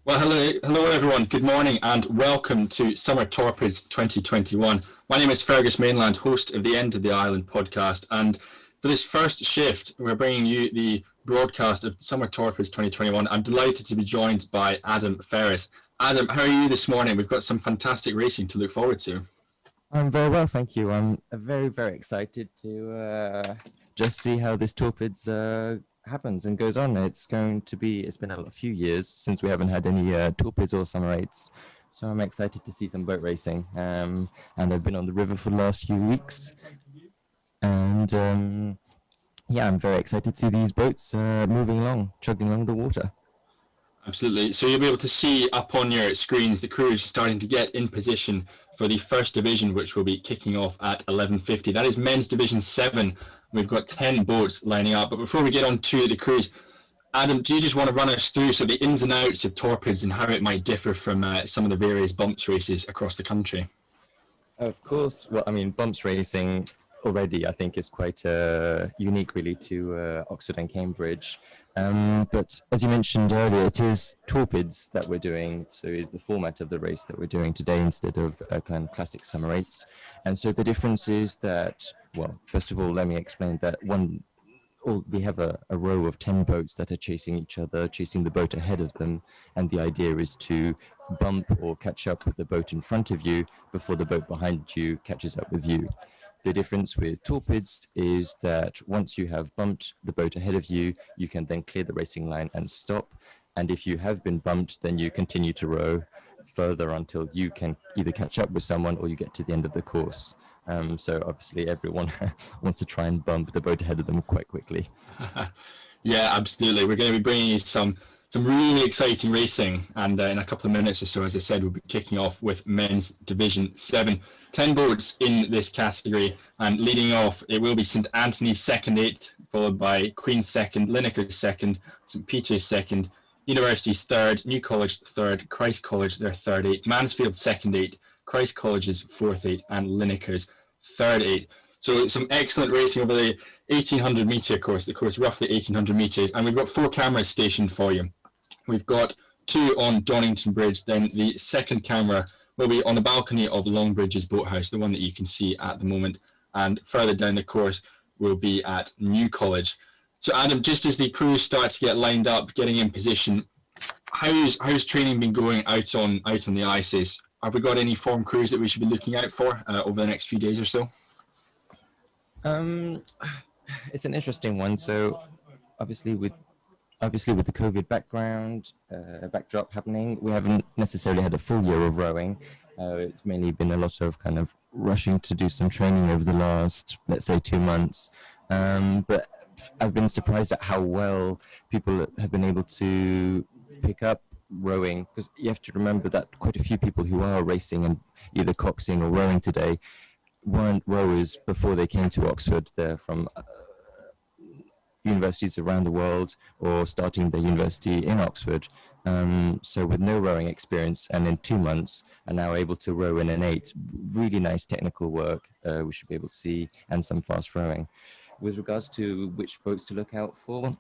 Well, hello everyone. Good morning and welcome to Summer Torpids 2021. My name is Fergus Mainland, host of the End of the Island podcast, and for this first shift, we're bringing you the broadcast of Summer Torpids 2021. I'm delighted to be joined by Adam Ferris. Adam, how are you this morning? We've got some fantastic racing to look forward to. I'm very well, thank you. I'm very excited to just see how this Torpids happens and goes on. It's been a few years since we haven't had any Torpids or Summer 8s, so I'm excited to see some boat racing. And I've been on the river for the last few weeks, and yeah, I'm very excited to see these boats moving along, chugging along the water. Absolutely. So you'll be able to see up on your screens the crews starting to get in position for the first division, which will be kicking off at 11:50. That is men's division 7. We've got 10 boats lining up. But before we get on to the crews, Adam, do you just want to run us through the ins and outs of Torpids and how it might differ from some of the various bumps races across the country? Of course. Well, I mean, bumps racing already, I think, is quite unique, really, to Oxford and Cambridge. But as you mentioned earlier, it is Torpids that we're doing, so is the format of the race that we're doing today instead of kind of classic Summer 8s. And so the difference is that, well, first of all, let me explain that we have a row of 10 boats that are chasing each other, chasing the boat ahead of them, and the idea is to bump or catch up with the boat in front of you before the boat behind you catches up with you. The difference with Torpids is that once you have bumped the boat ahead of you, you can then clear the racing line and stop. And if you have been bumped, then you continue to row further until you can either catch up with someone or you get to the end of the course. So obviously everyone wants to try and bump the boat ahead of them quite quickly. Yeah, absolutely. We're going to be bringing you some really exciting racing, and in a couple of minutes or so, as I said, we'll be kicking off with men's division 7. 10 boats in this category, and leading off it will be St Anthony's second 8, followed by Queen's second, Lineker's second, St Peter's second, University's third, New College third, Christ College their third 8, Mansfield second 8, Christ College's fourth 8, and Lineker's third 8. So some excellent racing over the 1800 metre course, the course roughly 1800 metres, and we've got 4 cameras stationed for you. We've got 2 on Donington Bridge, then the second camera will be on the balcony of Longbridge's boathouse, the one that you can see at the moment, and further down the course will be at New College. So Adam, just as the crews start to get lined up, getting in position, how's training been going out on the ices? Have we got any form crews that we should be looking out for over the next few days or so? It's an interesting one. So obviously with the COVID backdrop happening, we haven't necessarily had a full year of rowing. It's mainly been a lot of kind of rushing to do some training over the last, let's say, 2 months. But I've been surprised at how well people have been able to pick up rowing, because you have to remember that quite a few people who are racing and either coxing or rowing today weren't rowers before they came to Oxford. They're from universities around the world or starting their university in Oxford. So with no rowing experience and in 2 months are now able to row in an 8. Really nice technical work we should be able to see, and some fast rowing. With regards to which boats to look out for,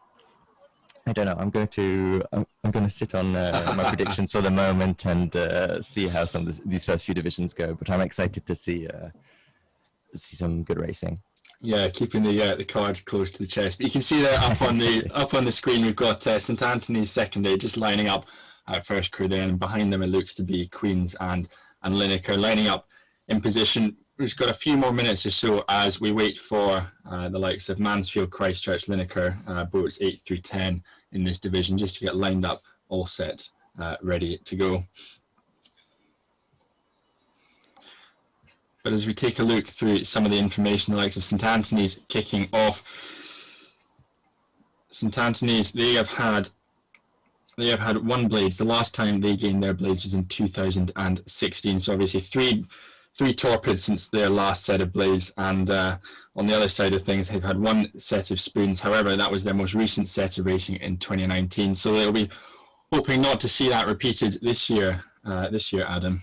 I don't know. I'm going to sit on my predictions for the moment and see how some of these first few divisions go. But I'm excited to see some good racing. Yeah, keeping the cards close to the chest. But you can see there up on the screen we've got St Anthony's second 8 just lining up at first crew there, and behind them it looks to be Queen's and Lineker lining up in position. We've got a few more minutes or so as we wait for the likes of Mansfield, Christchurch, Lineker, boats 8 through 10 in this division, just to get lined up, all set, ready to go. But as we take a look through some of the information, the likes of St Anthony's kicking off. St Anthony's, they have had 1 blades. The last time they gained their blades was in 2016. So obviously three Torpids since their last set of blades, and on the other side of things they've had 1 set of spoons. However, that was their most recent set of racing in 2019, so they'll be hoping not to see that repeated this year, Adam.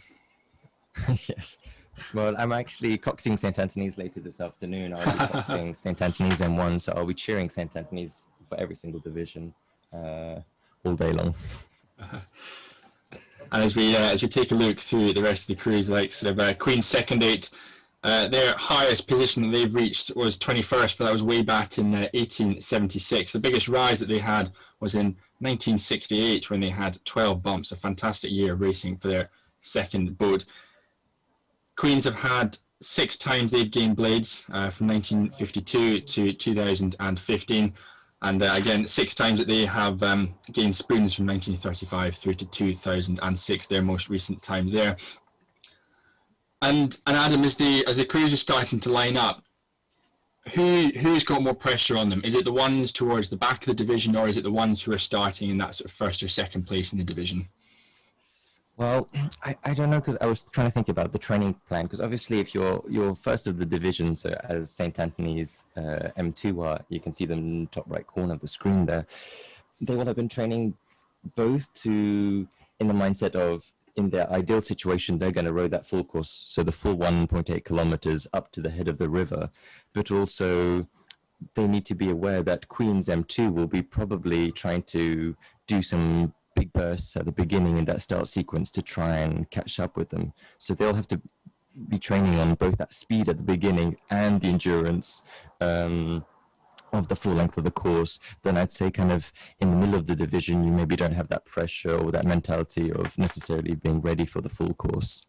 Yes. Well, I'm actually coxing St Anthony's later this afternoon. I'll be coxing St Anthony's M1, so I'll be cheering St Anthony's for every single division all day long. And as we take a look through the rest of the crews, like sort of Queen's second eight, their highest position that they've reached was 21st, but that was way back in 1876. The biggest rise that they had was in 1968 when they had 12 bumps, a fantastic year of racing for their second boat. Queens have had 6 times they've gained blades from 1952 to 2015. And again, 6 times that they have gained spoons from 1935 through to 2006, their most recent time there. And Adam, as the crews are starting to line up, who's got more pressure on them? Is it the ones towards the back of the division, or is it the ones who are starting in that sort of first or second place in the division? Well, I don't know, because I was trying to think about the training plan, because obviously if you're first of the division, so as St. Anthony's M2 are, you can see them in the top right corner of the screen there, they will have been training both in the mindset of, in their ideal situation, they're going to row that full course, so the full 1.8 kilometers up to the head of the river, but also they need to be aware that Queen's M2 will be probably trying to do some big bursts at the beginning in that start sequence to try and catch up with them. So they'll have to be training on both that speed at the beginning and the endurance of the full length of the course. Then I'd say kind of in the middle of the division, you maybe don't have that pressure or that mentality of necessarily being ready for the full course.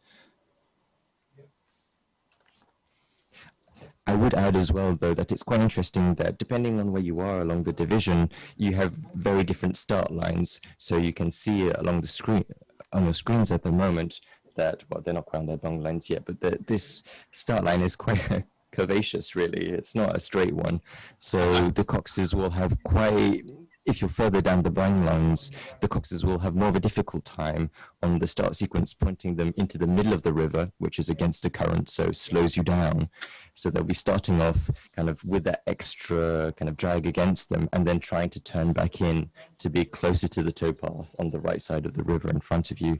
I would add as well, though, that it's quite interesting that depending on where you are along the division, you have very different start lines. So you can see along the screen, on your screens at the moment, that, well, they're not quite on their long lines yet, but this start line is quite curvaceous, really. It's not a straight one. So the coxes will have quite, if you're further down the blind lines, the coxes will have more of a difficult time on the start sequence, pointing them into the middle of the river, which is against the current, so slows you down. So they'll be starting off kind of with that extra kind of drag against them, and then trying to turn back in to be closer to the towpath on the right side of the river in front of you.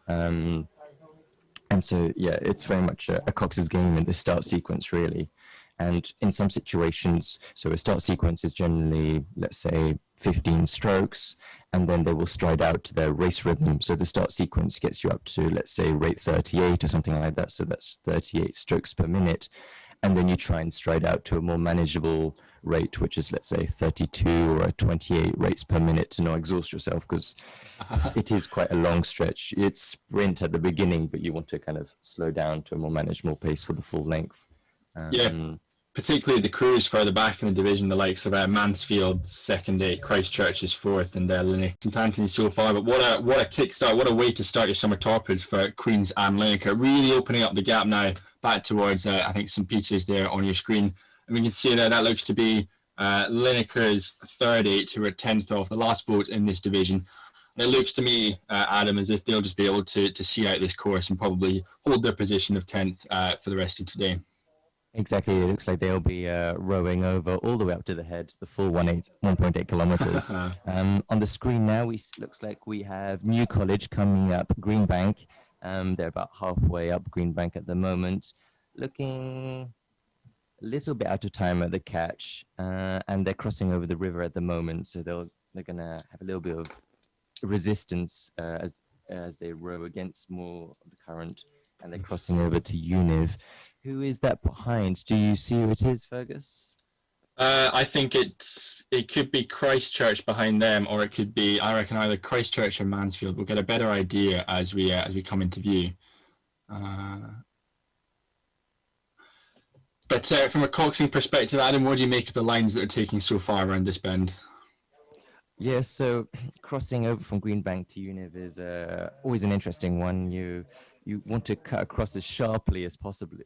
And so, yeah, it's very much a cox's game in the start sequence, really. And in some situations, so a start sequence is generally, let's say, 15 strokes, and then they will stride out to their race rhythm. So the start sequence gets you up to, let's say, rate 38 or something like that. So that's 38 strokes per minute. And then you try and stride out to a more manageable rate, which is, let's say, 32 or 28 rates per minute to not exhaust yourself, because it is quite a long stretch. It's sprint at the beginning, but you want to kind of slow down to a more manageable pace for the full length. Yeah, particularly the crews further back in the division, the likes of Mansfield, second eight, Christchurch is fourth, and Lineker, St Anthony so far. But what a kickstart, what a way to start your summer Torpids for Queens and Lineker, really opening up the gap now back towards, I think, St Peter's there on your screen. And we can see that looks to be Lineker's third eight, who are 10th off, the last boat in this division. And it looks to me, Adam, as if they'll just be able to see out this course and probably hold their position of 10th for the rest of today. Exactly. It looks like they'll be rowing over all the way up to the head, the full 1.8 kilometers. On the screen now, looks like we have New College coming up Greenbank. They're about halfway up Greenbank at the moment, looking a little bit out of time at the catch, and they're crossing over the river at the moment, so they're gonna have a little bit of resistance as they row against more of the current, and they're crossing over to Univ. Who is that behind? Do you see who it is, Fergus? I think it could be Christchurch behind them, or it could be, I reckon, either Christchurch or Mansfield. We'll get a better idea as we come into view. But from a coxing perspective, Adam, what do you make of the lines that are taking so far around this bend? Yeah, so crossing over from Greenbank to Univ is always an interesting one. You want to cut across as sharply as possible,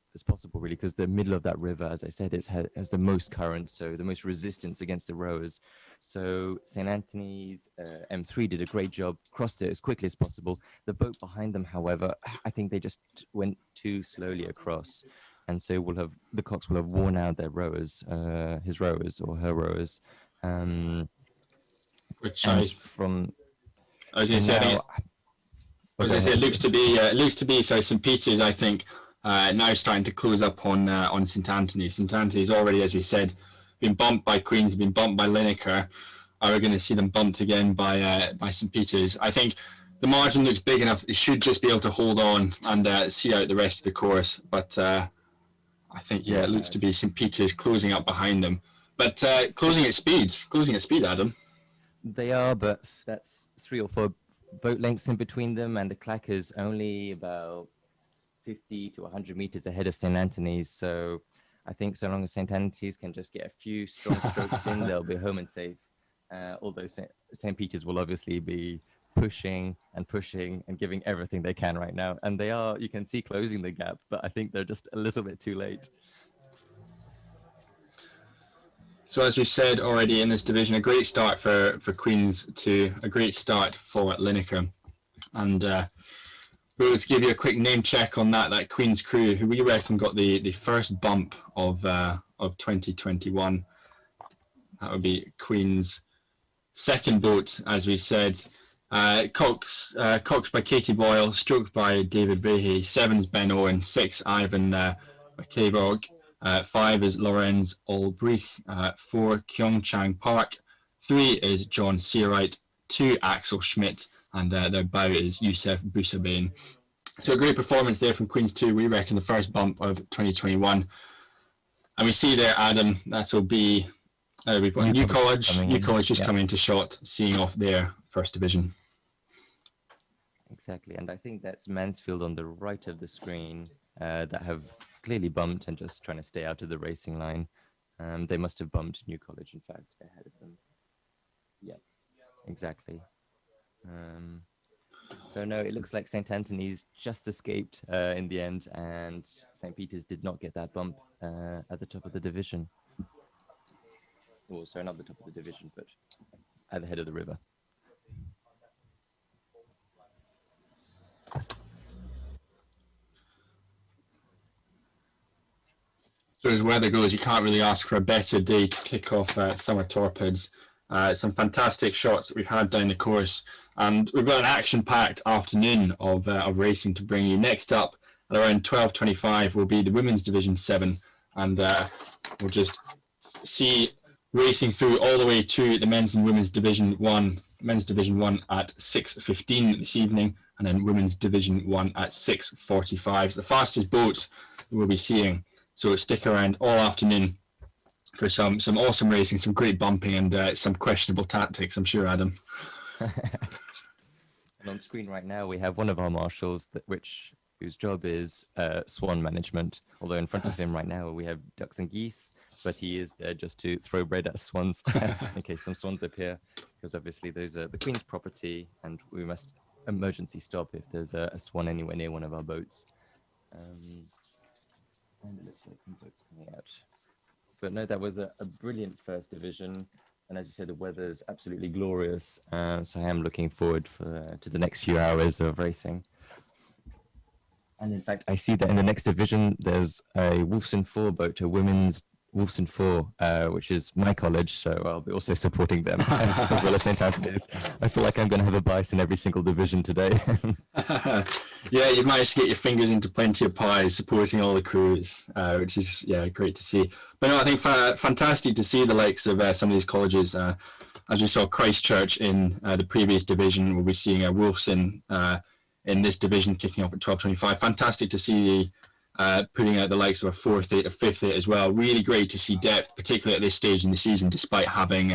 really, because the middle of that river, as I said, has the most current, so the most resistance against the rowers. So St. Anthony's M3 did a great job, crossed it as quickly as possible. The boat behind them, however, I think they just went too slowly across, and so the cox will have worn out their rowers, his rowers or her rowers. Which I was going to say, it looks to be. So St Peter's, I think, now starting to close up on St Anthony. St Anthony's already, as we said, been bumped by Queens, been bumped by Lineker. Are we going to see them bumped again by St Peter's? I think the margin looks big enough. They should just be able to hold on and see out the rest of the course. But I think, yeah, it looks to be St. Peter's closing up behind them. But closing at speed, Adam. They are, but that's 3 or 4 boat lengths in between them, and the clacker's only about 50 to 100 meters ahead of St. Anthony's. So I think so long as St. Anthony's can just get a few strong strokes in, they'll be home and safe. Although St. Peter's will obviously be pushing and giving everything they can right now. And they are, you can see, closing the gap, but I think they're just a little bit too late. So as we've said already in this division, a great start for Queens 2, a great start for Lineker. And we'll give you a quick name check on that Queens crew, who we reckon got the first bump of 2021. That would be Queens' second boat, as we said. Cox by Katie Boyle, stroked by David Behe, 7's Ben Owen, 6 Ivan McCavorg, 5 is Lorenz Olbrich, 4 Kyung Chang Park, 3 is John Searight, 2 Axel Schmidt, and their bow is Youssef Boussabane. So a great performance there from Queens 2, we reckon the first bump of 2021. And we see there, Adam, that'll be we've got New College just coming into shot, seeing off their first division. Exactly, and I think that's Mansfield on the right of the screen that have clearly bumped and just trying to stay out of the racing line. They must have bumped New College, in fact, ahead of them. Yeah, exactly. So no, it looks like St. Anthony's just escaped in the end, and St. Peter's did not get that bump at the top of the division. Oh, sorry, not the top of the division, but at the head of the river. So as weather goes, you can't really ask for a better day to kick off Summer Torpids. Some fantastic shots that we've had down the course, and we've got an action-packed afternoon of racing to bring you. Next up, at around 12:25, will be the Women's Division 7, and we'll just see racing through all the way to the Men's and Women's Division 1. Men's Division 1 at 6:15 this evening, and then Women's Division 1 at 6:45. It's the fastest boats we'll be seeing. So stick around all afternoon for some awesome racing, some great bumping, and some questionable tactics, I'm sure, Adam. And on screen right now, we have one of our marshals, whose job is swan management. Although in front of him right now, we have ducks and geese, but he is there just to throw bread at swans in case some swans appear, because obviously those are the Queen's property, and we must emergency stop if there's a swan anywhere near one of our boats. And it looks like some boats coming out. But no, that was a brilliant first division. And as you said, the weather's absolutely glorious. So I am looking forward to the next few hours of racing. And in fact, I see that in the next division, there's a Wolfson 4 boat, a women's Wolfson 4, which is my college, so I'll be also supporting them, as well as St. Anthony's. I feel like I'm going to have a bias in every single division today. Yeah, you've managed to get your fingers into plenty of pies, supporting all the crews, which is, great to see. But no, I think fantastic to see the likes of some of these colleges. As we saw Christchurch in the previous division, we'll be seeing Wolfson in this division kicking off at 12:25. Fantastic to see putting out the likes of a 4th 8, a 5th 8 as well. Really great to see depth, particularly at this stage in the season, despite having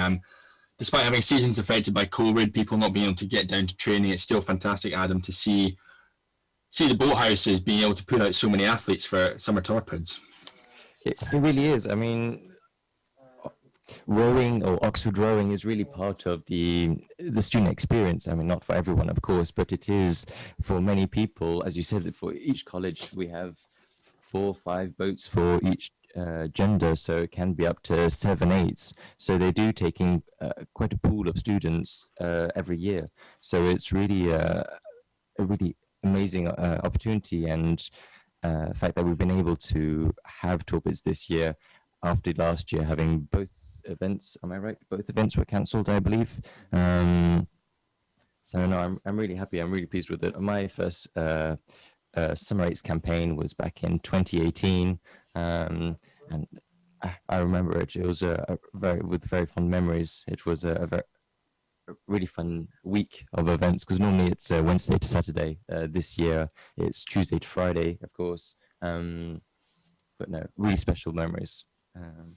seasons affected by COVID, people not being able to get down to training. It's still fantastic, Adam, to see the boat houses being able to put out so many athletes for Summer Torpids. It really is. I mean, rowing or Oxford rowing is really part of the student experience. I mean, not for everyone, of course, but it is for many people. As you said, for each college, we have 4 or 5 boats for each gender, so it can be up to 7, 8. So they do taking quite a pool of students every year. So it's really a really amazing opportunity, and the fact that we've been able to have Torpids this year after last year having both events. Am I right? Both events were cancelled, I believe. So no, I'm really happy. I'm really pleased with it. My first Summer 8s campaign was back in 2018, and I remember it. It was with very fond memories. It was a really fun week of events, because normally it's Wednesday to Saturday. This year it's Tuesday to Friday, of course. But no, really special memories. And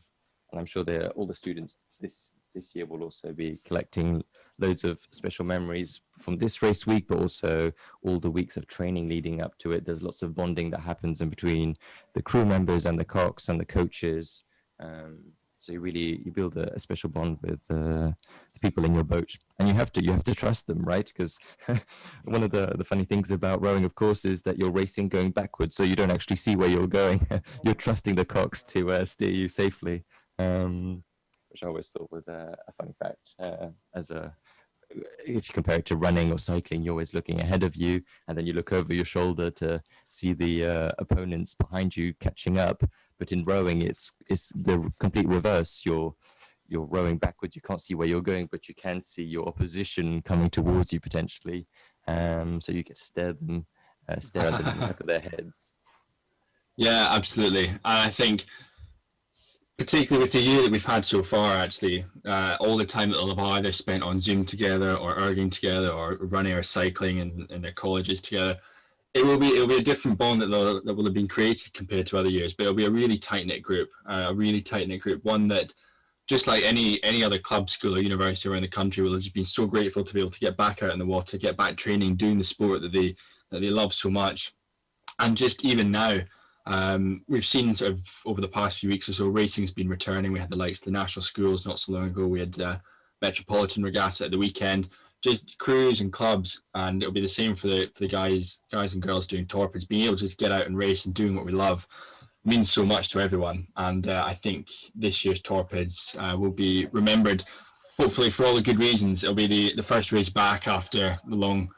I'm sure all the students this year will also be collecting loads of special memories from this race week, but also all the weeks of training leading up to it. There's lots of bonding that happens in between the crew members and the cocks and the coaches. So you build a special bond with the people in your boat, and you have to trust them, right? Because one of the funny things about rowing, of course, is that you're racing going backwards, so you don't actually see where you're going. You're trusting the cocks to steer you safely, which I always thought was a funny fact. If you compare it to running or cycling, you're always looking ahead of you, and then you look over your shoulder to see the opponents behind you catching up. But in rowing, it's the complete reverse. You're rowing backwards. You can't see where you're going, but you can see your opposition coming towards you potentially. So you get to stare at them in the back of their heads. Yeah, absolutely. And I think, particularly with the year that we've had so far, actually, all the time that they'll have either spent on Zoom together or erging together or running or cycling in their colleges together, it'll be a different bond that will have been created compared to other years. But it'll be a really tight-knit group, one that, just like any other club, school or university around the country, will have just been so grateful to be able to get back out in the water, get back training, doing the sport that they love so much. And just even now, we've seen sort of over the past few weeks or so, racing's been returning. We had the likes of the national schools not so long ago. We had Metropolitan Regatta at the weekend. Just crews and clubs, and it'll be the same for the guys and girls doing Torpids. Being able to just get out and race and doing what we love means so much to everyone. And I think this year's Torpids will be remembered, hopefully for all the good reasons. It'll be the first race back after the long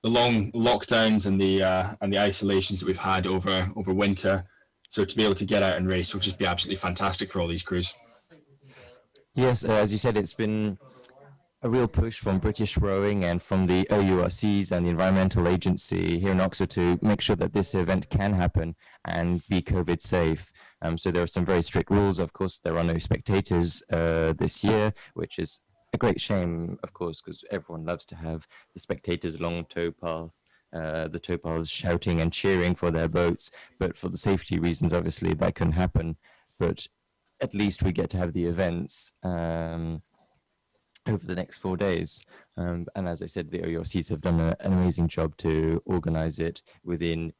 lockdowns and the isolations that we've had over winter. So to be able to get out and race will just be absolutely fantastic for all these crews. Yes, as you said, it's been a real push from British Rowing and from the OURCs and the Environmental Agency here in Oxford to make sure that this event can happen and be COVID safe. So there are some very strict rules. Of course, there are no spectators this year, which is a great shame, of course, because everyone loves to have the spectators along the towpaths shouting and cheering for their boats. But for the safety reasons, obviously, that couldn't happen. But at least we get to have the events over the next 4 days. And as I said, the OURCs have done an amazing job to organize it within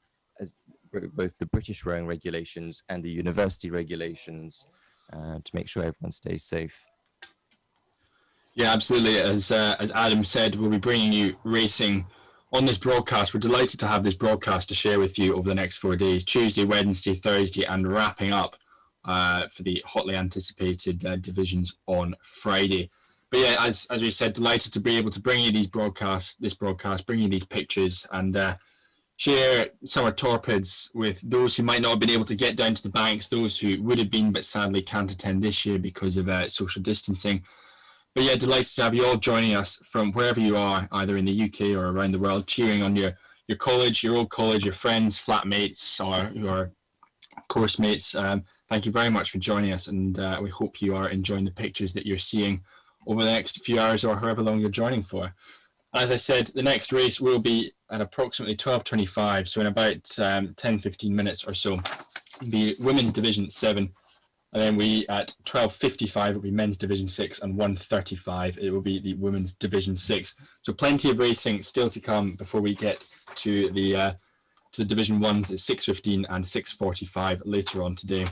both the British rowing regulations and the university regulations to make sure everyone stays safe. Yeah, absolutely. As Adam said, we'll be bringing you racing on this broadcast. We're delighted to have this broadcast to share with you over the next 4 days, Tuesday, Wednesday, Thursday, and wrapping up for the hotly anticipated divisions on Friday. But yeah, as we said, delighted to be able to bring you this broadcast, bring you these pictures, and share summer Torpids with those who might not have been able to get down to the banks, those who would have been but sadly can't attend this year because of social distancing. But yeah, delighted to have you all joining us from wherever you are, either in the UK or around the world, cheering on your college, your old college, your friends, flatmates, or who are course mates. Thank you very much for joining us, and we hope you are enjoying the pictures that you're seeing over the next few hours or however long you're joining for. As I said, the next race will be at approximately 12:25, so in about 10-15 minutes or so. It'll be Women's Division 7, and then we at 12:55 will be Men's Division 6, and 1:35 it will be the Women's Division 6. So plenty of racing still to come before we get to the Division 1s at 6:15 and 6:45 later on today.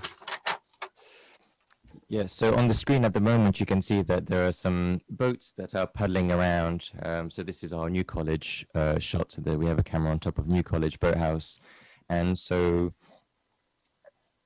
Yeah, so on the screen at the moment, you can see that there are some boats that are paddling around. So this is our New College shot. So there we have a camera on top of New College Boathouse. And so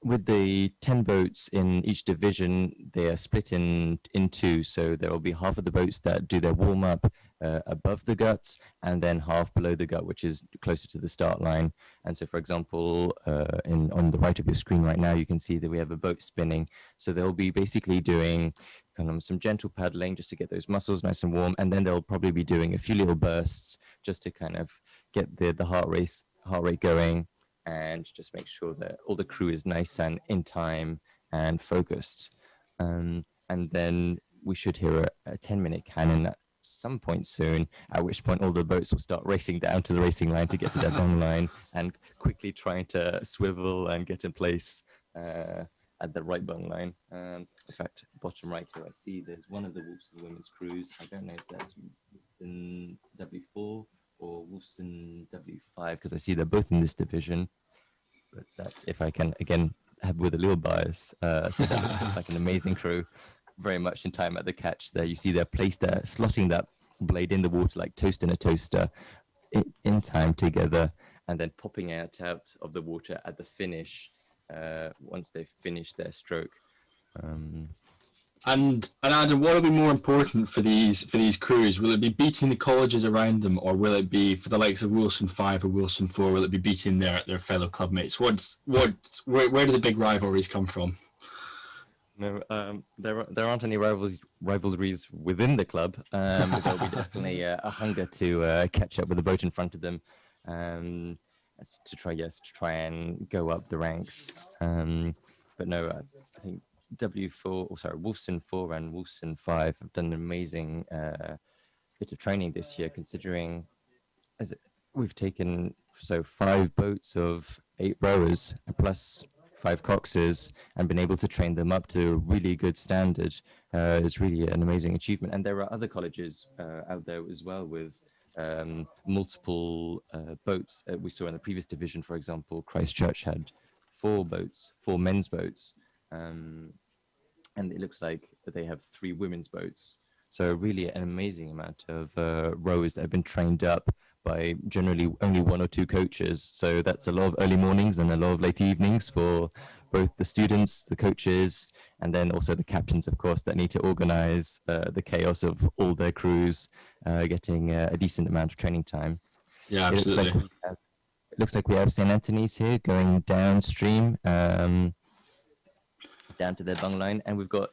with the 10 boats in each division, they are split in two. So there will be half of the boats that do their warm-up above the guts, and then half below the gut, which is closer to the start line. And so, for example, on the right of your screen right now, you can see that we have a boat spinning. So they'll be basically doing kind of some gentle paddling just to get those muscles nice and warm, and then they'll probably be doing a few little bursts just to kind of get the heart rate going, and just make sure that all the crew is nice and in time and focused. And then we should hear a 10-minute cannon some point soon, at which point all the boats will start racing down to the racing line to get to their bung line and quickly trying to swivel and get in place at the right bung line. In fact, bottom right here, I see there's one of the Wolfson women's crews. I don't know if that's in W4 or Wolfson W5, because I see they're both in this division. But that, if I can, again, have with a little bias, so that looks like an amazing crew, very much in time at the catch there. You see they're placed there, slotting that blade in the water like toast in a toaster in time together, and then popping out of the water at the finish once they've finished their stroke. And Adam, what will be more important for these crews? Will it be beating the colleges around them, or will it be for the likes of Wilson 5 or Wilson 4? Will it be beating their fellow club mates? Where do the big rivalries come from? No, there aren't any rivalries within the club. But there'll be definitely a hunger to catch up with the boat in front of them, to try and go up the ranks. But no, I think Wolfson 4 and Wolfson 5 have done an amazing bit of training this year, considering we've taken 5 boats of 8 rowers plus 5 coxes and been able to train them up to a really good standard. Is really an amazing achievement. And there are other colleges out there as well with multiple boats. We saw in the previous division, for example, Christchurch had 4 men's boats. And it looks like they have 3 women's boats. So really an amazing amount of rowers that have been trained up by generally only 1 or 2 coaches. So that's a lot of early mornings and a lot of late evenings for both the students, the coaches, and then also the captains, of course, that need to organize the chaos of all their crews getting a decent amount of training time. Yeah, absolutely. It looks like we have St. Anthony's here going downstream, down to their bung line, and we've got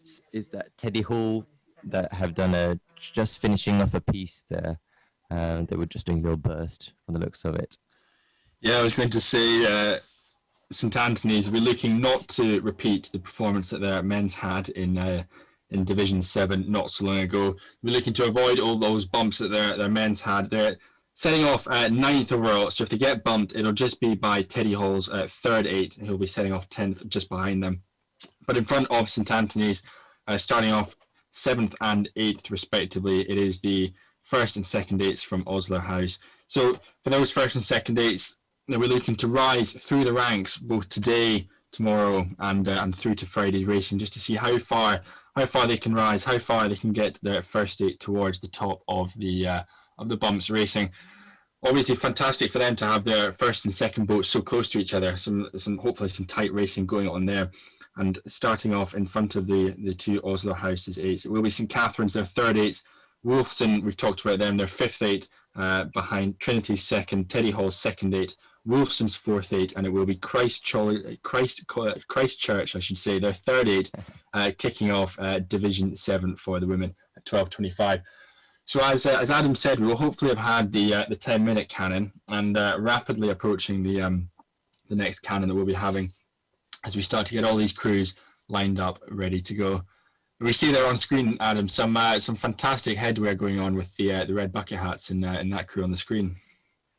Teddy Hall that have done just finishing off a piece there. They were just doing a little burst from the looks of it. Yeah, I was going to say St. Anthony's. We're looking not to repeat the performance that their men's had in Division 7 not so long ago. We're looking to avoid all those bumps that their men's had. They're setting off 9th overall, so if they get bumped, it'll just be by Teddy Hall's 3rd 8. He'll be setting off 10th just behind them. But in front of St. Anthony's, starting off 7th and 8th respectively, it is the 1st and 2nd 8s from Osler House. So for those 1st and 2nd 8s, we're looking to rise through the ranks both today, tomorrow, and through to Friday's racing, just to see how far they can rise, how far they can get their first 8 towards the top of the bumps racing. Obviously, fantastic for them to have their 1st and 2nd boats so close to each other. Hopefully some tight racing going on there. And starting off in front of the 2 Oslo Houses 8s, it will be St. Catherine's, their 3rd 8. Wolfson, we've talked about them, their 5th 8, behind Trinity's 2nd, Teddy Hall's 2nd 8, Wolfson's 4th 8, and it will be Christchurch, I should say, their 3rd 8, kicking off Division 7 for the women at 12:25. So as Adam said, we will hopefully have had the 10-minute cannon, and rapidly approaching the next cannon that we'll be having as we start to get all these crews lined up, ready to go. We see there on screen, Adam, some fantastic headwear going on with the red bucket hats in that crew on the screen.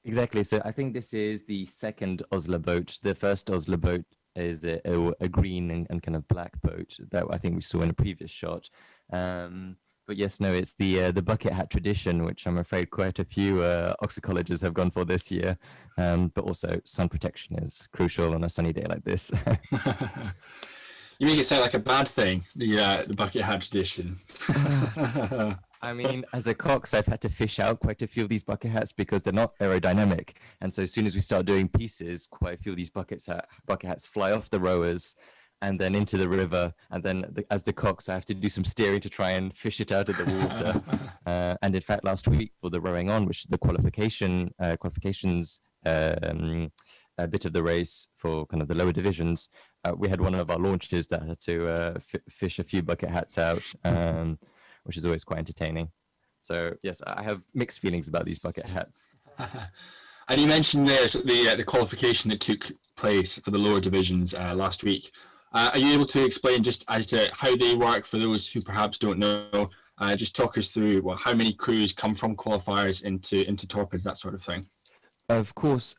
Exactly. So I think this is the 2nd Oslo boat. The 1st Oslo boat is a green and kind of black boat that I think we saw in a previous shot. But yes, no, it's the bucket hat tradition, which I'm afraid quite a few Oxford colleges have gone for this year. But also sun protection is crucial on a sunny day like this. You make it sound like a bad thing, the bucket hat tradition. I mean, as a cox, I've had to fish out quite a few of these bucket hats because they're not aerodynamic. And so as soon as we start doing pieces, quite a few of these bucket hats fly off the rowers and then into the river. And then as the cox, I have to do some steering to try and fish it out of the water. And in fact, last week for the rowing on, which is the qualifications a bit of the race for kind of the lower divisions, we had one of our launches that had to fish a few bucket hats out, which is always quite entertaining. So yes, I have mixed feelings about these bucket hats. And you mentioned there the qualification that took place for the lower divisions last week. Are you able to explain just as to how they work for those who perhaps don't know, Just talk us through how many crews come from qualifiers into Torpids, that sort of thing. Of course.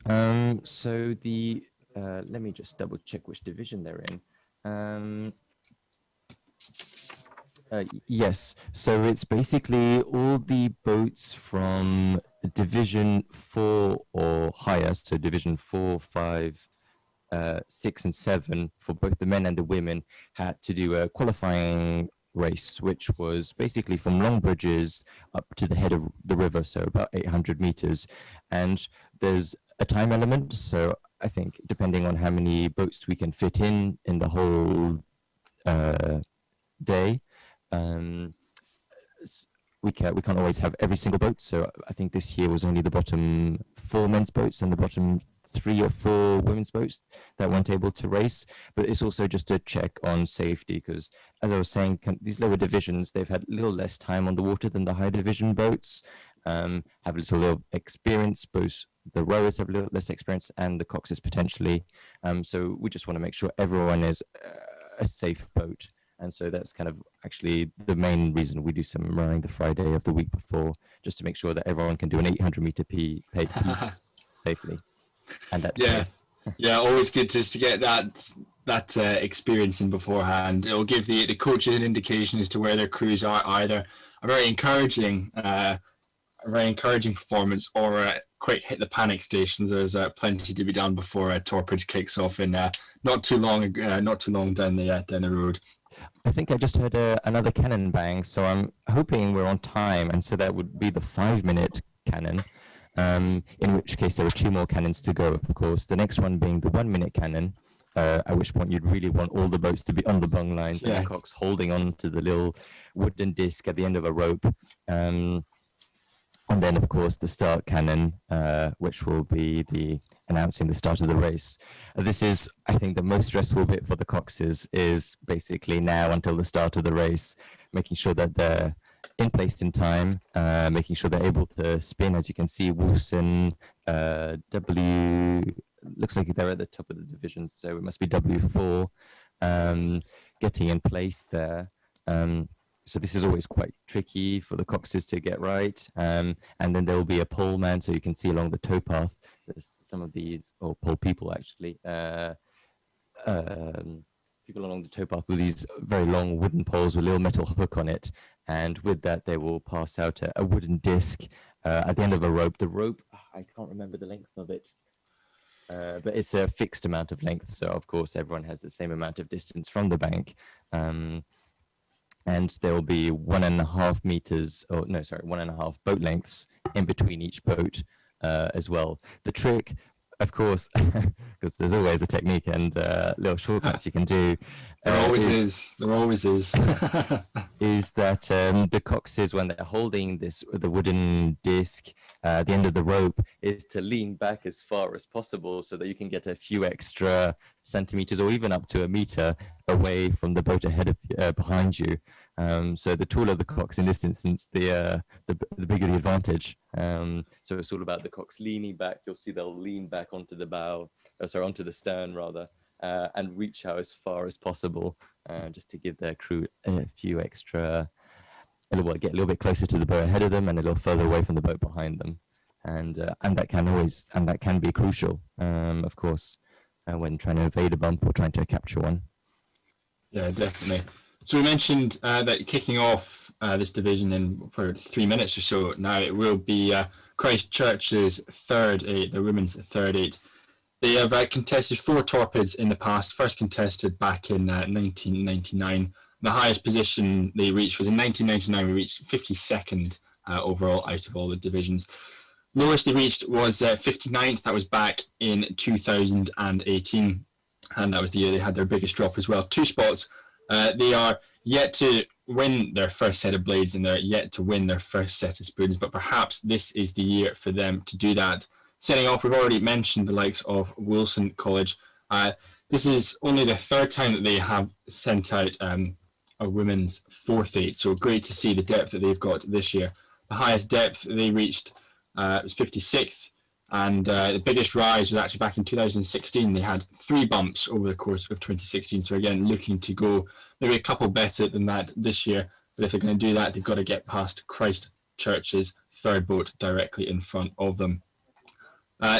So the let me just double check which division they're in. Yes, so it's basically all the boats from Division 4 or higher, so Division 4, 5, 6, and 7 for both the men and the women had to do a qualifying race, which was basically from Long Bridges up to the head of the river, so about 800 meters. And there's a time element, so I think depending on how many boats we can fit in the whole day, we can't always have every single boat. So I think this year was only the bottom 4 men's boats and the bottom 3 or 4 women's boats that weren't able to race. But it's also just a check on safety, because as I was saying, these lower divisions, they've had a little less time on the water than the high division boats, have a little experience. Both the rowers have a little less experience and the coxes potentially. So we just want to make sure everyone is a safe boat. And so that's kind of actually the main reason we do some rowing the Friday of the week before, just to make sure that everyone can do an 800-meter piece safely. And at pace. Yeah, always good to get that experience in beforehand. It'll give the coaches an indication as to where their crews are, either a very encouraging performance or a quick hit the panic stations. There's plenty to be done before Torpids kicks off in not too long down the road. I think I just heard another cannon bang, so I'm hoping we're on time, and so that would be the 5-minute cannon, in which case there are 2 more cannons to go, of course. The next one being the 1-minute cannon, at which point you'd really want all the boats to be on the bung lines, and the cocks holding on to the little wooden disc at the end of a rope. And then, of course, the start cannon, which will be announcing the start of the race. This is, I think, the most stressful bit for the coxes, is basically now until the start of the race, making sure that they're in place in time, making sure they're able to spin. As you can see, Wolfson, looks like they're at the top of the division, so it must be W4, getting in place there. So this is always quite tricky for the coxes to get right. And then there will be a pole man, so you can see along the towpath, there's some of these, or pole people actually, people along the towpath with these very long wooden poles with a little metal hook on it. And with that, they will pass out a wooden disc at the end of a rope. The rope, I can't remember the length of it, but it's a fixed amount of length. So of course, everyone has the same amount of distance from the bank. And there will be 1.5 meters, or no, sorry, 1.5 boat lengths in between each boat as well. The trick, of course, because there's always a technique and little shortcuts you can do. There always is. Is that the coxes, when they're holding the wooden disc at the end of the rope, is to lean back as far as possible so that you can get a few extra centimeters or even up to a meter away from the boat ahead of behind you. So the taller the cox in this instance, the bigger the advantage. So it's all about the cox leaning back. You'll see they'll lean back onto the onto the stern rather, and reach out as far as possible, just to give their crew a few extra, get a little bit closer to the boat ahead of them and a little further away from the boat behind them. And that can be crucial, of course, when trying to evade a bump or trying to capture one. Yeah, definitely. So we mentioned that kicking off this division in for 3 minutes or so now, it will be Christchurch's third 8, the women's third 8. They have contested 4 Torpids in the past, first contested back in 1999. The highest position they reached was in 1999, we reached 52nd overall out of all the divisions. Lowest they reached was 59th, that was back in 2018, and that was the year they had their biggest drop as well. 2 spots. They are yet to win their first set of blades and they're yet to win their first set of spoons, but perhaps this is the year for them to do that. Setting off, we've already mentioned the likes of Wilson College. This is only the 3rd time that they have sent out a women's 4th 8, so great to see the depth that they've got this year. The highest depth they reached was 56th. And the biggest rise was actually back in 2016. They had 3 bumps over the course of 2016. So again, looking to go maybe a couple better than that this year. But if they're going to do that, they've got to get past Christchurch's third boat directly in front of them.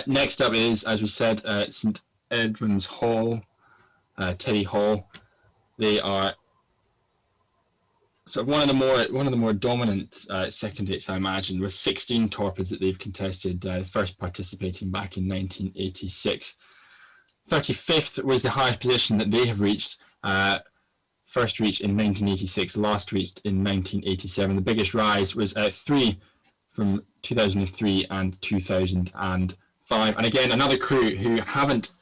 Next up is, as we said, St Edwin's Hall, Teddy Hall. They are sort of one of the more dominant second dates, I imagine, with 16 Torpids that they've contested, first participating back in 1986. 35th was the highest position that they have reached. First reached in 1986, last reached in 1987. The biggest rise was 3 from 2003 and 2005. And again, another crew who haven't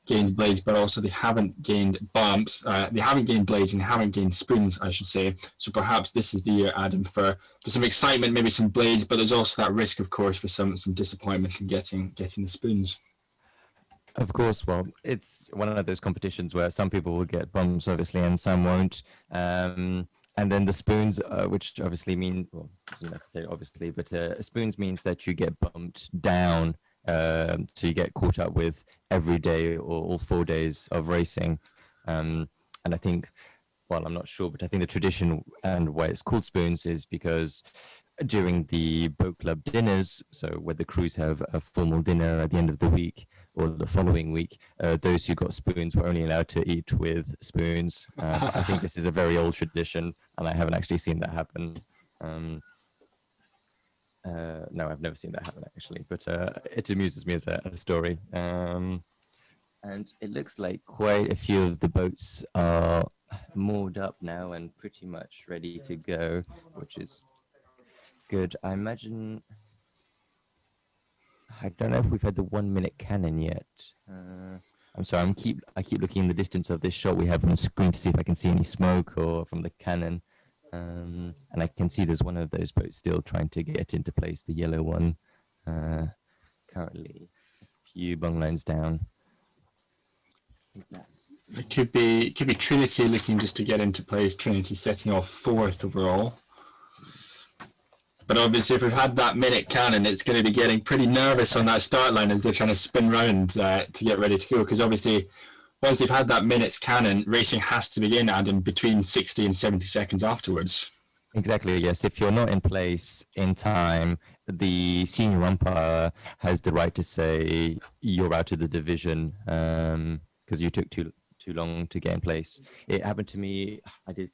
gained blades, but also they haven't gained bumps. They haven't gained blades and they haven't gained spoons, I should say. So perhaps this is the year, Adam, for some excitement, maybe some blades, but there's also that risk, of course, for some disappointment in getting the spoons. Of course, well, it's one of those competitions where some people will get bumps, obviously, and some won't. And then the spoons, which obviously mean, well, doesn't necessarily obviously, but spoons means that you get bumped down. So you get caught up with every day or all 4 days of racing. And I think, well, I'm not sure, but I think the tradition and why it's called spoons is because during the boat club dinners, so where the crews have a formal dinner at the end of the week or the following week, those who got spoons were only allowed to eat with spoons. I think this is a very old tradition, and I haven't actually seen that happen. No, I've never seen that happen, actually, but it amuses me as a story. And it looks like quite a few of the boats are moored up now and pretty much ready to go, which is good. I imagine, I don't know if we've had the 1 minute cannon yet. I'm sorry, I keep looking in the distance of this shot we have on the screen to see if I can see any smoke or from the cannon. And I can see there's one of those boats still trying to get into place, the yellow one. Currently a few bung lines down. What's that? It could be Trinity looking just to get into place. Trinity setting off 4th overall. But obviously, if we've had that minute cannon, it's going to be getting pretty nervous on that start line as they're trying to spin round to get ready to go. Because obviously, once they've had that minute's cannon, racing has to begin, Adam, between 60 and 70 seconds afterwards. Exactly, yes. If you're not in place in time, the senior umpire has the right to say you're out of the division because you took too long to get in place. It happened to me. I did.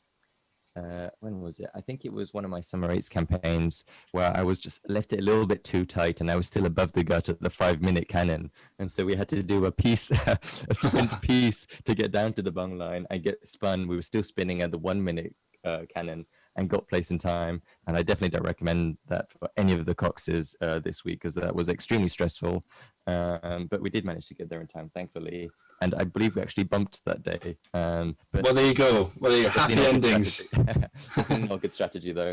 When was it? I think it was one of my summer eights campaigns where I was just left it a little bit too tight and I was still above the gut at the 5 minute cannon. And so we had to do a sprint piece to get down to the bung line and get spun. We were still spinning at the 1 minute cannon and got place in time. And I definitely don't recommend that for any of the Coxes this week because that was extremely stressful. But we did manage to get there in time, thankfully. And I believe we actually bumped that day. But well, there you go. Well, there you go. Happy endings. Definitely not a good strategy, though.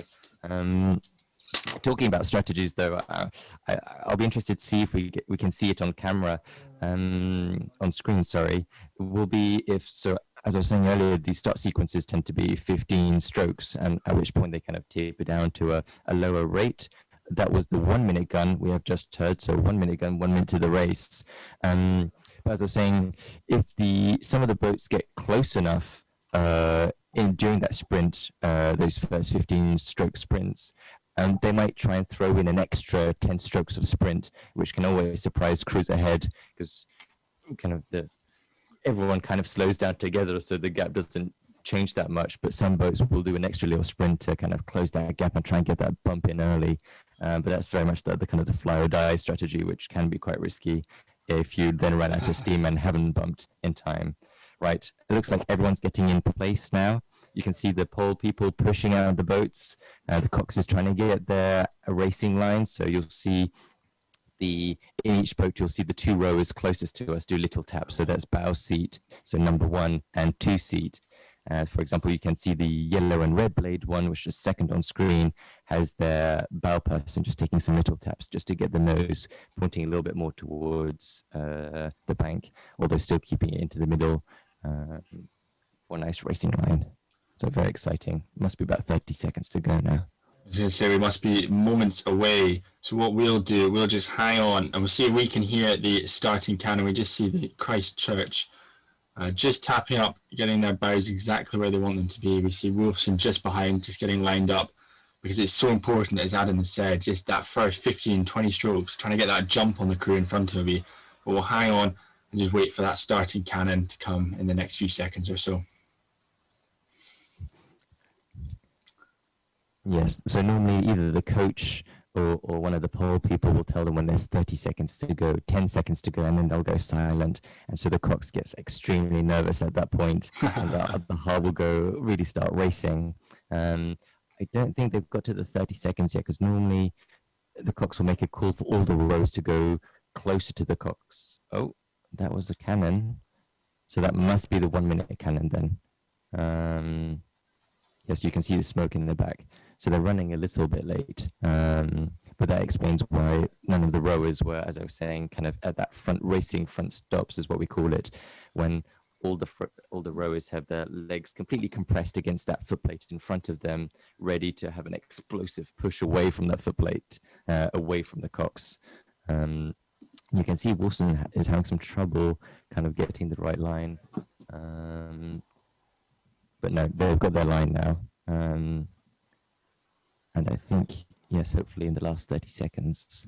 Talking about strategies, though, I'll be interested to see if we can see it on camera, on screen. Sorry, will be if so. As I was saying earlier, the start sequences tend to be 15 strokes, and at which point they kind of taper down to a lower rate. That was the 1 minute gun we have just heard. So 1 minute gun, 1 minute to the race. But as I was saying, if some of the boats get close enough during that sprint, those first 15 stroke sprints, they might try and throw in an extra 10 strokes of sprint, which can always surprise crews ahead because everyone kind of slows down together, so the gap doesn't change that much. But some boats will do an extra little sprint to kind of close that gap and try and get that bump in early. But that's very much the kind of the fly or die strategy, which can be quite risky if you then run out of steam and haven't bumped in time. Right, it looks like everyone's getting in place now. You can see the pole people pushing out the boats. The Cox is trying to get their racing lines, so you'll see in each boat, you'll see the 2 rowers closest to us do little taps. So that's bow seat, so number 1 and 2 seat. For example, you can see the yellow and red blade one, which is second on screen, has their bow person just taking some little taps just to get the nose pointing a little bit more towards the bank, although still keeping it into the middle for a nice racing line. So very exciting. Must be about 30 seconds to go now. I was going to say we must be moments away. So what we'll do, we'll just hang on and we'll see if we can hear the starting cannon. We just see the Christchurch just tapping up, getting their bows exactly where they want them to be. We see Wolfson just behind, just getting lined up, because it's so important, as Adam has said, just that first 15, 20 strokes, trying to get that jump on the crew in front of you. But we'll hang on and just wait for that starting cannon to come in the next few seconds or so. Yes, so normally either the coach or one of the pole people will tell them when there's 30 seconds to go, 10 seconds to go, and then they'll go silent. And so the cox gets extremely nervous at that point, and the hull will really start racing. I don't think they've got to the 30 seconds yet, because normally the cox will make a call for all the rows to go closer to the cox. Oh, that was a cannon. So that must be the 1 minute cannon then. Yes, you can see the smoke in the back. So they're running a little bit late, but that explains why none of the rowers were, as I was saying, kind of at that front stops is what we call it, when all the rowers have their legs completely compressed against that footplate in front of them, ready to have an explosive push away from that footplate, away from the cox. You can see Wolfson is having some trouble kind of getting the right line, but no, they've got their line now. And I think, yes, hopefully in the last 30 seconds.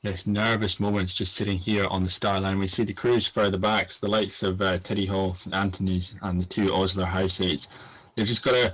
Yes, nervous moments just sitting here on the start line. We see the crews further back, so the likes of Teddy Hall, St Anthony's, and the two Osler House 8s. They've just got to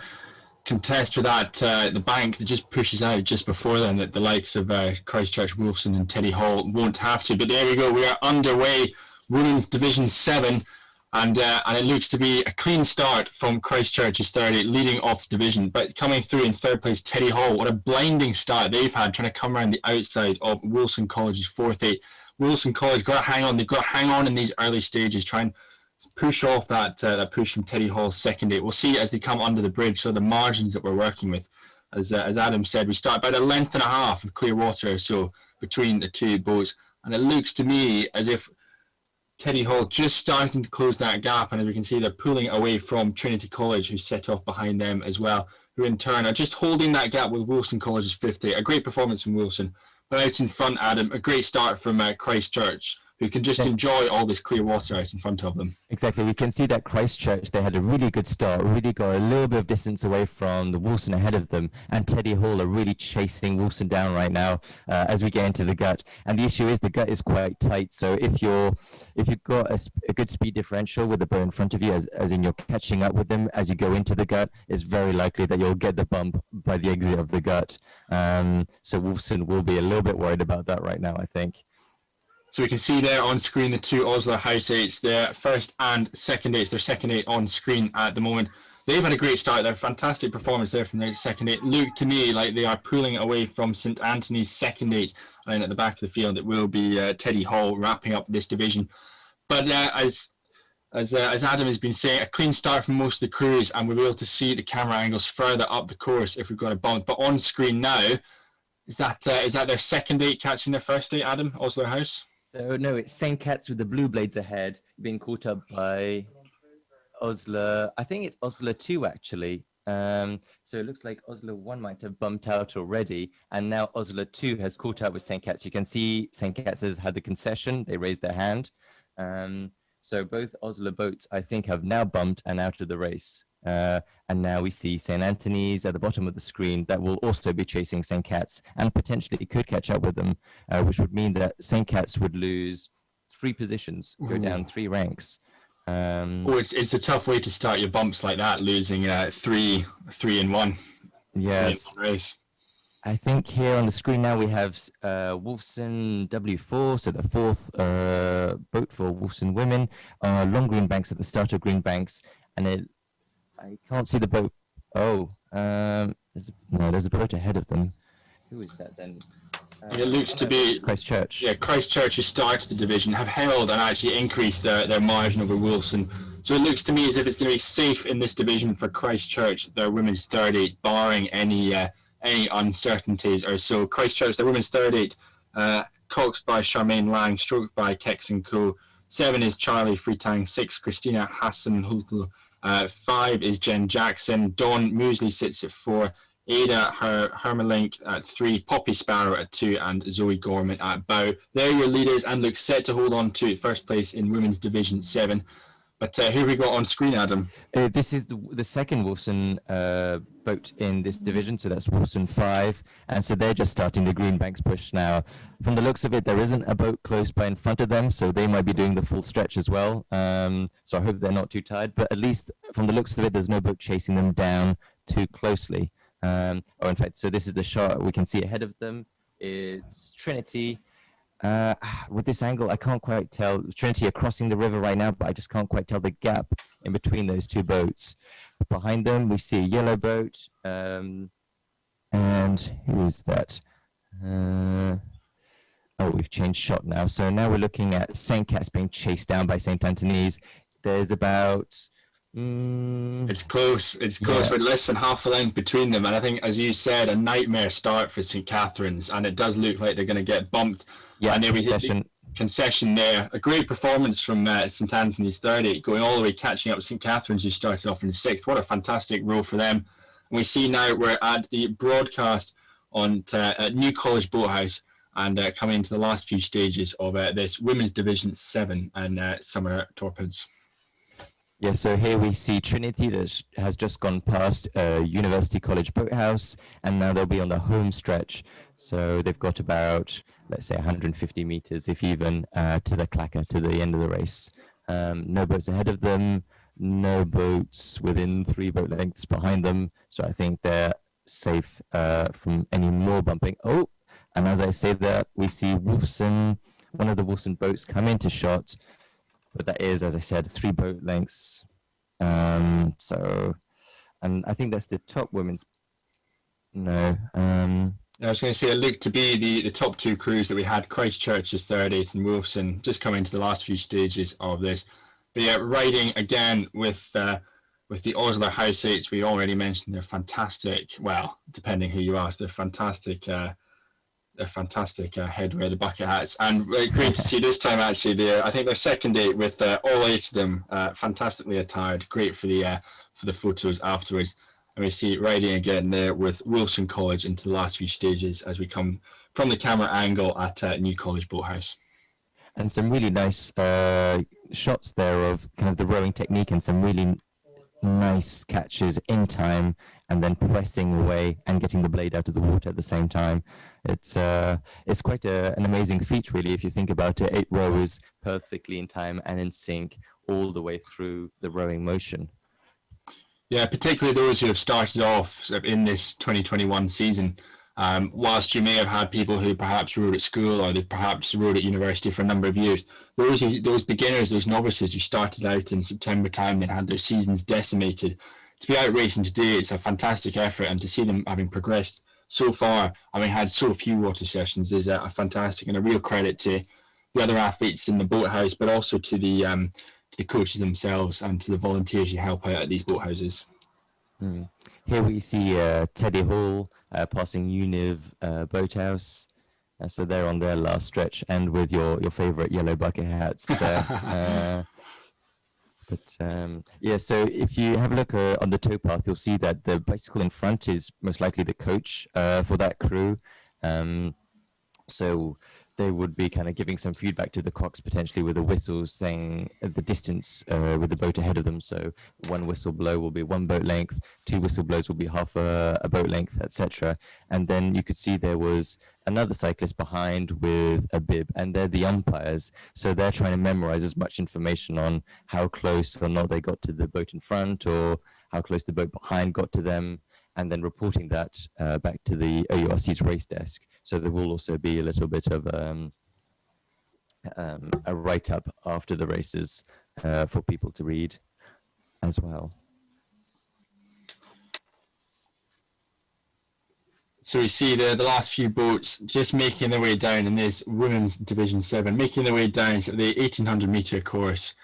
contest with that, the bank that just pushes out just before them, that the likes of Christchurch, Wolfson, and Teddy Hall won't have to. But there we go, we are underway. Women's Division 7. And it looks to be a clean start from Christchurch's 30, leading off the division. But coming through in third place, Teddy Hall. What a blinding start they've had, trying to come around the outside of Wilson College's 4th 8. Wilson College got to hang on. They've got to hang on in these early stages, try and push off that push from Teddy Hall's 2nd 8. We'll see as they come under the bridge, so the margins that we're working with. As Adam said, we start about a length and a half of clear water or so between the two boats. And it looks to me as if Teddy Hall just starting to close that gap, and as we can see, they're pulling away from Trinity College, who set off behind them as well, who in turn are just holding that gap with Wilson College's 5th 8. A great performance from Wilson. But out in front, Adam, a great start from Christchurch, who can just enjoy all this clear water out in front of them. Exactly. We can see that Christchurch, they had a really good start, really got a little bit of distance away from the Wilson ahead of them, and Teddy Hall are really chasing Wilson down right now as we get into the gut. And the issue is the gut is quite tight, so if you've got a good speed differential with the bow in front of you, as in you're catching up with them as you go into the gut, it's very likely that you'll get the bump by the exit of the gut. So Wilson will be a little bit worried about that right now, I think. So we can see there on screen the two Osler House 8s, their 1st and 2nd 8s, their 2nd 8 on screen at the moment. They've had a great start, their fantastic performance there from their 2nd 8. Look to me like they are pulling away from St Anthony's 2nd 8, and then at the back of the field it will be Teddy Hall wrapping up this division. But as Adam has been saying, a clean start from most of the crews, and we'll be able to see the camera angles further up the course if we've got a bump. But on screen now, is that their 2nd 8 catching their 1st 8, Adam, Osler House? So no, it's St. Cat's with the blue blades ahead, being caught up by Osler. I think it's Osler 2 actually. So it looks like Osler 1 might have bumped out already, and now Osler 2 has caught up with St. Cat's. You can see St. Cat's has had the concession. They raised their hand. So both Osler boats, I think, have now bumped and out of the race. And now we see St. Anthony's at the bottom of the screen that will also be chasing St. Cat's and potentially could catch up with them, which would mean that St. Cat's would lose 3 positions, go down 3 ranks. It's a tough way to start your bumps like that, losing 3 in 1. Yes. Race. I think here on the screen now we have Wolfson W4, so the 4th boat for Wolfson women, long green banks at the start of green banks, and I can't see the boat. Oh, there's a boat ahead of them. Who is that then? It looks to be Christchurch. Yeah, Christchurch, who started the division, have held and actually increased their margin over Wilson. So it looks to me as if it's going to be safe in this division for Christchurch, their women's 3rd 8, barring any uncertainties or so. Christchurch, their women's 3rd 8, coxed by Charmaine Lang, stroked by Kex & Co. 7 is Charlie Freetang, 6 Christina Hassan Hultl, 5 is Jen Jackson. Dawn Moosley sits at 4. Ada Hermelink at 3, Poppy Sparrow at 2, and Zoe Gorman at bow. They're your leaders and look set to hold on to first place in Women's Division 7. But who have we got on screen, Adam? This is the second Wolfson boat in this division, so that's Wolfson 5, and so they're just starting the Greenbanks push now. From the looks of it, there isn't a boat close by in front of them, so they might be doing the full stretch as well. So I hope they're not too tired, but at least from the looks of it, there's no boat chasing them down too closely. In fact, so this is the shot we can see ahead of them. It's Trinity. With this angle, I can't quite tell. Trinity are crossing the river right now, but I just can't quite tell the gap in between those two boats. Behind them, we see a yellow boat. And who is that? Oh, we've changed shot now. So now we're looking at St. Cat's being chased down by St. Anthony's. There's about... It's close. It's close. We're less than half a length between them. And I think, as you said, a nightmare start for St. Catherine's. And it does look like they're going to get bumped. Yeah, and concession there. A great performance from St. Anthony's 30, going all the way, catching up St. Catherine's, who started off in 6th. What a fantastic row for them. And we see now we're at the broadcast on at New College Boathouse and coming into the last few stages of this Women's Division 7 and Summer Torpids. Yeah, so here we see Trinity that has just gone past University College Boathouse, and now they'll be on the home stretch. So they've got about, let's say, 150 meters, if even, to the clacker, to the end of the race. No boats ahead of them, no boats within 3 boat lengths behind them. So I think they're safe from any more bumping. Oh, and as I say that, we see Wolfson, one of the Wolfson boats come into shot. But that is, as I said, 3 boat lengths. And I think that's the top women's. No. I was going to say it looked to be the top 2 crews that we had. Christchurch is 38 and Wolfson just coming to the last few stages of this. But yeah, riding again with the Osler House 8s, we already mentioned they're fantastic. Well, depending who you ask, they're fantastic. A fantastic headwear, the bucket hats, and great to see this time actually. I think their second 8 with all 8 of them fantastically attired. Great for the photos afterwards. And we see riding again there with Wilson College into the last few stages as we come from the camera angle at New College Boathouse. And some really nice shots there of kind of the rowing technique and some really nice catches in time and then pressing away and getting the blade out of the water at the same time. It's quite an amazing feat, really, if you think about it. 8 rowers perfectly in time and in sync all the way through the rowing motion. Yeah, particularly those who have started off in this 2021 season. Whilst you may have had people who perhaps rowed at school or they perhaps rowed at university for a number of years, those beginners, those novices who started out in September time and had their seasons decimated, to be out racing today, it's a fantastic effort, and to see them having progressed so far, having had so few water sessions, is a fantastic and a real credit to the other athletes in the boathouse, but also to the coaches themselves and to the volunteers who help out at these boathouses. Here we see Teddy Hall passing Univ Boathouse. So they're on their last stretch, and with your favourite yellow bucket hats there. Yeah, so if you have a look on the towpath, you'll see that the bicycle in front is most likely the coach for that crew. So they would be kind of giving some feedback to the cocks potentially with a whistle saying the distance with the boat ahead of them. So 1 whistle blow will be 1 boat length, 2 whistle blows will be half a boat length, etc. And then you could see there was another cyclist behind with a bib, and they're the umpires. So they're trying to memorize as much information on how close or not they got to the boat in front or how close the boat behind got to them, and then reporting that back to the OURC's race desk. So there will also be a little bit of a write-up after the races for people to read as well. So we see the last few boats just making their way down in this Women's Division 7, making their way down to the 1800 metre course,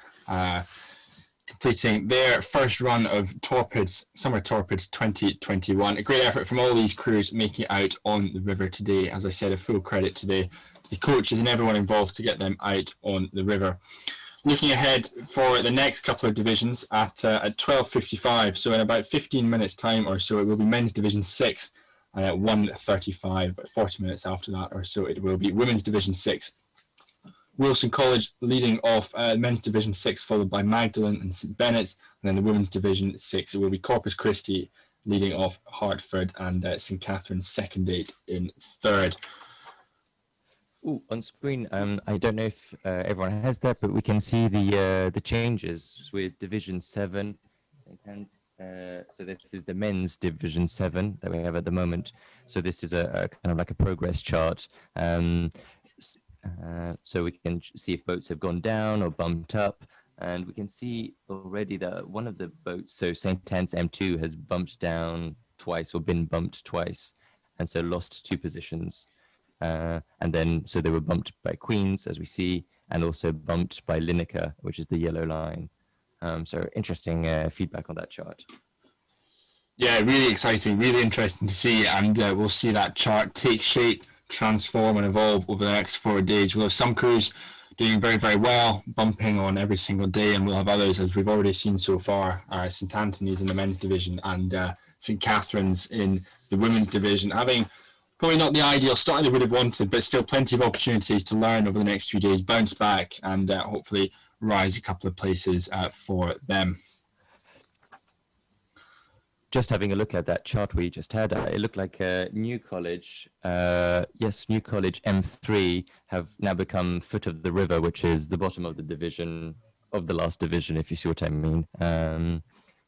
completing their first run of Torpids, Summer Torpids 2021. A great effort from all these crews making it out on the river today. As I said, a full credit to the coaches and everyone involved to get them out on the river. looking ahead for the next couple of divisions at 12:55. So in about 15 minutes time or so, it will be men's division 6, and at 1:35, about 40 minutes after that or so, it will be women's division 6. Wilson College leading off men's division 6, followed by Magdalen and St Bennett's, and then the women's division 6, it will be Corpus Christi leading off Hartford, and St Catherine's Secondate in third. Ooh, on screen, I don't know if everyone has that, but we can see the changes with Division 7. So this is the men's Division 7 that we have at the moment. So this is a kind of like a progress chart. So we can see if boats have gone down or bumped up. And we can see already that one of the boats, so St. Anne's M2, has bumped down twice or been bumped twice, and so lost 2 positions. And then, so they were bumped by Queens, as we see, and also bumped by Lineker, which is the yellow line. So interesting feedback on that chart. Yeah, really exciting, really interesting to see, and we'll see that chart take shape, transform and evolve over the next 4 days. We'll have some crews doing very, very well, bumping on every single day, and we'll have others, as we've already seen so far, St Anthony's in the men's division and St Catherine's in the women's division, having probably not the ideal start they would have wanted, but still plenty of opportunities to learn over the next few days, bounce back, and hopefully rise a couple of places for them. Just having a look at that chart we just had, it looked like New College, New College M3 have now become foot of the river, which is the bottom of the division, of the last division, if you see what I mean.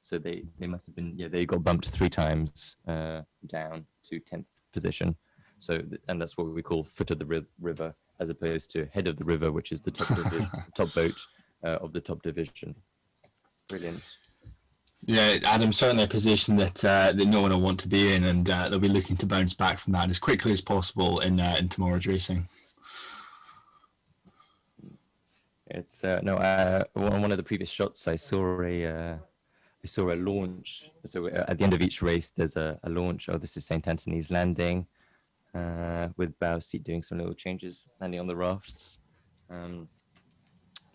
So they must have been, they got bumped 3 times down to 10th position. So, and that's what we call foot of the river, as opposed to head of the river, which is the top top boat of the top division. Brilliant. Yeah, Adam, certainly a position that no one will want to be in, and they'll be looking to bounce back from that as quickly as possible in tomorrow's racing. It's on one of the previous shots I saw a launch. So at the end of each race, there's a launch. Oh, this is St. Anthony's landing with bow seat doing some little changes, landing on the rafts.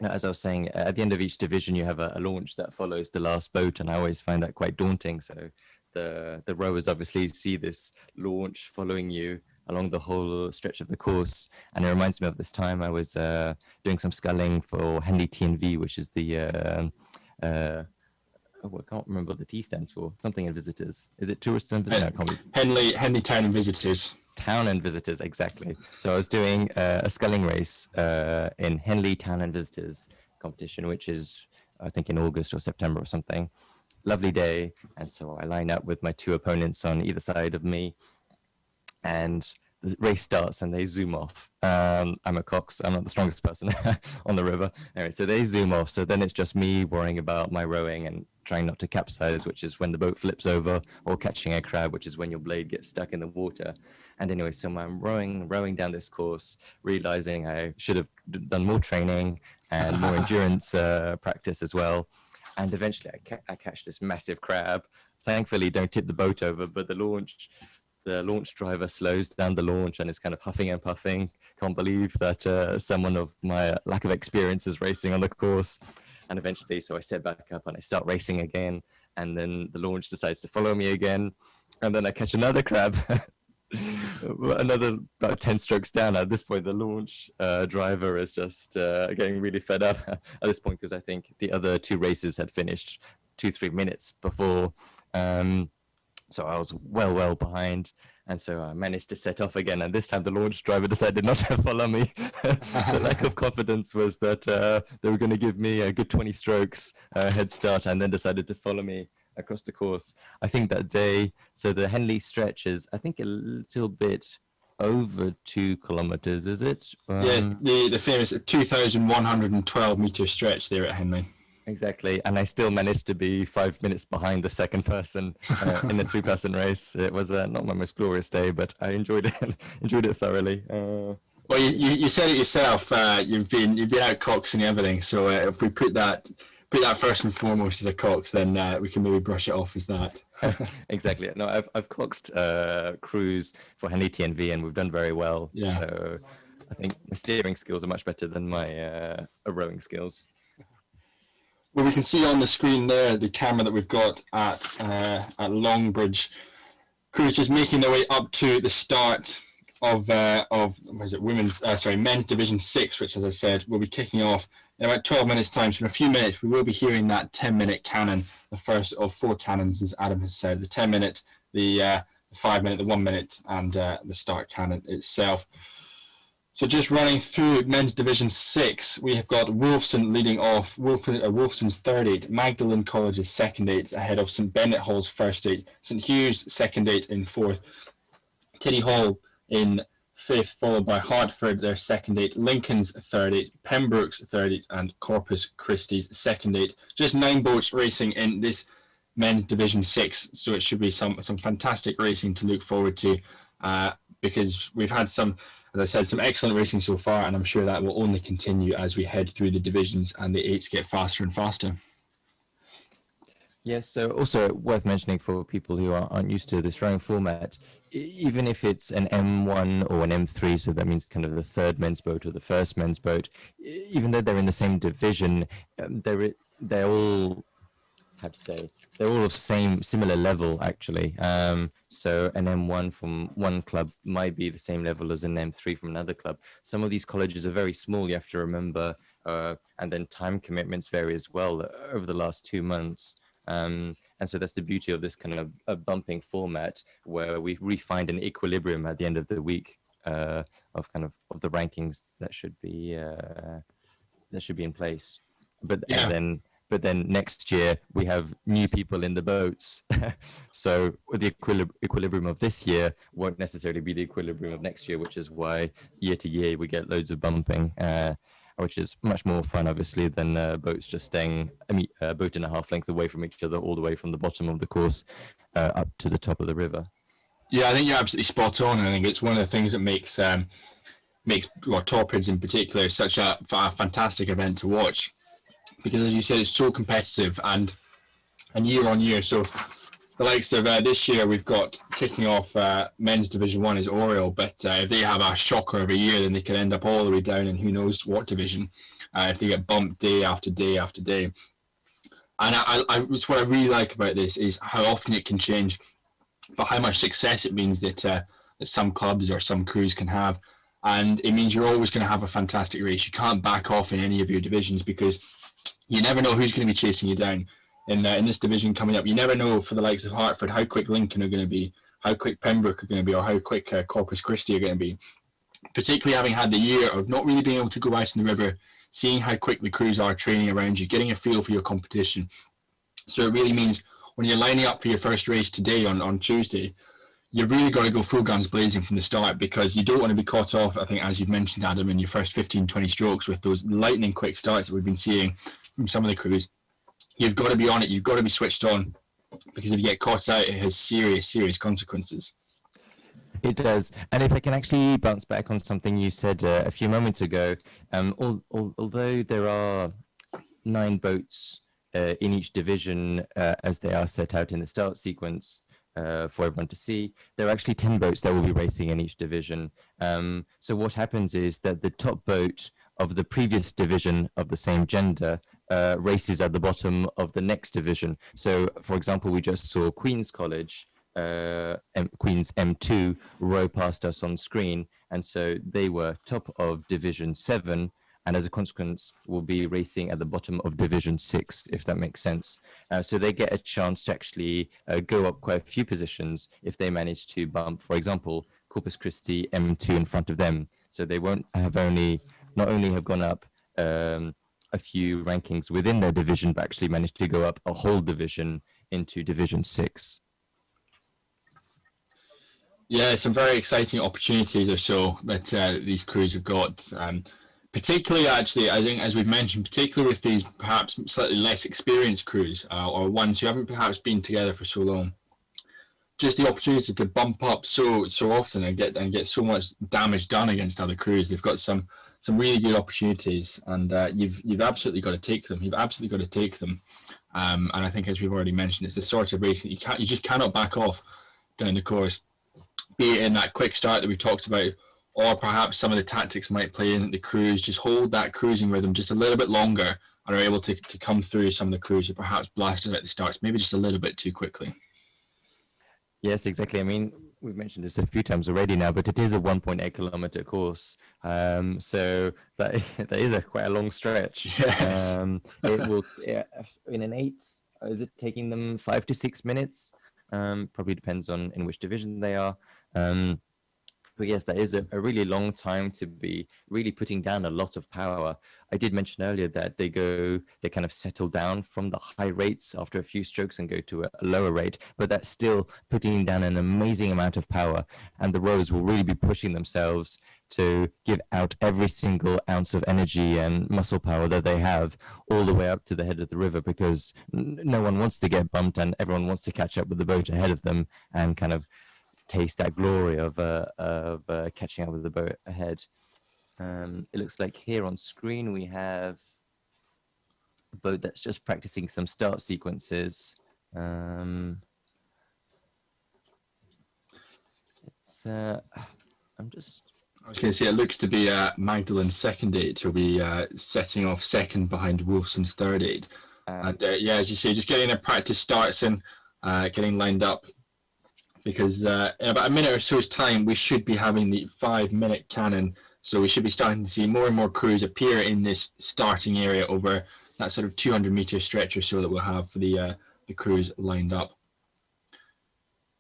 As I was saying, at the end of each division, you have a launch that follows the last boat, and I always find that quite daunting. So the rowers obviously see this launch following you along the whole stretch of the course, and it reminds me of this time I was doing some sculling for Henley T&V, which is the I can't remember what the T stands for. Something in visitors. Is it tourists and visitors? Henley Town and Visitors. Town and Visitors, exactly. So I was doing a sculling race in Henley Town and Visitors competition, which is, I think, in August or September or something. Lovely day. And so I line up with my 2 opponents on either side of me, and the race starts and they zoom off. I'm a cox, I'm not the strongest person on the river. Anyway, so they zoom off. So then it's just me worrying about my rowing and trying not to capsize, which is when the boat flips over, or catching a crab, which is when your blade gets stuck in the water. And anyway, so I'm rowing down this course, realizing I should have done more training and more endurance practice as well. And eventually I catch this massive crab. Thankfully, don't tip the boat over, but the launch driver slows down the launch and is kind of huffing and puffing. Can't believe that someone of my lack of experience is racing on the course. And eventually, so I set back up and I start racing again. And then the launch decides to follow me again. And then I catch another crab, another about 10 strokes down. At this point, the launch driver is just getting really fed up at this point, because I think the other 2 races had finished 2-3 minutes before. So I was well behind, and so I managed to set off again. And this time the launch driver decided not to follow me. The lack of confidence was that they were going to give me a good 20 strokes head start, and then decided to follow me across the course. I think that day, so the Henley stretch is, I think, a little bit over 2 kilometers, is it? Yes, the famous 2,112 meter stretch there at Henley. Exactly, and I still managed to be 5 minutes behind the second person in the 3-person race. It was not my most glorious day, but I enjoyed it thoroughly. Well, you said it yourself. You've been out coxing everything. So if we put that first and foremost as a cox, then we can maybe brush it off as that. Exactly. No, I've coxed crews for Henley TNV, and we've done very well. Yeah. So I think my steering skills are much better than my rowing skills. Well, we can see on the screen there the camera that we've got at Longbridge. Crews just making their way up to the start of what is it, men's Division 6, which, as I said, will be kicking off in about 12 minutes' time. So in a few minutes, we will be hearing that 10-minute cannon, the first of 4 cannons, as Adam has said, the 10-minute, the 5-minute, the 1-minute, and the start cannon itself. So just running through men's Division 6, we have got Wolfson leading off, Wolfson's third 8, Magdalen College's second 8, ahead of St Bennet Hall's first 8, St Hugh's second 8 in fourth, Tiddy Hall in fifth, followed by Hartford, their second 8, Lincoln's third 8, Pembroke's third 8, and Corpus Christi's second 8. Just 9 boats racing in this men's Division 6, so it should be some fantastic racing to look forward to, because we've had some, as I said, some excellent racing so far, and I'm sure that will only continue as we head through the divisions and the 8s get faster and faster. Yes, so also worth mentioning for people who aren't used to this rowing format, even if it's an M1 or an M3, so that means kind of the third men's boat or the first men's boat, even though they're in the same division, they're all, how to say, they're all of similar level actually. So an M1 from one club might be the same level as an M3 from another club. Some of these colleges are very small, you have to remember, and then time commitments vary as well over the last 2 months. And so that's the beauty of this kind of a bumping format, where we find an equilibrium at the end of the week of the rankings that should be in place. But then next year we have new people in the boats. So the equilibrium of this year won't necessarily be the equilibrium of next year, which is why year to year we get loads of bumping, which is much more fun, obviously, than boats just staying a boat and a half length away from each other, all the way from the bottom of the course up to the top of the river. Yeah, I think you're absolutely spot on. I think it's one of the things that makes Torpids in particular such a fantastic event to watch, because, as you said, it's so competitive and year on year. So the likes of this year, we've got kicking off men's Division 1 is Oriel, but if they have a shocker of a year, then they could end up all the way down in who knows what division if they get bumped day after day after day. And it's what I really like about this is how often it can change, but how much success it means that some clubs or some crews can have. And it means you're always going to have a fantastic race. You can't back off in any of your divisions, because you never know who's going to be chasing you down in this division coming up. You never know, for the likes of Hartford, how quick Lincoln are going to be, how quick Pembroke are going to be, or how quick Corpus Christi are going to be. Particularly having had the year of not really being able to go out in the river, seeing how quick the crews are training around you, getting a feel for your competition. So it really means when you're lining up for your first race today on Tuesday, you've really got to go full guns blazing from the start, because you don't want to be caught off, I think, as you've mentioned, Adam, in your first 15, 20 strokes with those lightning quick starts that we've been seeing from some of the crews. You've got to be on it. You've got to be switched on, because if you get caught out, it has serious, serious consequences. It does. And if I can actually bounce back on something you said a few moments ago, although there are 9 boats in each division as they are set out in the start sequence, for everyone to see, there are actually 10 boats that will be racing in each division. So what happens is that the top boat of the previous division of the same gender races at the bottom of the next division. So, for example, we just saw Queen's College, Queen's M2, row past us on screen, and so they were top of Division 7, and as a consequence will be racing at the bottom of Division 6, if that makes sense. So they get a chance to actually go up quite a few positions if they manage to bump, for example, Corpus Christi M2 in front of them. So they won't have not only have gone up a few rankings within their division, but actually managed to go up a whole division into Division 6. Yeah, some very exciting opportunities or so that these crews have got. Particularly, actually, I think, as we've mentioned, particularly with these perhaps slightly less experienced crews or ones who haven't perhaps been together for so long, just the opportunity to bump up so often and get so much damage done against other crews. They've got some really good opportunities, and you've absolutely got to take them. You've absolutely got to take them. And I think, as we've already mentioned, it's the sort of racing you just cannot back off down the course. Be it in that quick start that we talked about, or perhaps some of the tactics might play in the crews just hold that cruising rhythm just a little bit longer and are able to come through some of the crews who perhaps blasted at the starts maybe just a little bit too quickly. Yes, exactly. I mean, we've mentioned this a few times already now, but it is a 1.8 kilometer course. So that is quite a long stretch. Yes. It will, in an 8, is it taking them 5 to 6 minutes? Probably depends on in which division they are. But yes, that is a really long time to be really putting down a lot of power. I did mention earlier that they kind of settle down from the high rates after a few strokes and go to a lower rate, but that's still putting down an amazing amount of power. And the rowers will really be pushing themselves to give out every single ounce of energy and muscle power that they have all the way up to the head of the river, because no one wants to get bumped and everyone wants to catch up with the boat ahead of them and kind of taste that glory of catching up with the boat ahead. It looks like here on screen we have a boat that's just practicing some start sequences. I'm just. I was going to say it looks to be Magdalene's second 8 who'll be setting off second behind Wolfson's third 8. And yeah, as you say, just getting their practice starts and getting lined up. Because in about a minute or so's time, we should be having the 5-minute cannon. So we should be starting to see more and more crews appear in this starting area over that sort of 200-meter stretch or so that we'll have for the crews lined up.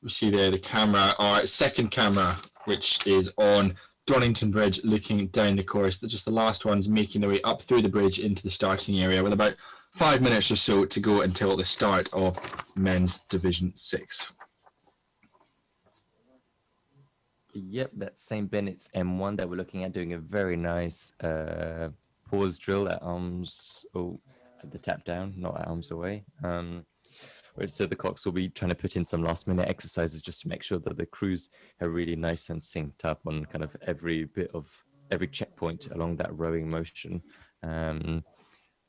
We see there the camera, our second camera, which is on Donington Bridge, looking down the course. They're just the last ones making their way up through the bridge into the starting area with about 5 minutes or so to go until the start of Men's Division 6. Yep, that St. Bennett's M1 that we're looking at, doing a very nice pause drill at arms, at the tap down, not at arms away. So the cocks will be trying to put in some last minute exercises just to make sure that the crews are really nice and synced up on kind of every checkpoint along that rowing motion. And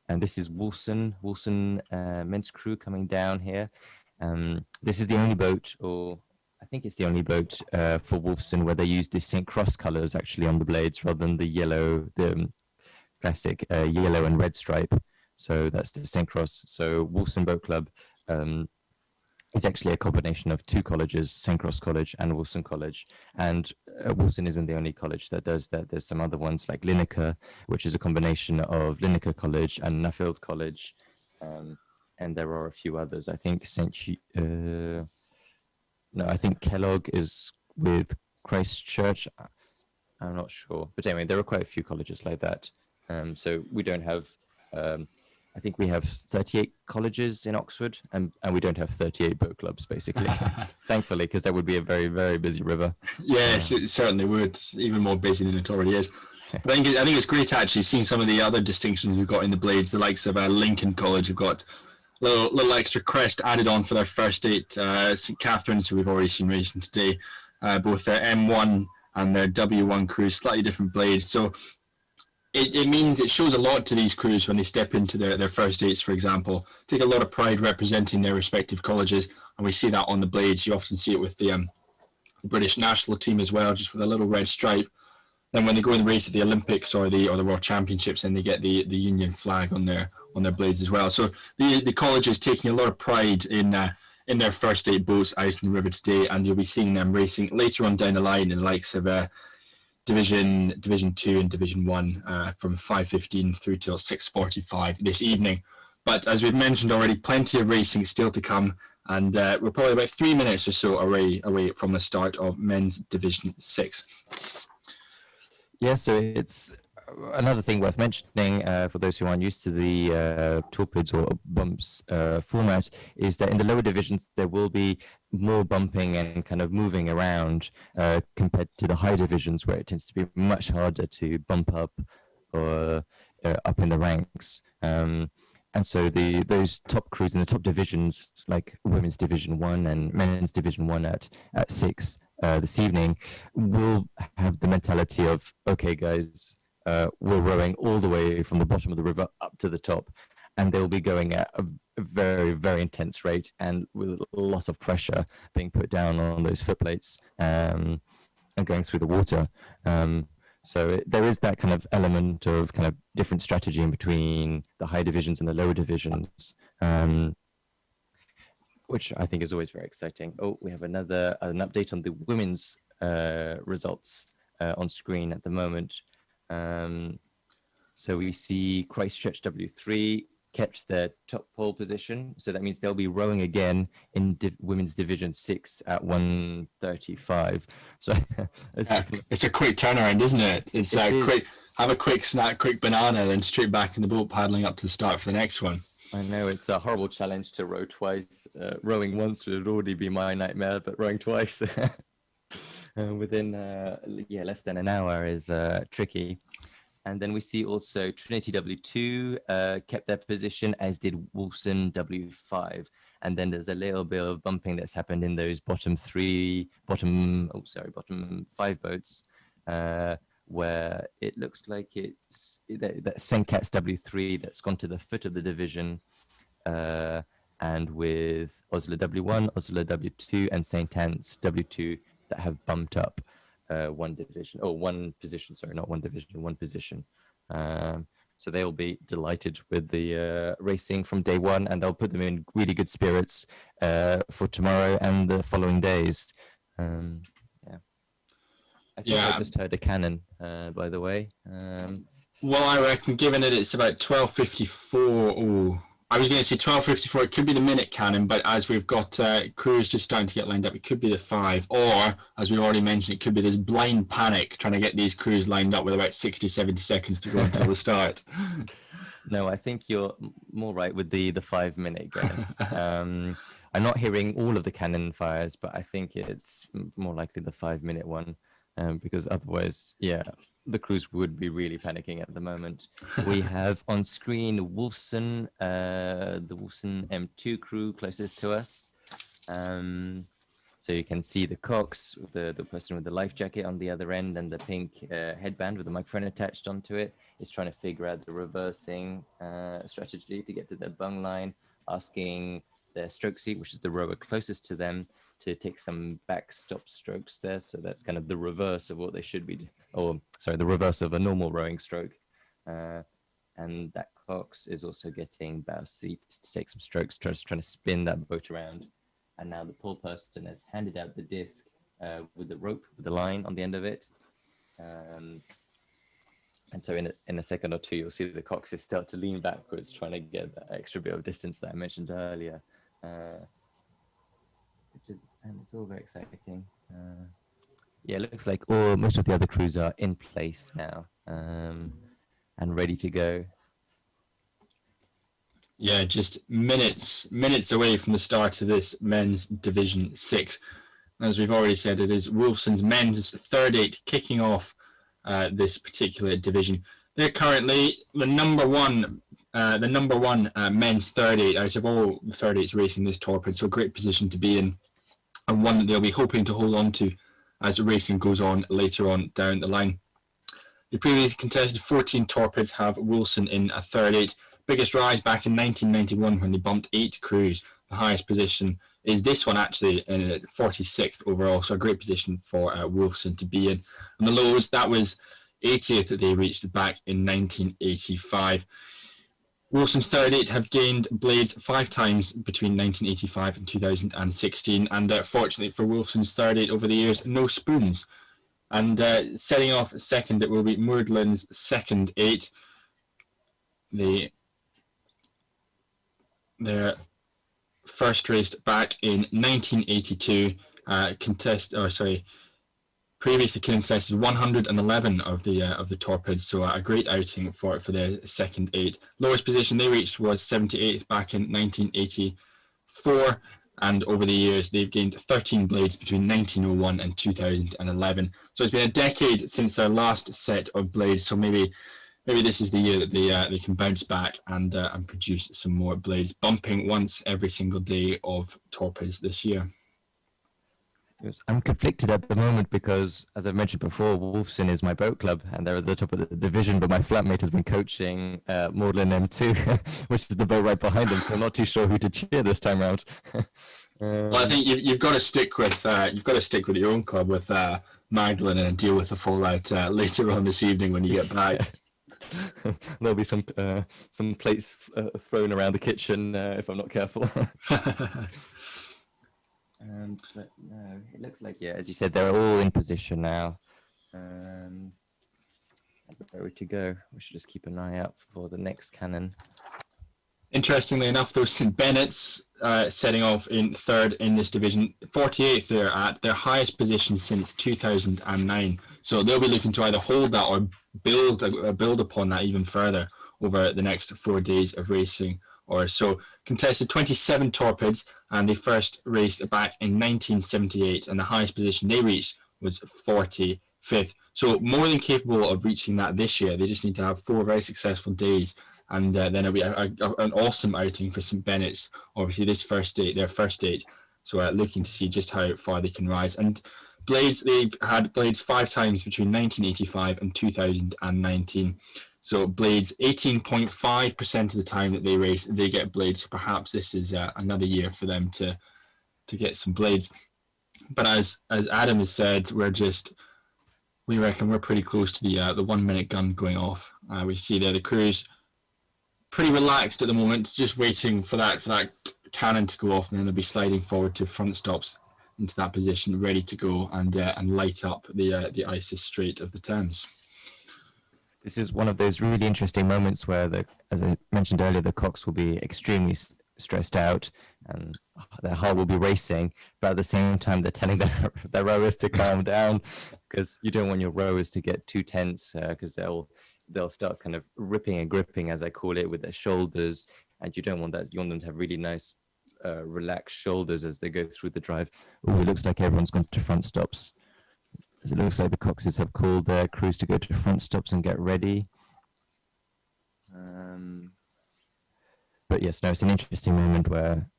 this is Wolfson men's crew coming down here. This is the only boat, or I think it's the only boat for Wolfson where they use the St. Cross colours actually on the blades rather than the classic yellow and red stripe. So that's the St. Cross. So Wolfson Boat Club is actually a combination of 2 colleges, St. Cross College and Wolfson College. And Wolfson isn't the only college that does that. There's some other ones like Linacre, which is a combination of Linacre College and Nuffield College. And there are a few others. I think I think Kellogg is with Christchurch. I'm not sure. But anyway, there are quite a few colleges like that. So we don't have, I think we have 38 colleges in Oxford, and we don't have 38 boat clubs, basically. Thankfully, because that would be a very, very busy river. Yes, it certainly would. Even more busy than it already is. But I think it's great actually seeing some of the other distinctions we've got in the blades, the likes of Lincoln College. We've got little extra crest added on for their first 8. St. Catherine's, who we've already seen racing today, both their M1 and their W1 crews, slightly different blades. So it means it shows a lot to these crews when they step into their first 8s, for example. Take a lot of pride representing their respective colleges, and we see that on the blades. You often see it with the British national team as well, just with a little red stripe. Then when they go in the race at the Olympics or the World Championships, then they get the Union flag on their blades as well. So the college is taking a lot of pride in their first 8 boats out in the river today, and you'll be seeing them racing later on down the line in the likes of Division 2 and Division 1 from 5:15 through till 6:45 this evening. But as we've mentioned already, plenty of racing still to come, and we're probably about 3 minutes or so away from the start of Men's Division 6. Yeah, so it's another thing worth mentioning for those who aren't used to the Torpids or bumps format is that in the lower divisions there will be more bumping and kind of moving around compared to the high divisions, where it tends to be much harder to bump up or up in the ranks. And so those top crews in the top divisions, like Women's Division 1 and Men's Division 1 at 6 this evening, will have the mentality of, okay, guys, we're rowing all the way from the bottom of the river up to the top, and they'll be going at a very, very intense rate and with a lot of pressure being put down on those footplates. and going through the water. So there is that kind of element of kind of different strategy in between the high divisions and the lower divisions, which I think is always very exciting. Oh, we have an update on the women's results on screen at the moment. So we see Christchurch W3 kept their top pole position. So that means they'll be rowing again in women's division 6 at 1:35. So it's a quick turnaround, isn't it? It's quick. Have a quick snack, quick banana, then straight back in the boat, paddling up to the start for the next one. I know it's a horrible challenge to row twice. Rowing once would already be my nightmare, but rowing twice within less than an hour is tricky. And then we see also Trinity W2 kept their position, as did Wolfson W5. And then there's a little bit of bumping that's happened in those bottom 5 boats, where it looks like it's that Senkat's W3 that's gone to the foot of the division, and with Oslo W1, Oslo W2, and St. Anne's W2 that have bumped up one position. Sorry, not one division, one position. So they'll be delighted with the racing from day one, and they'll put them in really good spirits for tomorrow and the following days. I think I just heard a cannon, by the way. Well, I reckon, given that it's about 12:54. Oh, I was going to say 12:54. It could be the minute cannon, but as we've got crews just starting to get lined up, it could be the 5. Or, as we already mentioned, it could be this blind panic trying to get these crews lined up with about 60, 70 seconds to go until the start. No, I think you're more right with the 5-minute guess. I'm not hearing all of the cannon fires, but I think it's more likely the 5-minute one. Because otherwise, the crews would be really panicking at the moment. We have on screen Wolfson, the Wolfson M2 crew closest to us. So you can see the Cox, the person with the life jacket on the other end, and the pink headband with the microphone attached onto it is trying to figure out the reversing strategy to get to their bung line, asking their stroke seat, which is the rower closest to them, to take some backstop strokes there. So that's kind of the reverse of what they should be, the reverse of a normal rowing stroke. And that Cox is also getting bow seat to take some strokes, trying to spin that boat around. And now the pole person has handed out the disc with the rope, with the line on the end of it. And so in a second or two, you'll see the Coxes start to lean backwards, trying to get that extra bit of distance that I mentioned earlier. And it's all very exciting. It looks like most of the other crews are in place now and ready to go. Yeah, just minutes away from the start of this men's Division 6. As we've already said, it is Wolfson's men's third 8 kicking off this particular division. They're currently the number one men's third 8 out of all the third 8s racing this Torpid, so a great position to be in, and one that they'll be hoping to hold on to as racing goes on later on down the line. The previously contested 14 Torpids have Wolfson in a third 8. Biggest rise back in 1991 when they bumped 8 crews. The highest position is this one actually, in 46th overall, so a great position for Wolfson to be in. And the lows, that was 80th that they reached back in 1985. Wolfson's third 8 have gained blades 5 times between 1985 and 2016, and fortunately for Wolfson's third 8 over the years, no spoons. And setting off second, it will be Moordland's second 8. Their first raced back in 1982, previously contested 111 of the Torpids, so a great outing for their second 8. Lowest position they reached was 78th back in 1984, and over the years they've gained 13 blades between 1901 and 2011. So it's been a decade since their last set of blades, so maybe this is the year that they can bounce back and produce some more blades, bumping once every single day of Torpids this year. I'm conflicted at the moment because, as I've mentioned before, Wolfson is my boat club and they're at the top of the division, but my flatmate has been coaching Moordland M2, which is the boat right behind him, so I'm not too sure who to cheer this time round. Well, I think you've got to stick with your own club with Magdalen and deal with the fallout later on this evening when you get back. There'll be some plates thrown around the kitchen if I'm not careful. But no, it looks like, yeah, as you said, they're all in position now. Ready to go. We should just keep an eye out for the next cannon. Interestingly enough, though, St Bennett's setting off in third in this division, 48th they're at, their highest position since 2009. So they'll be looking to either hold that or build upon that even further over the next 4 days of racing or so. Contested 27 Torpids, and they first raced back in 1978, and the highest position they reached was 45th. So more than capable of reaching that this year. They just need to have 4 very successful days, and then it'll be an awesome outing for St Bennett's. Obviously, their first date. So looking to see just how far they can rise. And Blades, they've had Blades 5 times between 1985 and 2019. So Blades, 18.5% of the time that they race, they get Blades. So perhaps this is another year for them to get some Blades. But as Adam has said, we reckon we're pretty close to the 1 minute gun going off. We see there the crew's pretty relaxed at the moment, just waiting for that cannon to go off, and then they'll be sliding forward to front stops into that position, ready to go and light up the Isis Strait of the Thames. This is one of those really interesting moments where, as I mentioned earlier, the cocks will be extremely stressed out and their heart will be racing, but at the same time they're telling their rowers to calm down, because you don't want your rowers to get too tense, because they'll start kind of ripping and gripping, as I call it, with their shoulders, and you don't want that. You want them to have really nice relaxed shoulders as they go through the drive. Oh, it looks like everyone's gone to front stops. It looks like the coxes have called their crews to go to front stops and get ready. But yes, no, it's an interesting moment where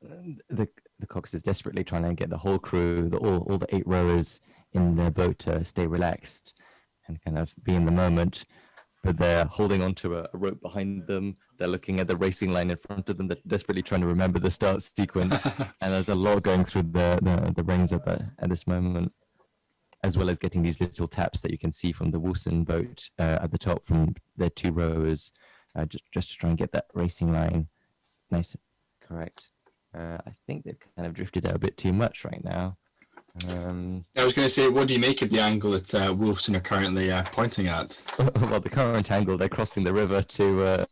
the cox is desperately trying to get the whole crew, all the 8 rowers in their boat to stay relaxed and kind of be in the moment. But they're holding onto a rope behind them. They're looking at the racing line in front of them. They're desperately trying to remember the start sequence. And there's a lot going through the reins at this moment, as well as getting these little taps that you can see from the Wilson boat at the top from their 2 rowers, just to try and get that racing line nice, correct. I think they've kind of drifted out a bit too much right now. I was going to say, what do you make of the angle that Wolfson are currently pointing at? Well, the current angle, they're crossing the river to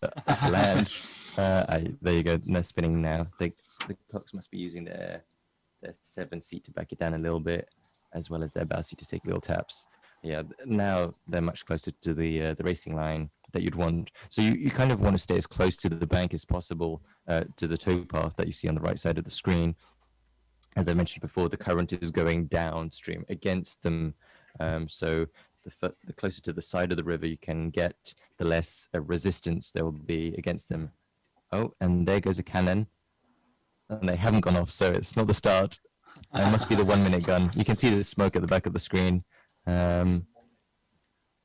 land. There you go, they're spinning now. The cocks must be using their 7 seat to back it down a little bit, as well as their bow seat to take little taps. Yeah, now they're much closer to the racing line that you'd want. So you kind of want to stay as close to the bank as possible, to the tow path that you see on the right side of the screen. As I mentioned before, the current is going downstream against them. So the closer to the side of the river you can get, the less resistance there will be against them. Oh, and there goes a cannon. And they haven't gone off, so it's not the start. It must be the 1 minute gun. You can see the smoke at the back of the screen.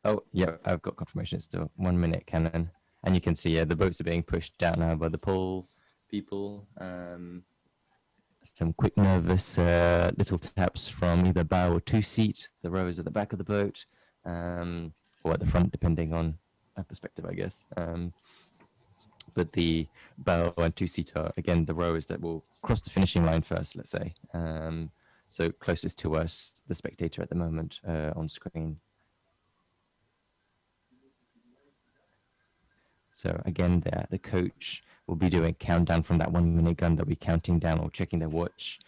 Oh, yeah, I've got confirmation. It's the 1 minute cannon. And you can see, yeah, the boats are being pushed down now by the pole people. Some quick, nervous little taps from either bow or 2 seat, the rowers at the back of the boat, or at the front, depending on perspective, I guess. But the bow and 2 seat are, again, the rowers that will cross the finishing line first, let's say. So closest to us, the spectator at the moment on screen. So again, the coach will be doing countdown from that 1 minute gun. They'll be counting down or checking their watch,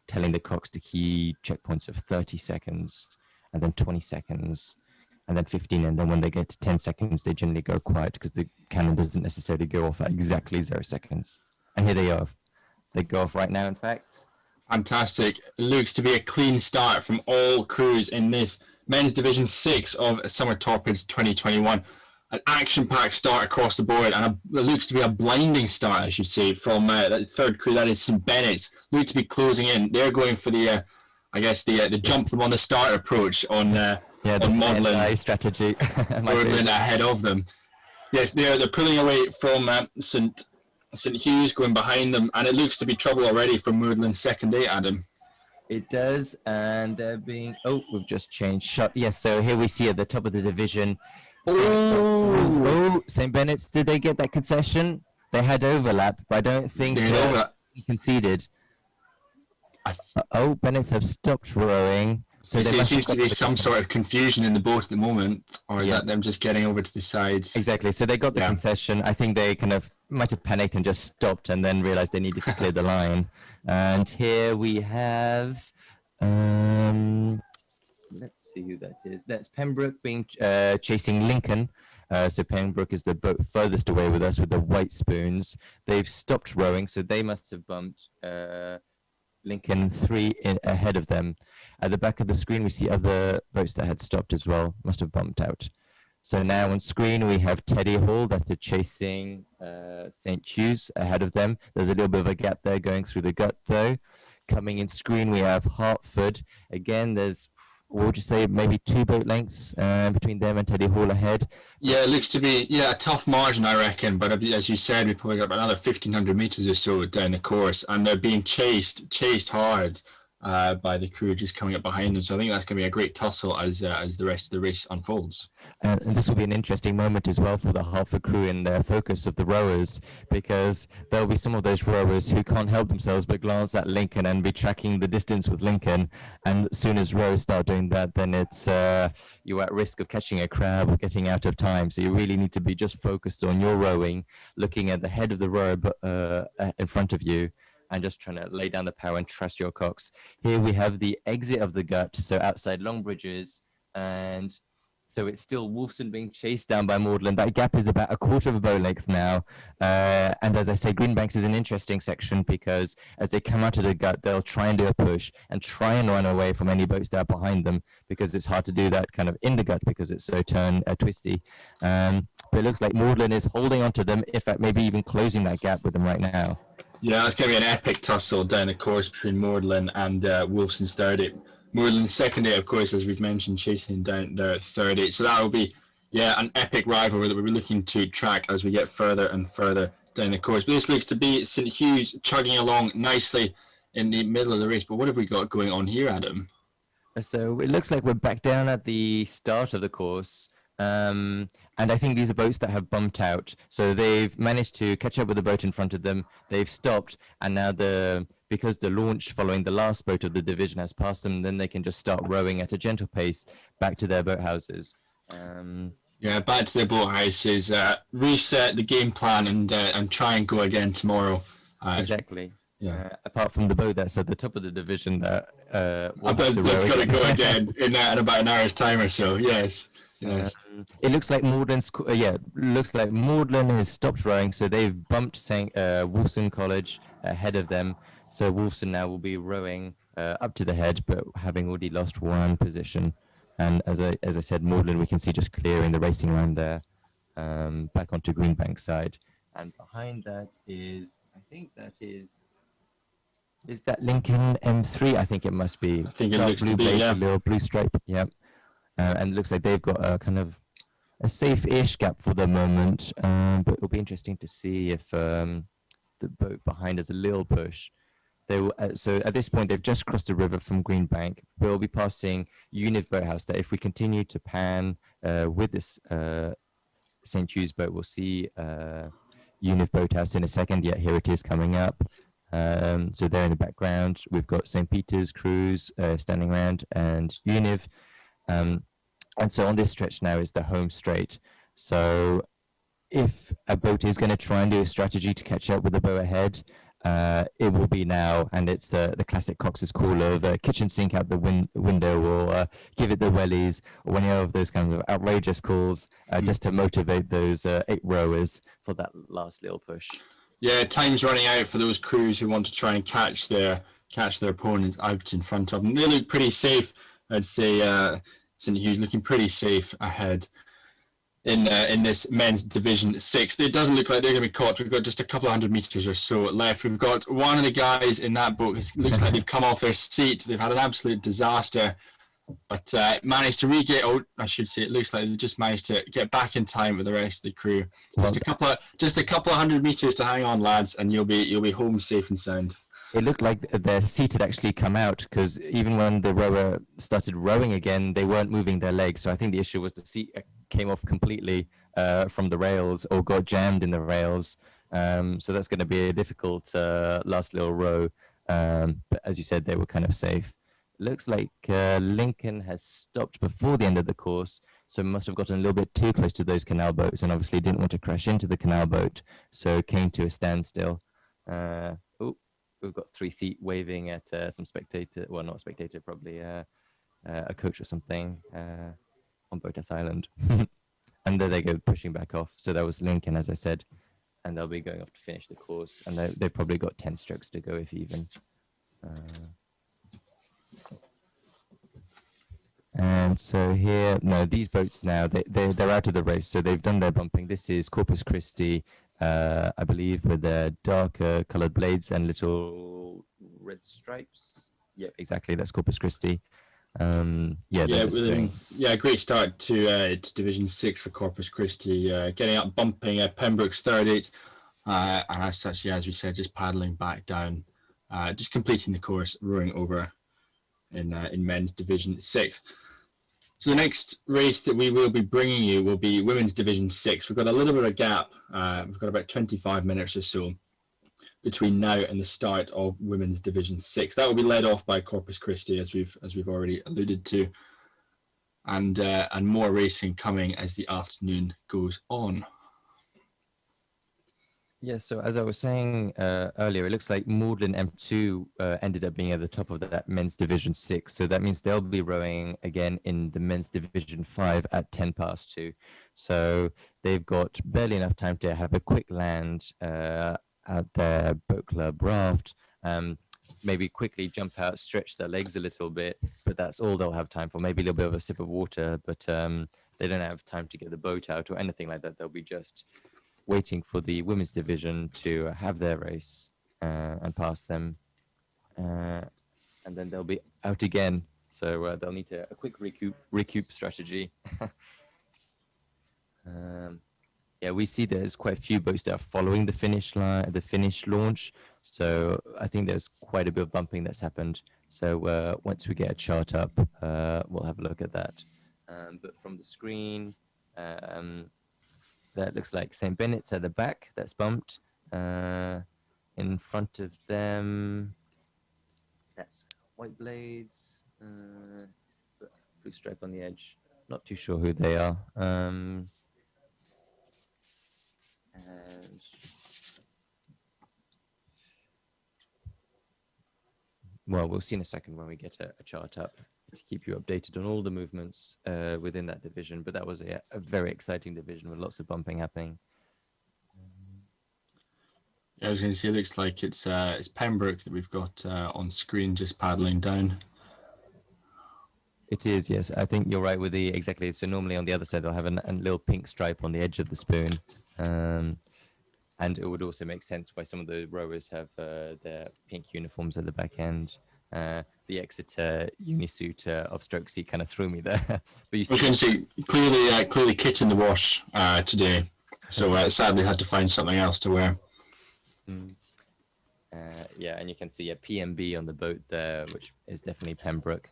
telling the cocks to key checkpoints of 30 seconds, and then 20 seconds, and then 15. And then when they get to 10 seconds, they generally go quiet because the cannon doesn't necessarily go off at exactly 0 seconds. And here they are. They go off right now, in fact. Fantastic. Looks to be a clean start from all crews in this men's Division 6 of Summer Torpids 2021. An action-packed start across the board, and it looks to be a blinding start, I should say, from that third crew, that is St Bennett's. Look to be closing in. They're going for the jump them on the start approach on Magdalen strategy. Magdalen ahead of them. Yes, they're pulling away from St Hugh's, going behind them, and it looks to be trouble already from Magdalen's second 8, Adam. It does, and they're being. Oh, we've just changed shot. Yes, so here we see at the top of the division. St. Bennett's. Did they get that concession? They had overlap, but I don't think he conceded. Bennett's have stopped rowing. So there seems to be some sort of confusion in the boat at the moment, or is that them just getting over to the side? Exactly. So they got the concession. I think they kind of might have panicked and just stopped, and then realized they needed to clear the line. And here we have, let's see who that is. That's Pembroke chasing Lincoln. So Pembroke is the boat furthest away with us with the white spoons. They've stopped rowing, so they must have bumped Lincoln 3 ahead of them. At the back of the screen, we see other boats that had stopped as well, must have bumped out. So now on screen, we have Teddy Hall that are chasing St. Hugh's ahead of them. There's a little bit of a gap there going through the gut, though. Coming in screen, we have Hartford. Again, there's, what would you say, maybe 2 boat lengths between them and Teddy Hall ahead. Yeah, it looks to be a tough margin, I reckon. But as you said, we probably got another 1,500 meters or so down the course, and they're being chased hard by the crew just coming up behind them. So I think that's going to be a great tussle as the rest of the race unfolds. And this will be an interesting moment as well for the Hartford crew in their focus of the rowers, because there'll be some of those rowers who can't help themselves but glance at Lincoln and be tracking the distance with Lincoln. And as soon as rowers start doing that, then it's you're at risk of catching a crab or getting out of time. So you really need to be just focused on your rowing, looking at the head of the rower in front of you, and just trying to lay down the power and trust your cocks. Here we have the exit of the gut, so outside Long Bridges, and so it's still Wolfson being chased down by Magdalen. That gap is about a quarter of a boat length now. And as I say, Greenbanks is an interesting section because as they come out of the gut, they'll try and do a push and try and run away from any boats that are behind them, because it's hard to do that kind of in the gut because it's so twisty. But it looks like Magdalen is holding on to them, in fact, maybe even closing that gap with them right now. Yeah, it's going to be an epic tussle down the course between Magdalen and Wolfson's 30. Magdalen's second 8, of course, as we've mentioned, chasing down their 30. So that will be, an epic rivalry that we'll be looking to track as we get further and further down the course. But this looks to be St. Hugh's chugging along nicely in the middle of the race. But what have we got going on here, Adam? So it looks like we're back down at the start of the course. And I think these are boats that have bumped out. So they've managed to catch up with the boat in front of them. They've stopped, and now because the launch following the last boat of the division has passed them, then they can just start rowing at a gentle pace back to their boathouses. Back to their boathouses, reset the game plan and try and go again tomorrow. Exactly. Apart from the boat that's at the top of the division that that's got to go again in about an hour's time or so. Yes. It looks like Magdalen has stopped rowing, so they've bumped Wolfson College ahead of them. So Wolfson now will be rowing up to the head, but having already lost 1 position. And as I said, Magdalen we can see just clearing the racing line there, back onto Greenbank side. And behind that is that Lincoln M3? I think it must be. I think it looks to be, little blue stripe. Yeah. And it looks like they've got a kind of a safe-ish gap for the moment, but it'll be interesting to see if the boat behind has a little push. They will, so at this point, they've just crossed the river from Greenbank. We'll be passing Univ Boathouse there. If we continue to pan with this St. Hugh's boat, we'll see Univ Boathouse in a second. Yeah, here it is coming up. So there in the background, we've got St. Peter's Cruise standing around and Univ. And so on this stretch now is the home straight. So if a boat is going to try and do a strategy to catch up with the boat ahead, it will be now, and it's the classic Cox's call of kitchen sink out the window, or give it the wellies, or any of those kinds of outrageous calls, just to motivate those 8 rowers for that last little push. Yeah, time's running out for those crews who want to try and catch their opponents out in front of them. They look pretty safe, I'd say. St. Hugh's looking pretty safe ahead in this men's Division 6. It doesn't look like they're going to be caught. We've got just a couple of 100 meters or so left. We've got one of the guys in that boat. It looks like they've come off their seat. They've had an absolute disaster, but managed to it looks like they just managed to get back in time with the rest of the crew. Just a couple of 100 meters to hang on, lads, and you'll be home safe and sound. it looked like their seat had actually come out, because even when the rower started rowing again, they weren't moving their legs. So I think the issue was the seat came off completely from the rails or got jammed in the rails. So that's going to be a difficult last little row. But as you said, they were kind of safe. Looks like Lincoln has stopped before the end of the course, so must have gotten a little bit too close to those canal boats and obviously didn't want to crash into the canal boat, so came to a standstill. Oh, we've got 3 feet waving at some spectator, well, not a spectator, probably a coach or something on Boathouse Island. And there they go, pushing back off. So that was Lincoln, as I said, and they'll be going off to finish the course, and they've probably got 10 strokes to go, if even. And so here, no, these boats now, they're out of the race, so they've done their bumping. This is Corpus Christi, I believe, with their darker colored blades and little red stripes. Yep, exactly, that's Corpus Christi. Great start to Division 6 for Corpus Christi, getting up, bumping Pembroke's third eight, and as such, as we said, just paddling back down, just completing the course, rowing over in men's Division 6. So the next race that we will be bringing you will be Women's Division 6. We've got a little bit of a gap. We've got about 25 minutes or so between now and the start of Women's Division 6. That will be led off by Corpus Christi, as we've already alluded to, and more racing coming as the afternoon goes on. Yeah, so as I was saying earlier, it looks like Magdalen M2 ended up being at the top of that men's Division 6. So that means they'll be rowing again in the men's Division 5 at 2:10. So they've got barely enough time to have a quick land at their boat club raft, maybe quickly jump out, stretch their legs a little bit, but that's all they'll have time for. Maybe a little bit of a sip of water, but they don't have time to get the boat out or anything like that. They'll be just waiting for the women's division to have their race and pass them, and then they'll be out again. So they'll need a quick recoup strategy. Yeah, we see there's quite a few boats that are following the finish line, the finish launch. So I think there's quite a bit of bumping that's happened. So once we get a chart up, we'll have a look at that. But from the screen, that looks like St. Bennett's at the back. That's bumped. In front of them, that's White Blades. Blue stripe on the edge. Not too sure who they are. And well, we'll see in a second when we get a chart up to keep you updated on all the movements within that division. But that was a very exciting division with lots of bumping happening. Yeah, I was going to say, it looks like it's Pembroke that we've got on screen, just paddling down. It is, yes. I think you're right with the exactly. So normally on the other side they'll have a little pink stripe on the edge of the spoon, and it would also make sense why some of the rowers have their pink uniforms at the back end. The Exeter unisuit of stroke C kind of threw me there. But you see, I was going to say, clearly kit in the wash today, so sadly had to find something else to wear. Yeah, and you can see a PMB on the boat there, which is definitely Pembroke.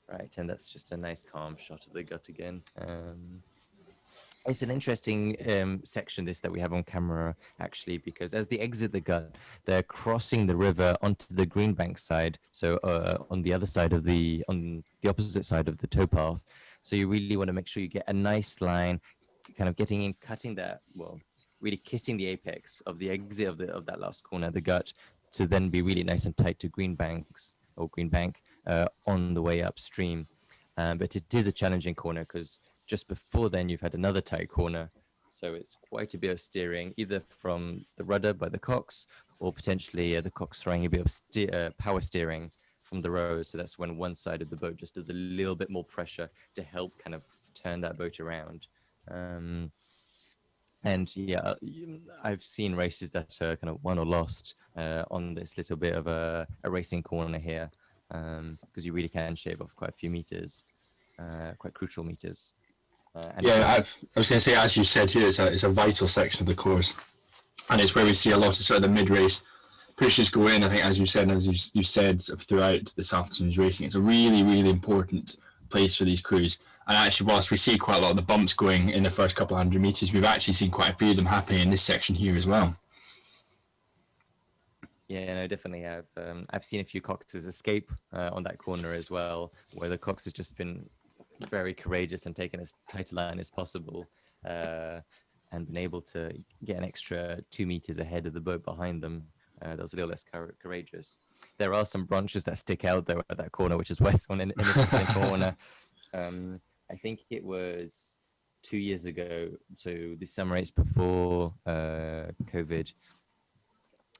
Right, and that's just a nice calm shot of the gut again. It's an interesting section this that we have on camera, actually, because as they exit the gut, they're crossing the river onto the Greenbank side, so on the other side of on the opposite side of the towpath. So you really want to make sure you get a nice line, kind of getting in, cutting that, well, really kissing the apex of the exit of that last corner, the gut, to then be really nice and tight to Greenbank on the way upstream. But it is a challenging corner because just before then you've had another tight corner. So it's quite a bit of steering, either from the rudder by the cocks or potentially the cocks throwing a bit of power steering from the rowers. So that's when one side of the boat just does a little bit more pressure to help kind of turn that boat around. And yeah, I've seen races that are kind of won or lost on this little bit of a racing corner here, because you really can shave off quite a few meters, quite crucial meters. I was going to say, as you said here, it's a vital section of the course. and it's where we see a lot of sort of the mid-race pushes go in. I think, as you said throughout this afternoon's racing, it's a really, really important place for these crews. And actually, whilst we see quite a lot of the bumps going in the first couple of 100 metres, we've actually seen quite a few of them happening in this section here as well. Yeah, no, definitely. I've seen a few Coxes escape on that corner as well, where the Cox has just been very courageous and taken as tight a line as possible, and been able to get an extra 2 meters ahead of the boat behind them. That was a little less courageous. There are some branches that stick out there at that corner, which is West one in the corner. I think it was 2 years ago, so the summer race before COVID,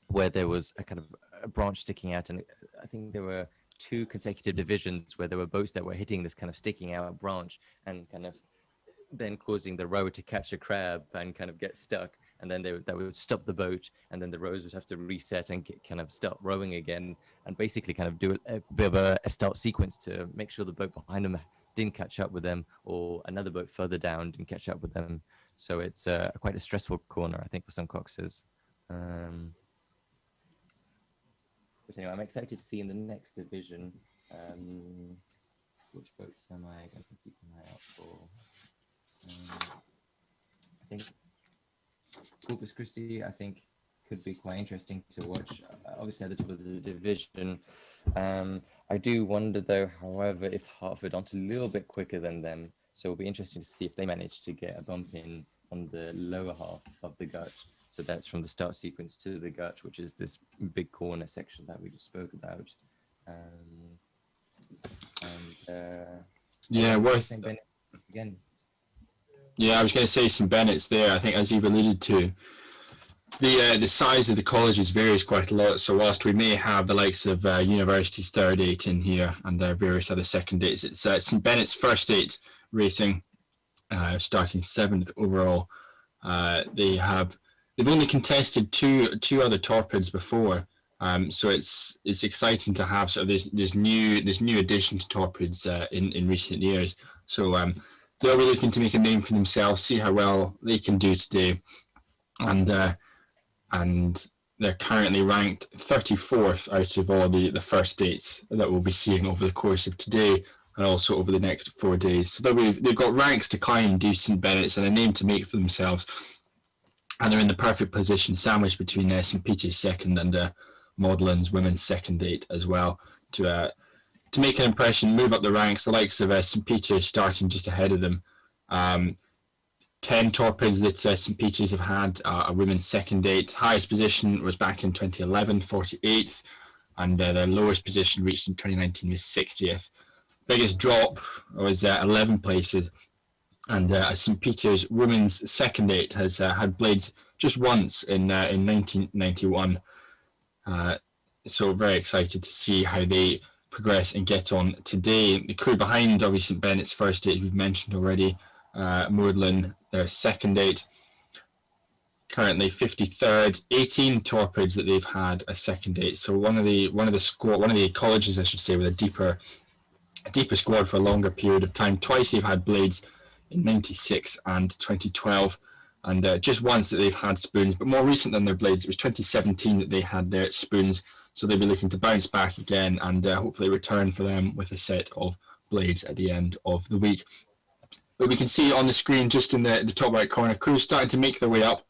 where there was a kind of a branch sticking out, and I think there were 2 consecutive divisions where there were boats that were hitting this kind of sticking out branch and kind of then causing the rower to catch a crab and kind of get stuck, and then that would stop the boat, and then the rowers would have to reset and kind of start rowing again, and basically kind of do a bit of a start sequence to make sure the boat behind them didn't catch up with them, or another boat further down didn't catch up with them. So it's quite a stressful corner, I think, for some Coxes. But anyway, I'm excited to see in the next division which boats am I going to keep an eye out for. I think Corpus Christi, I think, could be quite interesting to watch. Obviously, at the top of the division. I do wonder, though, however, if Hartford aren't a little bit quicker than them. So it'll be interesting to see if they manage to get a bump in on the lower half of the gut. So that's from the start sequence to the gut, which is this big corner section that we just spoke about. Yeah, worth again. Yeah, I was going to say St Bennett's there. I think, as you've alluded to, the size of the colleges varies quite a lot. So whilst we may have the likes of University's third 8 in here and various other second 8s, it's St Bennett's first 8 racing, starting 7th overall. They've only contested two other Torpids before, so it's exciting to have sort of this new addition to Torpids in recent years. So they'll be looking to make a name for themselves, see how well they can do today, and they're currently ranked 34th out of all the first 8s that we'll be seeing over the course of today and also over the next 4 days. So they've got ranks to climb, do St Bennett's, and a name to make for themselves. And they're in the perfect position, sandwiched between St Peter's second and Magdalen's women's second 8 as well, to make an impression, move up the ranks. The likes of St Peter's starting just ahead of them. 10 Torpids that St Peter's have had a women's second 8. Highest position was back in 2011, 48th, and their lowest position reached in 2019 was 60th. Biggest drop was 11 places. And St Peter's women's second 8 has had blades just once in 1991. So very excited to see how they progress and get on today. The crew behind, obviously, St Bennett's first 8, we've mentioned already. Magdalen, their second 8, currently 53rd. 18 Torpids that they've had a second 8. So one of the colleges, I should say, with a deeper squad for a longer period of time. Twice they've had blades, in 96 and 2012, and just once that they've had spoons, but more recent than their blades, it was 2017 that they had their spoons, so they'll be looking to bounce back again and hopefully return for them with a set of blades at the end of the week. But we can see on the screen, just in the top right corner, crews starting to make their way up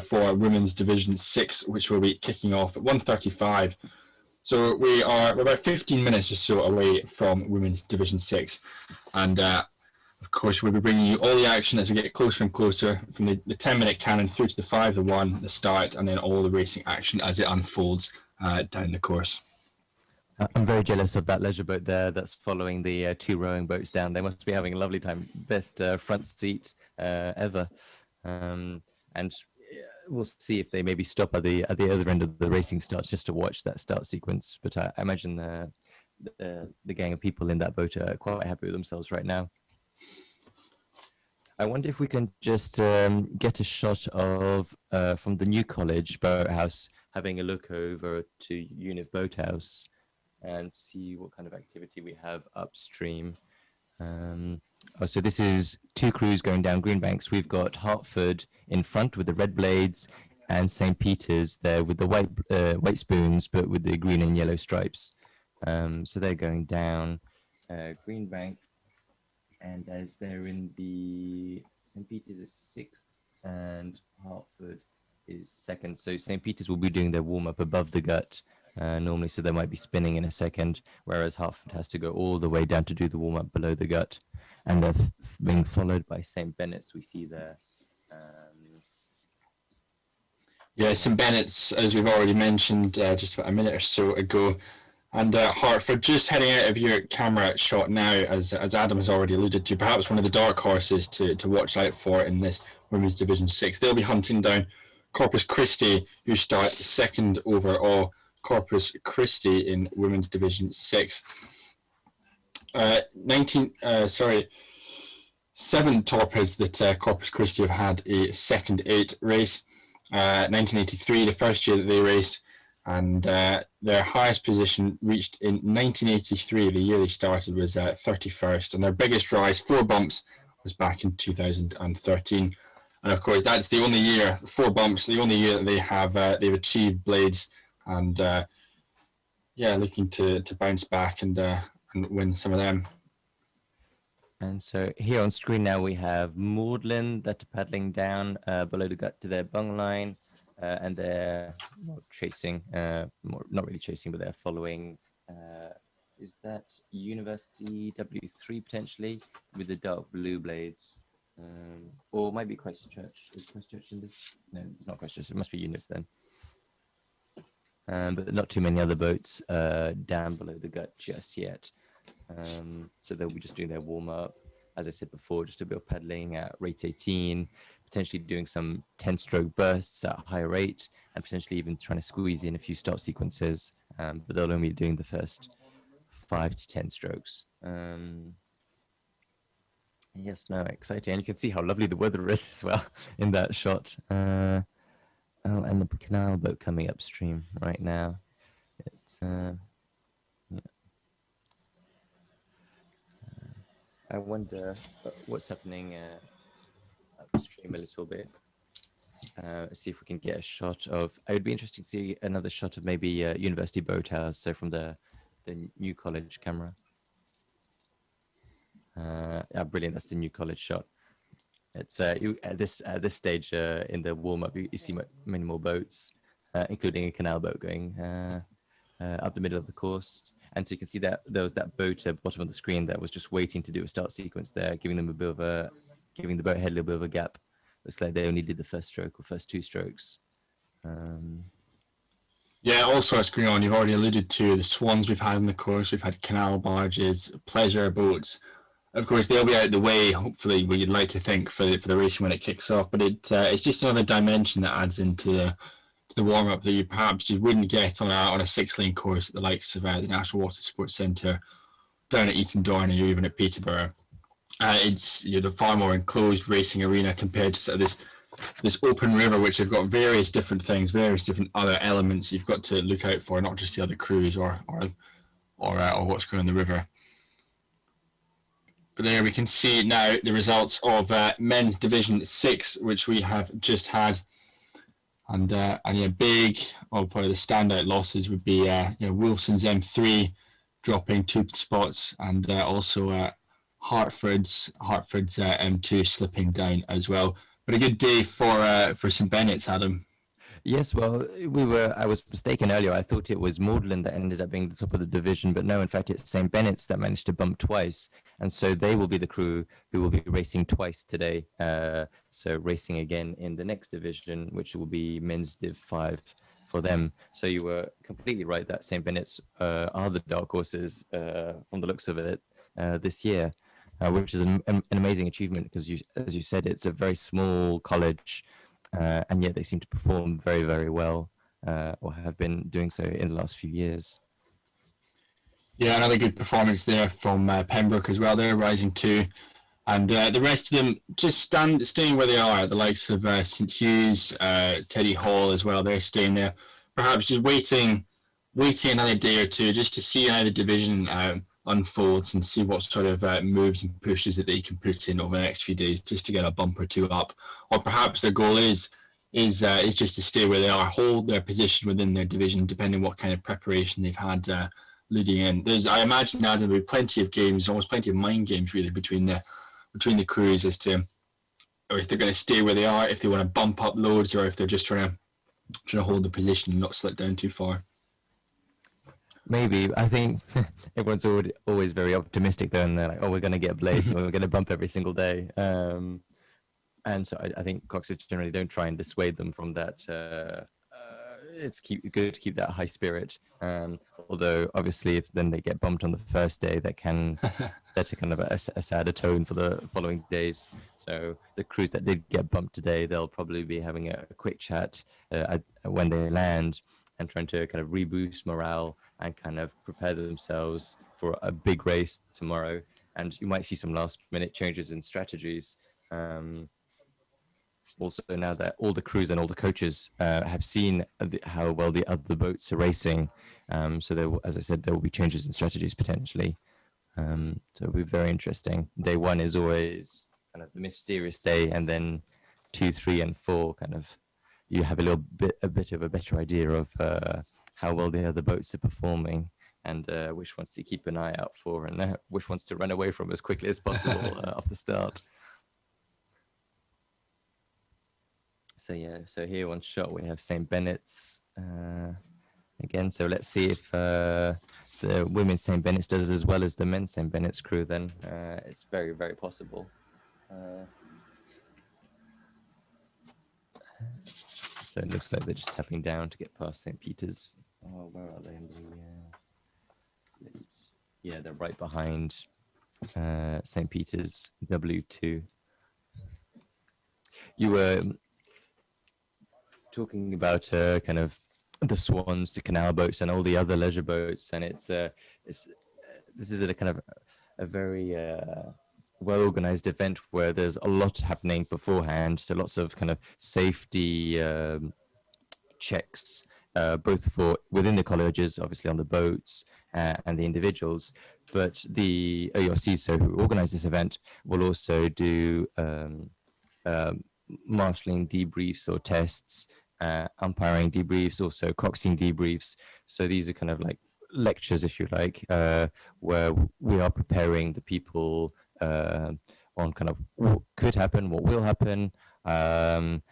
for Women's Division 6, which will be kicking off at 1:35. So we're about 15 minutes or so away from Women's Division 6, and of course, we'll be bringing you all the action as we get closer and closer, from the 10-minute cannon through to the 5, the 1, the start, and then all the racing action as it unfolds down the course. I'm very jealous of that leisure boat there that's following the 2 rowing boats down. They must be having a lovely time. Best front seat ever. And we'll see if they maybe stop at the other end of the racing starts just to watch that start sequence. But I imagine the gang of people in that boat are quite happy with themselves right now. I wonder if we can just get a shot of from the New College boathouse, having a look over to Univ Boathouse and see what kind of activity we have upstream. So this is 2 crews going down Greenbanks. We've got Hartford in front with the red blades, and St. Peter's there with the white spoons, but with the green and yellow stripes. So they're going down. Greenbank, and as they're in the St. Peter's is sixth, and Hartford is second. So St. Peter's will be doing their warm up above the gut normally, so they might be spinning in a second, whereas Hartford has to go all the way down to do the warm up below the gut, and they're being followed by St. Bennett's. We see there. Yeah, St. Bennett's, as we've already mentioned just about a minute or so ago, and Hartford just heading out of your camera shot now, as Adam has already alluded to, perhaps one of the dark horses to watch out for in this Women's Division 6. They'll be hunting down Corpus Christi, who start second overall. Corpus Christi in Women's Division 6. 7 Torpids that Corpus Christi have had a second 8 race. 1983, the first year that they raced, and their highest position reached in 1983, the year they started, was 31st, and their biggest rise, 4 bumps, was back in 2013. And of course, that's the only year, 4 bumps, the only year that they have they've achieved blades, and looking to bounce back and win some of them. And so here on screen now we have Maudlin that are paddling down below the gut to their bung line, and they're chasing, not really chasing, but they're following. Is that University W3 potentially with the dark blue blades, or it might be Christchurch? Is Christchurch in this? No, it's not Christchurch. It must be Unif then. But not too many other boats down below the gut just yet. So they'll be just doing their warm up, as I said before, just a bit of pedaling at rate 18, potentially doing some 10-stroke bursts at a higher rate, and potentially even trying to squeeze in a few start sequences. But they'll only be doing the first 5 to 10 strokes. Yes, no, exciting, and you can see how lovely the weather is as well in that shot. Oh, and the canal boat coming upstream right now. It's I wonder what's happening upstream a little bit. See if we can get a shot of. I would be interested to see another shot of maybe University Boathouse, so from the New College camera. Yeah, brilliant! That's the New College shot. It's at this stage in the warm up, you see many more boats, including a canal boat going up the middle of the course. And so you can see that there was that boat at the bottom of the screen that was just waiting to do a start sequence there, giving them a bit of giving the boat head a little bit of a gap. Looks like they only did the first stroke or first 2 strokes. Yeah, also what's going on, you've already alluded to the swans we've had in the course. We've had canal barges, pleasure boats. Of course, they'll be out the way, hopefully, where you'd like to think for the racing when it kicks off. But it's just another dimension that adds into the warm-up that you perhaps you wouldn't get on a 6-lane course at the likes of the National Water Sports Centre, down at Eton Dorney, or even at Peterborough. It's the far more enclosed racing arena compared to sort of this open river, which have got various different things, various different other elements you've got to look out for, not just the other crews or what's going on the river. But there we can see now the results of Men's Division 6, which we have just had. And big, probably the standout losses would be Wilson's M3 dropping 2 spots, and also Hartford's M2 slipping down as well. But a good day for St. Bennett's, Adam. Yes, well, I was mistaken earlier. I thought it was Magdalen that ended up being the top of the division, but no, in fact, it's St. Bennett's that managed to bump twice. And so they will be the crew who will be racing twice today. So racing again in the next division, which will be Men's Div 5 for them. So you were completely right that St. Bennett's are the dark horses from the looks of it this year, which is an amazing achievement because, as you said, it's a very small college. And yet they seem to perform very, very well, or have been doing so in the last few years. Yeah, another good performance there from Pembroke as well. They're rising too. And the rest of them just staying where they are, the likes of St. Hugh's, Teddy Hall as well. They're staying there. Perhaps just waiting another day or two just to see how the division unfolds and see what sort of moves and pushes that they can put in over the next few days just to get a bump or two up. Or perhaps their goal is is just to stay where they are, hold their position within their division, depending what kind of preparation they've had leading in. I imagine now there'll be plenty of games, almost plenty of mind games really between the crews as to or if they're going to stay where they are, if they want to bump up loads, or if they're just trying to hold the position and not slip down too far. Maybe. I think everyone's always very optimistic though, and they're like, oh, we're going to get blades and we're going to bump every single day. And so I think coxes generally don't try and dissuade them from that. It's good to keep that high spirit. Although obviously if then they get bumped on the first day, that can set a kind of a sadder tone for the following days. So the crews that did get bumped today, they'll probably be having a quick chat when they land and trying to kind of reboost morale and kind of prepare themselves for a big race tomorrow. And you might see some last minute changes in strategies. Also, now that all the crews and all the coaches have seen how well the other boats are racing, so there, as I said, there will be changes in strategies potentially. So it'll be very interesting. Day 1 is always kind of the mysterious day, and then 2, 3, and 4 kind of you have a bit of a better idea of how well the other boats are performing, and which ones to keep an eye out for, and which ones to run away from as quickly as possible off the start. So yeah, so here on shot we have St. Bennett's again. So let's see if the women's St. Bennett's does as well as the men's St. Bennett's crew. Then it's very, very possible. So it looks like they're just tapping down to get past St. Peter's. Oh, where are they in the list? Yeah, they're right behind St. Peter's W2. You were talking about kind of the swans, the canal boats, and all the other leisure boats, and this is a kind of a very well organized event where there's a lot happening beforehand. So lots of kind of safety checks, both for within the colleges, obviously on the boats and the individuals, but the OERC, who organize this event, will also do marshalling debriefs or tests, umpiring debriefs, also coxing debriefs. So these are kind of like lectures, if you like, where we are preparing the people on kind of what could happen, what will happen, and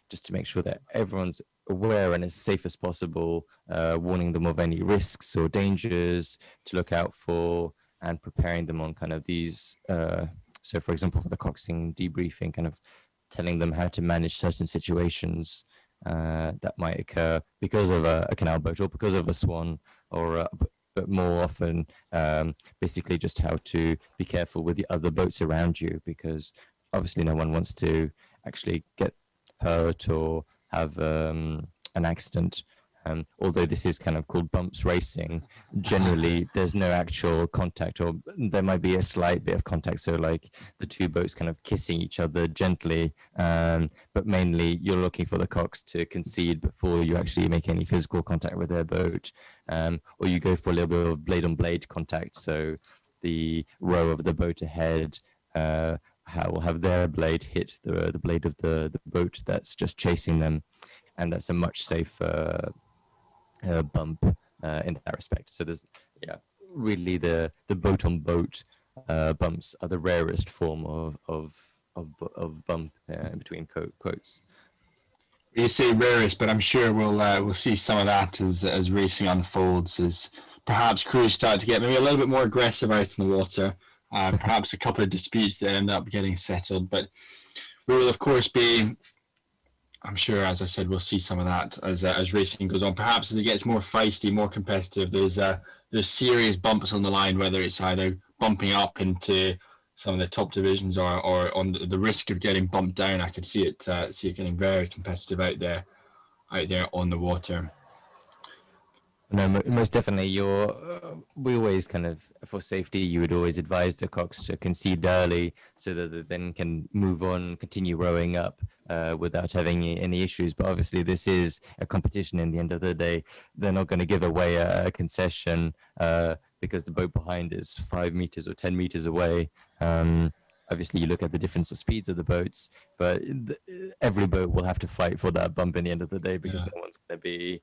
just to make sure that everyone's aware and as safe as possible, warning them of any risks or dangers to look out for, and preparing them on kind of these. So, for example, for the coxing debriefing, kind of telling them how to manage certain situations that might occur because of a canal boat or because of a swan, or but more often, basically just how to be careful with the other boats around you, because obviously no one wants to actually get hurt or have an accident. Although this is kind of called bumps racing, generally there's no actual contact, or there might be a slight bit of contact. So like the two boats kind of kissing each other gently, but mainly you're looking for the cox to concede before you actually make any physical contact with their boat, or you go for a little bit of blade on blade contact. So the row of the boat ahead will have their blade hit the blade of the boat that's just chasing them, and that's a much safer bump in that respect. So there's really the boat on boat bumps are the rarest form of bump in between quotes. You say rarest, but I'm sure we'll see some of that as racing unfolds, as perhaps crews start to get maybe a little bit more aggressive out in the water. Perhaps a couple of disputes that end up getting settled, but we will of course be, I'm sure, as I said, we'll see some of that as racing goes on. Perhaps as it gets more feisty, more competitive, there's serious bumps on the line, whether it's either bumping up into some of the top divisions or on the risk of getting bumped down. I could see it getting very competitive out there on the water. No, most definitely. We always kind of, for safety, you would always advise the cox to concede early so that they then can move on, continue rowing up without having any issues. But obviously, this is a competition. In the end of the day, they're not going to give away a concession because the boat behind is 5 meters or 10 meters away. obviously you look at the difference of speeds of the boats, but every boat will have to fight for that bump in the end of the day, because no one's going to be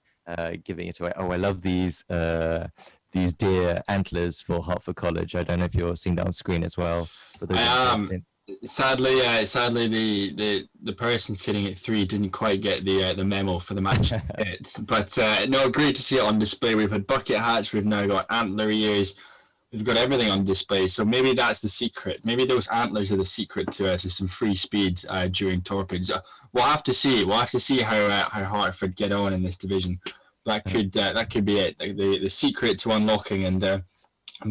giving it away. Oh, I love these deer antlers for Hertford College. I don't know if you're seeing that on screen as well. But I am. Sadly, the person sitting at 3 didn't quite get the memo for the match hit. But no, great to see it on display. We've had bucket hats, we've now got antler ears, we've got everything on display. So maybe that's the secret. Maybe those antlers are the secret to some free speed during Torpids. We'll have to see. We'll have to see how Hertford get on in this division. That could be it. The secret to unlocking and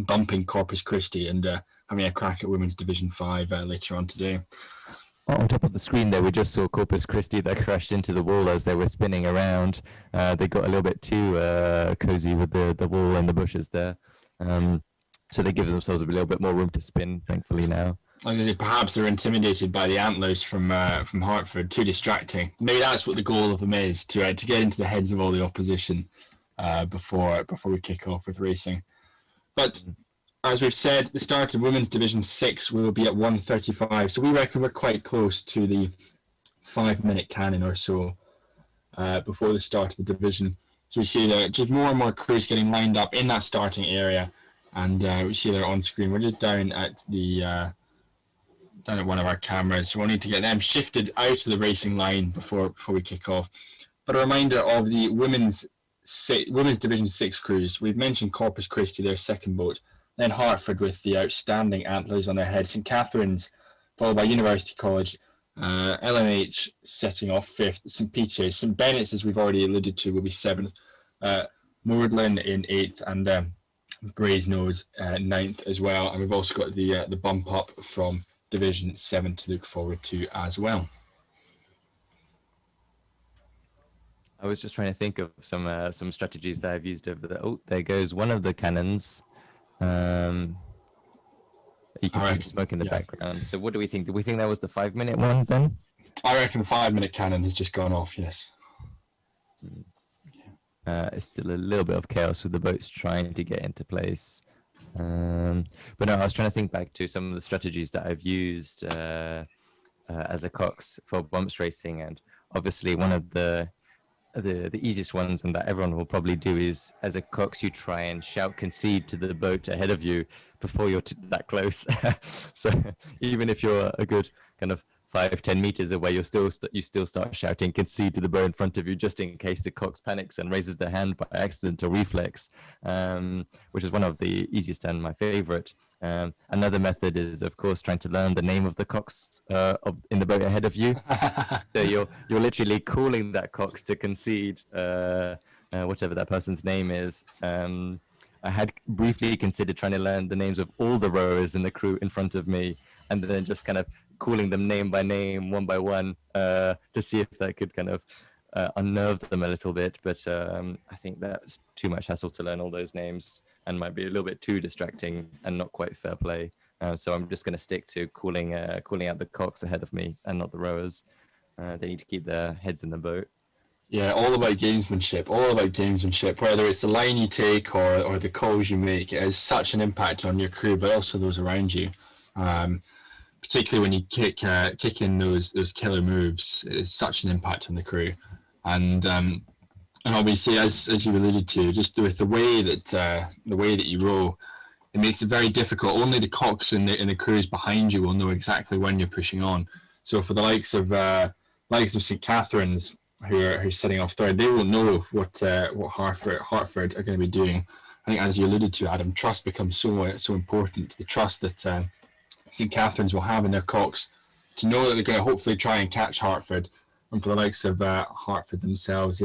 bumping Corpus Christi and having a crack at Women's Division 5 later on today. On top of the screen there, we just saw Corpus Christi that crashed into the wall as they were spinning around. They got a little bit too cozy with the wall and the bushes there. So they give themselves a little bit more room to spin, thankfully, now. Perhaps they're intimidated by the antlers from Hertford, too distracting. Maybe that's what the goal of them is, to get into the heads of all the opposition before we kick off with racing. But as we've said, the start of Women's Division 6 will be at 1:35, so we reckon we're quite close to the 5-minute cannon or so before the start of the division. So we see that just more and more crews getting lined up in that starting area, and we see they're on screen. We're just down at one of our cameras, so we'll need to get them shifted out of the racing line before we kick off. But a reminder of the Women's Division 6 crews. We've mentioned Corpus Christi, their second boat. Then Hertford with the outstanding antlers on their head. St Catherine's, followed by University College. LMH setting off 5th. St Peter's. St Bennett's, as we've already alluded to, will be 7th. Magdalen in 8th, and Brasenose 9th as well. And we've also got the bump up from Division 7 to look forward to as well. I was just trying to think of some strategies that I've used over there. Oh, there goes one of the cannons. You can see the smoke in the background. So what do we think? Do we think that was the 5-minute one then? I reckon the 5-minute cannon has just gone off, yes. It's still a little bit of chaos with the boats trying to get into place. But no, I was trying to think back to some of the strategies that I've used as a cox for bumps racing, and obviously one of the easiest ones, and that everyone will probably do, is as a cox you try and shout concede to the boat ahead of you before you're that close. So even if you're a good kind of 5-10 meters away, you still start shouting concede to the boat in front of you, just in case the cox panics and raises their hand by accident or reflex, which is one of the easiest and my favorite. Another method is, of course, trying to learn the name of the cox in the boat ahead of you. So you're literally calling that cox to concede, whatever that person's name is. I had briefly considered trying to learn the names of all the rowers in the crew in front of me, and then just kind of calling them name by name, one by one, to see if that could kind of unnerve them a little bit. But I think that's too much hassle to learn all those names, and might be a little bit too distracting and not quite fair play. So I'm just going to stick to calling out the cox ahead of me and not the rowers. They need to keep their heads in the boat. Yeah, all about gamesmanship. Whether it's the line you take or the calls you make, it has such an impact on your crew, but also those around you. Particularly when you kick in those killer moves, it is such an impact on the crew. And obviously, as you alluded to, just with the way that you row, it makes it very difficult. Only the cox and the crews behind you will know exactly when you're pushing on. So for the likes of St Catherine's, who are setting off third, they won't know what Hertford are going to be doing. I think, as you alluded to, Adam, trust becomes so important. The trust that St Catherine's will have in their cox to know that they're going to hopefully try and catch Hertford, and for the likes of Hertford themselves,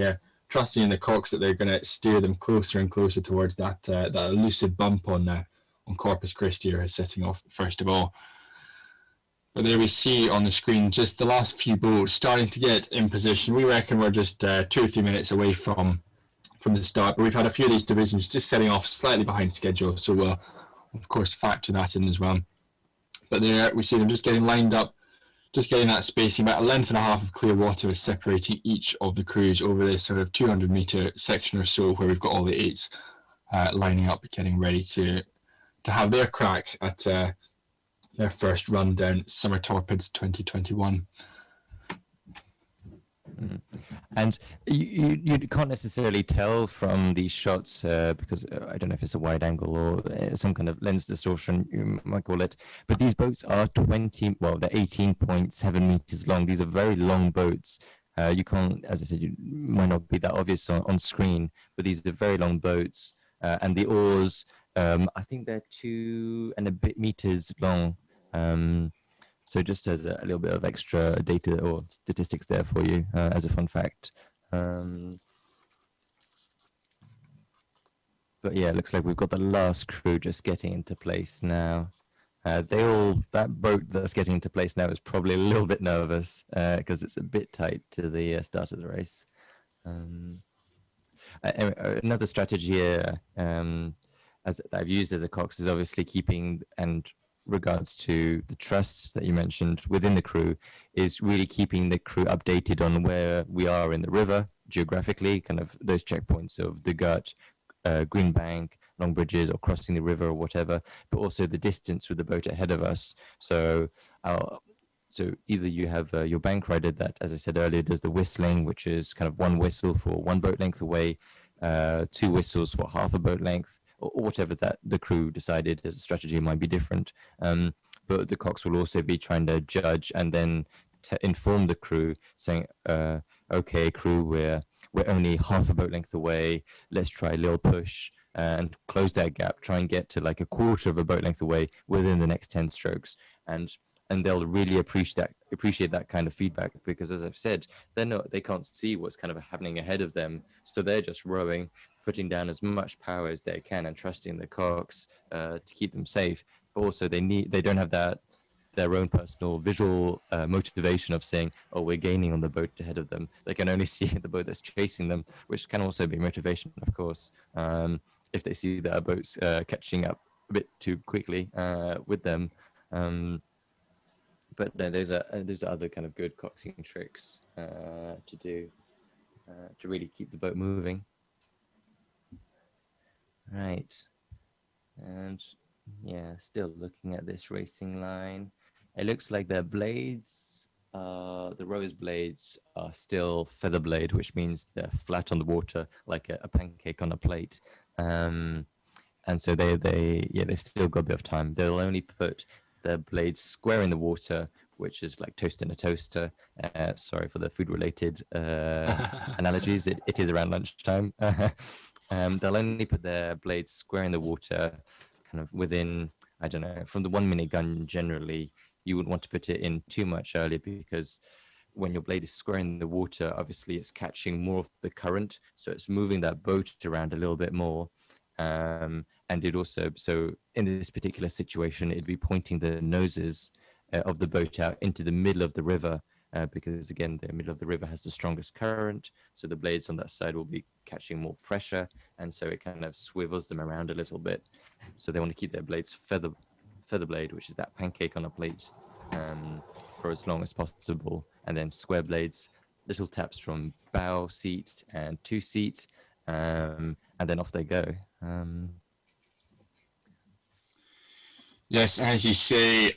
trusting in the cox that they're going to steer them closer and closer towards that elusive bump on Corpus Christi, who is setting off first of all. But there we see on the screen just the last few boats starting to get in position. We reckon we're just 2 or 3 minutes away from the start, but we've had a few of these divisions just setting off slightly behind schedule, so we'll of course factor that in as well. But there we see them just getting lined up, just getting that spacing. About a length and a half of clear water is separating each of the crews over this sort of 200-meter section or so, where we've got all the eights lining up, getting ready to have their crack at their first run down Summer Torpids 2021. And you can't necessarily tell from these shots because I don't know if it's a wide angle or some kind of lens distortion, you might call it. But these boats are they're 18.7 meters long. These are very long boats. You can't, as I said, you might not be that obvious on screen, but these are very long boats. And the oars, I think they're 2 and a bit meters long. So just as a little bit of extra data or statistics there for you as a fun fact. But yeah, it looks like we've got the last crew just getting into place now. That boat that's getting into place now is probably a little bit nervous because it's a bit tight to the start of the race. Another strategy here as I've used as a cox is obviously keeping and regards to the trust that you mentioned within the crew is really keeping the crew updated on where we are in the river geographically, kind of those checkpoints of the gut, Green Bank, Long Bridges, or crossing the river or whatever, but also the distance with the boat ahead of us. So either you have your bank rider that, as I said earlier, does the whistling, which is kind of 1 whistle for 1 boat length away, 2 whistles for half a boat length, or whatever that the crew decided as a strategy might be different. But the cox will also be trying to judge and then inform the crew, saying, okay, crew, we're only half a boat length away. Let's try a little push and close that gap. Try and get to like a quarter of a boat length away within the next 10 strokes. And they'll really appreciate that kind of feedback because, as I've said, they can't see what's kind of happening ahead of them. So they're just rowing, putting down as much power as they can and trusting the cox to keep them safe. But also they don't have their own personal visual motivation of saying, oh, we're gaining on the boat ahead of them. They can only see the boat that's chasing them, which can also be motivation, of course, if they see that a boat's catching up a bit too quickly with them. But no, there's other kind of good coxing tricks to do to really keep the boat moving. Right. And yeah, still looking at this racing line. It looks like their blades, the rowers' blades are still feather blade, which means they're flat on the water like a pancake on a plate. And so they've still got a bit of time. They'll only put their blades square in the water, which is like toast in a toaster. Sorry for the food-related analogies. It is around lunchtime. They'll only put their blades square in the water, kind of within, I don't know, from the 1 minute gun generally. You wouldn't want to put it in too much earlier because when your blade is square in the water, obviously it's catching more of the current, so it's moving that boat around a little bit more. And it also, so in this particular situation, it'd be pointing the noses of the boat out into the middle of the river because, again, the middle of the river has the strongest current, so the blades on that side will be catching more pressure, and so it kind of swivels them around a little bit. So they want to keep their blades feather blade, which is that pancake on a plate, for as long as possible, and then square blades, little taps from bow, seat, and 2 seat, and then off they go. Yes, as you say,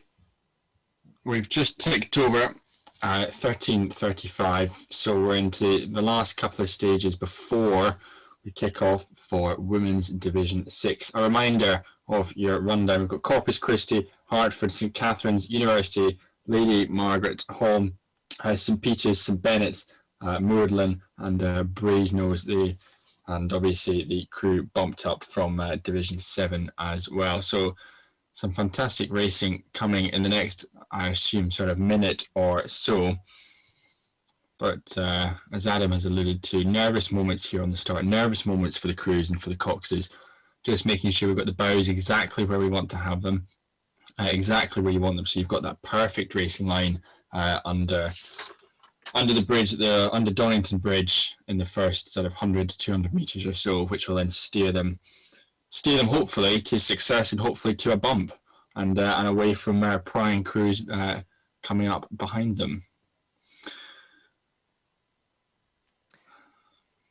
we've just ticked over 13:35, so we're into the last couple of stages before we kick off for Women's Division 6. A reminder of your rundown: we've got Corpus Christi, Hartford, St Catherine's, University, Lady Margaret, Home, St Peter's, St Bennett's, Moordland, and Brasenose. And obviously the crew bumped up from Division 7 as well. So some fantastic racing coming in the next, I assume, sort of minute or so. But as Adam has alluded to, nervous moments here on the start, nervous moments for the crews and for the coxes, just making sure we've got the bows exactly where we want to have them, exactly where you want them. So you've got that perfect racing line under the bridge, under Donington Bridge in the first sort of 100 to 200 meters or so, which will then steer them hopefully to success and hopefully to a bump and away from prying crews coming up behind them.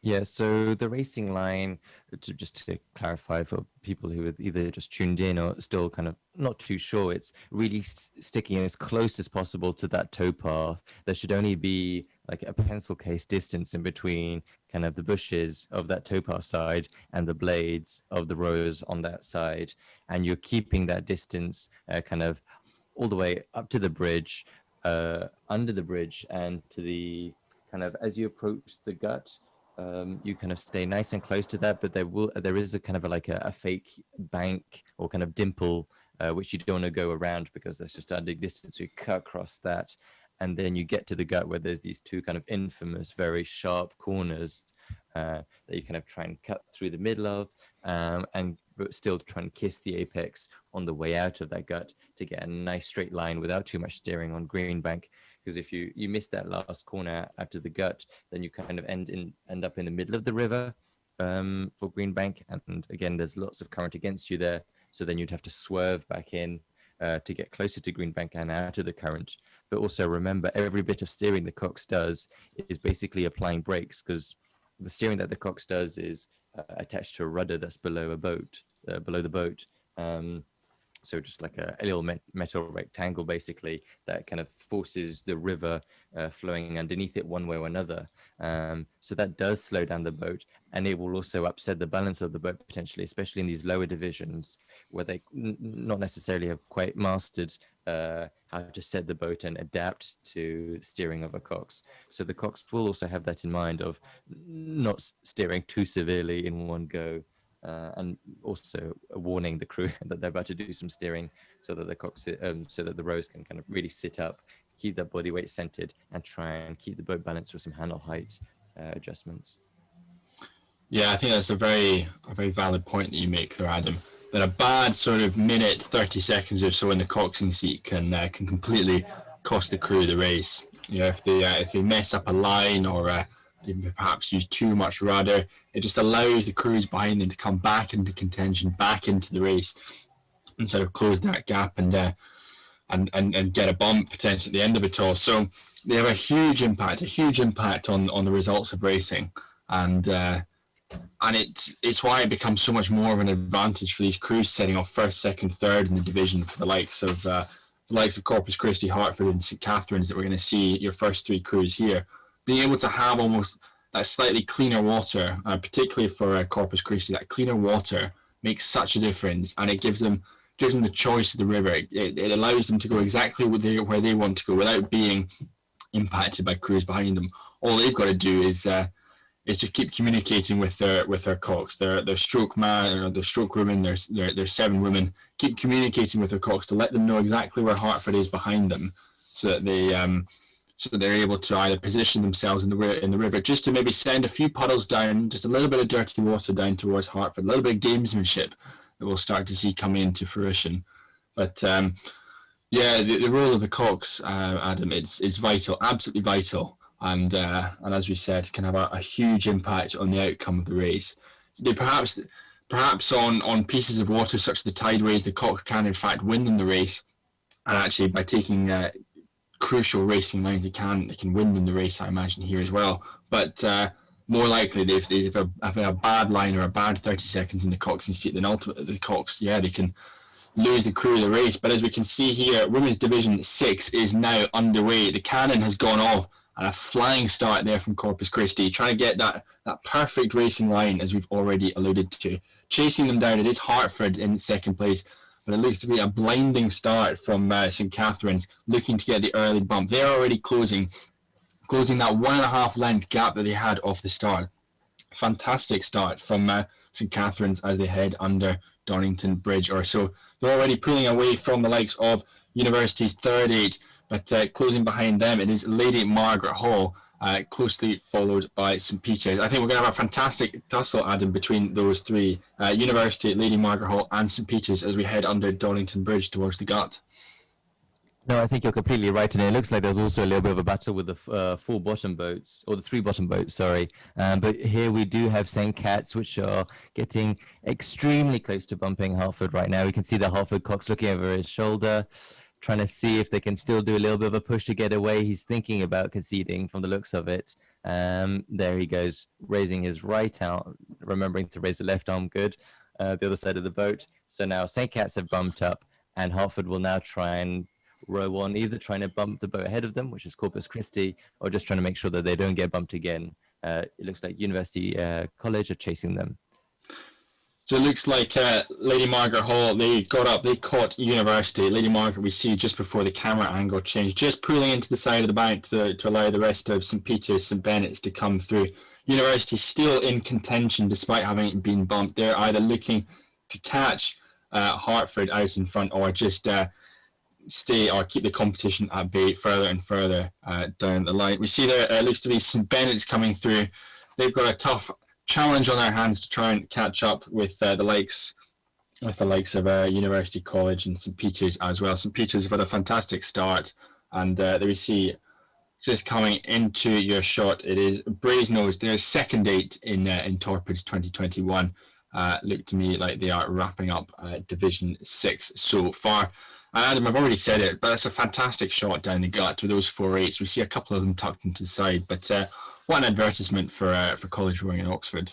Yeah, so the racing line, to clarify for people who are either just tuned in or still kind of not too sure, it's really sticking as close as possible to that towpath. There should only be like a pencil case distance in between kind of the bushes of that towpath side and the blades of the rose on that side. And you're keeping that distance kind of all the way up to the bridge, under the bridge, and to the kind of as you approach the gut, you kind of stay nice and close to that, but there is a kind of a fake bank or kind of dimple which you don't want to go around because that's just a big distance. So you cut across that, and then you get to the gut where there's these two kind of infamous, very sharp corners that you kind of try and cut through the middle of, and but still try and kiss the apex on the way out of that gut to get a nice straight line without too much steering on green bank. Because if you miss that last corner after the gut, then you kind of end up in the middle of the river for green bank, and again there's lots of current against you there, so then you'd have to swerve back in to get closer to green bank and out of the current. But also remember, every bit of steering the Cox does is basically applying brakes, because the steering that the Cox does is attached to a rudder that's below below the boat. So just like a little metal rectangle, basically, that kind of forces the river flowing underneath it one way or another. So that does slow down the boat, and it will also upset the balance of the boat potentially, especially in these lower divisions where they not necessarily have quite mastered how to set the boat and adapt to steering of a Cox. So the Cox will also have that in mind of not steering too severely in one go. And also warning the crew that they're about to do some steering, so that the Cox, so that the rose can kind of really sit up, keep that body weight centered, and try and keep the boat balanced with some handle height adjustments. Yeah, I think that's a very valid point that you make there, Adam. That a bad sort of minute, 30 seconds or so in the coxswain seat can completely cost the crew the race. You know, if they mess up a line or they perhaps use too much rudder, it just allows the crews behind them to come back into contention, back into the race, and sort of close that gap and get a bump potentially at the end of it all. So they have a huge impact on the results of racing, and it's why it becomes so much more of an advantage for these crews setting off first, second, third in the division for the likes of Corpus Christi, Hartford, and St Catharines that we're going to see your first three crews here. Being able to have almost that slightly cleaner water, particularly for Corpus Christi, that cleaner water makes such a difference, and it gives them the choice of the river. It allows them to go exactly where they want to go without being impacted by crews behind them. All they've got to do is just keep communicating with their Cox, their stroke man or their stroke women, their seven women. Keep communicating with their Cox to let them know exactly where Hartford is behind them, so that they're able to either position themselves in the river, just to maybe send a few puddles down, just a little bit of dirty water down towards Hartford, a little bit of gamesmanship that we'll start to see come into fruition. But yeah, the role of the Cox, Adam, it's vital, absolutely vital, and as we said, can have a huge impact on the outcome of the race. They perhaps on pieces of water such as the tideways, the Cox can in fact win them the race, and actually by taking crucial racing lines, they can win them the race, I imagine, here as well. But more likely, if they have a bad line or a bad 30 seconds in the coxswain seat, then ultimately the Cox, they can lose the crew of the race. But as we can see here, Women's Division 6 is now underway. The cannon has gone off, and a flying start there from Corpus Christi, trying to get that perfect racing line, as we've already alluded to. Chasing them down, it is Hartford in second place, but it looks to be a blinding start from St Catharines, looking to get the early bump. They're already closing that 1.5 length gap that they had off the start. Fantastic start from St Catharines as they head under Donington Bridge or so. They're already pulling away from the likes of University's third eight, but closing behind them, it is Lady Margaret Hall, closely followed by St Peter's. I think we're going to have a fantastic tussle, Adam, between those three, University, Lady Margaret Hall and St Peter's, as we head under Donington Bridge towards the gut. No, I think you're completely right, and it looks like there's also a little bit of a battle with the four bottom boats, or the three bottom boats, sorry. But here we do have St. Cat's, which are getting extremely close to bumping Hartford right now. We can see the Hartford Cox looking over his shoulder. trying to see if they can still do a little bit of a push to get away. He's thinking about conceding from the looks of it. There he goes, raising his right arm, remembering to raise the left arm, good, the other side of the boat. So now St. Cat's have bumped up, and Hartford will now try and row on, either trying to bump the boat ahead of them, which is Corpus Christi, or just trying to make sure that they don't get bumped again. It looks like University College are chasing them. So it looks like Lady Margaret Hall, they got up, they caught University. Lady Margaret we see just before the camera angle changed, just pulling into the side of the bank to allow the rest of St. Peter's, St. Bennett's to come through. University still in contention despite having been bumped. They're either looking to catch Hartford out in front or just stay or keep the competition at bay further and further down the line. We see there looks to be St. Bennett's coming through. They've got a tough challenge on their hands to try and catch up with the likes of University College and St. Peter's as well. St. Peter's have had a fantastic start, and there we see just coming into your shot. It is Brasenose, their second date in Torpids 2021. Look to me like they are wrapping up Division 6 so far. Adam, I've already said it, but it's a fantastic shot down the gut with those 4.8s. We see a couple of them tucked into the side, but what an advertisement for college rowing in Oxford.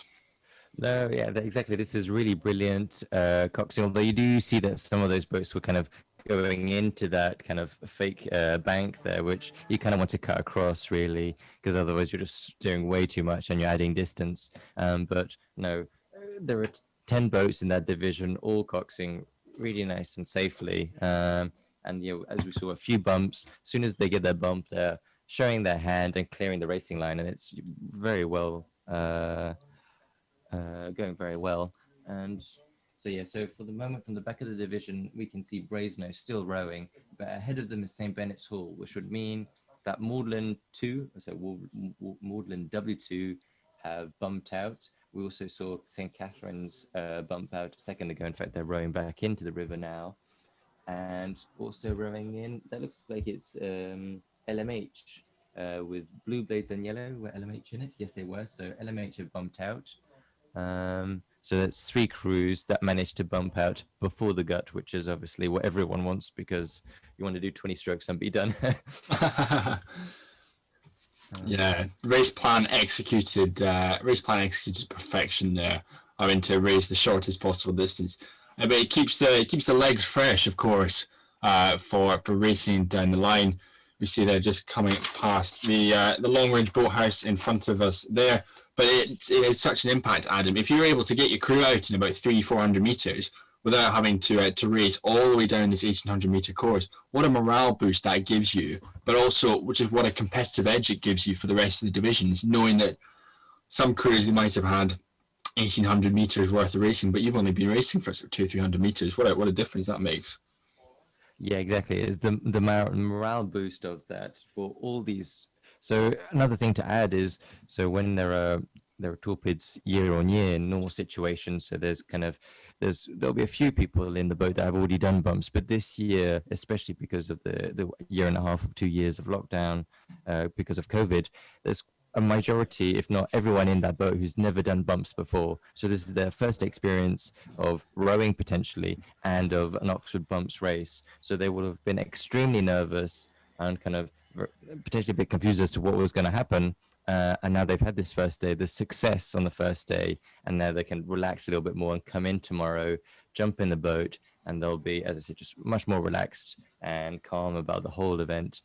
No, yeah, exactly. This is really brilliant coxing, although you do see that some of those boats were kind of going into that kind of fake bank there, which you kind of want to cut across, really, because otherwise you're just doing way too much and you're adding distance. But no, there are 10 boats in that division, all coxing really nice and safely. And, you know, as we saw, a few bumps. As soon as they get that bump, they're showing their hand and clearing the racing line, and it's very well going very well. And so yeah, so for the moment, from the back of the division, we can see Brasenose still rowing, but ahead of them is St. Bennett's Hall, which would mean that Magdalen W2 have bumped out. We also saw St. Catherine's bump out a second ago. In fact, they're rowing back into the river now, and also rowing in. That looks like it's LMH with blue blades and yellow. Were LMH in it? Yes, they were. So LMH have bumped out. So that's 3 crews that managed to bump out before the gut, which is obviously what everyone wants, because you want to do 20 strokes and be done. Yeah, race plan executed perfection there. I mean, to race the shortest possible distance, but it keeps the legs fresh, of course, for racing down the line. We see they're just coming past the Long Range Boathouse in front of us there. But it is such an impact, Adam. If you're able to get your crew out in about 300-400 meters without having to race all the way down this 1,800 meter course, what a morale boost that gives you. But also, which is what a competitive edge it gives you for the rest of the divisions, knowing that some crews, they might have had 1,800 meters worth of racing, but you've only been racing for 200-300 meters. What a difference that makes. Yeah, exactly. It's the morale boost of that for all these. So another thing to add is, so when there are torpids year on year in normal situations, so there'll be a few people in the boat that have already done bumps, but this year, especially because of the year and a half of 2 years of lockdown, because of COVID, there's a majority, if not everyone in that boat, who's never done bumps before. So this is their first experience of rowing potentially and of an Oxford bumps race. So they would have been extremely nervous and kind of potentially a bit confused as to what was going to happen. And now they've had this first day, the success on the first day, and now they can relax a little bit more and come in tomorrow, jump in the boat, and they'll be, as I said, just much more relaxed and calm about the whole event.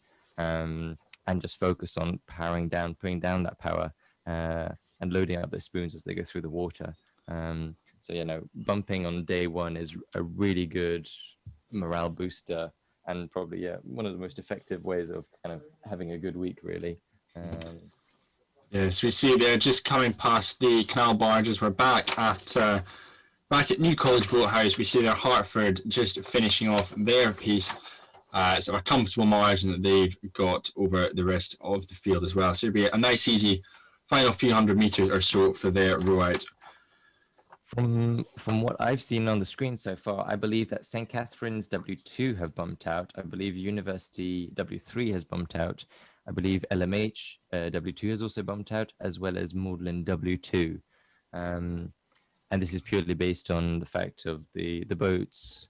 And just focus on powering down, putting down that power, and loading up their spoons as they go through the water. So, you know, bumping on day one is a really good morale booster, and probably, one of the most effective ways of kind of having a good week, really. Yes, we see they're just coming past the canal barges. We're back at New College Boathouse. We see their Hartford just finishing off their piece. So a comfortable margin that they've got over the rest of the field as well. So it'll be a nice, easy final few hundred meters or so for their row out. From what I've seen on the screen so far, I believe that St. Catherine's W2 have bumped out. I believe University W3 has bumped out. I believe LMH W2 has also bumped out, as well as Magdalen W2. And this is purely based on the fact of the boats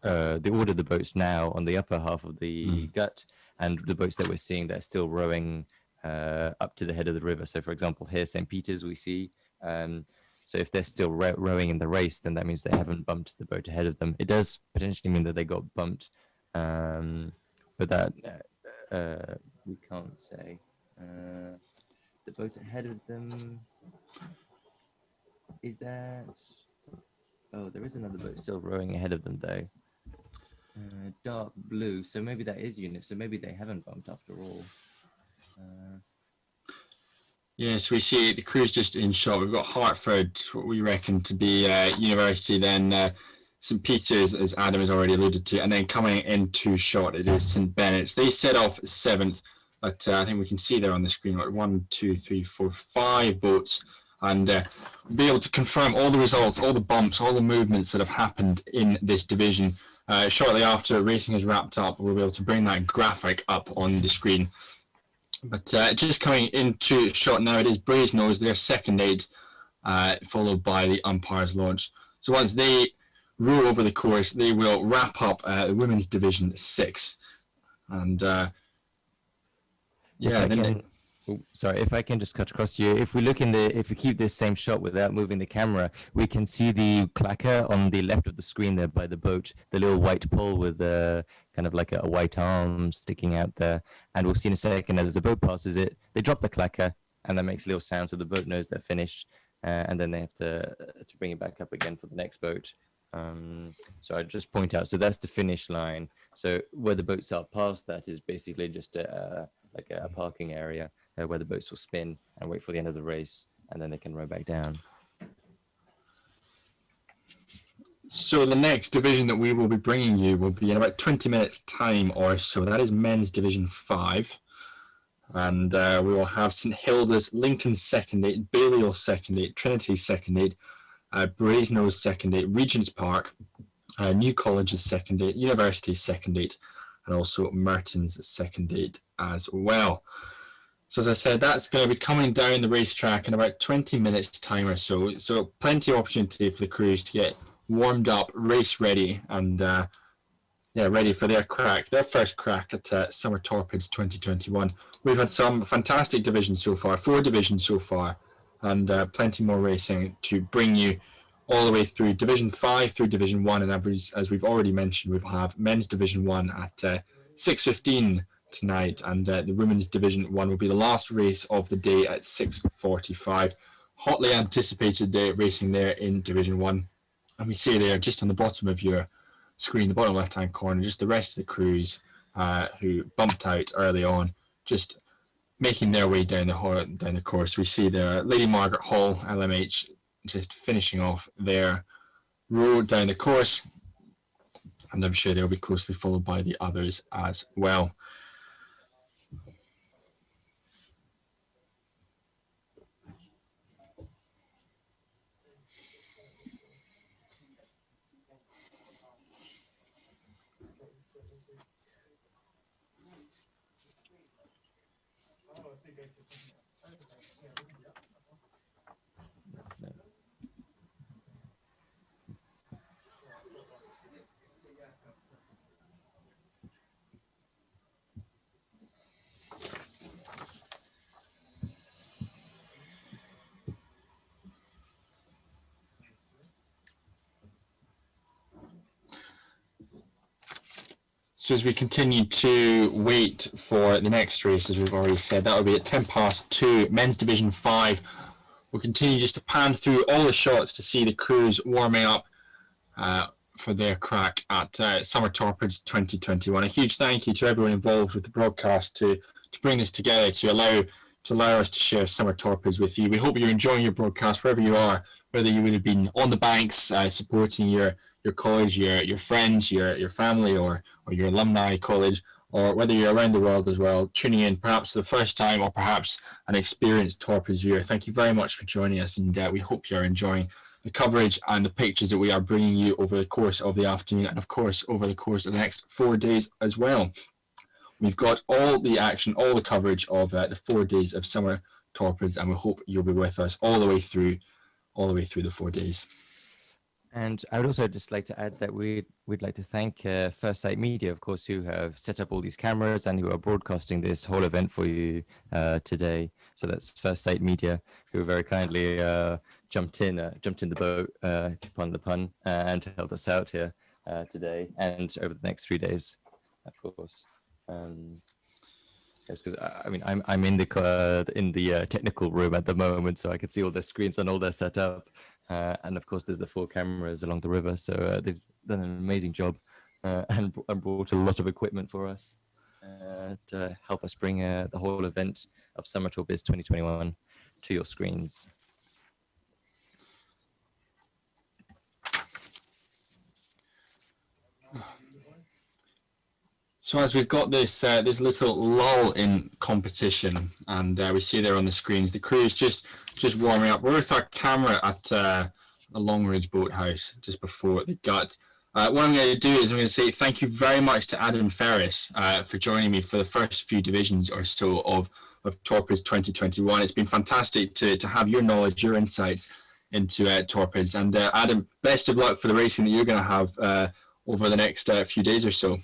the order of the boats now on the upper half of the gut, and the boats that we're seeing that are still rowing up to the head of the river. So, for example, here St. Peter's we see. So if they're still rowing in the race, then that means they haven't bumped the boat ahead of them. It does potentially mean that they got bumped, but that we can't say. The boat ahead of them, is that... Oh, there is another boat still rowing ahead of them, though. Dark blue, so maybe that is UNIF, so maybe they haven't bumped after all. Yes, we see the crew's just in shot. We've got Hartford, what we reckon to be University, then St. Peter's, as Adam has already alluded to, and then coming into shot, it is St. Bennett's. They set off 7th, but I think we can see there on the screen, what, 1, 2, 3, 4, 5 boats, and be able to confirm all the results, all the bumps, all the movements that have happened in this division. Shortly after racing has wrapped up, we'll be able to bring that graphic up on the screen. But just coming into shot now, it is Brasenose, their second aid, followed by the umpire's launch. So once they row over the course, they will wrap up the women's division 6. And sorry, if I can just cut across you. If we look if we keep this same shot without moving the camera, we can see the clacker on the left of the screen there by the boat, the little white pole with kind of like a white arm sticking out there. And we'll see in a second as the boat passes it, they drop the clacker and that makes a little sound so the boat knows they're finished. And then they have to bring it back up again for the next boat. So I just point out, so that's the finish line. So where the boats are past that is basically just like a parking area where the boats will spin and wait for the end of the race, and then they can row back down. So the next division that we will be bringing you will be in about 20 minutes time or so. That is men's division 5. And we will have St. Hilda's, Lincoln's second aid, Balliol's second aid, Trinity's second aid, Brasenose second aid, Regent's Park, New College's second aid, University's second aid, and also Merton's second aid as well. So as I said, that's going to be coming down the racetrack in about 20 minutes time or so. So plenty of opportunity for the crews to get warmed up, race ready, and ready for their first crack at Summer Torpids 2021. We've had some fantastic divisions so far, 4 divisions so far, and plenty more racing to bring you all the way through Division 5 through Division 1. And as we've already mentioned, we'll have Men's Division 1 at 6:15 tonight, and the Women's Division 1 will be the last race of the day at 6:45. Hotly anticipated racing there in Division 1. And we see there, just on the bottom of your screen, the bottom left-hand corner, just the rest of the crews who bumped out early on, just making their way down the course. We see there Lady Margaret Hall, LMH, just finishing off their row down the course, and I'm sure they'll be closely followed by the others as well. So as we continue to wait for the next race, as we've already said, that will be at 2:10, Men's Division 5. We'll continue just to pan through all the shots to see the crews warming up for their crack at Summer Torpids 2021. A huge thank you to everyone involved with the broadcast to bring this together, to allow us to share Summer Torpids with you. We hope you're enjoying your broadcast wherever you are, whether you would have been on the banks supporting your college, your friends, your family, or your alumni college, or whether you're around the world as well, tuning in perhaps for the first time or perhaps an experienced Torpids viewer. Thank you very much for joining us, and we hope you're enjoying the coverage and the pictures that we are bringing you over the course of the afternoon, and of course over the course of the next 4 days as well. We've got all the action, all the coverage of the 4 days of Summer Torpids, and we hope you'll be with us all the way through the 4 days. And I would also just like to add that we'd like to thank First Sight Media, of course, who have set up all these cameras and who are broadcasting this whole event for you today. So that's First Sight Media, who very kindly jumped in the boat, pardon the pun, and helped us out here today and over the next 3 days, of course. Yes, because I mean I'm in the technical room at the moment, so I can see all their screens and all their setup, and of course there's the 4 cameras along the river. So they've done an amazing job and brought a lot of equipment for us to help us bring the whole event of Summer Torpids 2021 to your screens. So as we've got this this little lull in competition, and we see there on the screens, the crew is just warming up. We're with our camera at a Longridge boathouse just before the gut. What I'm going to do is I'm going to say thank you very much to Adam Ferris for joining me for the first few divisions or so of Torpids 2021. It's been fantastic to have your knowledge, your insights into Torpids. And Adam, best of luck for the racing that you're going to have over the next few days or so.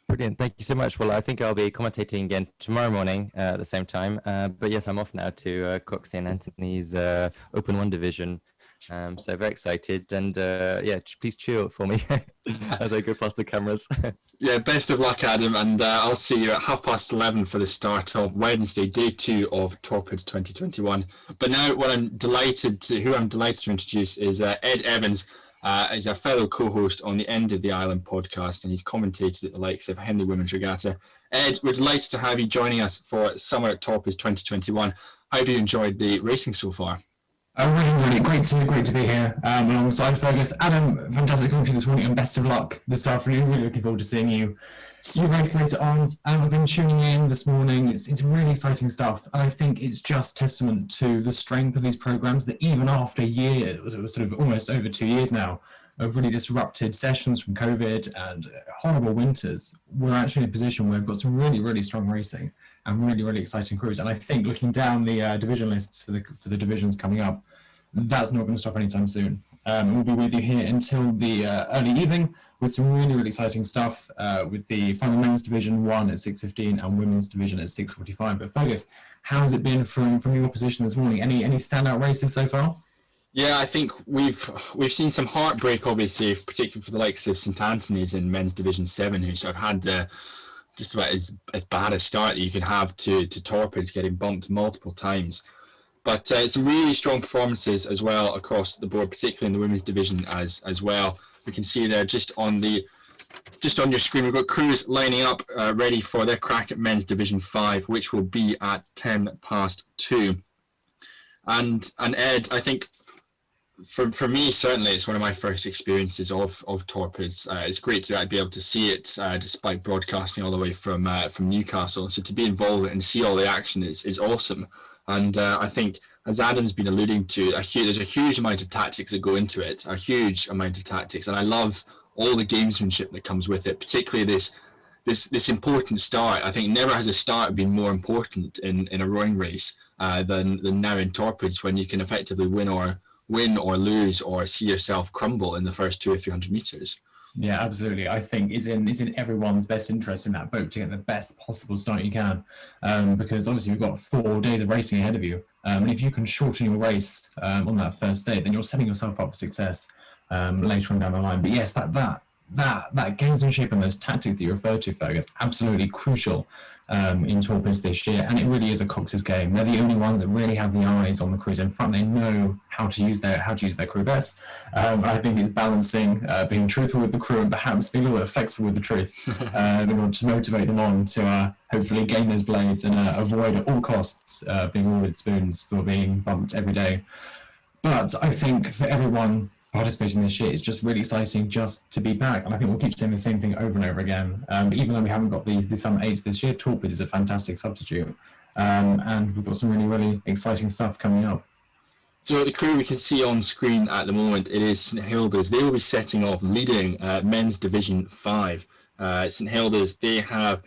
Brilliant. Thank you so much. Well, I think I'll be commentating again tomorrow morning at the same time. But yes, I'm off now to Cox St. Anthony's Open 1 division. So very excited. And yeah, please cheer for me as I go past the cameras. Yeah, best of luck, Adam. And I'll see you at 11:30 for the start of Wednesday, day 2 of Torpids 2021. But now who I'm delighted to introduce is Ed Evans. He's a fellow co-host on the End of the Island podcast, and he's commentated at the likes of Henley Women's Regatta. Ed, we're delighted to have you joining us for Summer Torpids 2021. How have you enjoyed the racing so far? Really great to be here alongside Fergus. Adam, fantastic commentary this morning, and best of luck this afternoon. Really looking forward to seeing you race later on. I've been tuning in this morning. It's really exciting stuff, and I think it's just testament to the strength of these programs that even after it was sort of almost over 2 years now of really disrupted sessions from COVID and horrible winters, we're actually in a position where we've got some really strong racing and really exciting crews. And I think looking down the division lists for the divisions coming up, that's not going to stop anytime soon. We'll be with you here until the early evening with some really exciting stuff with the final men's division 1 at 6:15 and women's division at 6:45. But Fergus, how has it been from your position this morning? Any standout races so far? Yeah, I think we've seen some heartbreak, obviously, particularly for the likes of St Anthony's in men's division 7, who sort of had the just about as bad a start that you could have to Torpids, getting bumped multiple times. But some really strong performances as well across the board, particularly in the women's division as well. We can see there just on your screen, we've got crews lining up ready for their crack at men's division 5, which will be at 2:10. And Ed, I think for me, certainly, it's one of my first experiences of Torpids. It's great to be able to see it despite broadcasting all the way from Newcastle. So to be involved and see all the action is awesome. And I think, as Adam's been alluding to, there's a huge amount of tactics that go into it, a huge amount of tactics. And I love all the gamesmanship that comes with it, particularly this important start. I think never has a start been more important in a rowing race than now in Torpids, when you can effectively win or lose or see yourself crumble in the first 200 or 300 meters. Yeah, absolutely. I think it's in everyone's best interest in that boat to get the best possible start you can, because obviously you've got 4 days of racing ahead of you, and if you can shorten your race on that first day, then you're setting yourself up for success later on down the line. But yes, that gamesmanship and those tactics that you referred to, Fergus, absolutely crucial in Torpids this year, and it really is a Cox's game. They're the only ones that really have the eyes on the crews in front. They know how to use their crew best. I think it's balancing being truthful with the crew and perhaps being a little bit flexible with the truth in order to motivate them on to hopefully gain those blades and avoid at all costs being awarded spoons for being bumped every day. But I think for everyone participating this year, it's just really exciting just to be back, and I think we'll keep saying the same thing over and over again. Even though we haven't got the Summer 8s this year, Torpids is a fantastic substitute, and we've got some really exciting stuff coming up. So the crew we can see on screen at the moment, it is St Hilda's. They will be setting off leading men's division 5. St Hilda's, they have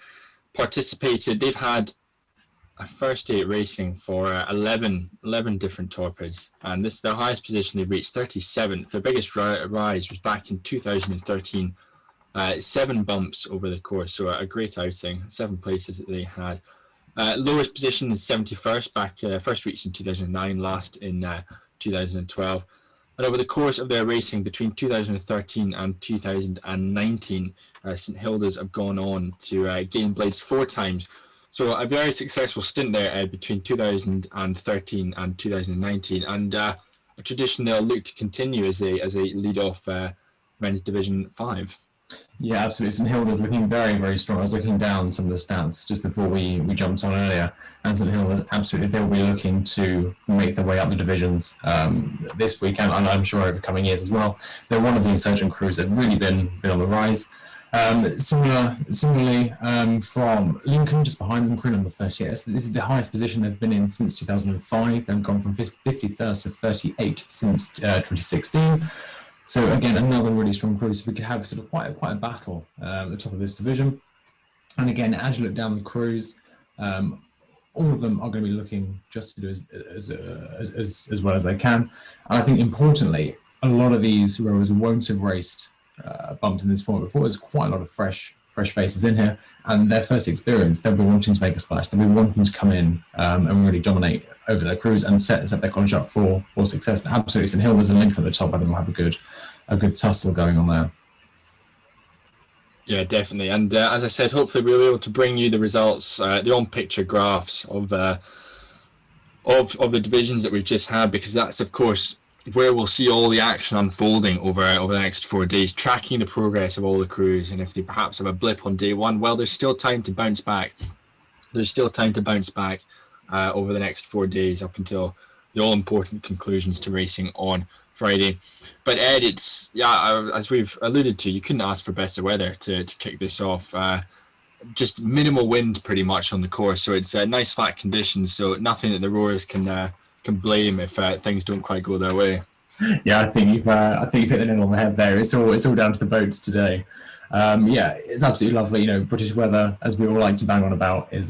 participated, they've had a first 8 racing for 11 different Torpids, and this is the highest position they've reached, 37th. Their biggest rise was back in 2013, 7 bumps over the course, so a great outing, 7 places that they had. Lowest position is 71st, first reached in 2009, last in 2012. And over the course of their racing between 2013 and 2019, St Hilda's have gone on to gain blades 4 times. So a very successful stint there, Ed, between 2013 and 2019, and a tradition they'll look to continue as they lead off men's Division 5. Yeah, absolutely. St Hilda's looking very, very strong. I was looking down some of the stats just before we jumped on earlier, and St Hilda's absolutely, they'll be looking to make their way up the divisions this weekend, and I'm sure over coming years as well. They're one of the insurgent crews that have really been on the rise. Similarly, from Lincoln, just behind them, crew number 38. This is the highest position they've been in since 2005. They've gone from 51st to 38 since 2016. So again, another really strong crew. So we could have sort of quite a battle at the top of this division. And again, as you look down the crews, all of them are going to be looking just to do as well as they can. And I think importantly, a lot of these rowers won't have raced bumps in this format before. There's quite a lot of fresh faces in here, and their first experience, they'll be wanting to make a splash. They'll be wanting to come in and really dominate over their crews and set their college up for success. But absolutely, St Hilda's and Lincoln at the top, I think will have a good tussle going on there. Yeah, definitely. And as I said, hopefully we'll be able to bring you the results, the on-picture graphs of the divisions that we've just had, because that's of course where we'll see all the action unfolding over the next 4 days, tracking the progress of all the crews. And if they perhaps have a blip on day 1, well, there's still time to bounce back. There's still time to bounce back over the next 4 days up until the all-important conclusions to racing on Friday. But Ed, as we've alluded to, you couldn't ask for better weather to kick this off. Just minimal wind pretty much on the course, so it's nice flat conditions, so nothing that the rowers can blame if things don't quite go their way. Yeah, I think you've hit the nail on the head there. It's all down to the boats today. Yeah, it's absolutely lovely. You know, British weather, as we all like to bang on about, is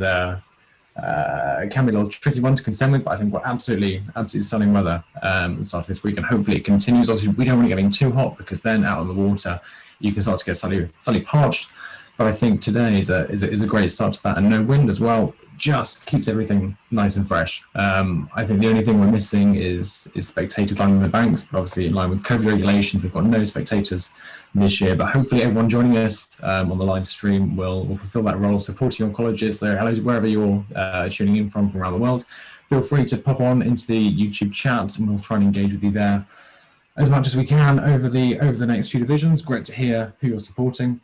can be a little tricky one to contend with, but I think we're absolutely stunning weather at the start of this week, and hopefully it continues. Obviously, we don't want it getting too hot, because then out on the water you can start to get slightly parched. But I think today is a great start to that, and no wind as well just keeps everything nice and fresh. I think the only thing we're missing is spectators lining the banks, but obviously in line with COVID regulations, we've got no spectators this year. But hopefully everyone joining us on the live stream will fulfil that role, supporting your colleges. So hello, wherever you're tuning in from around the world, feel free to pop on into the YouTube chat, and we'll try and engage with you there as much as we can over the next few divisions. Great to hear who you're supporting.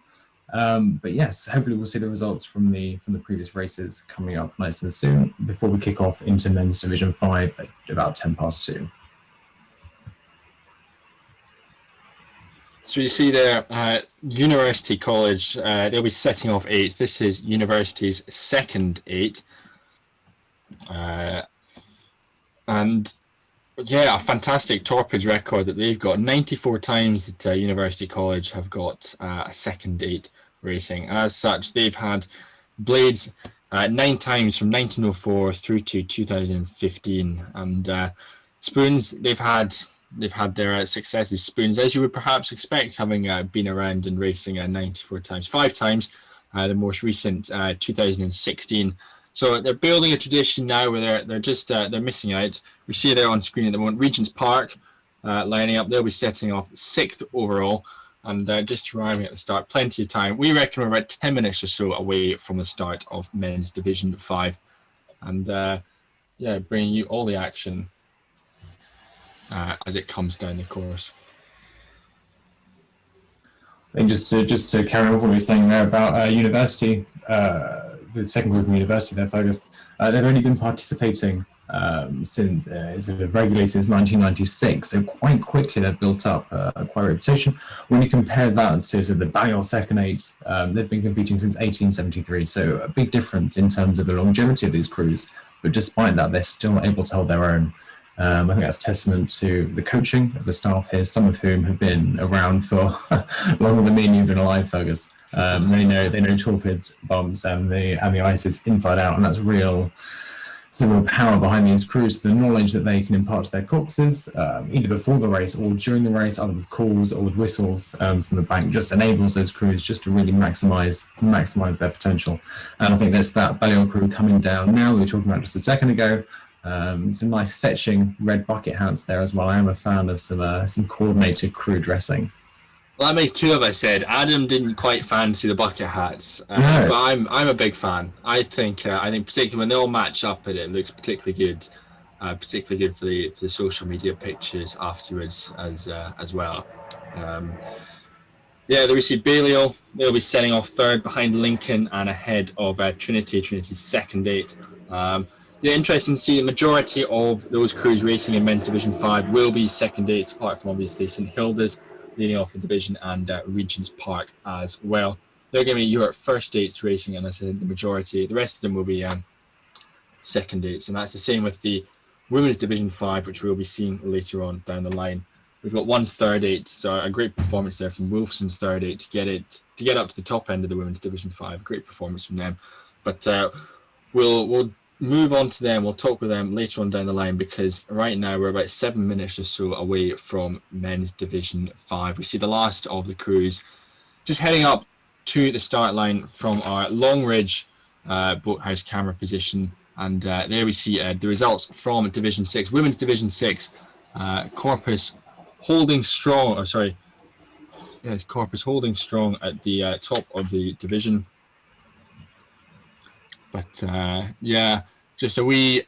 But yes, hopefully we'll see the results from the previous races coming up nice and soon before we kick off into men's Division 5 at about 2:10. So you see there, University College, they'll be setting off 8th. This is University's second 8. And yeah, a fantastic Torpids record that they've got. 94 times that University College have got a second 8 racing. As such, they've had blades 9 times from 1904 through to 2015, and spoons, they've had their successive spoons, as you would perhaps expect, having been around and racing 94 times. 5 times, the most recent 2016. So they're building a tradition now where they're missing out. We see there on screen at the moment, Regent's Park lining up. They'll be setting off 6th overall, and just arriving at the start. Plenty of time. We reckon we're about 10 minutes or so away from the start of men's Division 5, and yeah, bringing you all the action as it comes down the course. And just to carry on what we were saying there about University, the second group from University there, Fergus, they've only been participating since sort of regularly since 1996, so quite quickly they've built up quite a reputation. When you compare that to sort of the Balliol second 8, they've been competing since 1873, so a big difference in terms of the longevity of these crews, but despite that they're still able to hold their own. I think that's testament to the coaching of the staff here, some of whom have been around for longer than me and you've been alive, Fergus. They know Torpids, bombs, and the ISIS inside out, and that's real the real power behind these crews, the knowledge that they can impart to their corpses, either before the race or during the race, either with calls or with whistles from the bank, just enables those crews just to really maximise their potential. And I think there's that Balliol crew coming down now we were talking about just a second ago. Some nice fetching red bucket hats there as well. I am a fan of some coordinated crew dressing. Well, that makes two of us. Said Adam didn't quite fancy the bucket hats, No. but I'm a big fan. I think particularly when they all match up, it looks particularly good. Particularly good for the social media pictures afterwards as well. There we see Balliol. They'll be setting off third behind Lincoln and ahead of Trinity. Trinity's second date. Interesting to see the majority of those crews racing in men's Division 5 will be second dates, apart from obviously St Hilda's leading off the division and Regent's Park as well. They're going to be your first dates racing, and I said the majority. The rest of them will be second dates, and that's the same with the Women's Division 5, which we'll be seeing later on down the line. We've got one third eight, so a great performance there from Wolfson's third eight to get up to the top end of the Women's Division 5. Great performance from them. But we'll move on to them. We'll talk with them later on down the line, because right now we're about 7 minutes or so away from Men's Division 5. We see the last of the crews just heading up to the start line from our Long Ridge boathouse camera position. And there we see the results from Division 6. Women's Division 6, Corpus holding strong, Corpus holding strong at the top of the division. But just a wee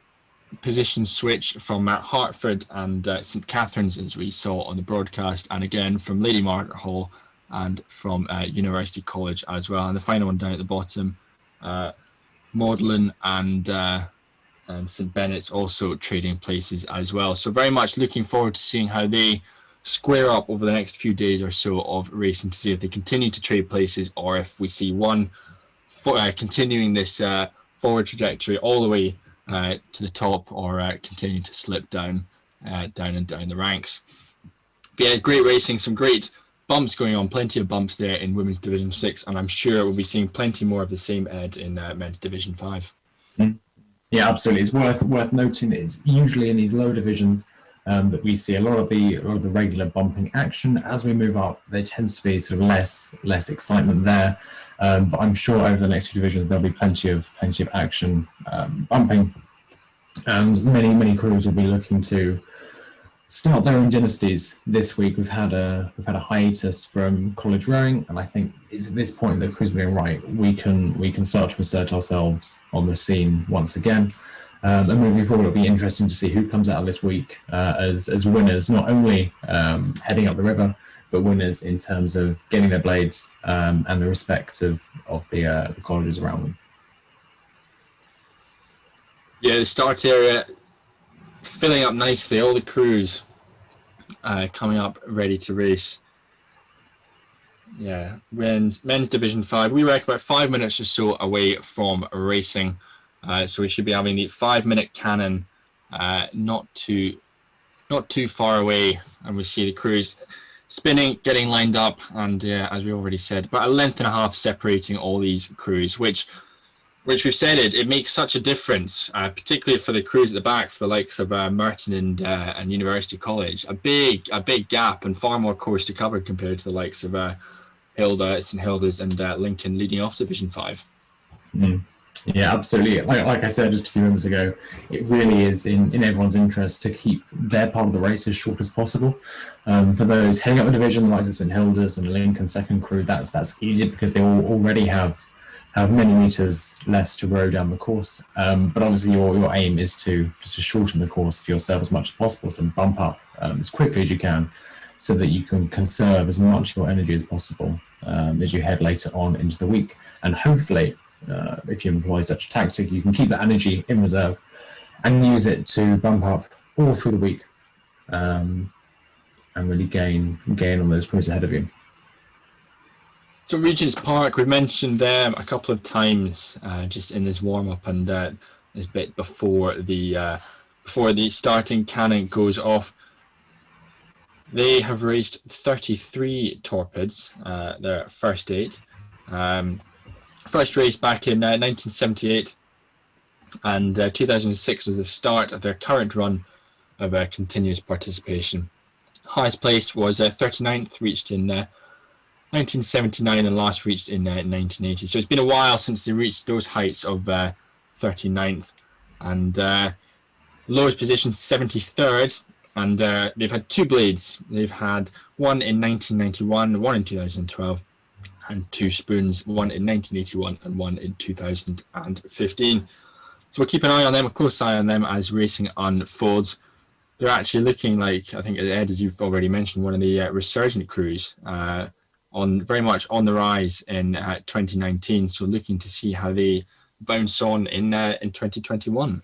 position switch from Hartford and St Catherine's, as we saw on the broadcast, and again from Lady Margaret Hall and from University College as well. And the final one down at the bottom, Magdalen and St Bennett's also trading places as well. So very much looking forward to seeing how they square up over the next few days or so of racing, to see if they continue to trade places, or if we see one continuing this forward trajectory all the way to the top, or continuing to slip down the ranks. But yeah, great racing, some great bumps going on, plenty of bumps there in Women's Division 6, and I'm sure we'll be seeing plenty more of the same, Ed, in Men's Division 5. Yeah, absolutely. It's worth noting that it's usually in these lower divisions that we see a lot of the regular bumping action. As we move up, there tends to be sort of less excitement there. But I'm sure over the next few divisions there'll be plenty of action bumping, and many crews will be looking to start their own dynasties this week. We've had a hiatus from college rowing, and I think it's at this point that crews are being right. We can start to assert ourselves on the scene once again. And moving forward, it'll be interesting to see who comes out of this week as winners, not only heading up the river, but winners in terms of getting their blades and the respect of the colleges around them. Yeah, the start area filling up nicely. All the crews coming up ready to race. Yeah, men's Division 5. We reckon about 5 minutes or so away from racing. So we should be having the 5-minute cannon not too far away, and we see the crews spinning, getting lined up, and as we already said, about a length and a half separating all these crews, which we've said it makes such a difference, particularly for the crews at the back, for the likes of Merton and University College. A big gap and far more course to cover compared to the likes of St Hilda's and Lincoln leading off Division 5. Yeah, absolutely. Like I said just a few moments ago, it really is in everyone's interest to keep their part of the race as short as possible. For those heading up the division, like St Hilda's and Lincoln second crew, that's easy because they already have many meters less to row down the course. But obviously your aim is to shorten the course for yourself as much as possible, so bump up as quickly as you can, so that you can conserve as much of your energy as possible as you head later on into the week. And hopefully, if you employ such a tactic, you can keep that energy in reserve and use it to bump up all through the week and really gain on those crews ahead of you. So Regent's Park, we've mentioned them a couple of times just in this warm-up and this bit before the starting cannon goes off. They have raced 33 Torpids, their first date. First race back in 1978. and 2006 was the start of their current run of continuous participation. Highest place was 39th, reached in 1979, and last reached in 1980. So it's been a while since they reached those heights of 39th, and lowest position 73rd, and they've had two blades. They've had one in 1991, one in 2012, and two spoons, one in 1981 and one in 2015. So we'll keep an eye on them, a close eye on them as racing unfolds. They're actually looking like, I think, Ed, as you've already mentioned, one of the resurgent crews, on very much on the rise in 2019. So looking to see how they bounce on in 2021.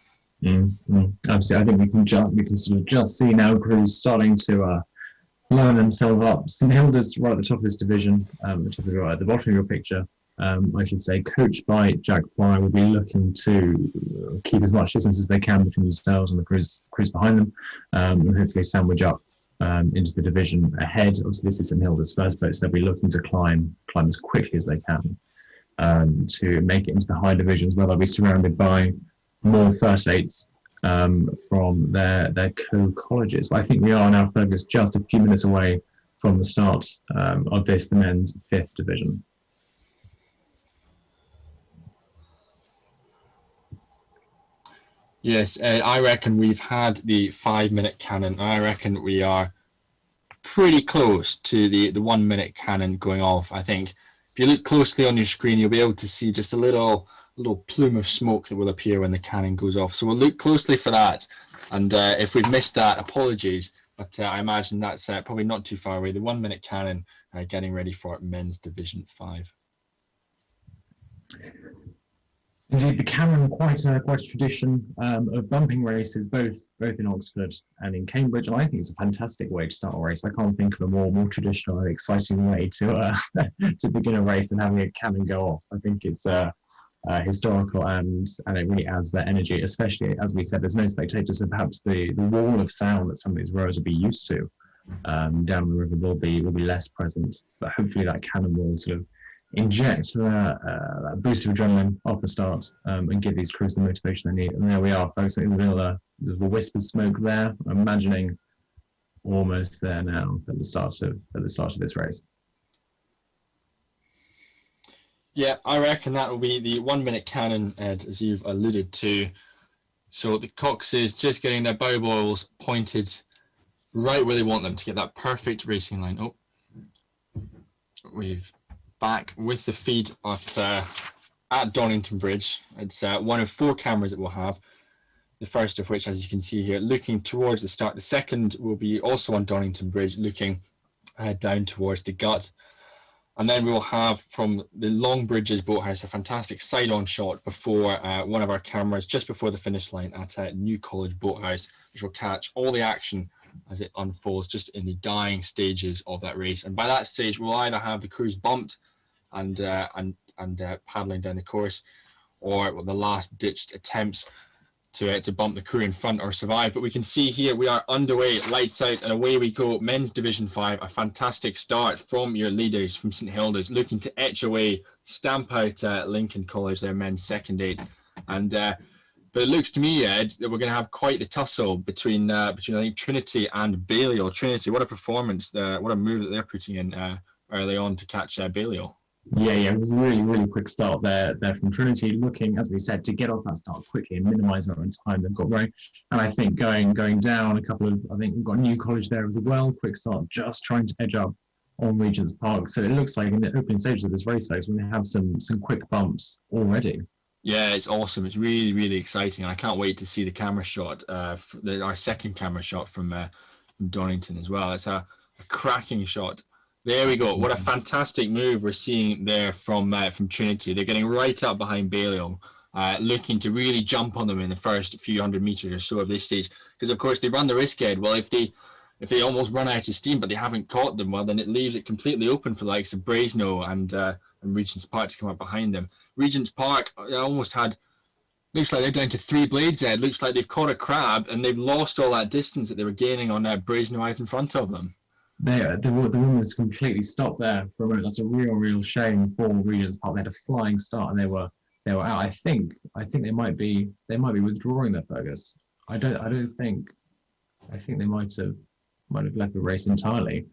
Absolutely, I think we can sort of just see now crews starting to line themselves up. St Hilda's right at the top of this division, at the bottom of your picture. I should say, coached by Jack Pryor, will be looking to keep as much distance as they can between themselves and the crews behind them, and hopefully sandwich up into the division ahead. Obviously, this is St Hilda's first boat, so they'll be looking to climb as quickly as they can to make it into the high divisions, where they'll be surrounded by more first eights from their co-colleges. But I think we are now, Fergus, just a few minutes away from the start of the men's 5th division. Yes, I reckon we've had the 5-minute cannon. I reckon we are pretty close to the 1-minute cannon going off. I think if you look closely on your screen, you'll be able to see just a little plume of smoke that will appear when the cannon goes off. So we'll look closely for that. And if we've missed that, apologies. But I imagine that's probably not too far away. The 1-minute cannon getting ready for men's Division 5. Indeed, the cannon quite a tradition of bumping races, both in Oxford and in Cambridge, and I think it's a fantastic way to start a race. I can't think of a more traditional and exciting way to to begin a race than having a cannon go off. I think it's historical, and it really adds that energy. Especially, as we said, there's no spectators, so perhaps the wall of sound that some of these rowers will be used to down the river will be less present. But hopefully, that cannon will sort of inject that boost of adrenaline off the start and give these crews the motivation they need. And there we are, folks. There's a whispered smoke there. I'm imagining almost there now at the start of this race. Yeah, I reckon that will be the 1-minute cannon, Ed, as you've alluded to. So the coxes just getting their bow balls pointed right where they want them to get that perfect racing line. Oh, we've back with the feed at Donington Bridge. It's one of 4 cameras that we'll have. The first of which, as you can see here, looking towards the start. The second will be also on Donington Bridge, looking down towards the gut. And then we will have from the Long Bridges boathouse a fantastic side-on shot before one of our cameras just before the finish line at New College Boathouse, which will catch all the action as it unfolds just in the dying stages of that race. And by that stage, we'll either have the crews bumped and paddling down the course, or the last ditched attempts to bump the crew in front or survive. But we can see here we are underway, lights out, and away we go. Men's Division 5, a fantastic start from your leaders from St Hilda's, looking to etch away, stamp out Lincoln College, their men's second 8. And but it looks to me, Ed, that we're going to have quite the tussle between I think Trinity and Balliol. Trinity, what a performance, what a move that they're putting in early on to catch Balliol. Yeah, really quick start there from Trinity, looking, as we said, to get off that start quickly and minimise their own time. They've got and I think going down a couple of, I think we've got New College there as well. Quick start, just trying to edge up on Regent's Park. So it looks like in the opening stages of this race, folks, we're going to have some quick bumps already. Yeah, it's awesome. It's really exciting, and I can't wait to see the camera shot, our second camera shot from Donington as well. It's a cracking shot. There we go. What a fantastic move we're seeing there from Trinity. They're getting right up behind Balliol, looking to really jump on them in the first few hundred meters or so of this stage. Because of course they run the risk, Ed. Well, if they almost run out of steam, but they haven't caught them, well, then it leaves it completely open for the likes of Brasenose and Regent's Park to come up behind them. Regent's Park almost had. Looks like they're down to 3 blades, Ed. Looks like they've caught a crab and they've lost all that distance that they were gaining on Brasenose out in front of them. The women's completely stopped there for a moment. That's a real shame for Regent's Park. They had a flying start and they were they were out. I think they might be withdrawing their Fergus. I think they might have left the race entirely.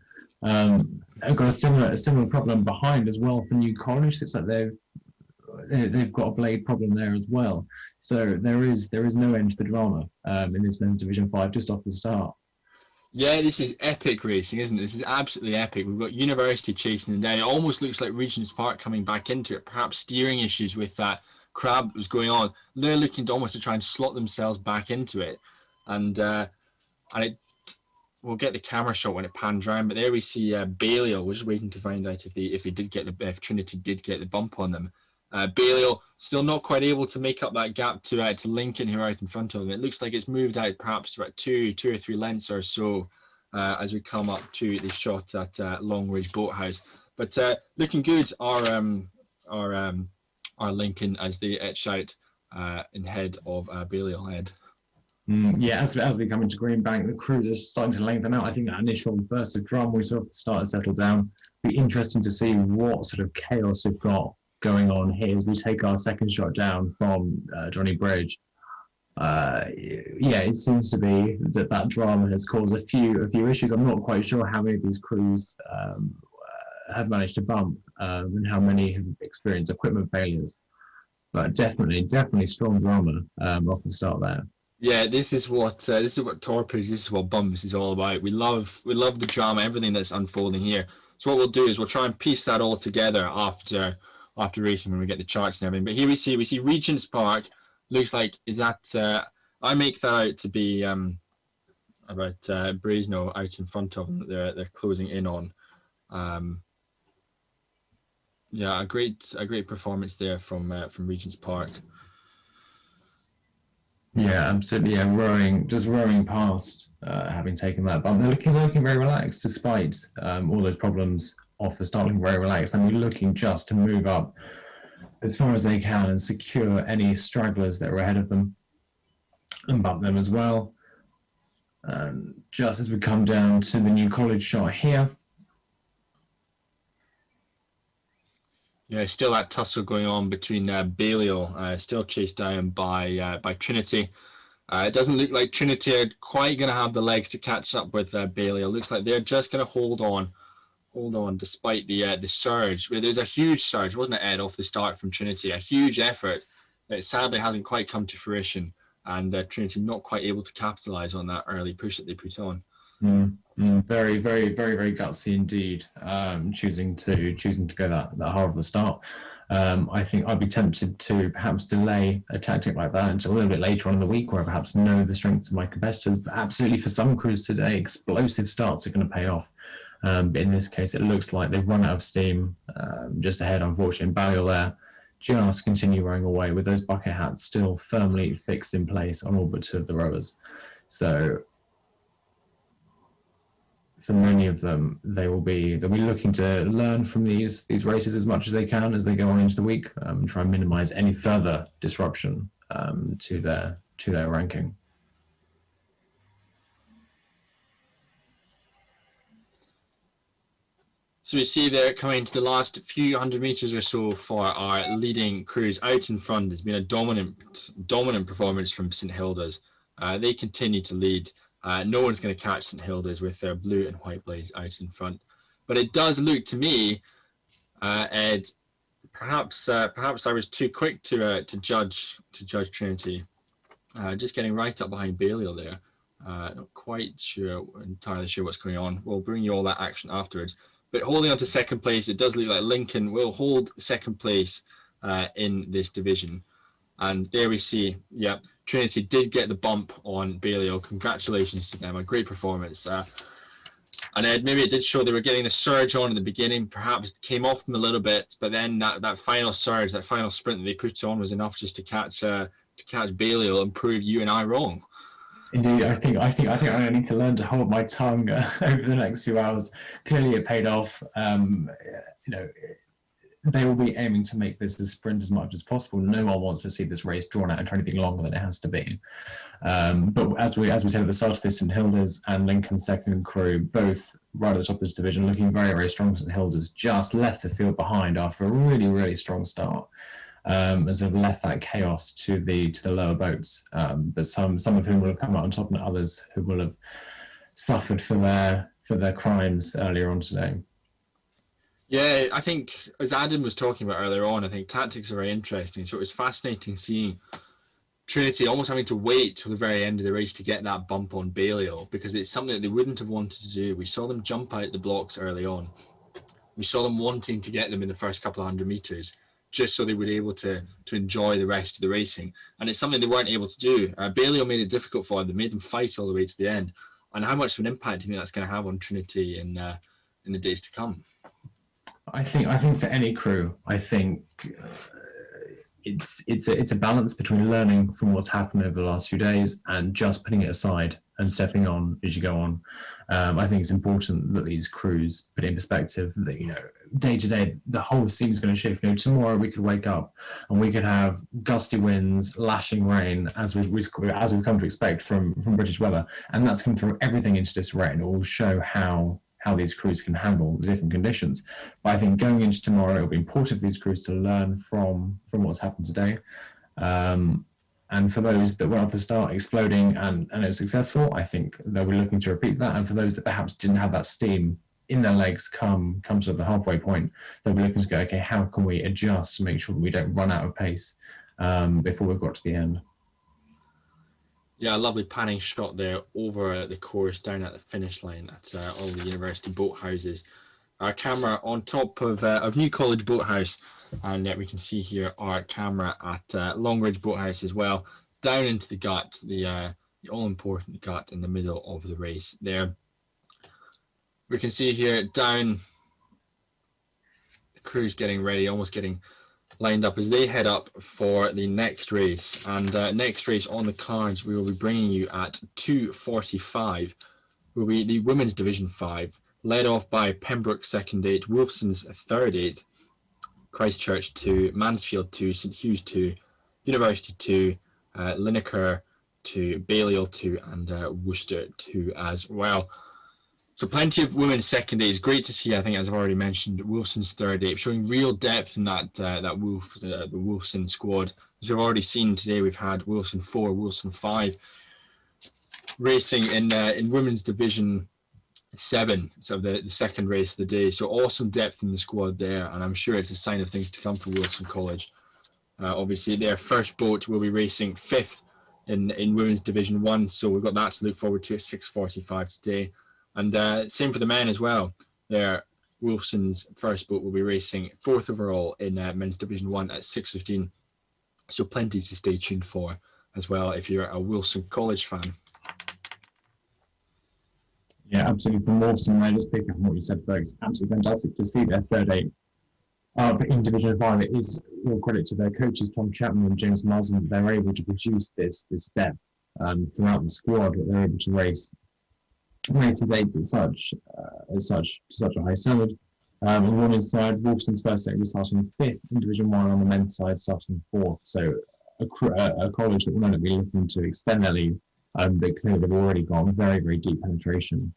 I've got a similar problem behind as well for New College. It's like they've got a blade problem there as well. So there is no end to the drama in this men's Division 5 just off the start. Yeah, this is epic racing, isn't it? This is absolutely epic. We've got University chasing them down. It almost looks like Regent's Park coming back into it. Perhaps steering issues with that crab that was going on. They're looking to almost to try and slot themselves back into it, and we'll get the camera shot when it pans around. But there we see Balliol. We're just waiting to find out if Trinity did get the bump on them. Balliol still not quite able to make up that gap to Lincoln, who are out in front of them. It looks like it's moved out perhaps about two or three lengths or so as we come up to the shot at Longridge Boathouse. But looking good are Lincoln as they etch out in head of Balliol Head. Yeah, as we come into Greenbank, the crews are starting to lengthen out. I think that initial burst of drama we saw at the start and settle down. It'll be interesting to see what sort of chaos we've got going on here as we take our second shot down from Johnny Bridge. It seems to be that drama has caused a few issues. I'm not quite sure how many of these crews have managed to bump and how many have experienced equipment failures. But definitely strong drama off the start there. Yeah, this is what Torpids, this is what bumps is all about. We love the drama, everything that's unfolding here. So what we'll do is we'll try and piece that all together after racing when we get the charts and everything. But here we see Regent's Park. Looks like I make that out to be about Brasenose out in front of them. They're closing in on. A great performance there from Regent's Park. Yeah, absolutely. Yeah, rowing past, having taken that bump. They're looking very relaxed despite all those problems off the start, looking very relaxed. And we're looking just to move up as far as they can and secure any stragglers that are ahead of them and bump them as well. Just as we come down to the New College shot here. Yeah, still that tussle going on between Balliol, still chased down by Trinity. It doesn't look like Trinity are quite going to have the legs to catch up with Balliol. Looks like they're just going to hold on despite the surge. There's a huge surge, wasn't it, Ed, off the start from Trinity? A huge effort that sadly hasn't quite come to fruition, and Trinity not quite able to capitalise on that early push that they put on. Very, very, very, very gutsy indeed. Choosing to go that hard at the start. I think I'd be tempted to perhaps delay a tactic like that until a little bit later on in the week, where I perhaps know the strengths of my competitors. But absolutely, for some crews today, explosive starts are going to pay off. But in this case, it looks like they've run out of steam just ahead, unfortunately. And Balliol there just continue rowing away with those bucket hats still firmly fixed in place on all but two of the rowers. So for many of them, they'll be looking to learn from these races as much as they can as they go on into the week, try and minimise any further disruption to their ranking. So we see there coming to the last few hundred metres or so for our leading crews out in front. It's been a dominant performance from St Hilda's. They continue to lead. No one's going to catch St Hilda's with their blue and white blades out in front. But it does look to me, Ed, perhaps I was too quick to judge Trinity. Just getting right up behind Balliol there. Not quite entirely sure what's going on. We'll bring you all that action afterwards. But holding on to second place, it does look like Lincoln will hold second place in this division. And there we see, Trinity did get the bump on Balliol. Congratulations to them, a great performance. And Ed, maybe it did show they were getting the surge on in the beginning, perhaps it came off them a little bit, but then that final surge, that final sprint that they put on was enough just to catch Balliol and prove you and I wrong. Indeed, I think I need to learn to hold my tongue over the next few hours. Clearly, it paid off. They will be aiming to make this a sprint as much as possible. No one wants to see this race drawn out into anything longer than it has to be. But as we said at the start of this, St Hilda's and Lincoln's second crew, both right at the top of this division, looking very, very strong. St Hilda's just left the field behind after a really, really strong start. and sort of left that chaos to the lower boats. But some of whom will have come out on top, and others who will have suffered for their crimes earlier on today. Yeah, I think as Adam was talking about earlier on, I think tactics are very interesting. So it was fascinating seeing Trinity almost having to wait till the very end of the race to get that bump on Balliol, because it's something that they wouldn't have wanted to do. We saw them jump out the blocks early on. We saw them wanting to get them in the first couple of 100 meters, just so they would be able to enjoy the rest of the racing. And it's something they weren't able to do. Balliol made it difficult for them. They made them fight all the way to the end. And how much of an impact do you think that's going to have on Trinity in the days to come? I think for any crew, I think it's a balance between learning from what's happened over the last few days and just putting it aside and stepping on as you go on. I think it's important that these crews put it in perspective that, you know, day to day, the whole scene is going to shift. You know, tomorrow we could wake up and we could have gusty winds, lashing rain, as we've come to expect from British weather, and that's going to throw everything into disarray, and it will show how these crews can handle the different conditions. But I think going into tomorrow, it'll be important for these crews to learn from what's happened today. And for those that went off the start exploding and it was successful, I think they'll be looking to repeat that. And for those that perhaps didn't have that steam in their legs come to the halfway point, they'll be looking to go, okay, how can we adjust to make sure that we don't run out of pace before we've got to the end? Yeah, a lovely panning shot there over the course down at the finish line at all the university boathouses. Our camera on top of New College Boathouse, and we can see here our camera at Longridge Boathouse as well, down into the gut, the all-important gut in the middle of the race there. We can see here down the crews getting ready, almost getting lined up as they head up for the next race. And next race on the cards we will be bringing you at 2:45 will be the Women's Division 5, led off by Pembroke second 8, Wolfson's third 8, Christchurch 2, Mansfield 2, St Hugh's 2, University 2, Lineker 2, Balliol 2, and Worcester 2 as well. So plenty of women's second 8. Great to see, I think, as I've already mentioned, Wolfson's third 8, showing real depth in that the Wolfson squad. As we've already seen today, we've had Wolfson 4, Wolfson 5 racing in Women's Division 7, so the second race of the day. So awesome depth in the squad there, and I'm sure it's a sign of things to come for Wolfson College. Obviously, their first boat will be racing 5th in Women's Division 1, so we've got that to look forward to at 6:45 today. And same for the men as well. Their Wolfson's first boat will be racing 4th overall in Men's Division 1 at 6:15. So plenty to stay tuned for as well if you're a Wolfson College fan. Yeah, absolutely. From Wolfson, I just pick up on what you said, Berg. It's absolutely fantastic to see their third 8 in Division 5. It is all credit to their coaches, Tom Chapman and James Marsden, that they're able to produce this depth throughout the squad, that they're able to race these 8s at such a high standard. On the women's side, Wolfson's first 8 was starting 5th in Division 1, on the men's side starting 4th. So a college that will not be looking to extend their lead, but clearly they've already got very, very deep penetration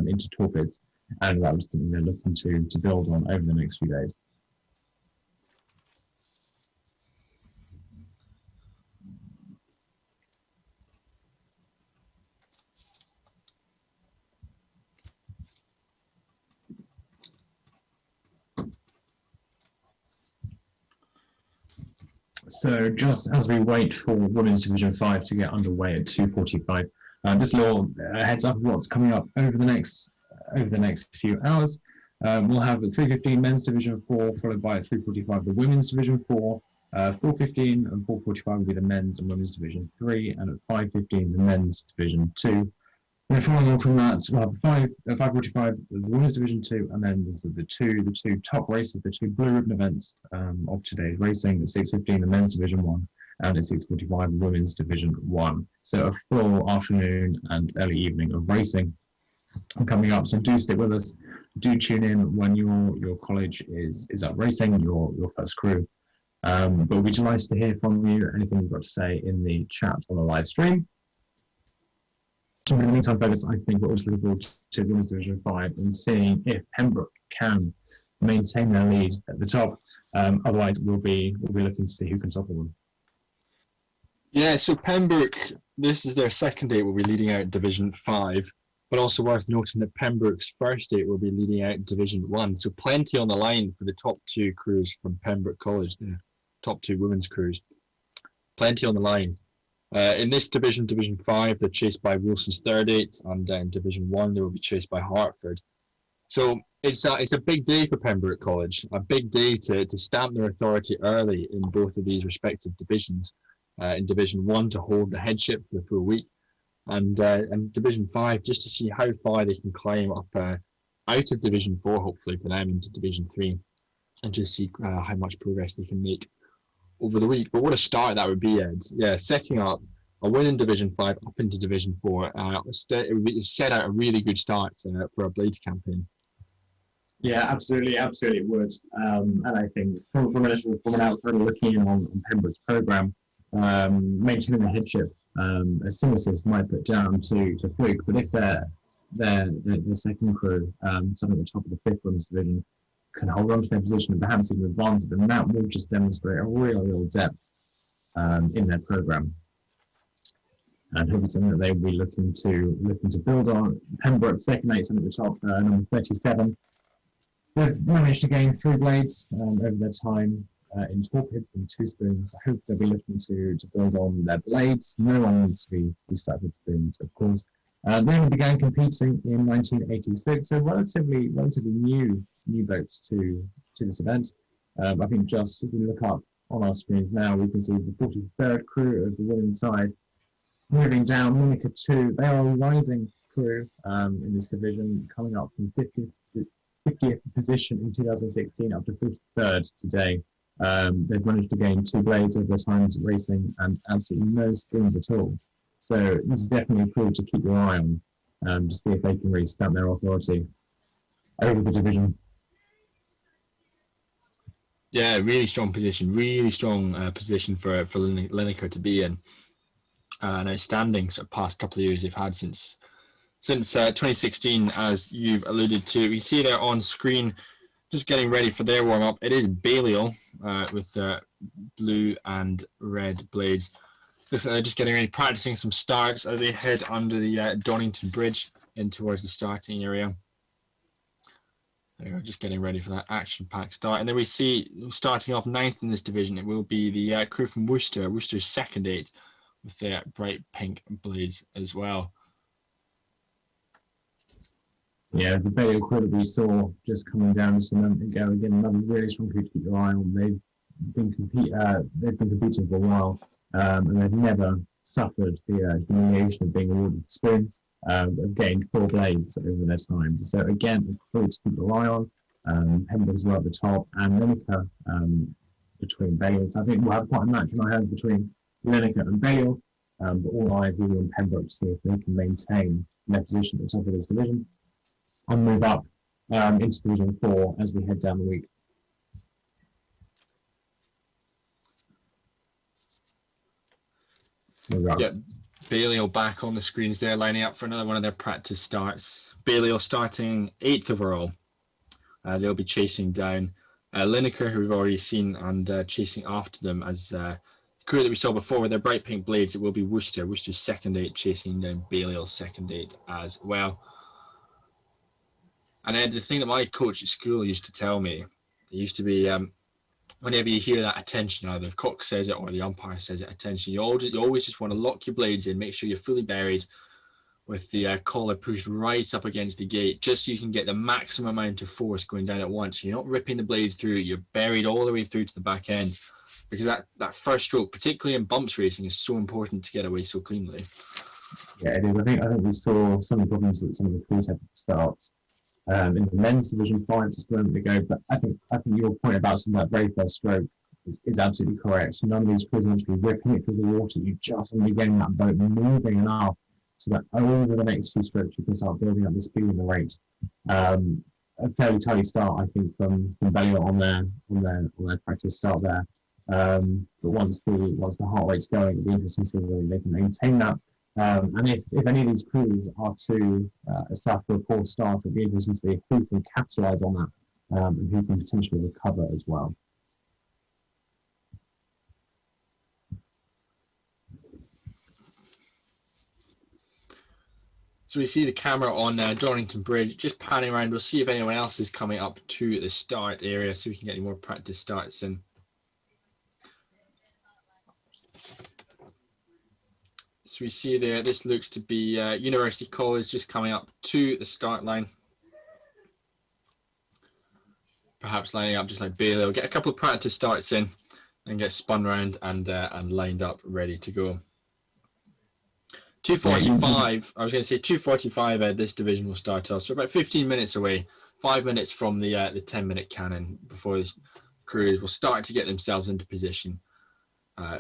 into Torpids, and that was something they're looking to build on over the next few days. So just as we wait for Women's Division 5 to get underway at 2:45, just a little heads up of what's coming up over the next few hours. We'll have at 3:15 Men's Division 4, followed by at 3:45 the Women's Division 4. 4:15 and 4:45 will be the Men's and Women's Division 3, and at 5:15 the Men's Division 2. And following on from that, we'll have 5:45 the Women's Division 2, and then there's the two top races, the 2 blue ribbon events of today's racing. At 6:15 the Men's Division 1, and at 6:45 the Women's Division 1. So a full afternoon and early evening of racing coming up. So do stick with us. Do tune in when your college is up racing, your first crew. But we'll be delighted to hear from you. Anything you've got to say in the chat on the live stream. In the meantime, folks, I think we're also looking forward to Women's Division 5 and seeing if Pembroke can maintain their lead at the top. Otherwise, we'll be looking to see who can topple them. Yeah, so Pembroke, this is their second date, will be leading out Division 5, but also worth noting that Pembroke's first date will be leading out Division 1, so plenty on the line for the top two crews from Pembroke College, the top two women's crews. Plenty on the line. In this division, Division 5, they're chased by Wilson's third date, and in Division 1, they will be chased by Hartford. So it's a big day for Pembroke College, a big day to stamp their authority early in both of these respective divisions. In Division 1 to hold the headship for the full week, and Division 5 just to see how far they can climb up out of Division 4, hopefully for them, into Division 3, and just see how much progress they can make over the week. But what a start that would be, Ed. Yeah, setting up a win in Division 5 up into Division 4, it would set out a really good start for a Blades campaign. Yeah, absolutely it would. And I think from an outsider looking in on Pembroke's programme, maintaining the headship, a synthesis might put down to Fluke, but if their second crew, some at the top of the 5th women's division, can hold on to their position and perhaps even advance it, then that will just demonstrate a real depth in their programme. And hopefully something that they will be looking to build on. Pembroke second eight at the top, number 37. They've managed to gain 3 blades over their time in Torpids and 2 spoons. I hope they'll be looking to build on their blades. No one needs to be stuck with spoons, of course. They only began competing in 1986, so relatively new boats to this event. I think just as we look up on our screens now, we can see the 43rd crew of the women's side moving down. Monica 2, they are a rising crew in this division, coming up from 50th position in 2016 up to 53rd today. They've managed to gain 2 blades over their times racing and absolutely no spoons at all. So this is definitely a crew to keep your eye on to see if they can really stamp their authority over the division. Yeah, really strong position for Lineker to be in. An outstanding sort of past couple of years they've had since 2016, as you've alluded to. We see there on screen, just getting ready for their warm-up. It is Balliol with blue and red blades. Looks like they're just getting ready, practicing some starts as they head under the Donington Bridge in towards the starting area. They're just getting ready for that action-packed start. And then we see, starting off 9th in this division, it will be the crew from Worcester's second eight, with their bright pink blades as well. Yeah, the Balliol crew that we saw just coming down just a moment ago, again, another really strong crew to keep your eye on. They've been competing for a while, and they've never suffered the humiliation of being awarded spoons. They've gained 4 blades over their time. So again, a crew to keep your eye on. Pembroke as well at the top, and Lineker between Balliol. So I think we'll have quite a match in our hands between Lineker and Balliol, but all eyes will be on Pembroke to see if they can maintain their position at the top of this division and move up into Division 4 as we head down the week. Yeah, Balliol back on the screens there, lining up for another one of their practice starts. Balliol starting 8th overall. They'll be chasing down Lineker, who we've already seen, and chasing after them as the crew that we saw before with their bright pink blades. It will be Worcester's second eight, chasing down Balliol's second eight as well. And then the thing that my coach at school used to tell me, it used to be whenever you hear that attention, either the cock says it or the umpire says it, attention, you always just want to lock your blades in, make sure you're fully buried with the collar pushed right up against the gate, just so you can get the maximum amount of force going down at once. You're not ripping the blade through, you're buried all the way through to the back end, because that first stroke, particularly in bumps racing, is so important to get away so cleanly. Yeah, it is. I think we saw some of the problems that some of the crews had at the start. In the men's division 5 just a moment ago, but I think your point about that very first stroke is absolutely correct. None of these crews want to be ripping it through the water. You just want to be getting that boat moving enough so that over the next few strokes you can start building up the speed and the rate. A fairly tidy start, I think, from Balliol on their practice start there. But once the heart rate's going, it'll be interesting to see whether they can maintain that. And if any of these crews are to suffer a poor start, it'll be interesting to see who can capitalise on that and who can potentially recover as well. So we see the camera on Dorrington Bridge, just panning around. We'll see if anyone else is coming up to the start area so we can get any more practice starts in. So we see there, this looks to be University College just coming up to the start line. Perhaps lining up just like Balliol. Get a couple of practice starts in and get spun around and lined up, ready to go. 2:45, I was going to say 2:45, this division will start off. So about 15 minutes away, 5 minutes from the 10-minute cannon before the crews will start to get themselves into position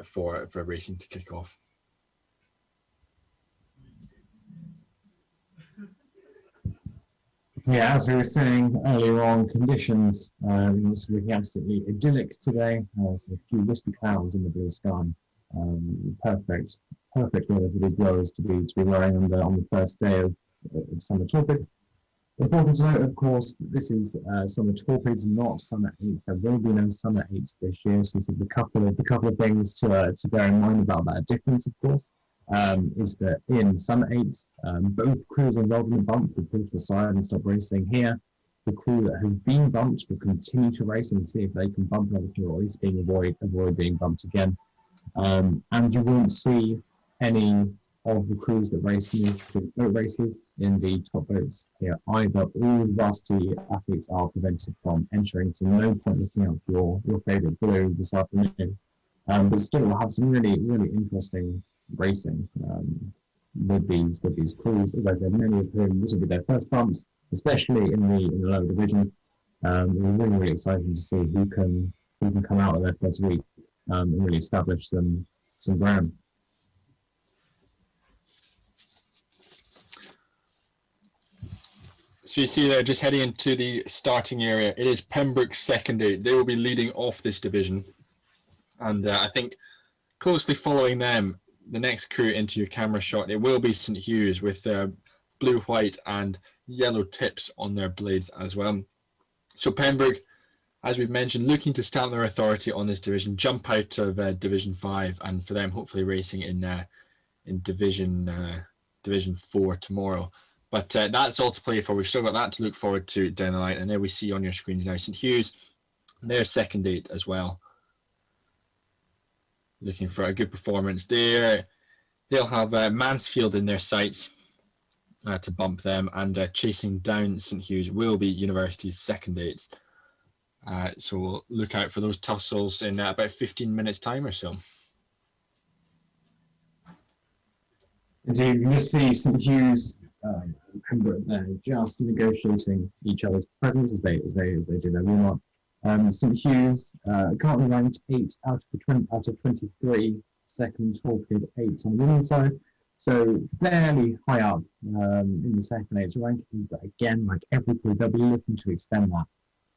for racing to kick off. Yeah, as we were saying earlier on, conditions was looking absolutely idyllic today. So a few wispy clouds in the blue sky. Perfect weather for these rowers to be rowing on the first day of summer Torpids. Important to note, of course, that this is summer Torpids, not summer 8s. There will be no summer 8s this year. So this is a couple of things to bear in mind about that difference, of course. Is that in summer 8s, both crews involved in the bump will pull to the side and stop racing. Here, the crew that has been bumped will continue to race and see if they can bump another crew, or at least avoid being bumped again. And you won't see any of the crews that race boat races in the top boats here either. All varsity athletes are prevented from entering, so no point looking out for your favourite blue this afternoon. But still, we'll have some really interesting racing with these crews. As I said, many of whom this will be their first bumps, especially in the lower divisions. We're really excited to see who can come out of their first week and really establish some ground. So you see there, just heading into the starting area, it is Pembroke Secondary. They will be leading off this division. And I think closely following them, the next crew into your camera shot, it will be St Hugh's with their blue, white and yellow tips on their blades as well. So Pembroke, as we've mentioned, looking to stamp their authority on this division, jump out of Division 5, and for them hopefully racing in Division 4 tomorrow. But that's all to play for. We've still got that to look forward to down the line. And there we see on your screens now St Hugh's, their second date as well. Looking for a good performance there. They'll have Mansfield in their sights to bump them, and chasing down St Hugh's will be University's second dates. So we'll look out for those tussles in about 15 minutes time or so. Indeed, you just see St Hugh's Pembroke there just negotiating each other's presence as they do their warm up. St Hugh's currently ranked 8 out of 23, second Torpid 8 on the women's side, so fairly high up in the second 8 ranking. But again, like every crew, they'll be looking to extend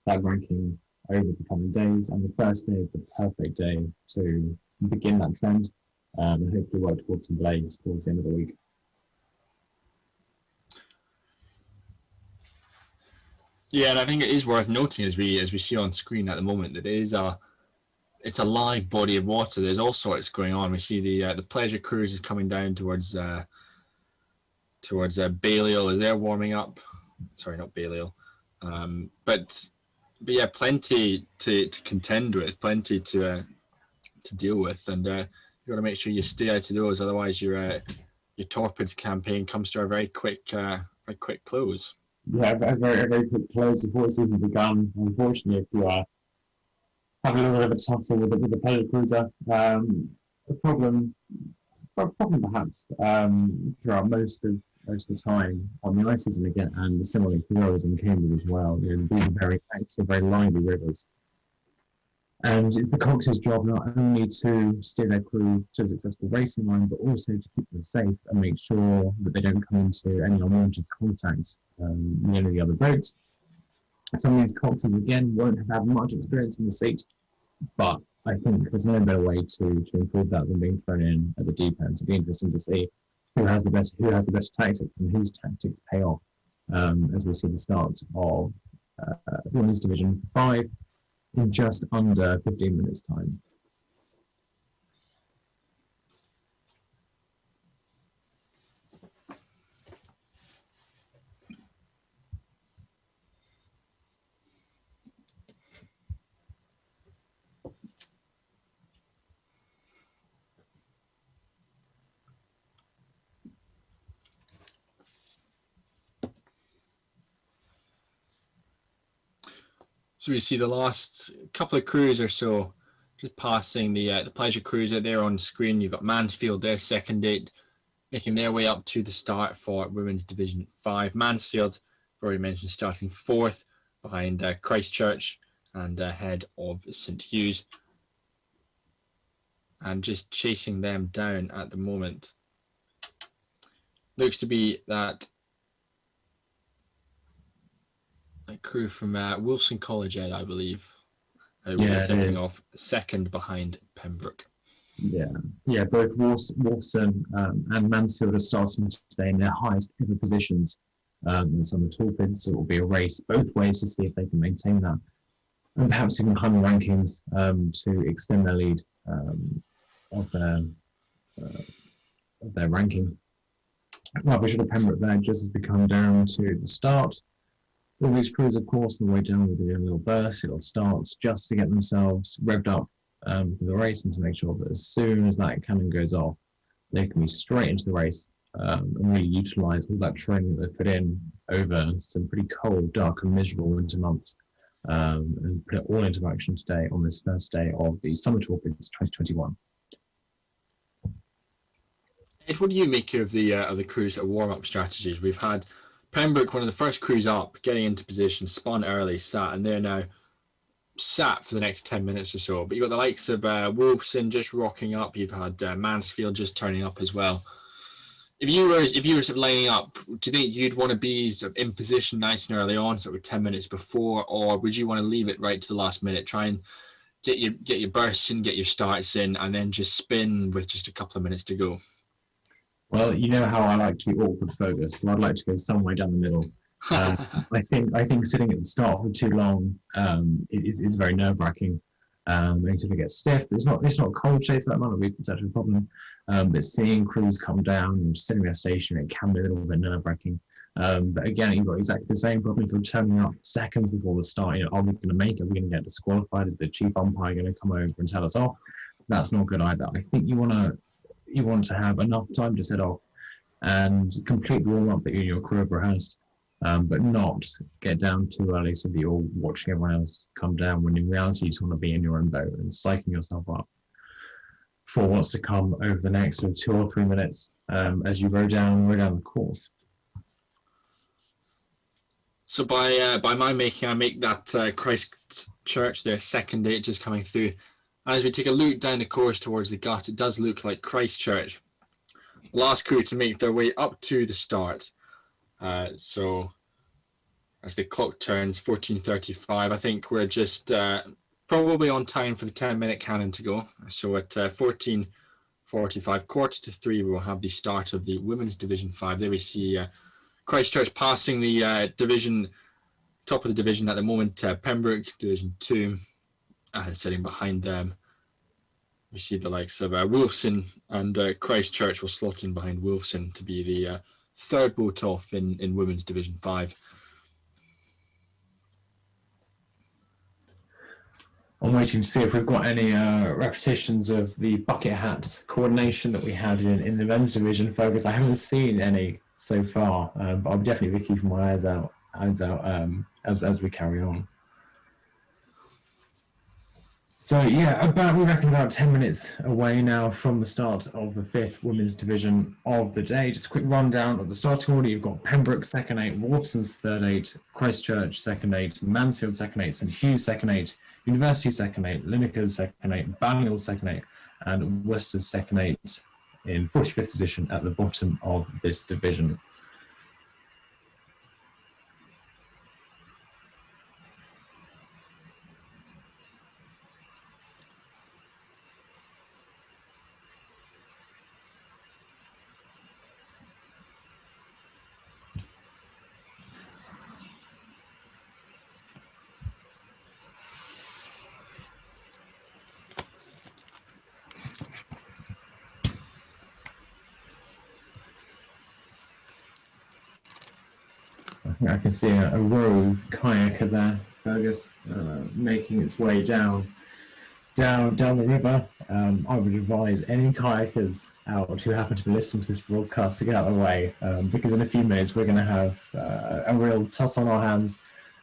that ranking over the coming days, and the first day is the perfect day to begin that trend and hopefully work towards some blades towards the end of the week. Yeah, and I think it is worth noting as we see on screen at the moment that it's a live body of water. There's all sorts going on. We see the pleasure cruise is coming down towards Balliol as they're warming up. Sorry, not Balliol. But yeah, plenty to contend with, plenty to deal with, and you got to make sure you stay out of those. Otherwise, your Torpids campaign comes to a very quick close. Yeah, a very quick close before it's even begun. Unfortunately, if you are having a little bit of a tussle with the pleasure cruiser, a problem perhaps throughout most of the time on the ices, and again, and similarly for rowers in Cambridge as well. You know, these are very active, very lively rivers. And it's the Cox's job not only to steer their crew to a successful racing line, but also to keep them safe and make sure that they don't come into any unwanted contact with any of the other boats. Some of these Coxes, again, won't have had much experience in the seat, but I think there's no better way to improve that than being thrown in at the deep end. So it'll be interesting to see who has the best tactics and whose tactics pay off as we see the start of Women's Division 5 in just under 15 minutes' time. So we see the last couple of crews or so, just passing the pleasure cruiser there on screen. You've got Mansfield, their second date, making their way up to the start for Women's Division 5. Mansfield, I've already mentioned, starting fourth behind Christchurch and ahead of St Hugh's. And just chasing them down at the moment. Looks to be that crew from Wolfson College Ed, I believe, was setting off second behind Pembroke. Yeah, both Wolfson and Mansfield are starting to stay in their highest ever positions. There's some Torpids, so it will be a race both ways to see if they can maintain that, and perhaps even climb the rankings to extend their lead of their ranking. Rubbish of Pembroke there just as we come down to the start. All these crews, of course, on the way down will be doing little bursts, little starts, just to get themselves revved up for the race and to make sure that as soon as that cannon goes off, they can be straight into the race and really utilise all that training that they've put in over some pretty cold, dark and miserable winter months and put it all into action today on this first day of the Summer Torpids 2021. Ed, what do you make of the crews at warm-up strategies? We've had Pembroke, one of the first crews up, getting into position, spun early, sat, and they're now sat for the next 10 minutes or so. But you've got the likes of Wolfson just rocking up. You've had Mansfield just turning up as well. If you were sort of lining up, do you think you'd want to be sort of in position nice and early on, sort of 10 minutes before, or would you want to leave it right to the last minute, try and get your bursts in, get your starts in, and then just spin with just a couple of minutes to go? Well, you know how I like to be awkward focused, so I'd like to go somewhere down the middle. I think sitting at the start for too long is very nerve-wracking. You sort of get stiff. It's not a cold chase that might not be such a problem, but seeing crews come down and sitting there stationary, it can be a little bit nerve-wracking. But again, you've got exactly the same problem if you're turning up seconds before the start. You know, are we going to make it? Are we going to get disqualified? Is the chief umpire going to come over and tell us off? That's not good either. I think you want to have enough time to set off and complete the warm-up that you and your crew have rehearsed, but not get down too early so that you're watching everyone else come down, when in reality you just want to be in your own boat and psyching yourself up for what's to come over the next sort of 2 or 3 minutes as you row down the course. So by my making, I make that Christchurch, their second date, just coming through. As we take a look down the course towards the gut, it does look like Christchurch, last crew to make their way up to the start. So as the clock turns 14:35, I think we're just probably on time for the 10-minute cannon to go. So at 14:45, 2:45, we will have the start of the Women's Division 5. There we see Christchurch passing the division, top of the division at the moment, Pembroke, Division 2. Sitting behind them, we see the likes of Wolfson, and Christchurch will slot in behind Wolfson to be the third boat off in Women's Division 5. I'm waiting to see if we've got any repetitions of the bucket hat coordination that we had in the men's division focus. I haven't seen any so far, but I'll definitely be keeping my eyes out as we carry on. So yeah, we reckon about 10 minutes away now from the start of the 5th Women's Division of the day. Just a quick rundown of the starting order. You've got Pembroke second 8, Wolfson's third 8, Christchurch second 8, Mansfield second 8, St Hugh's second 8, University second 8, Lineker's second 8, Balliol's second 8, and Worcester's second 8 in 45th position at the bottom of this division. I can see a rogue kayaker there, Fergus, making its way down the river. I would advise any kayakers out who happen to be listening to this broadcast to get out of the way, because in a few minutes we're going to have a real toss on our hands,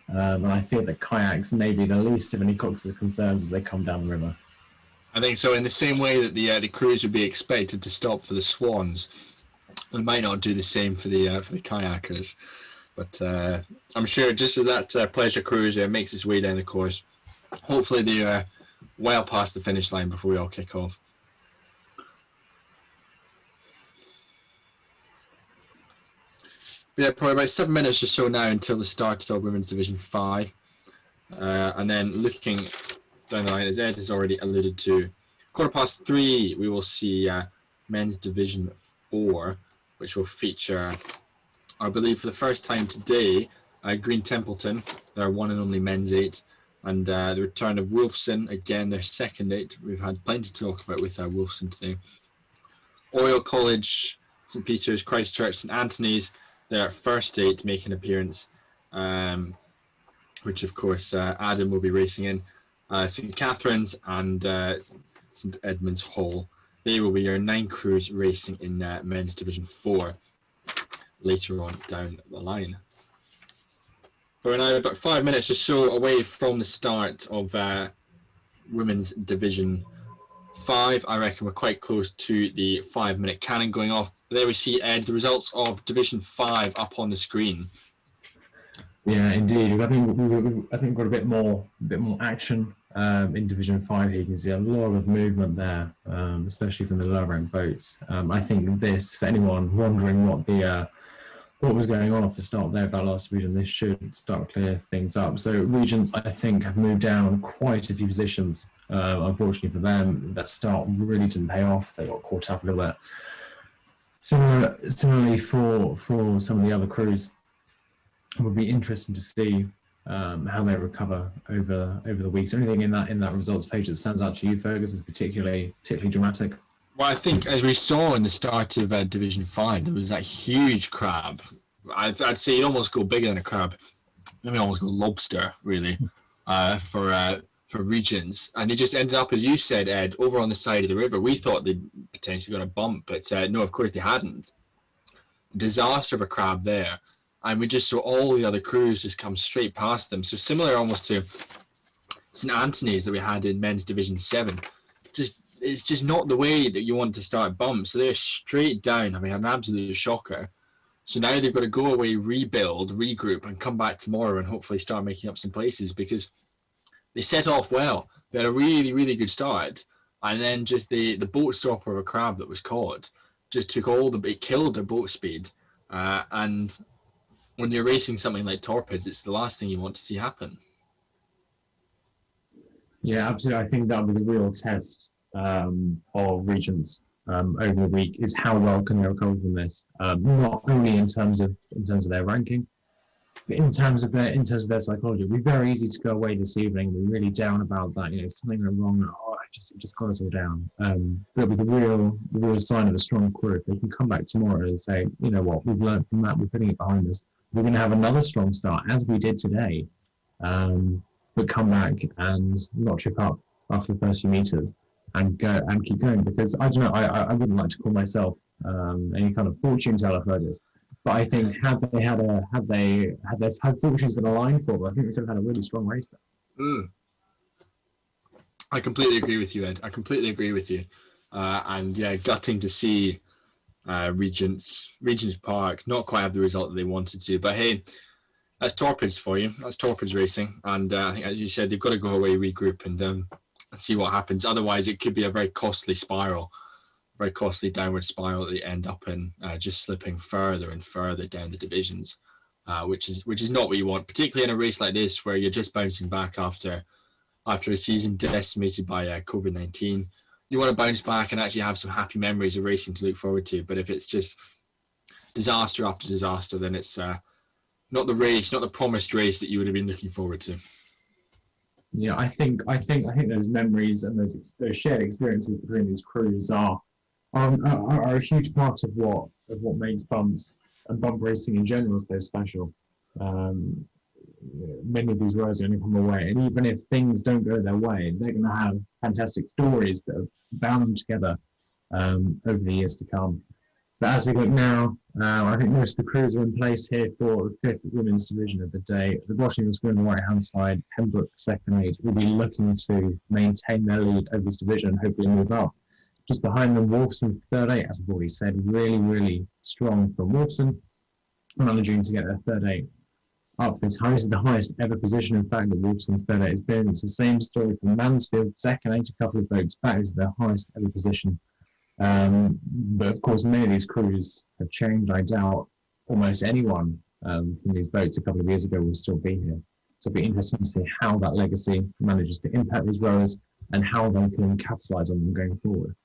and I feel that kayaks may be the least of any Cox's concerns as they come down the river. I think so. In the same way that the crews would be expected to stop for the swans, we might not do the same for the kayakers. But I'm sure just as that pleasure cruise makes its way down the course, hopefully they're well past the finish line before we all kick off. Yeah, probably about 7 minutes or so now until the start of Women's Division 5. And then looking down the line, as Ed has already alluded to, 3:15 we will see Men's Division 4, which will feature, I believe for the first time today, Green Templeton, their one and only men's 8, and the return of Wolfson, again their second 8. We've had plenty to talk about with Wolfson today. Oriel College, St Peter's, Christchurch, St Anthony's, their first 8 make an appearance, which of course Adam will be racing in. St Catherine's and St Edmunds Hall, they will be your 9 crews racing in Men's Division 4 later on down the line. But we're now about 5 minutes or so away from the start of Women's Division 5. I reckon we're quite close to the 5-minute cannon going off. There we see, Ed, the results of Division 5 up on the screen. Yeah, indeed. I think we've got a bit more action in Division 5 here. You can see a lot of movement there, especially from the lower rank boats. I think this, for anyone wondering what was going on off the start there of that last division, this should start to clear things up. So Regents, I think, have moved down quite a few positions. Unfortunately for them, that start really didn't pay off. They got caught up a little bit. Similarly for some of the other crews, it would be interesting to see how they recover over the weeks. Anything in that results page that stands out to you, Fergus, is particularly dramatic? Well, I think as we saw in the start of Division 5, there was that huge crab. I'd say you'd almost go bigger than a crab. Maybe almost go lobster, really, for Regents. And they just ended up, as you said, Ed, over on the side of the river. We thought they'd potentially got a bump, but no, of course they hadn't. Disaster of a crab there. And we just saw all the other crews just come straight past them. So similar almost to St Anthony's that we had in Men's Division 7. It's just not the way that you want to start bumps. So they're straight down. I mean, an absolute shocker. So now they've got to go away, rebuild, regroup, and come back tomorrow and hopefully start making up some places, because they set off well. They had a really, really good start. And then just the boat stopper of a crab that was caught just took it killed their boat speed. And when you're racing something like Torpids, it's the last thing you want to see happen. Yeah, absolutely. I think that would be the real test of Regents over the week, is how well can they recover from this, not only in terms of their ranking, but in terms of their psychology. It'd be very easy to go away this evening and be really down about that, something went wrong, it just got us all down. But with the real sign of a strong crew, if they can come back tomorrow and say, you know what, we've learned from that, we're putting it behind us, we're going to have another strong start, as we did today, but come back and not trip up after the first few meters and go and keep going. Because I don't know, I wouldn't like to call myself any kind of fortune teller for this, but I think had fortunes been aligned for them, I think we could have had a really strong race there. I completely agree with you, Ed. I completely agree with you. And yeah, gutting to see Regents Park not quite have the result that they wanted to. But hey, that's Torpids for you. That's Torpids racing. And I think, as you said, they've got to go away, regroup, and see what happens. Otherwise, it could be a very costly spiral, very costly downward spiral that they end up in, just slipping further and further down the divisions, which is not what you want, particularly in a race like this where you're just bouncing back after a season decimated by COVID-19. You want to bounce back and actually have some happy memories of racing to look forward to. But if it's just disaster after disaster, then it's not the race, not the promised race that you would have been looking forward to. Yeah, I think those memories and those shared experiences between these crews are a huge part of what makes bumps and bump racing in general so special. Many of these rows are going to come away, and even if things don't go their way, they're going to have fantastic stories that are bound together over the years to come. But as we look now, I think most of the crews are in place here for the 5th women's division of the day. The watching the screen on the right-hand side, Pembroke second 8 will be looking to maintain their lead over this division and hopefully move up. Just behind them, Wolfson's third 8, as I've already said, really, really strong from Wolfson, managing to get their third 8 up this high. This is the highest ever position, in fact, that Wolfson's third 8 has been. It's the same story for Mansfield, second 8, a couple of votes back. This is their highest ever position. But of course, many of these crews have changed. I doubt almost anyone from these boats a couple of years ago will still be here. So it'll be interesting to see how that legacy manages to impact these rowers and how they can capitalise on them going forward.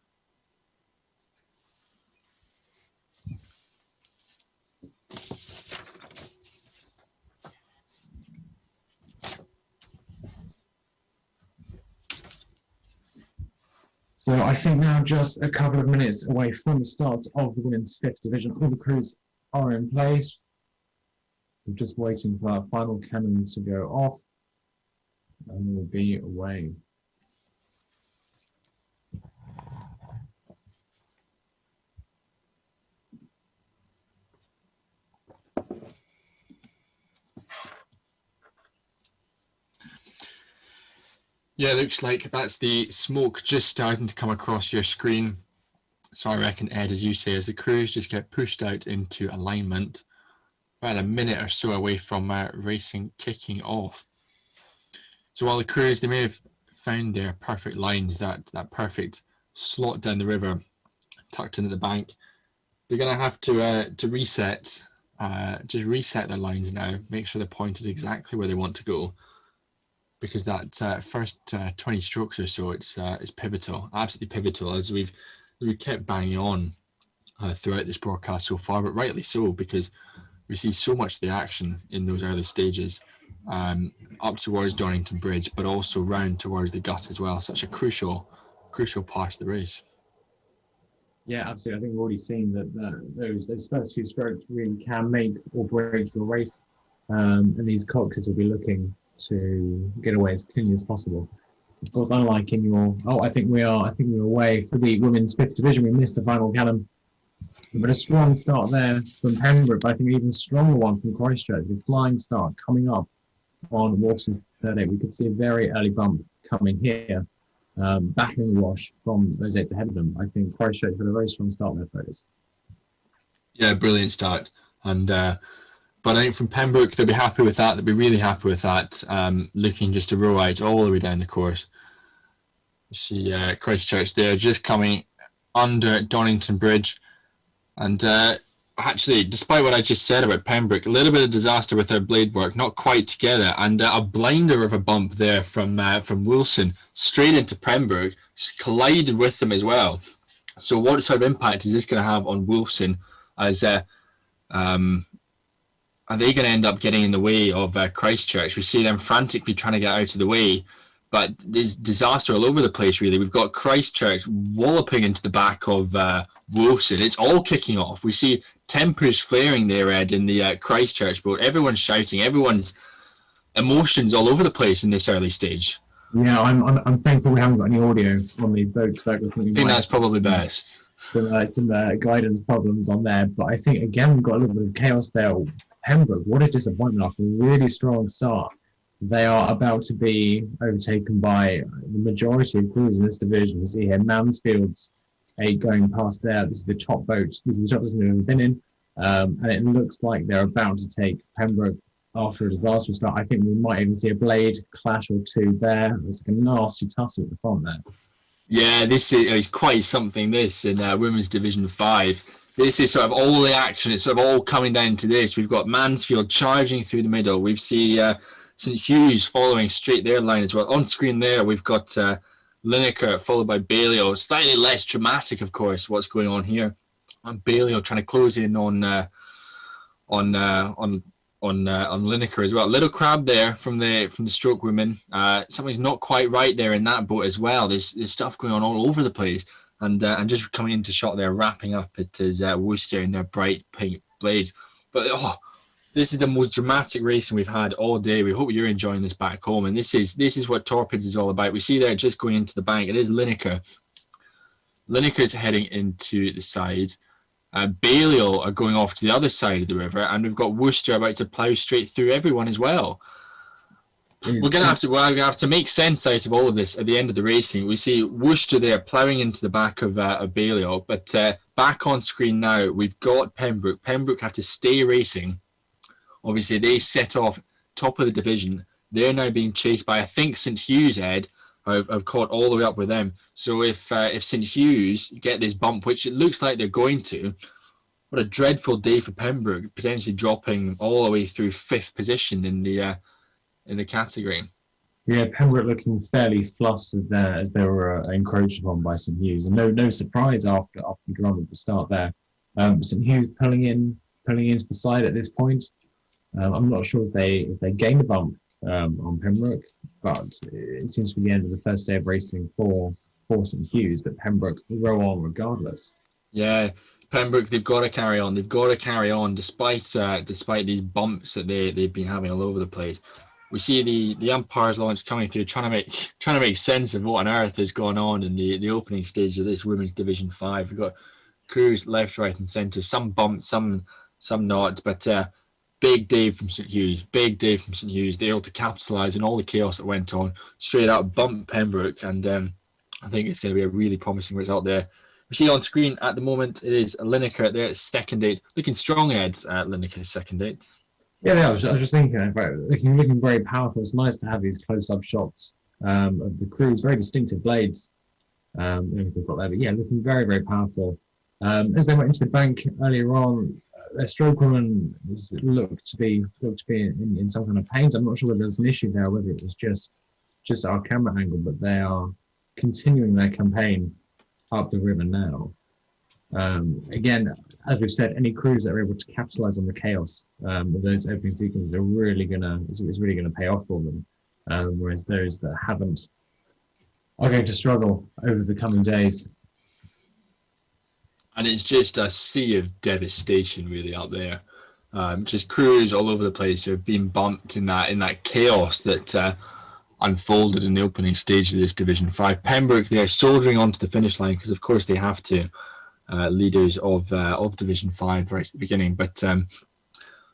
So I think now just a couple of minutes away from the start of the women's 5th division. All the crews are in place. We're just waiting for our final cannon to go off, and we'll be away. Yeah, looks like that's the smoke just starting to come across your screen. So I reckon, Ed, as you say, as the crews just get pushed out into alignment, about a minute or so away from racing kicking off. So while the crews, they may have found their perfect lines, that perfect slot down the river, tucked into the bank, they're going to have to reset, just reset their lines now, make sure they're pointed exactly where they want to go. Because that first 20 strokes or so, it's pivotal, absolutely pivotal, as we've kept banging on throughout this broadcast so far, but rightly so, because we see so much of the action in those early stages, up towards Donington Bridge, but also round towards the gut as well. Such a crucial part of the race. Yeah, absolutely. I think we've already seen that those first few strokes really can make or break your race, and these coxes will be looking to get away as cleanly as possible. Of course, unlike in your, I think we're away for the women's 5th division. We missed the final cannon, but a strong start there from Pembroke. But I think an even stronger one from Christchurch. A flying start coming up on Wolfson's third 8. We could see a very early bump coming here, battling the wash from those 8s ahead of them. I think Christchurch had a very strong start there, folks. Yeah, brilliant start, and. But I think from Pembroke, they'll be happy with that. They'll be really happy with that, looking just to row out all the way down the course. You see Christchurch there, just coming under Donington Bridge. And actually, despite what I just said about Pembroke, a little bit of disaster with their blade work, not quite together. And a blinder of a bump there from Wilson, straight into Pembroke, collided with them as well. So what sort of impact is this going to have on Wilson as... are they going to end up getting in the way of Christchurch? We see them frantically trying to get out of the way, but there's disaster all over the place, really. We've got Christchurch walloping into the back of Wolfson. It's all kicking off. We see tempers flaring there, Ed, in the Christchurch boat. Everyone's shouting. Everyone's emotions all over the place in this early stage. Yeah, I'm thankful we haven't got any audio on these boats. I think that's probably best. Some guidance problems on there, but I think, again, we've got a little bit of chaos there. Pembroke, what a disappointment after a really strong start. They are about to be overtaken by the majority of crews in this division. We see here Mansfield's 8 going past there. This is the top boat. This is the top boat they've ever been in. And it looks like they're about to take Pembroke after a disastrous start. I think we might even see a blade clash or two there. There's like a nasty tussle at the front there. Yeah, this is quite something, this, in Women's Division 5. This is sort of all the action. It's sort of all coming down to this. We've got Mansfield charging through the middle. We've seen St Hugh's following straight their line as well. On screen there, we've got Lineker followed by Balliol. Slightly less dramatic, of course, what's going on here. And Balliol trying to close in on Lineker as well. Little crab there from the stroke women. Something's not quite right there in that boat as well. There's stuff going on all over the place. And just coming into shot there, wrapping up it is Worcester in their bright pink blades. But This is the most dramatic racing we've had all day. We hope you're enjoying this back home. And this is what Torpids is all about. We see there just going into the bank. It is Lineker. Lineker's heading into the side. Balliol are going off to the other side of the river, and we've got Worcester about to plough straight through everyone as well. We're gonna have to make sense out of all of this at the end of the racing. We see Worcester there ploughing into the back of Balliol, but back on screen now we've got Pembroke. Pembroke have to stay racing. Obviously, they set off top of the division. They're now being chased by, I think, St Hughes, Ed. I've caught all the way up with them. So if St Hughes get this bump, which it looks like they're going to, what a dreadful day for Pembroke, potentially dropping all the way through 5th position in the category. Yeah, Pembroke looking fairly flustered there as they were encroached upon by St Hughes, and no surprise after the drama at the start there. St Hughes pulling into the side at this point. I'm not sure if they gained a bump on Pembroke, but it seems to be the end of the first day of racing for St Hughes. But Pembroke will roll on regardless. Yeah, Pembroke, they've got to carry on. They've got to carry on despite these bumps that they've been having all over the place. We see the umpires launch coming through, trying to make sense of what on earth is going on in the opening stage of this women's Division 5. We've got crews left, right, and centre. Some bumps, some not, but. Big day from St Hughes. Big day from St Hughes. They're able to capitalise on all the chaos that went on. Straight up bump Pembroke, and I think it's going to be a really promising result there. We see on screen at the moment it is Lineker there at second eight. Looking strong, Ed, at Lineker's second eight. Yeah, I was just thinking about looking very powerful. It's nice to have these close-up shots of the crews. Very distinctive blades. We've got there, but yeah, looking very, very powerful. As they went into the bank earlier on, their stroke woman looked to be in some kind of pains. I'm not sure whether there's an issue there, whether it was just our camera angle, but they are continuing their campaign up the river now. Again, as we've said, any crews that are able to capitalise on the chaos of those opening sequences are really it's really gonna pay off for them. Whereas those that haven't are going to struggle over the coming days. And it's just a sea of devastation really out there. Just crews all over the place who have been bumped in that chaos that unfolded in the opening stage of this Division 5. Pembroke, they are soldiering onto the finish line because of course they have to, leaders of Division 5 right at the beginning, but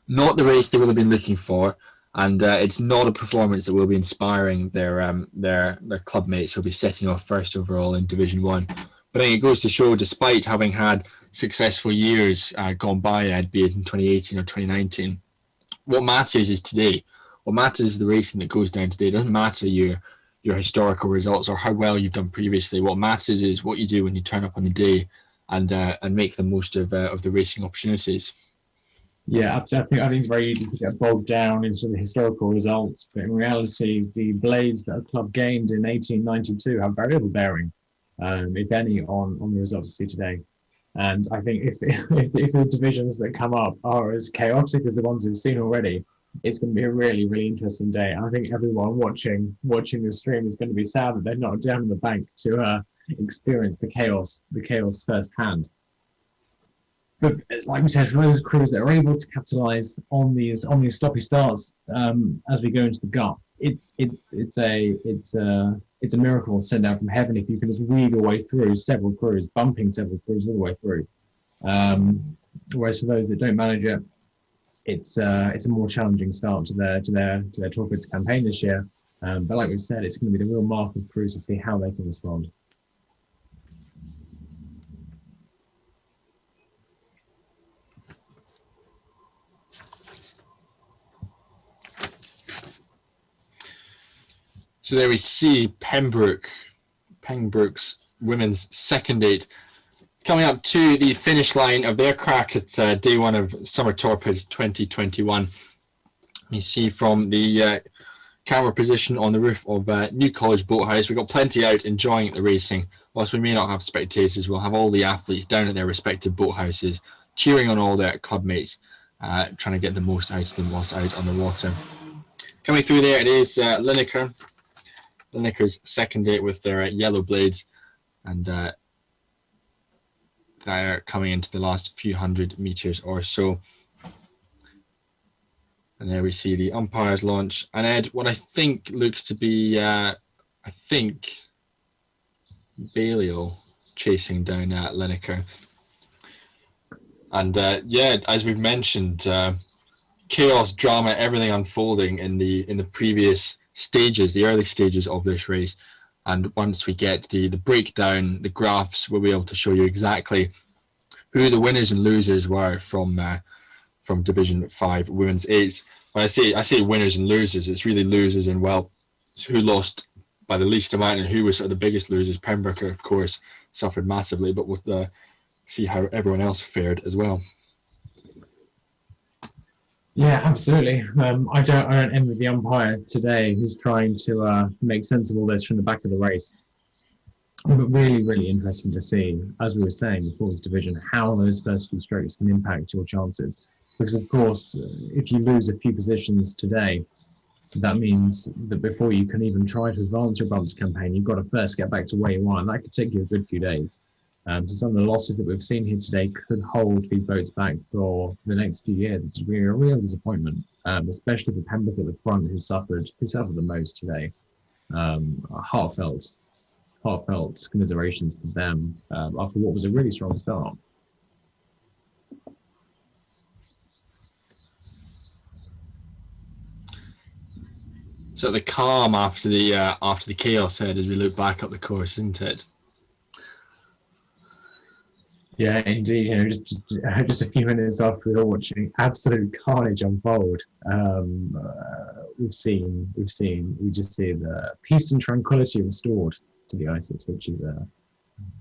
not the race they will have been looking for, and it's not a performance that will be inspiring their club mates who'll be setting off first overall in Division 1. But I think it goes to show, despite having had successful years gone by, be it in 2018 or 2019, what matters is today. What matters is the racing that goes down today. It doesn't matter your historical results or how well you've done previously. What matters is what you do when you turn up on the day and make the most of the racing opportunities. Yeah, absolutely. I think it's very easy to get bogged down into the historical results, but in reality, the blades that a club gained in 1892 have very little bearing, if any, on the results we see today. And I think if the divisions that come up are as chaotic as the ones we've seen already, it's going to be a really, really interesting day. And I think everyone watching the stream is going to be sad that they're not down in the bank to experience the chaos firsthand. But like we said, for those crews that are able to capitalise on these sloppy starts as we go into the gut, it's a miracle sent down from heaven if you can just weave your way through several crews, bumping several crews all the way through. Whereas for those that don't manage it, it's a more challenging start to their Torpids campaign this year. But like we've said, it's going to be the real mark of crews to see how they can respond. So there we see Pembroke's women's second eight coming up to the finish line of their crack at day one of Summer Torpids 2021. You see from the camera position on the roof of New College Boathouse, we've got plenty out enjoying the racing. Whilst we may not have spectators, we'll have all the athletes down at their respective boathouses cheering on all their club mates, trying to get the most out of them whilst out on the water. Coming through there, it is Lineker. Lineker's second eight with their yellow blades, and they're coming into the last few hundred meters or so. And there we see the umpires launch. And Ed, what I think looks to be, I think, Balliol chasing down Lineker. And yeah, as we've mentioned, chaos, drama, everything unfolding in the previous stages, the early stages of this race. And once we get the breakdown, the graphs, we'll be able to show you exactly who the winners and losers were from Division 5 Women's 8s. When I say winners and losers, it's really losers and, well, who lost by the least amount and who was sort of the biggest losers. Pembroke, of course, suffered massively, but we'll see how everyone else fared as well. Yeah, absolutely. I don't envy the umpire today who's trying to make sense of all this from the back of the race. But really, really interesting to see, as we were saying before this division, how those first few strokes can impact your chances. Because, of course, if you lose a few positions today, that means that before you can even try to advance your bumps campaign, you've got to first get back to where you are, and that could take you a good few days. So some of the losses that we've seen here today could hold these boats back for the next few years. It's really a real disappointment, especially for Pembroke at the front, who suffered the most today. Heartfelt commiserations to them after what was a really strong start. So the calm after the chaos, Ed, as we look back up the course, isn't it? Yeah, indeed. You know, just a few minutes after we were watching absolute carnage unfold, we just see the peace and tranquility restored to the ISIS, which is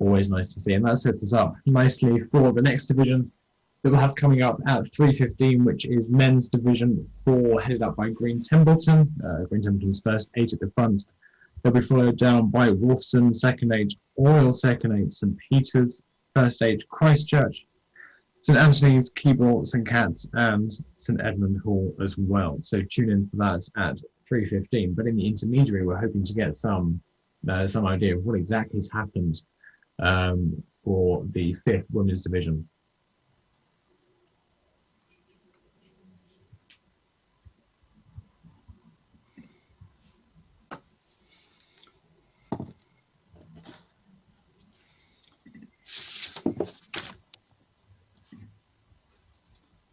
always nice to see, and that sets us up nicely for the next division that we'll have coming up at 3:15, which is Men's Division 4, headed up by Green Templeton. Green Templeton's first 8 at the front. They'll be followed down by Wolfson, second 8, Oriel, second 8, St Peter's, first 8, Christchurch, St Anthony's, Keble, St Cat's, and St Edmund Hall as well. So tune in for that at 3:15. But in the intermediary, we're hoping to get some idea of what exactly has happened for the 5th Women's Division.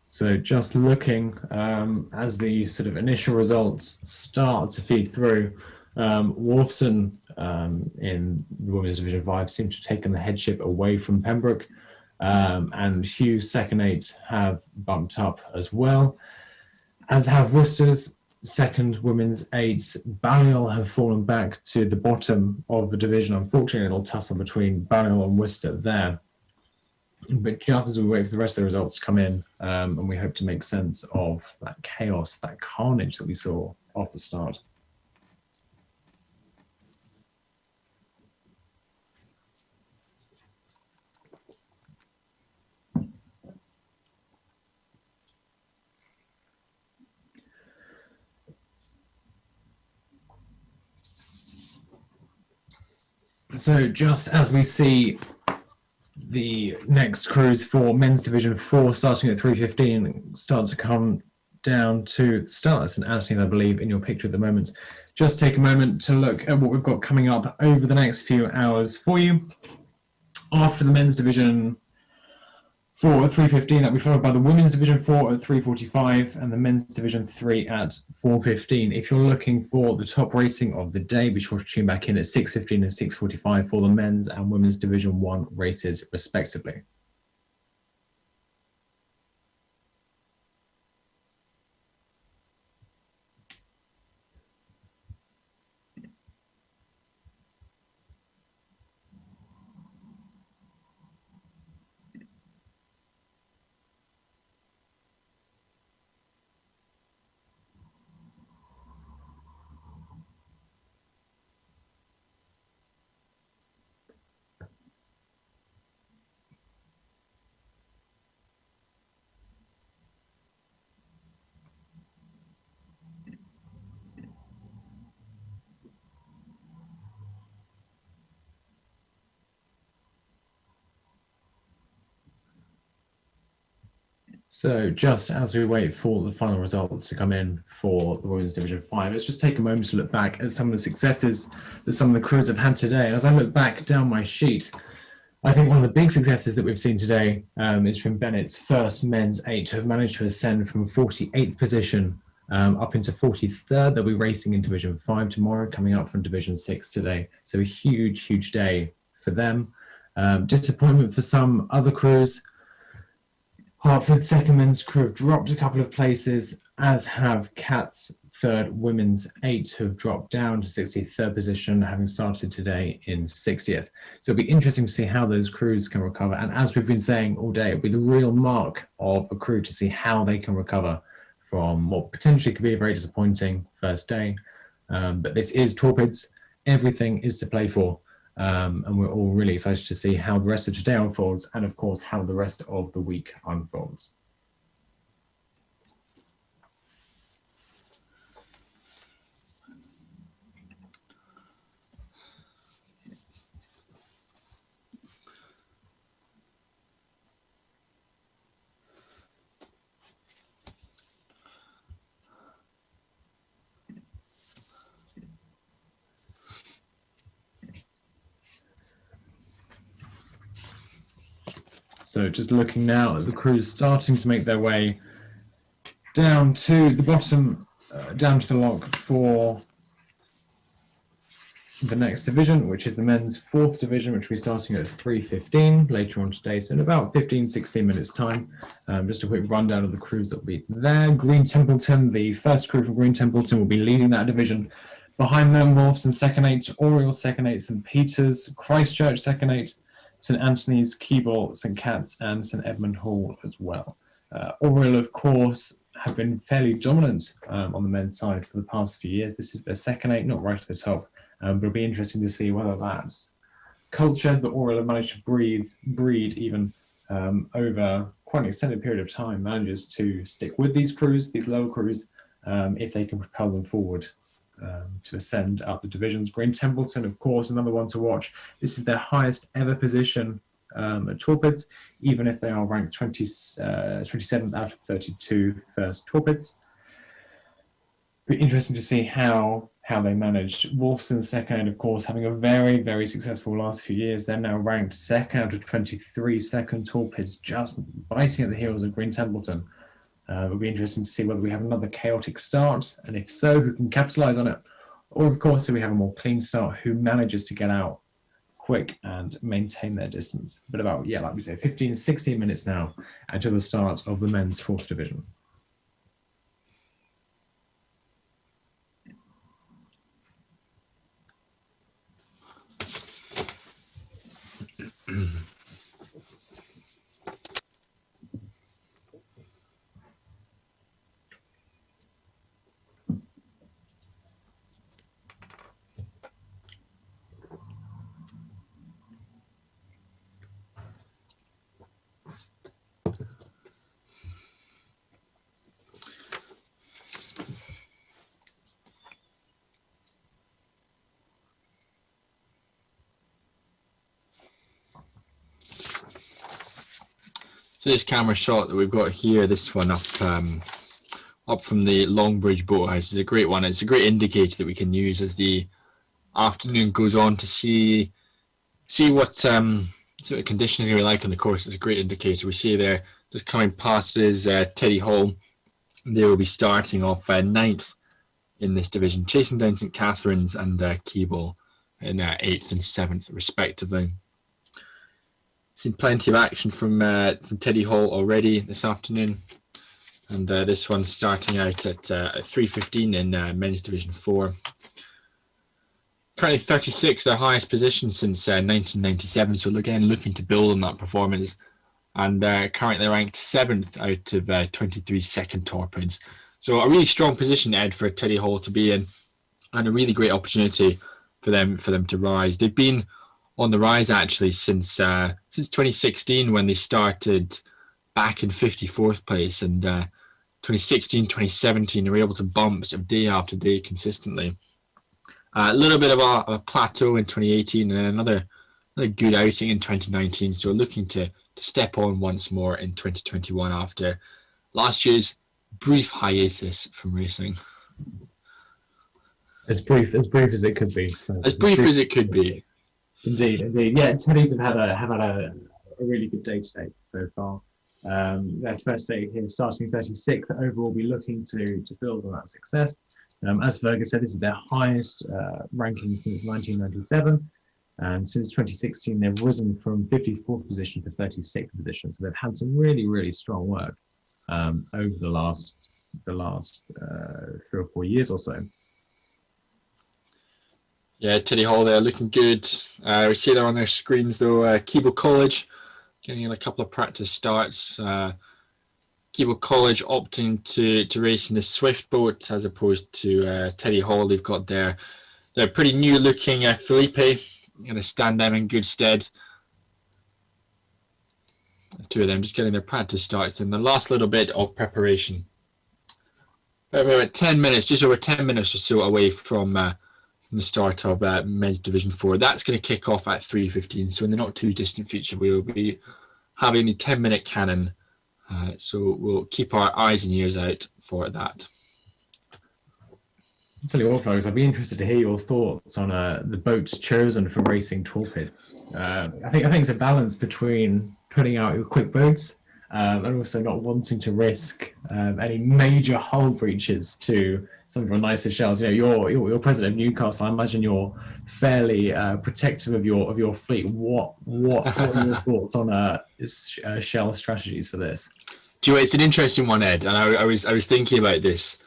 So just looking as the sort of initial results start to feed through, Wolfson in the Women's Division 5 seem to have taken the headship away from Pembroke, and Hughes' second 8 have bumped up as well, as have Worcester's second Women's 8. Balliol have fallen back to the bottom of the division. Unfortunately, a little tussle between Balliol and Worcester there. But just as we wait for the rest of the results to come in, and we hope to make sense of that chaos, that carnage that we saw off the start. So just as we see the next cruise for Men's Division 4 starting at 3:15 start to come down to the start at St Anthony, I believe, in your picture at the moment. Just take a moment to look at what we've got coming up over the next few hours for you. After the Men's Division 4 at 3:15, that'll be followed by the Women's Division 4 at 3:45 and the Men's Division 3 at 4:15. If you're looking for the top racing of the day, be sure to tune back in at 6:15 and 6:45 for the Men's and Women's Division 1 races, respectively. So just as we wait for the final results to come in for the Women's Division 5, let's just take a moment to look back at some of the successes that some of the crews have had today. And as I look back down my sheet, I think one of the big successes that we've seen today is from Bennett's first men's 8, who have managed to ascend from 48th position up into 43rd. They'll be racing in Division 5 tomorrow, coming up from Division 6 today. So a huge, huge day for them. Disappointment for some other crews. Hartford's second men's crew have dropped a couple of places, as have Cat's third women's 8, who have dropped down to 63rd position, having started today in 60th. So it'll be interesting to see how those crews can recover. And as we've been saying all day, it'll be the real mark of a crew to see how they can recover from what potentially could be a very disappointing first day. But this is Torpids. Everything is to play for. And we're all really excited to see how the rest of today unfolds, and of course how the rest of the week unfolds. So just looking now at the crews starting to make their way down to the bottom, down to the log for the next division, which is the men's 4th division, which will be starting at 3:15 later on today. So in about 15-16 minutes time. Just a quick rundown of the crews that will be there. Green Templeton, the first crew from Green Templeton, will be leading that division. Behind them, Wolfson second 8, Oriel second 8, St Peter's, Christchurch second 8, St Anthony's, Keble, St Cat's, and St Edmund Hall as well. Oriel, of course, have been fairly dominant on the men's side for the past few years. This is their second 8, not right at the top, but it'll be interesting to see whether that's culture that Oriel have managed to breed even over quite an extended period of time, manages to stick with these crews, these lower crews, if they can propel them forward to ascend up the divisions. Green Templeton, of course, another one to watch. This is their highest ever position at Torpids, even if they are ranked 27th out of 32 first Torpids. Be interesting to see how they managed. Wolfson's second 8, of course, having a very, very successful last few years. They're now ranked 2nd out of 23 second Torpids, just biting at the heels of Green Templeton. It'll be interesting to see whether we have another chaotic start, and if so, who can capitalise on it, or of course, do we have a more clean start, who manages to get out quick and maintain their distance. But about, yeah, like we say, 15-16 minutes now until the start of the men's 4th division. So this camera shot that we've got here, this one up from the Longbridge Boathouse, is a great one. It's a great indicator that we can use as the afternoon goes on to see what the conditions are going to be like on the course. It's a great indicator. We see there just coming past is Teddy Hall. They will be starting off 9th in this division, chasing down St Catherine's and Keble in 8th and 7th respectively. Seen plenty of action from Teddy Hall already this afternoon, and this one's starting out at 3:15 in men's division 4. Currently 36, their highest position since 1997. So again, looking to build on that performance, and currently ranked 7th out of 23 second Torpids. So a really strong position, Ed, for Teddy Hall to be in, and a really great opportunity for them to rise. They've been on the rise actually since 2016, when they started back in 54th place, and 2016, 2017 they were able to bump sort of day after day consistently. A little bit of a plateau in 2018, and then another good outing in 2019. So looking to step on once more in 2021 after last year's brief hiatus from racing. As brief as it could be. As brief as it could be. Indeed, indeed. Yeah, Teddies have had a really good day today so far. Their first day here, starting 36th. Overall, be looking to build on that success. As Fergus said, this is their highest ranking since 1997. And since 2016, they've risen from 54th position to 36th position. So they've had some really, really strong work over the last 3 or 4 years or so. Yeah, Teddy Hall there looking good. We see there on their screens though, Keble College getting in a couple of practice starts. Keble College opting to race in the Swift boat as opposed to Teddy Hall. They've got their pretty new looking Felipe going to stand them in good stead. The two of them just getting their practice starts in the last little bit of preparation. We're at 10 minutes, just over 10 minutes or so away from the start of men's Division 4. That's going to kick off at 3:15. So in the not too distant future, we will be having the 10-minute cannon. So we'll keep our eyes and ears out for that. I'll tell you what, folks, I'd be interested to hear your thoughts on the boats chosen for racing Torpids. I think it's a balance between putting out your quick boats and also not wanting to risk any major hull breaches to some of your nicer shells. You know, you're president of Newcastle. I imagine you're fairly protective of your fleet. What are your thoughts on shell strategies for this? Do you know, it's an interesting one, Ed, and I was thinking about this.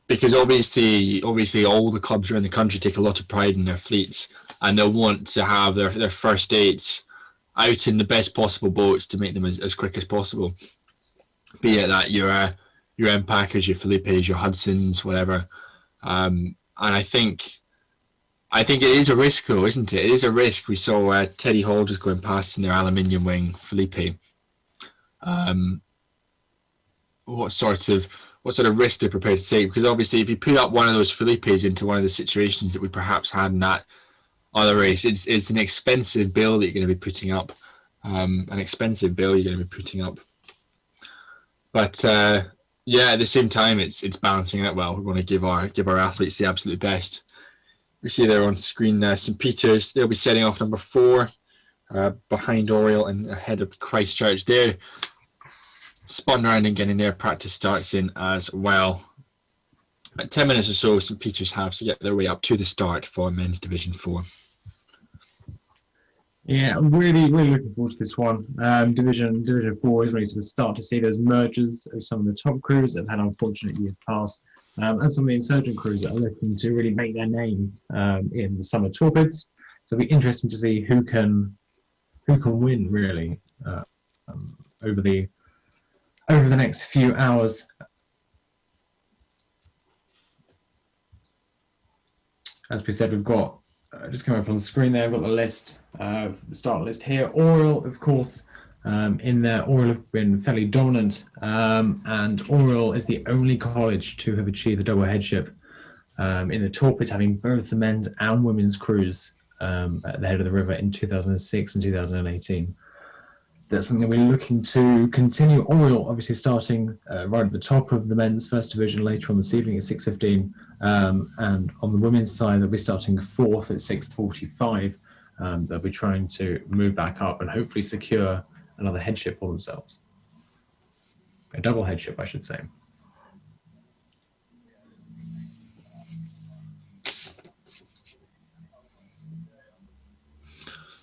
Because obviously all the clubs around the country take a lot of pride in their fleets, and they'll want to have their first dates out in the best possible boats to make them as quick as possible. Be it that your Empackers, your Felipes, your Hudsons, whatever. And I think it is a risk though, isn't it? It is a risk. We saw Teddy Hall just going past in their aluminium wing Felipe. What sort of risk they're prepared to take? Because obviously if you put up one of those Felipes into one of the situations that we perhaps had in that other race, it's an expensive bill that you're going to be putting up. But yeah, at the same time, it's balancing out well. We want to give our athletes the absolute best. We see there on screen St. Peter's. They'll be setting off number 4 behind Oriel and ahead of Christchurch. They're spun around and getting their practice starts in as well. At 10 minutes or so, St. Peter's have to get their way up to the start for men's Division 4. Yeah, I'm really looking forward to this one. Division 4 is really sort of start to see those mergers of some of the top crews that have had unfortunate years past, and some of the insurgent crews that are looking to really make their name in the summer Torpids. So it'll be interesting to see who can win really over the next few hours. As we said, we've got just coming up on the screen there, we've got the list, the start list here. Oriel, of course, in there. Oriel have been fairly dominant, and Oriel is the only college to have achieved the double headship in the Torpids, having both the men's and women's crews at the head of the river in 2006 and 2018. That's something we're looking to continue. Oriel obviously starting right at the top of the men's first division later on this evening at 6:15, and on the women's side they'll be starting 4th at 6:45. They'll be trying to move back up and hopefully secure another headship for themselves. A double headship, I should say.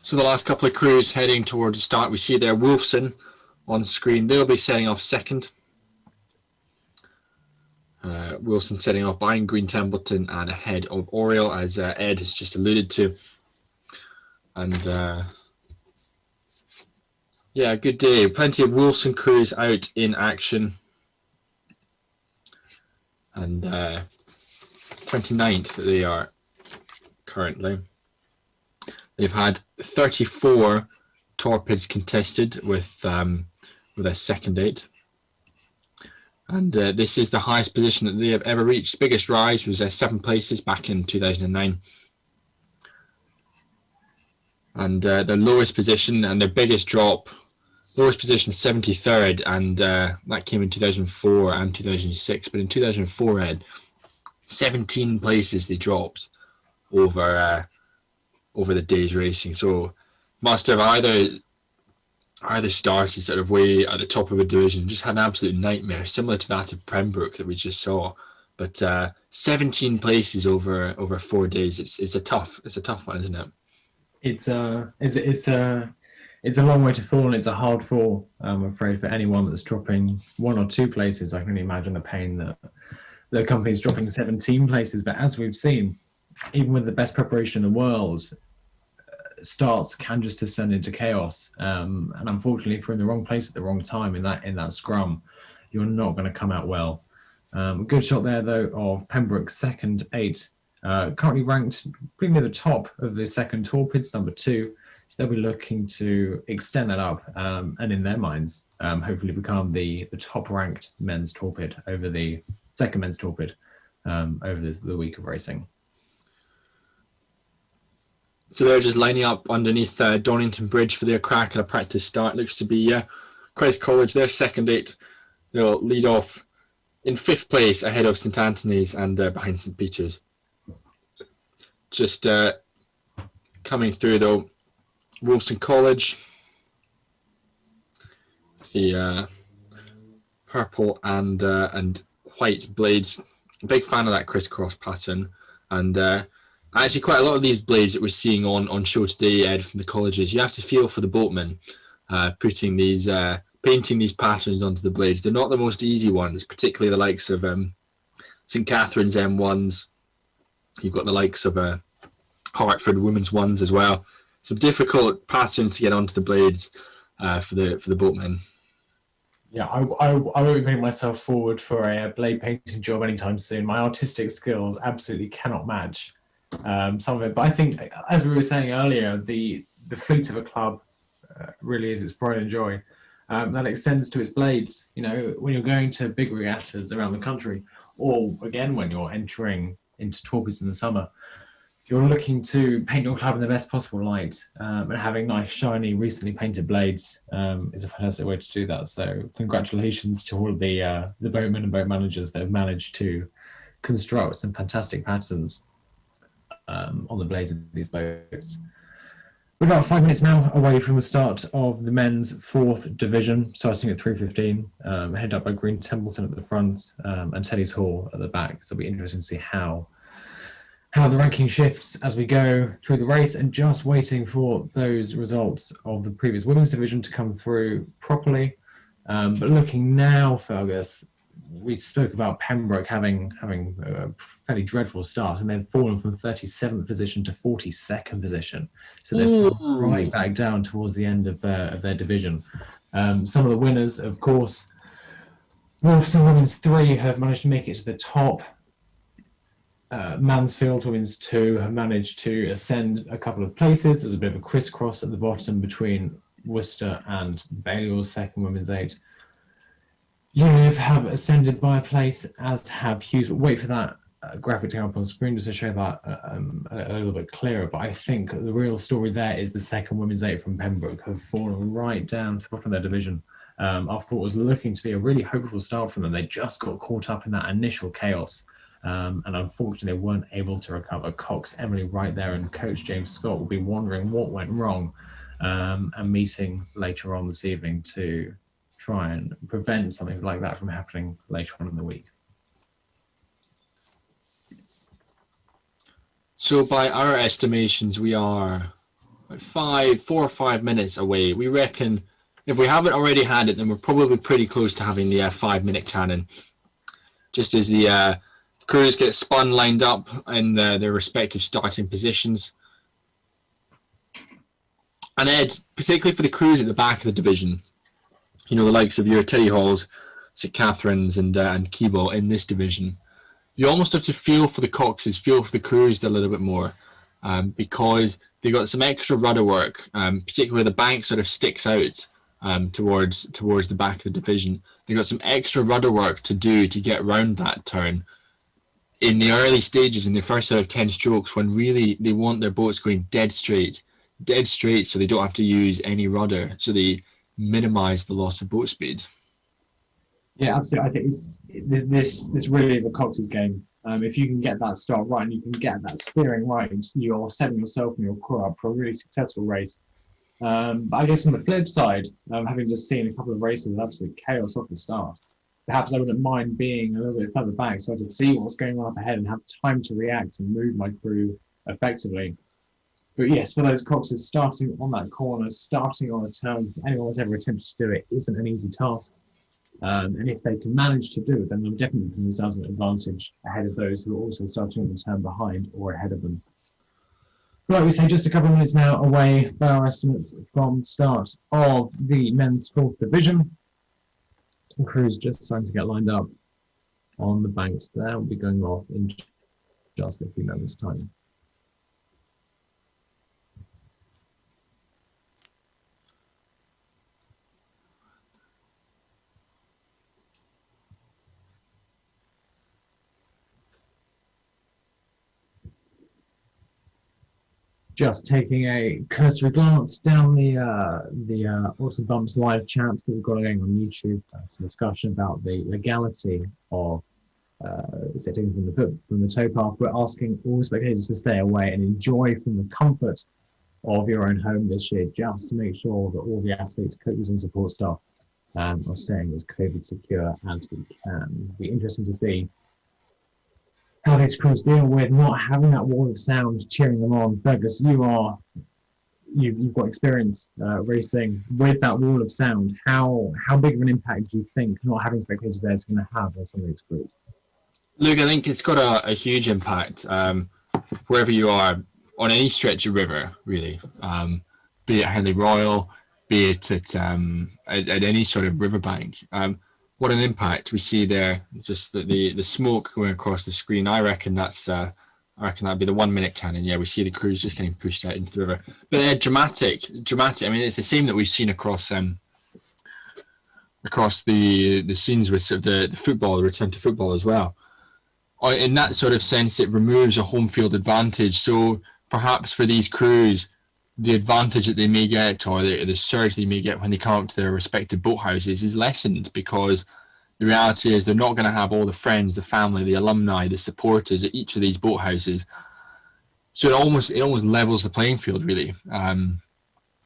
So the last couple of crews heading towards the start, we see there Wolfson on screen. They'll be setting off second. Wilson setting off behind Green Templeton and ahead of Oriel, as Ed has just alluded to. And yeah, good day. Plenty of Wilson crews out in action. And 29th they are currently. They've had 34 Torpids contested with a second date. And this is the highest position that they have ever reached. Biggest rise was 7 places back in 2009. And their lowest position and their biggest drop Lowest position 73rd, and that came in 2004 and 2006. But in 2004, Ed, 17 places they dropped over the day's racing. So must have either started sort of way at the top of a division, just had an absolute nightmare, similar to that of Pembroke that we just saw. But 17 places over 4 days. It's a tough one, isn't it? It's a long way to fall, and it's a hard fall, I'm afraid, for anyone that's dropping 1 or 2 places. I can only imagine the pain that the company's dropping 17 places. But as we've seen, even with the best preparation in the world, starts can just descend into chaos. And unfortunately, if you're in the wrong place at the wrong time in that scrum, you're not going to come out well. Good shot there, though, of Pembroke, second, 8. Currently ranked pretty near the top of the second Torpids, number 2. So they'll be looking to extend that up and in their minds, hopefully become the top-ranked men's torpid over the second men's torpid over the week of racing. So they're just lining up underneath Donington Bridge for their crack and a practice start. Looks to be Christ College, their second 8. They'll lead off in 5th place ahead of St Anthony's and behind St Peter's. Just coming through, though, Wolfson College, the purple and white blades. Big fan of that crisscross pattern, and actually quite a lot of these blades that we're seeing on show today, Ed, from the colleges. You have to feel for the boatmen putting these painting these patterns onto the blades. They're not the most easy ones, particularly the likes of St Catherine's M1s. You've got the likes of Hartford women's ones as well. Some difficult patterns to get onto the blades for the boatmen. Yeah, I won't be putting myself forward for a blade painting job anytime soon. My artistic skills absolutely cannot match some of it. But I think, as we were saying earlier, the fleet of a club really is its pride and joy. That extends to its blades. You know, when you're going to big regattas around the country, or again when you're entering into Torpids in the summer, you're looking to paint your club in the best possible light, and having nice, shiny, recently painted blades is a fantastic way to do that. So congratulations to all of the boatmen and boat managers that have managed to construct some fantastic patterns on the blades of these boats. We're about 5 minutes now away from the start of the men's 4th division, starting at 3:15, headed up by Green Templeton at the front and Teddy's Hall at the back. So it'll be interesting to see how the ranking shifts as we go through the race, and just waiting for those results of the previous women's division to come through properly. But looking now, Fergus, we spoke about Pembroke having a fairly dreadful start, and they've fallen from 37th position to 42nd position. So they've fallen right back down towards the end of their division. Some of the winners, of course, Wolfson Women's 3 have managed to make it to the top. Mansfield Women's 2 have managed to ascend a couple of places. There's a bit of a crisscross at the bottom between Worcester and Balliol's second Women's 8. Univ have ascended by a place, as have Hughes. But wait for that graphic to come up on screen just to show that a little bit clearer. But I think the real story there is the second Women's 8 from Pembroke have fallen right down to the bottom of their division. After what was looking to be a really hopeful start from them, they just got caught up in that initial chaos. And unfortunately, they weren't able to recover. Cox, Emily right there, and coach James Scott will be wondering what went wrong, and meeting later on this evening to try and prevent something like that from happening later on in the week. So by our estimations, we are 4 or 5 minutes away. We reckon if we haven't already had it, then we're probably pretty close to having the 5-minute cannon. Just as the crews get spun lined up in their respective starting positions. And Ed, particularly for the crews at the back of the division, you know, the likes of your Teddy Halls, St Catherine's and Keble in this division, you almost have to feel for the Coxes, feel for the crews a little bit more, because they got some extra rudder work, particularly where the bank sort of sticks out towards the back of the division. They got some extra rudder work to do to get round that turn in the early stages, in the first sort of 10 strokes, when really they want their boats going dead straight, so they don't have to use any rudder. So they minimise the loss of boat speed. Yeah, absolutely. I think this really is a Cox's game. If you can get that start right and you can get that steering right, you're setting yourself and your crew up for a really successful race. But I guess on the flip side, having just seen a couple of races of absolute chaos off the start, perhaps I wouldn't mind being a little bit further back so I could see what's going on up ahead and have time to react and move my crew effectively. But yes, for those Coxes, starting on that corner, starting on a turn, anyone that's ever attempted to do it isn't an easy task. And if they can manage to do it, then they'll definitely put themselves an advantage ahead of those who are also starting on the turn behind or ahead of them. Like we say, just a couple of minutes now away by our estimates from the start of the men's fourth division. The crew's just starting to get lined up on the banks there. We'll be going off in just a few moments' time. Just taking a cursory glance down the Awesome Bumps live chats that we've got going on YouTube. Some discussion about the legality of sitting from the towpath. We're asking all spectators to stay away and enjoy from the comfort of your own home this year, just to make sure that all the athletes, coaches, and support staff are staying as COVID secure as we can. It'll be interesting to see how these crews deal with not having that wall of sound cheering them on. Douglas, you've got experience racing with that wall of sound. How big of an impact do you think not having spectators there is going to have on some of these crews? Look, I think it's got a huge impact wherever you are on any stretch of river, really. Be it Henley Royal, be it at any sort of riverbank. What an impact we see there! Just the smoke going across the screen. I reckon that'd be the 1 minute cannon. Yeah, we see the crews just getting pushed out into the river. But dramatic. I mean, it's the same that we've seen across the scenes with sort of the football, the return to football as well. In that sort of sense, it removes a home field advantage. So perhaps for these crews, the advantage that they may get, or the surge they may get when they come up to their respective boat houses, is lessened, because the reality is they're not going to have all the friends, the family, the alumni, the supporters at each of these boat houses. So it almost levels the playing field, really.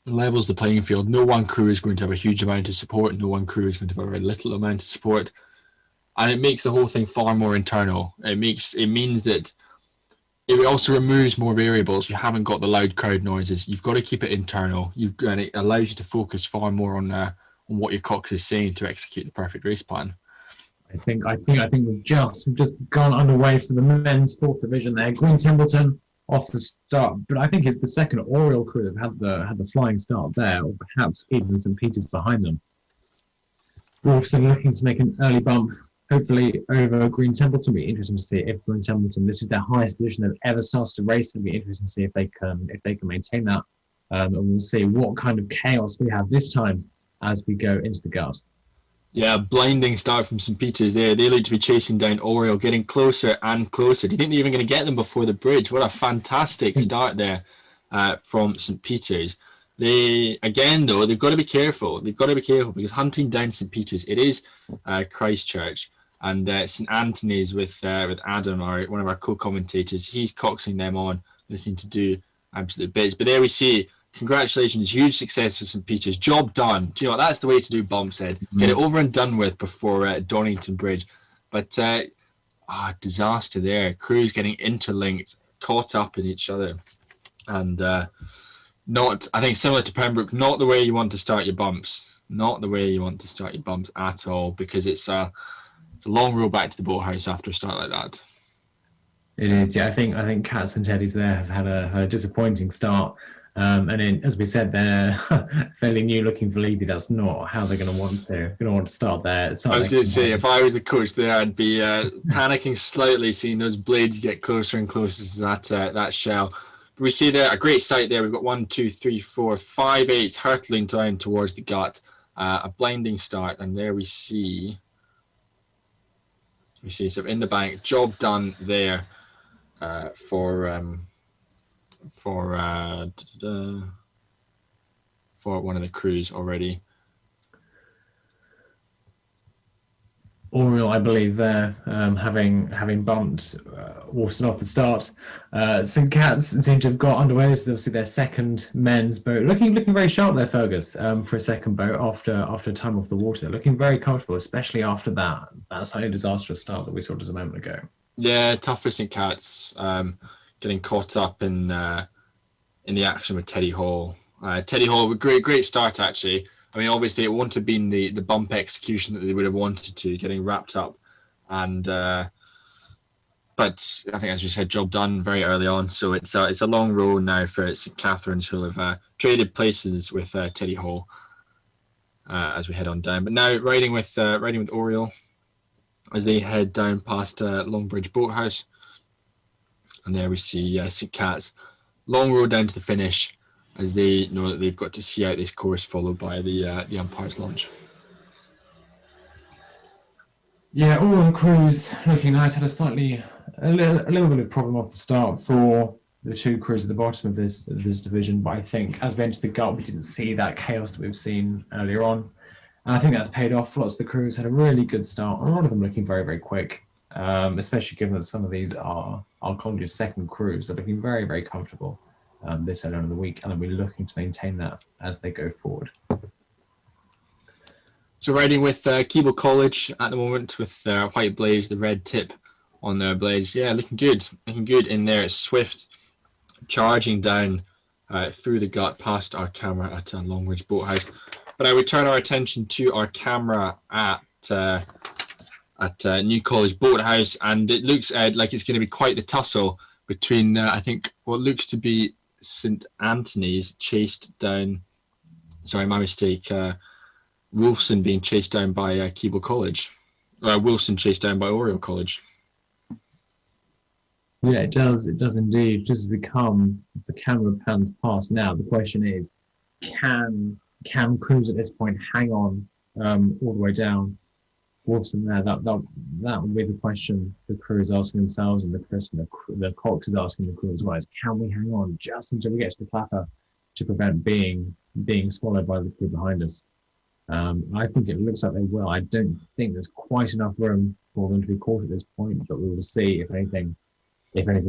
Levels the playing field. No one crew is going to have a huge amount of support. No one crew is going to have a very little amount of support, and it makes the whole thing far more internal. It means that it also removes more variables. You haven't got the loud crowd noises. You've got to keep it internal. And it allows you to focus far more on what your Cox is saying to execute the perfect race plan. I think we've just gone underway for the men's fourth division there. Green Templeton off the start, but I think it's the second Oriole crew that had the flying start there, or perhaps even St. Peter's behind them. Wolfson looking to make an early bump, hopefully over Green Templeton. It'll be interesting to see if Green Templeton, this is their highest position they've ever started to race. It'll be interesting to see if they can maintain that, and we'll see what kind of chaos we have this time as we go into the gut. Yeah, blinding start from St. Peter's there. They look to be chasing down Oriole, getting closer and closer. Do you think they're even going to get them before the bridge? What a fantastic start there from St. Peter's. They've got to be careful. They've got to be careful, because hunting down St. Peter's, it is Christchurch, and St. Anthony's with Adam, one of our co-commentators. He's coxing them on, looking to do absolute bits. But there we see, congratulations, huge success for St. Peter's. Job done. Do you know what? That's the way to do bumps, Ed. Get it over and done with before Donington Bridge. But disaster there. Crews getting interlinked, caught up in each other, and I think similar to Pembroke, not the way you want to start your bumps. Not the way you want to start your bumps at all, because it's a long row back to the boathouse after a start like that. It is, yeah. I think Cats and Teddies there have had a disappointing start. And then, as we said, they're fairly new looking for Levy. That's not how they're going to want to start there. I was going to say, if I was the coach there, I'd be panicking slightly, seeing those blades get closer and closer to that shell. But we see there a great sight there. We've got 1, 2, 3, 4, 5 8s hurtling down towards the gut. A blinding start, and there we see sort of in the bank. Job done there for one of the crews already. Oriel, I believe, there, having bumped Wolfson off the start. St. Cats seem to have got underway. This is obviously their second men's boat. Looking very sharp there, Fergus, for a second boat after time off the water. Looking very comfortable, especially after that slightly disastrous start that we saw just a moment ago. Yeah, tough for St. Cats, getting caught up in the action with Teddy Hall. Teddy Hall, great start actually. I mean, obviously it wouldn't have been the bump execution that they would have wanted to, getting wrapped up, and but I think, as you said, job done very early on. So it's a long road now for St. Catherine's, who have traded places with Teddy Hall as we head on down. But now riding with Oriel as they head down past Longbridge Boathouse, and there we see St. Cat's long road down to the finish, as they know that they've got to see out this course, followed by the umpire's lunch. Yeah, Oriel Crews looking nice. Had a little bit of problem off the start for the two crews at the bottom of this division, but I think as we entered the gut, we didn't see that chaos that we've seen earlier on. And I think that's paid off. Lots of the crews had a really good start. A lot of them looking very, very quick, especially given that some of these are College's second crews. They're looking very, very comfortable this early on in the week, and they'll be looking to maintain that as they go forward. So riding with Keble College at the moment, with white blades, the red tip on their blades. Yeah, looking good in there. It's Swift charging down through the gut past our camera at Longridge Boathouse. But I would turn our attention to our camera at New College Boathouse, and it looks like it's going to be quite the tussle between I think what looks to be St. Anthony's chased down. Sorry, my mistake. Wolfson being chased down by Keble College. Wilson chased down by Oriel College. Yeah, it does indeed. Just as the camera pans past now, the question is, can crews at this point hang on all the way down? Wolfson there, that would be the question the crew is asking themselves, and the Cox is asking the crew as well, is can we hang on just until we get to the clapper to prevent being swallowed by the crew behind us? I think it looks like they will. I don't think there's quite enough room for them to be caught at this point, but we will see if anything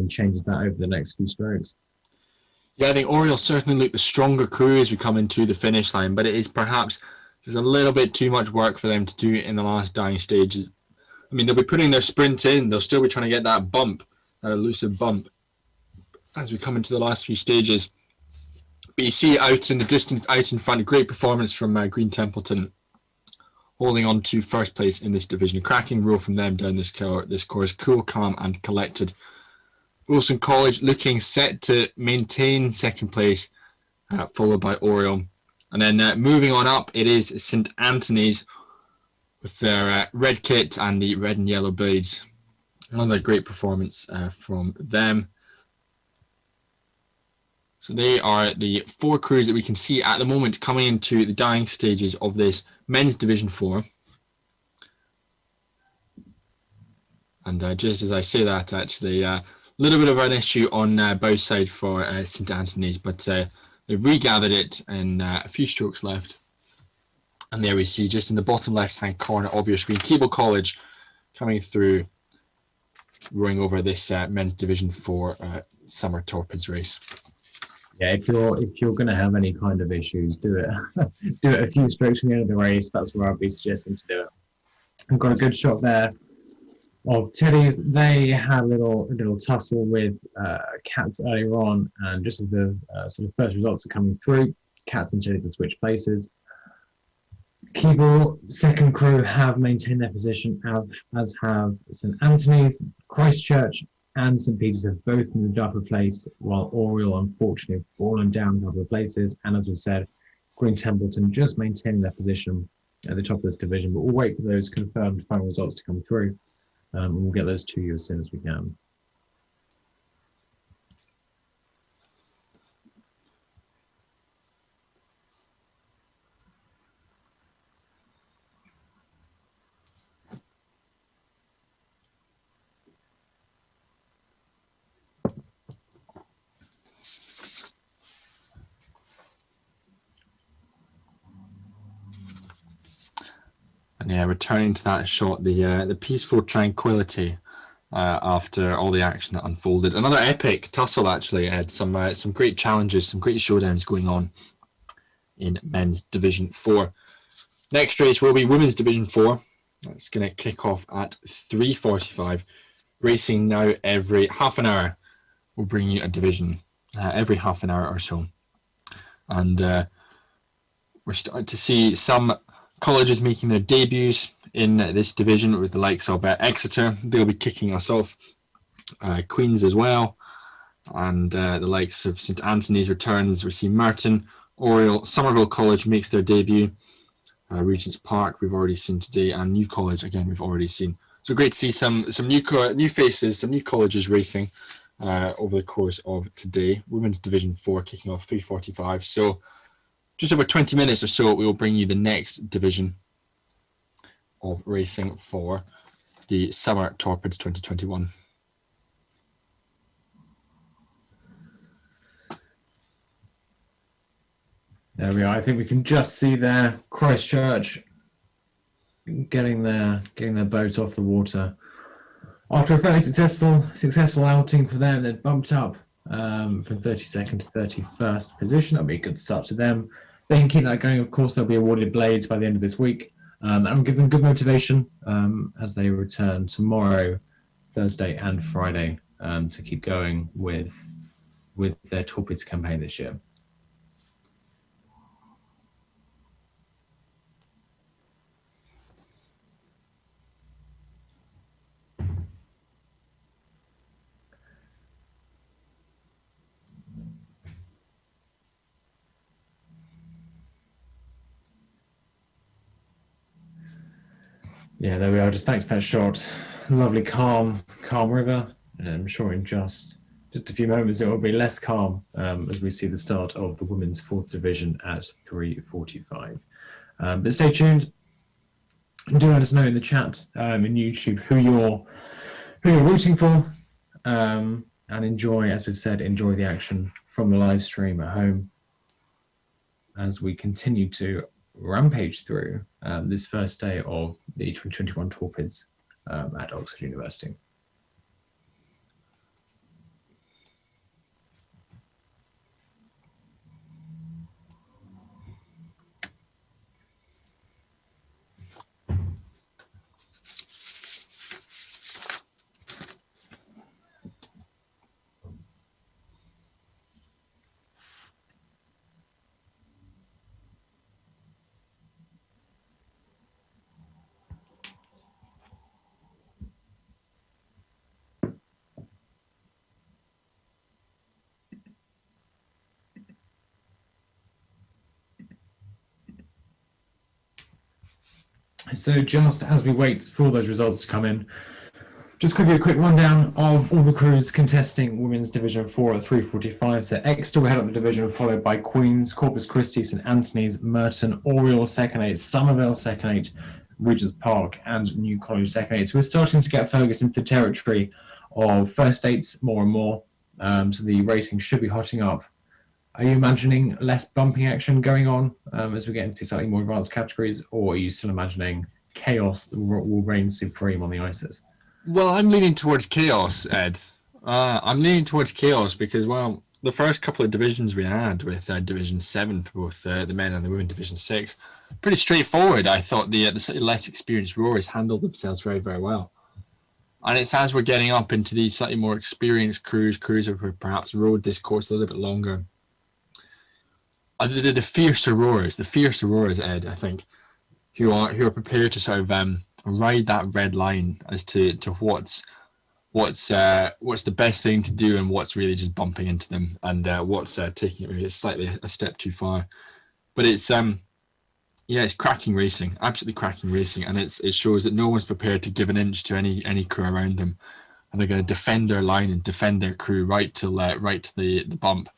changes that over the next few strokes. Yeah, I think Oriel certainly look the stronger crew as we come into the finish line, but it is perhaps just a little bit too much work for them to do in the last dying stages. I mean, they'll be putting their sprint in, they'll still be trying to get that bump, that elusive bump, as we come into the last few stages. But you see out in the distance, out in front, a great performance from Green Templeton, holding on to first place in this division. A cracking row from them down this course, cool, calm and collected. Wilson College looking set to maintain second place, followed by Oriel. And then moving on up, it is St. Anthony's with their red kit and the red and yellow blades. Another great performance from them. So they are the four crews that we can see at the moment coming into the dying stages of this men's Division 4. And just as I say that, actually, a little bit of an issue on both sides for St. Anthony's, but they've regathered it in a few strokes left. And there we see, just in the bottom left-hand corner of your screen, Keble College coming through, rowing over this men's Division 4 summer Torpids race. Yeah, if you're going to have any kind of issues, do it a few strokes from the end of the race. That's where I'd be suggesting to do it. I've got a good shot there of Teddy's. They had a little tussle with Cats earlier on, and just as the sort of first results are coming through, Cats and Teddy's have switched places. Keble second crew have maintained their position, as have St. Anthony's. Christchurch and St. Peter's have both moved up a place, while Oriel unfortunately have fallen down a couple of places. And as we said, Green Templeton just maintaining their position at the top of this division. But we'll wait for those confirmed final results to come through. And we'll get those to you as soon as we can. And yeah, returning to that shot, the peaceful tranquility after all the action that unfolded. Another epic tussle, actually, Ed. Some great challenges, some great showdowns going on in men's Division 4. Next race will be women's Division 4. It's going to kick off at 3:45. Racing now every half an hour. We'll bring you a division every half an hour or so. And we're starting to see some colleges making their debuts in this division with the likes of Exeter. They'll be kicking us off. Queen's as well. And the likes of St Anthony's returns. We see Merton, Oriel, Somerville College makes their debut. Regent's Park we've already seen today, and New College again we've already seen. So great to see some new faces, some new colleges racing over the course of today. Women's Division 4 kicking off 3:45. So just over 20 minutes or so, we will bring you the next division of racing for the Summer Torpids 2021. There we are. I think we can just see there Christchurch getting their boat off the water after a fairly successful outing for them. They bumped up from 32nd to 31st position. That'll be a good start to them. They can keep that going. Of course, they'll be awarded blades by the end of this week, and will give them good motivation as they return tomorrow, Thursday and Friday, to keep going with their Torpids campaign this year. Yeah, there we are. Just back to that shot. Lovely, calm river. And I'm sure in just a few moments it will be less calm as we see the start of the women's 4th division at 3:45. But stay tuned. Do let us know in the chat in YouTube who you're rooting for, and enjoy, as we've said, enjoy the action from the live stream at home as we continue to rampage through this first day of the 2021 Torpids at Oxford University. So just as we wait for those results to come in, just give you a quick rundown of all the crews contesting Women's Division 4 at 3:45. So Exeter will head up the division, followed by Queen's, Corpus Christi, St Anthony's, Merton, Oriel second 8, Somerville second 8, Regent's Park and New College second 8. So we're starting to get Fergus into the territory of first 8s more and more. So the racing should be hotting up. Are you imagining less bumping action going on as we get into slightly more advanced categories, or are you still imagining chaos that will reign supreme on the ices? Well, I'm leaning towards chaos, Ed. I'm leaning towards chaos because, well, the first couple of divisions we had with Division 7 for both the men and the women Division 6, pretty straightforward. I thought the slightly less experienced rowers handled themselves very, very well. And it's as we're getting up into these slightly more experienced crews who perhaps rowed this course a little bit longer, the fiercer rowers, Ed, I think, who are prepared to sort of ride that red line as to what's the best thing to do and what's really just bumping into them, and what's taking it maybe slightly a step too far. But it's it's cracking racing, absolutely cracking racing, and it shows that no one's prepared to give an inch to any crew around them, and they're going to defend their line and defend their crew right to the bump.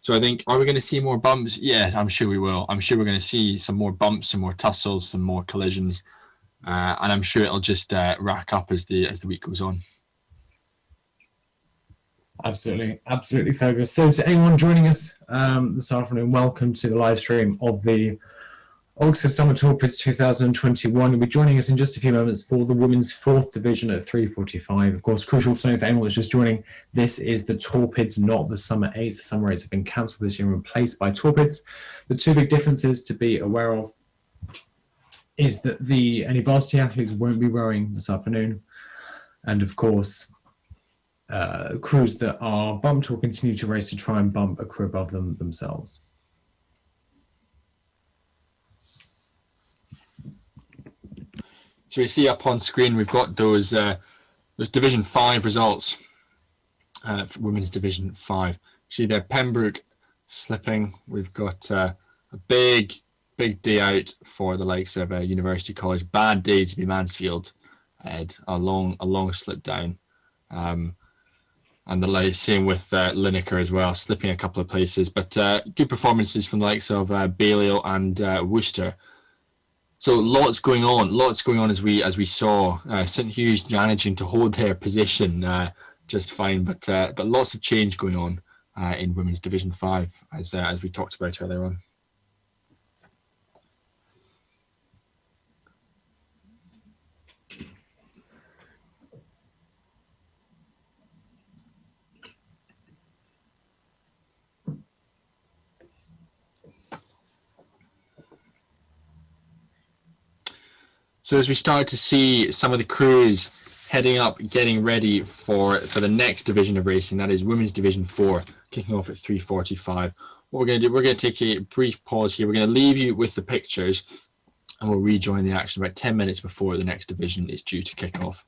So I think, are we going to see more bumps? Yeah, I'm sure we will. I'm sure we're going to see some more bumps, some more tussles, some more collisions, and I'm sure it'll just rack up as the week goes on. Absolutely, Fergus. So to anyone joining us this afternoon, welcome to the live stream of the Oxford Summer Torpids 2021 will be joining us in just a few moments for the women's 4th division at 3:45. Of course, crucial to know for anyone that's just joining, this is the Torpids, not the Summer 8s. The Summer 8s have been cancelled this year and replaced by Torpids. The two big differences to be aware of is that any varsity athletes won't be rowing this afternoon. And of course, crews that are bumped will continue to race to try and bump a crew above them themselves. So we see up on screen we've got those Division 5 results for Women's Division 5. See there, Pembroke slipping. We've got a big day out for the likes of University College. Bad day to be Mansfield. Had a long slip down. And the same with Lineker as well, slipping a couple of places. But good performances from the likes of Balliol and Worcester. So lots going on as we saw. St Hugh's managing to hold their position just fine, but lots of change going on in Women's Division 5 as we talked about earlier on. So as we start to see some of the crews heading up, getting ready for the next division of racing, that is Women's Division 4, kicking off at 3:45. What we're going to do, we're going to take a brief pause here. We're going to leave you with the pictures, and we'll rejoin the action about 10 minutes before the next division is due to kick off.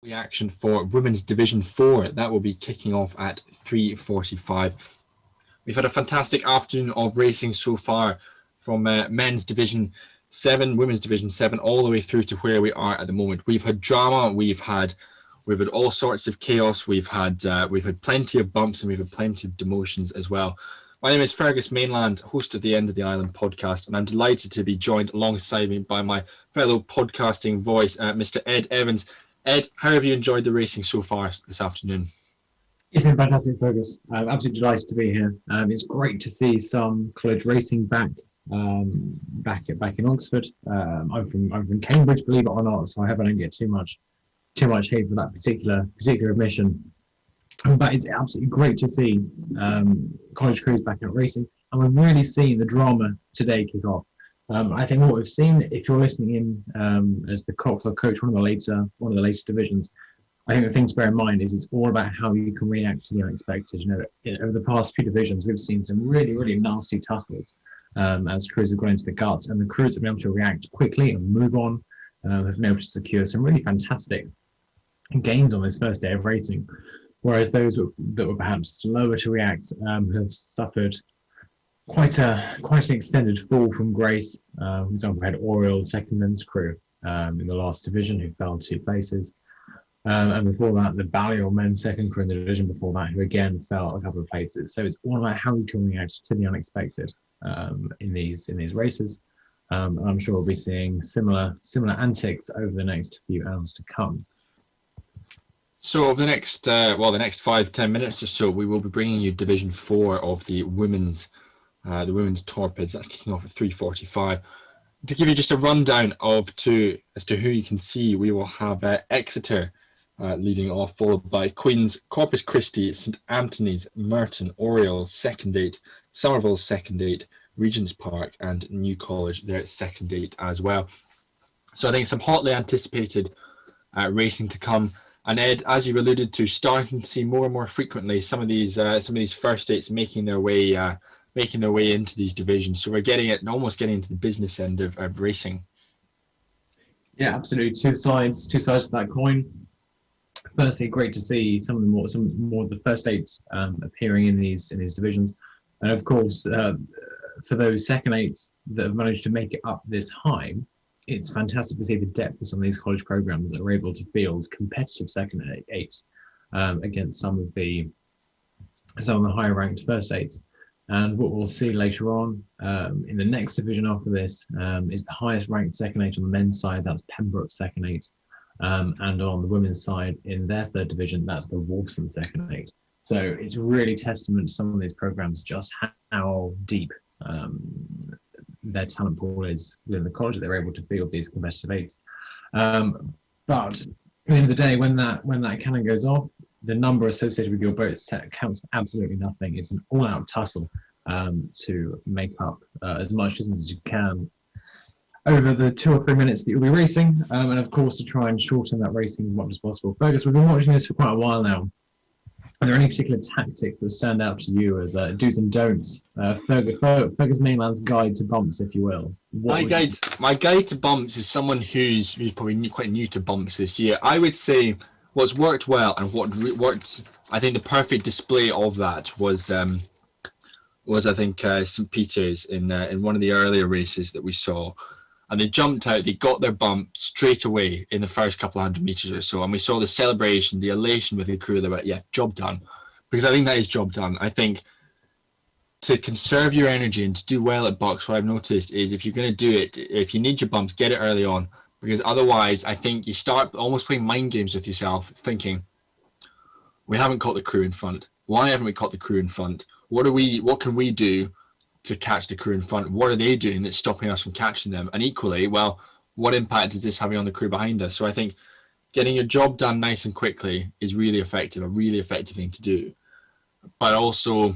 The action for Women's Division 4, that will be kicking off at 3:45. We've had a fantastic afternoon of racing so far, from Men's Division 7, Women's Division 7, all the way through to where we are at the moment. We've had drama, we've had all sorts of chaos, we've had plenty of bumps, and we've had plenty of demotions as well. My name is Fergus Mainland, host of the End of the Island podcast, and I'm delighted to be joined alongside me by my fellow podcasting voice, Mr. Ed Evans. Ed, how have you enjoyed the racing so far this afternoon? It's been fantastic, Fergus. I'm absolutely delighted to be here. It's great to see some college racing back in Oxford. I'm from Cambridge, believe it or not, so I hope I don't get too much hate for that particular admission. But it's absolutely great to see college crews back out racing, and we've really seen the drama today kick off. I think what we've seen, if you're listening in as the Cockler coach, one of the later divisions, I think the thing to bear in mind is it's all about how you can react to the unexpected. You know, over the past few divisions, we've seen some really, really nasty tussles as crews have gone into the guts, and the crews have been able to react quickly and move on, have been able to secure some really fantastic gains on this first day of racing. Whereas those that were perhaps slower to react have suffered quite an extended fall from grace. For example, we had Oriel, the second men's crew, in the last division, who fell 2 places. And before that, the Balliol men's second crew in the division before that, who again fell a couple of places. So it's all about how you can react to the unexpected in these races. And I'm sure we'll be seeing similar antics over the next few hours to come. So over the next 5-10 minutes or so, we will be bringing you Division 4 of the women's Torpids. That's kicking off at 3:45. To give you just a rundown as to who you can see, we will have Exeter leading off, followed by Queen's, Corpus Christi, St Anthony's, Merton, Oriel, second 8, Somerville's second 8, Regent's Park, and New College, their second 8 as well. So I think some hotly anticipated racing to come. And Ed, as you've alluded to, starting to see more and more frequently some of these first 8s making their way into these divisions. So we're almost getting into the business end of racing. Yeah, absolutely. Two sides to that coin. Firstly, great to see some more of the first 8s appearing in these divisions, and of course, for those second 8s that have managed to make it up this high, it's fantastic to see the depth of some of these college programs that are able to field competitive second 8s against some of the higher ranked first 8s. And what we'll see later on in the next division after this is the highest ranked second 8 on the men's side. That's Pembroke's second 8. And on the women's side in their third division, that's the Wolfson second 8. So it's really testament to some of these programs just how deep their talent pool is within the college, that they're able to field these competitive 8s. But at the end of the day, when that cannon goes off, the number associated with your boat set counts for absolutely nothing. It's an all-out tussle to make up as much distance as you can over the 2 or 3 minutes that you'll be racing, and of course to try and shorten that racing as much as possible. Fergus, we've been watching this for quite a while now. Are there any particular tactics that stand out to you as do's and don'ts? Fergus Mainland's guide to bumps, if you will. My guide to bumps is someone who's probably quite new to bumps this year. I would say what's worked well and what worked, I think the perfect display of that was I think St Peter's in one of the earlier races that we saw. And they jumped out, they got their bump straight away in the first couple of 100 meters or so. And we saw the celebration, the elation with the crew. They were like, yeah, job done. Because I think that is job done. I think to conserve your energy and to do well at Bucks, what I've noticed is if you're going to do it, if you need your bumps, get it early on. Because otherwise, I think you start almost playing mind games with yourself, thinking, we haven't caught the crew in front. Why haven't we caught the crew in front? What can we do to catch the crew in front? What are they doing that's stopping us from catching them? And equally, well, what impact is this having on the crew behind us? So I think getting your job done nice and quickly is really effective, a really effective thing to do. But also,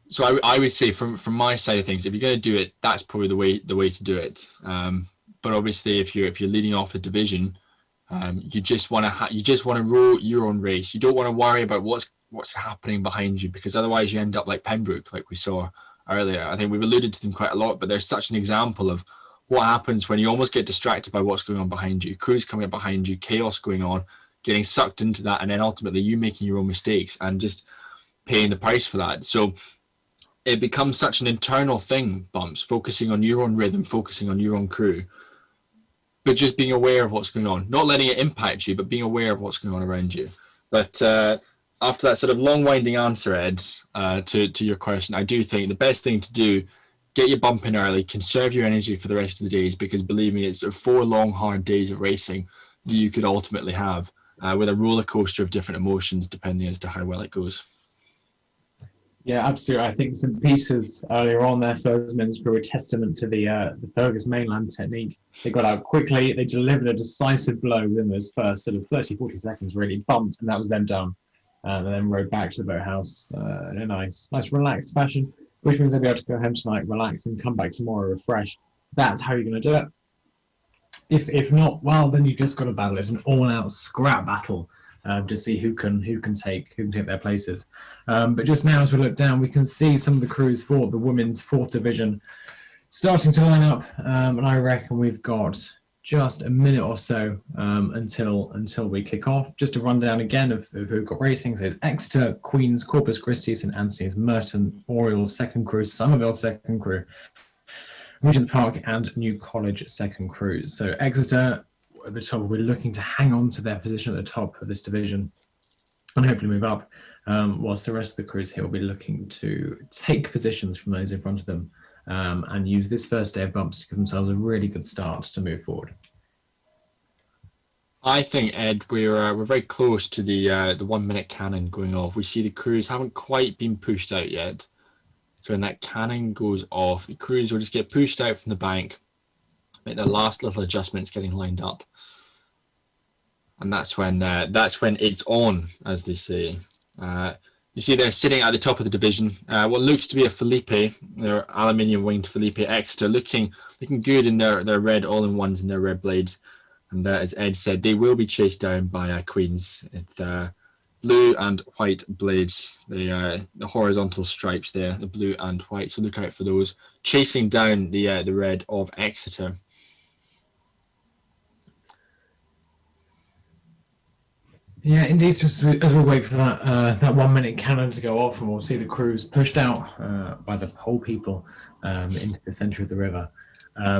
so I would say from my side of things, if you're going to do it, that's probably the way to do it. But obviously, if you're leading off a division, you just want to row your own race. You don't want to worry about what's happening behind you, because otherwise you end up like Pembroke, like we saw earlier. I think we've alluded to them quite a lot, but they're such an example of what happens when you almost get distracted by what's going on behind you, crews coming up behind you, chaos going on, getting sucked into that, and then ultimately you making your own mistakes and just paying the price for that. So it becomes such an internal thing, Bumps, focusing on your own rhythm, focusing on your own crew, but just being aware of what's going on, not letting it impact you, but being aware of what's going on around you. But after that sort of long winding answer, Ed, to your question, I do think the best thing to do, get your bump in early, conserve your energy for the rest of the days, because believe me, it's 4 long, hard days of racing that you could ultimately have with a roller coaster of different emotions, depending as to how well it goes. Yeah, absolutely. I think St. Peter's earlier on, their first men's crew, a testament to the Fergus mainland technique. They got out quickly, they delivered a decisive blow within those first sort of 30, 40 seconds, really bumped, and that was them done. And then rode back to the boathouse in a nice, relaxed fashion, which means they'll be able to go home tonight, relax, and come back tomorrow refreshed. That's how you're going to do it. If not, well, then you've just got to battle. It's an all-out scrap battle to see who can take their places. But just now, as we look down, we can see some of the crews for the women's 4th division starting to line up, and I reckon we've got just a minute or so until we kick off. Just a rundown again of who got racing. So it's Exeter, Queen's, Corpus Christi, St Anthony's, Merton, Orioles 2nd crew, Somerville 2nd crew, Regent's Park and New College 2nd crews. So Exeter at the top, we're looking to hang on to their position at the top of this division and hopefully move up, whilst the rest of the crews here will be looking to take positions from those in front of them and use this first day of bumps to give themselves a really good start to move forward. I think, Ed, we're very close to the 1 minute cannon going off. We see the crews haven't quite been pushed out yet. So when that cannon goes off, the crews will just get pushed out from the bank, make their last little adjustments getting lined up. And that's when it's on, as they say. You see they're sitting at the top of the division. What looks to be a Felipe, their aluminium winged Felipe Exeter, looking good in their red all-in-ones and their red blades. And as Ed said, they will be chased down by Queens. It's blue and white blades, the horizontal stripes there, the blue and white. So look out for those, chasing down the red of Exeter. Yeah, indeed. Just as we wait for that 1 minute cannon to go off, and we'll see the crews pushed out by the pole people into the centre of the river.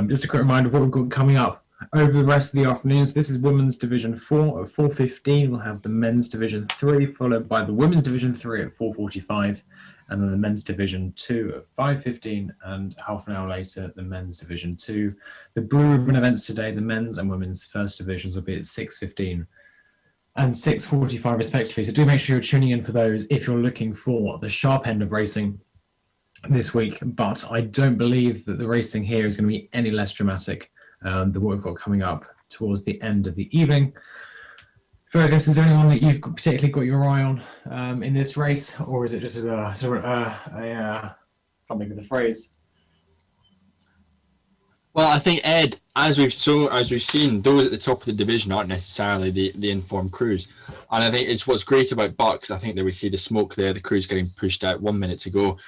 Just a quick reminder of what we've got coming up over the rest of the afternoon. So this is Women's Division 4 at 4:15. We'll have the Men's Division 3, followed by the Women's Division 3 at 4:45, and then the Men's Division 2 at 5:15, and half an hour later, the Men's Division 2. The Blue Ribbon events today, the Men's and Women's First Divisions, will be at 6:15. And 6:45 respectively. So do make sure you're tuning in for those if you're looking for the sharp end of racing this week. But I don't believe that the racing here is going to be any less dramatic than what we've got coming up towards the end of the evening. Fergus, is there anyone that you've particularly got your eye on in this race, or is it just I can't think of the phrase? Well, I think, Ed, as we've seen, those at the top of the division aren't necessarily the informed crews, and I think it's what's great about Bucks. I think that we see the smoke there, the crews getting pushed out 1 minute to go.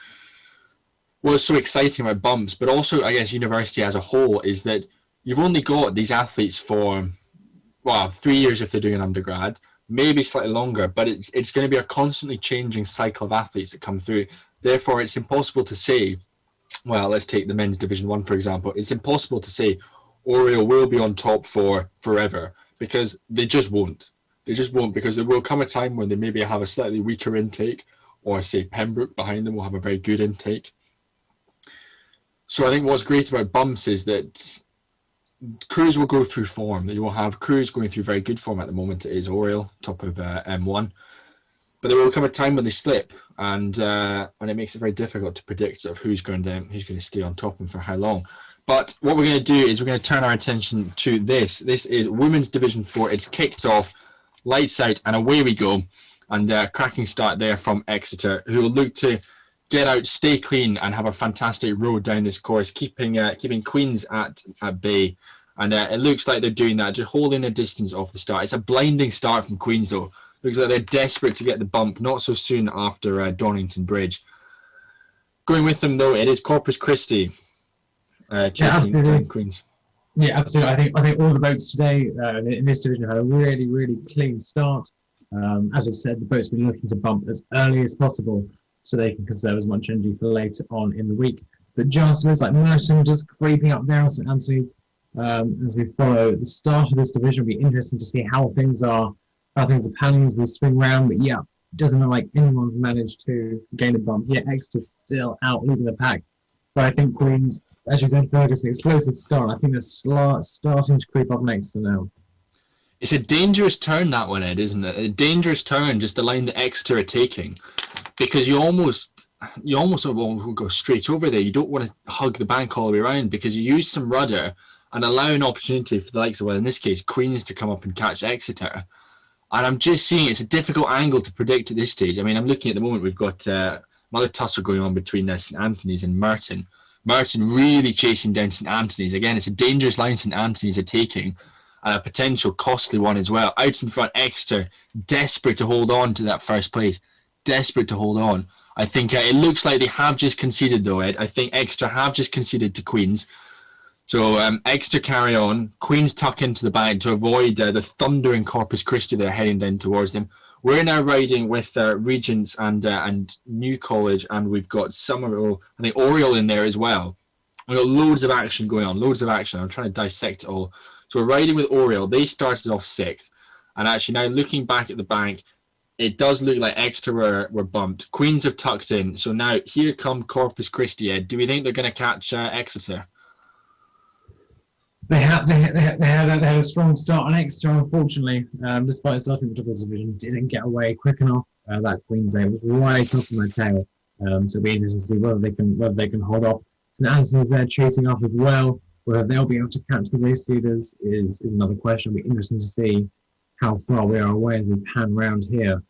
What's so exciting about Bumps, but also I guess university as a whole, is that you've only got these athletes for 3 years if they're doing an undergrad, maybe slightly longer, but it's going to be a constantly changing cycle of athletes that come through. Therefore, it's impossible to say. Well, let's take the men's Division 1, for example. It's impossible to say Oriole will be on top for forever, because they just won't. They just won't, because there will come a time when they maybe have a slightly weaker intake, or say Pembroke behind them will have a very good intake. So I think what's great about Bumps is that crews will go through form. You will have crews going through very good form at the moment. It is Oriole, top of M1. But there will come a time when they slip, and it makes it very difficult to predict sort of who's going to stay on top and for how long. But what we're going to do is we're going to turn our attention to this. This is Women's Division 4. It's kicked off, lights out, and away we go. And cracking start there from Exeter, who will look to get out, stay clean, and have a fantastic road down this course, keeping Queens at bay. And it looks like they're doing that, just holding a distance off the start. It's a blinding start from Queens, though. Looks like they're desperate to get the bump, not so soon after Donington Bridge. Going with them, though, it is Corpus Christi. chasing absolutely. down Queens. Yeah, absolutely. I think all the boats today in this division had a really, really clean start. As I've said, the boats been looking to bump as early as possible so they can conserve as much energy for later on in the week. But just looks like Merson just creeping up there on St Anthony's as we follow the start of this division. It'll be interesting to see how things are panning as we swing round. But yeah, it doesn't look like anyone's managed to gain a bump. Yeah, Exeter's still out leading the pack. But I think Queens, as you said, Ferguson, explosive start. I think they're starting to creep up next to now. It's a dangerous turn, that one, Ed, isn't it? A dangerous turn, just the line that Exeter are taking, because you almost will go straight over there. You don't want to hug the bank all the way around because you use some rudder and allow an opportunity for the likes of, well, in this case, Queens to come up and catch Exeter. And I'm just seeing it's a difficult angle to predict at this stage. I mean, I'm looking at the moment, we've got another tussle going on between St Anthony's and Merton. Merton really chasing down St Anthony's. Again, it's a dangerous line St Anthony's are taking, and a potential costly one as well. Out in front, Exeter, desperate to hold on to that first place. Desperate to hold on. I think it looks like they have just conceded, though, Ed. I think Exeter have just conceded to Queens. So Exeter carry on. Queens tuck into the bag to avoid the thundering Corpus Christi that are heading down towards them. We're now riding with Regents and New College, and we've got Somerville, I think Oriel in there as well. We've got loads of action going on, loads of action. I'm trying to dissect it all. So we're riding with Oriel. They started off 6th. And actually now looking back at the bank, it does look like Exeter were bumped. Queens have tucked in. So now here come Corpus Christi, Ed. Do we think they're going to catch Exeter? They had a strong start on Exeter, unfortunately. Despite starting the top of the division, didn't get away quick enough. That Queens day was right up on their tail. So it'll be interesting to see whether they can hold off. St Anthony's there chasing off as well. Whether they'll be able to catch the race leaders is another question. It'll be interesting to see how far we are away as we pan round here.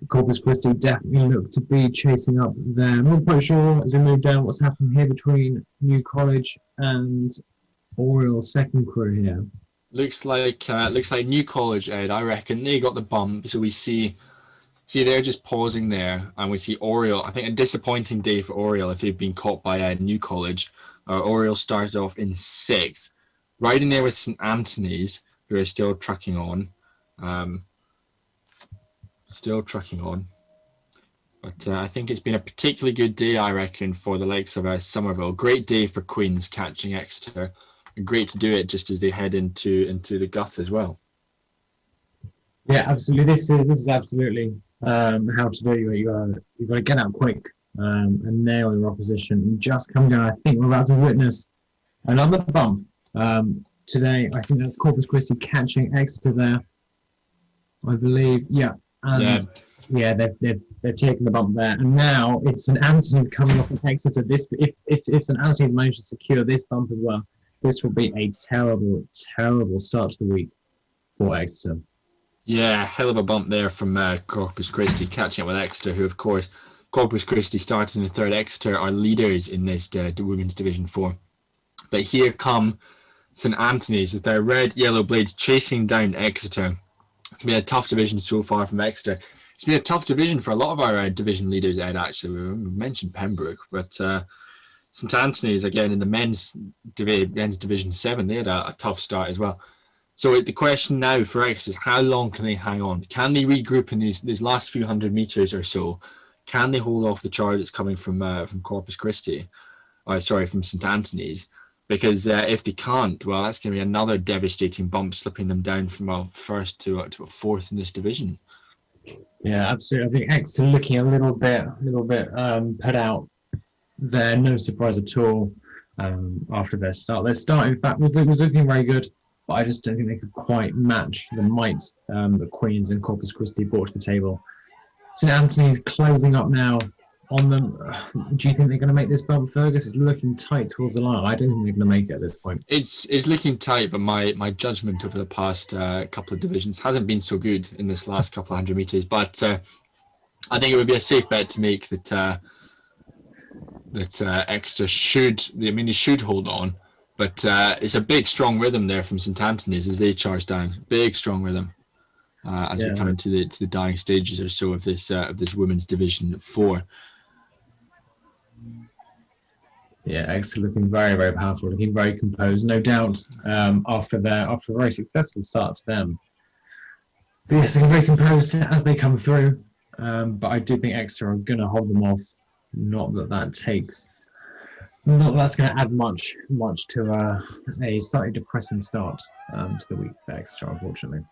Corpus Christi definitely look to be chasing up there. I'm not quite sure as we move down what's happened here between New College and Oriel's second crew here. Looks like New College, Ed. I reckon they got the bump. So we see they're just pausing there, and we see Oriel. I think a disappointing day for Oriel if they've been caught by New College. Oriel started off in 6th, riding there with St Anthony's, who are still trucking on. But I think it's been a particularly good day, I reckon, for the likes of Somerville. Great day for Queens catching Exeter, and great to do it just as they head into the gut as well. Yeah, absolutely. This is absolutely how to do it. You've got to get out quick and nail your opposition. And just come down. I think we're about to witness another bump today. I think that's Corpus Christi catching Exeter there, I believe. Yeah. And yeah, they've taken the bump there, and now it's St Anthony's coming off of Exeter. If St Anthony's managed to secure this bump as well, this will be a terrible start to the week for Exeter. Yeah, hell of a bump there from Corpus Christi catching up with Exeter, who of course Corpus Christi started in the 3rd. Exeter are leaders in this Women's Division 4, but here come St Anthony's with their red yellow blades chasing down Exeter. It's been a tough division so far from Exeter. It's been a tough division for a lot of our division leaders, Ed, actually. We mentioned Pembroke, but St Anthony's, again, in the men's Division 7, they had a tough start as well. So the question now for Exeter is how long can they hang on? Can they regroup in these last few hundred metres or so? Can they hold off the charge that's coming from Corpus Christi? From St Anthony's? Because if they can't, well, that's going to be another devastating bump, slipping them down from 1st to 4th in this division. Yeah, absolutely. I think Exeter looking a little bit put out there. No surprise at all after their start. Their start, in fact, was looking very good, but I just don't think they could quite match the might that Queens and Corpus Christi brought to the table. St Anthony's closing up now on them. Do you think they're going to make this bump, Fergus? It's looking tight towards the line. I don't think they're going to make it at this point. It's looking tight, but my judgment over the past couple of divisions hasn't been so good in this last couple of 100 metres. But I think it would be a safe bet to make that Exeter they should hold on. But it's a big, strong rhythm there from St Anthony's as they charge down. Big, strong rhythm as we come into the dying stages or so of this Women's Division 4. Yeah, Exeter looking very, very powerful, looking very composed, no doubt. After a very successful start to them, but yes, they're very composed as they come through. But I do think Exeter are going to hold them off. Not that that's going to add much to a slightly depressing start to the week for Exeter, unfortunately.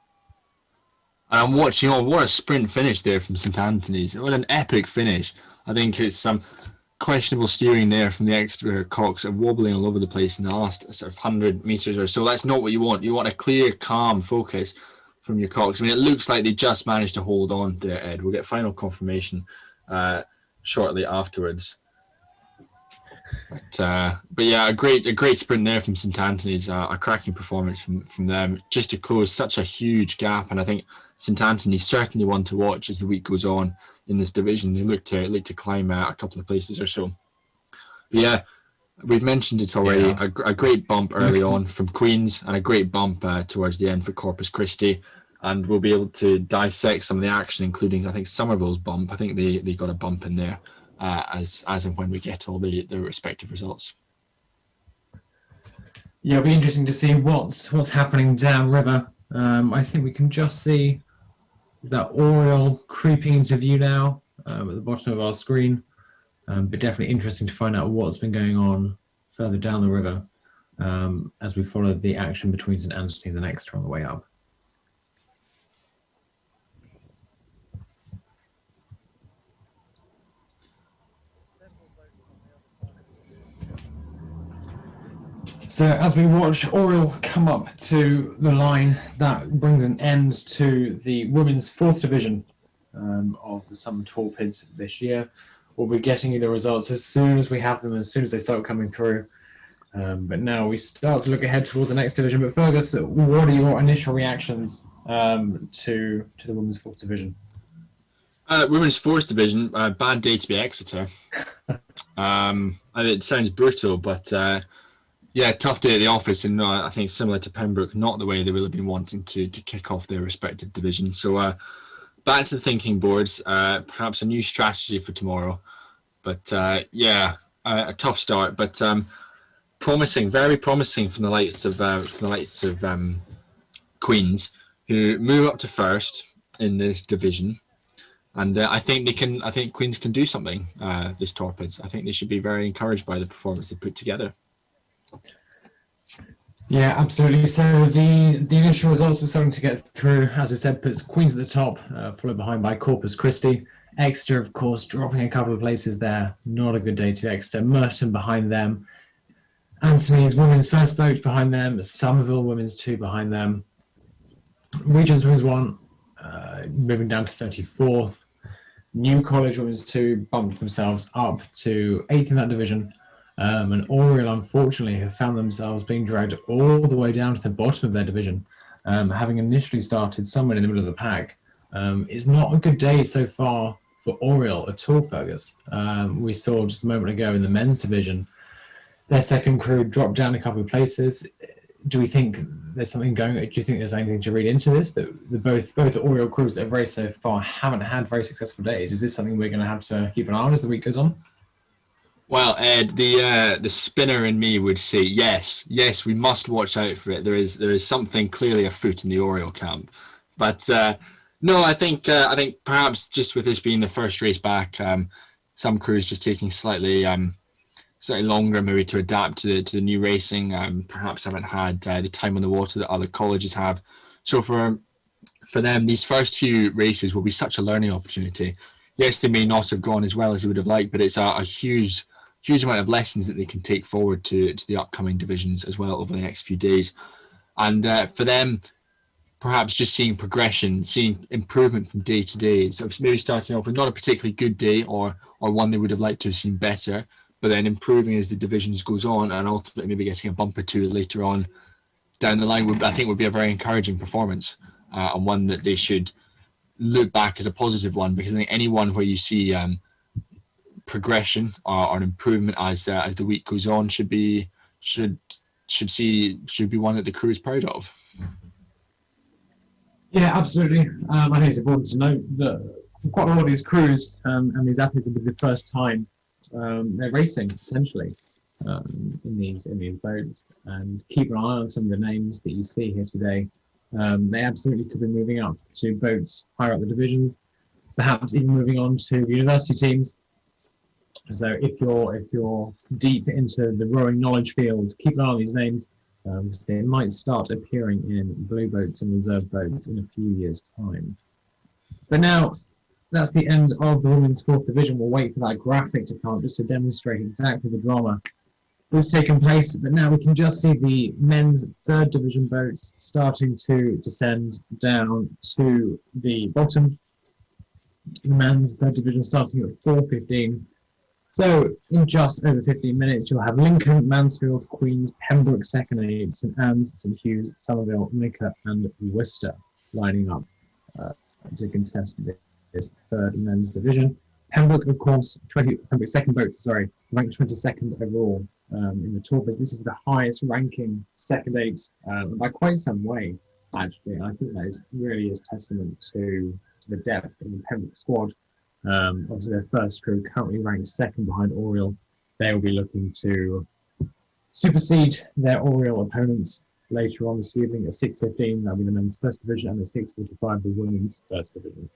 I'm watching, what a sprint finish there from St Anthony's. What an epic finish. I think it's some questionable steering there from the Exeter cocks, wobbling all over the place in the last sort of 100 metres or so. That's not what you want. You want a clear, calm focus from your cocks. I mean, it looks like they just managed to hold on there, Ed. We'll get final confirmation shortly afterwards. But yeah, a great sprint there from St Anthony's. A cracking performance from them, just to close such a huge gap. And I think St Anthony's certainly one to watch as the week goes on in this division. They look to climb a couple of places or so. But yeah, we've mentioned it already. Yeah. A great bump early on from Queen's, and a great bump towards the end for Corpus Christi. And we'll be able to dissect some of the action, including, I think, Somerville's bump. I think they got a bump in there as and when we get all the respective results. Yeah, it'll be interesting to see what's happening downriver. I think we can just see that Oriole creeping into view now at the bottom of our screen. But definitely interesting to find out what's been going on further down the river as we follow the action between St Anthony's and Exeter on the way up. So as we watch Oriole come up to the line, that brings an end to the women's 4th division of the Summer Torpids this year. We'll be getting you the results as soon as we have them, as soon as they start coming through. But now we start to look ahead towards the next division. But Fergus, what are your initial reactions to the women's 4th division? Women's 4th division, bad day to be Exeter. And it sounds brutal, but yeah, tough day at the office, and I think similar to Pembroke, not the way they will have been wanting to kick off their respective divisions. So back to the thinking boards, perhaps a new strategy for tomorrow. But yeah, a tough start, but promising, very promising from the likes of Queens, who move up to 1st in this division. And I think Queens can do something this Torpids. I think they should be very encouraged by the performance they put together. Yeah, absolutely. So the initial results we're starting to get through, as we said, puts Queens at the top, followed behind by Corpus Christi. Exeter, of course, dropping a couple of places there. Not a good day to Exeter. Merton behind them. Anthony's women's first boat behind them. Somerville women's 2 behind them. Regent's women's 1 moving down to 34th. New College women's 2 bumped themselves up to 8th in that division. And Oriole, unfortunately, have found themselves being dragged all the way down to the bottom of their division, having initially started somewhere in the middle of the pack. It's not a good day so far for Oriole at all, Fergus. We saw just a moment ago in the men's division, their second crew dropped down a couple of places. Do we think there's something going on? Do you think there's anything to read into this? That both the Oriole crews that have raced so far haven't had very successful days. Is this something we're going to have to keep an eye on as the week goes on? Well, Ed, the spinner in me would say yes, we must watch out for it. There is something clearly afoot in the Oriole camp, but no, I think perhaps just with this being the first race back, some crews just taking slightly longer maybe to adapt to the new racing. Perhaps haven't had the time on the water that other colleges have. So for them, these first few races will be such a learning opportunity. Yes, they may not have gone as well as they would have liked, but it's a huge amount of lessons that they can take forward to the upcoming divisions as well over the next few days. And for them, perhaps just seeing progression, seeing improvement from day to day. So maybe starting off with not a particularly good day or one they would have liked to have seen better, but then improving as the divisions goes on, and ultimately maybe getting a bump or 2 later on down the line I think would be a very encouraging performance, and one that they should look back as a positive one, because I think anyone where you see progression or an improvement as the week goes on should be one that the crew is proud of. Yeah, absolutely. I think it's important to note that for quite a lot of these crews and these athletes will be the first time they're racing, potentially. in these boats, and keep an eye on some of the names that you see here today. They absolutely could be moving up to boats higher up the divisions, perhaps even moving on to university teams. So if you're deep into the rowing knowledge field, keep an eye on these names. Because they might start appearing in blue boats and reserve boats in a few years' time. But now, that's the end of the women's 4th division. We'll wait for that graphic to come up just to demonstrate exactly the drama that's taken place. But now we can just see the men's 3rd division boats starting to descend down to the bottom. The men's 3rd division starting at 4:15. So in just over 15 minutes, you'll have Lincoln, Mansfield, Queens, Pembroke, Second Aid, St Anne's, St Hughes, Somerville, Nica, and Worcester lining up to contest this 3rd men's division. Pembroke, of course, Pembroke second boat, ranked 22nd overall in the Torpids. This is the highest ranking second aid by quite some way, actually. I think that really is testament to the depth in the Pembroke squad. Obviously, their first crew currently ranked 2nd behind Oriel. They will be looking to supersede their Oriel opponents later on this evening at 6:15. That'll be the men's 1st division, and at 6:45 the women's 1st division.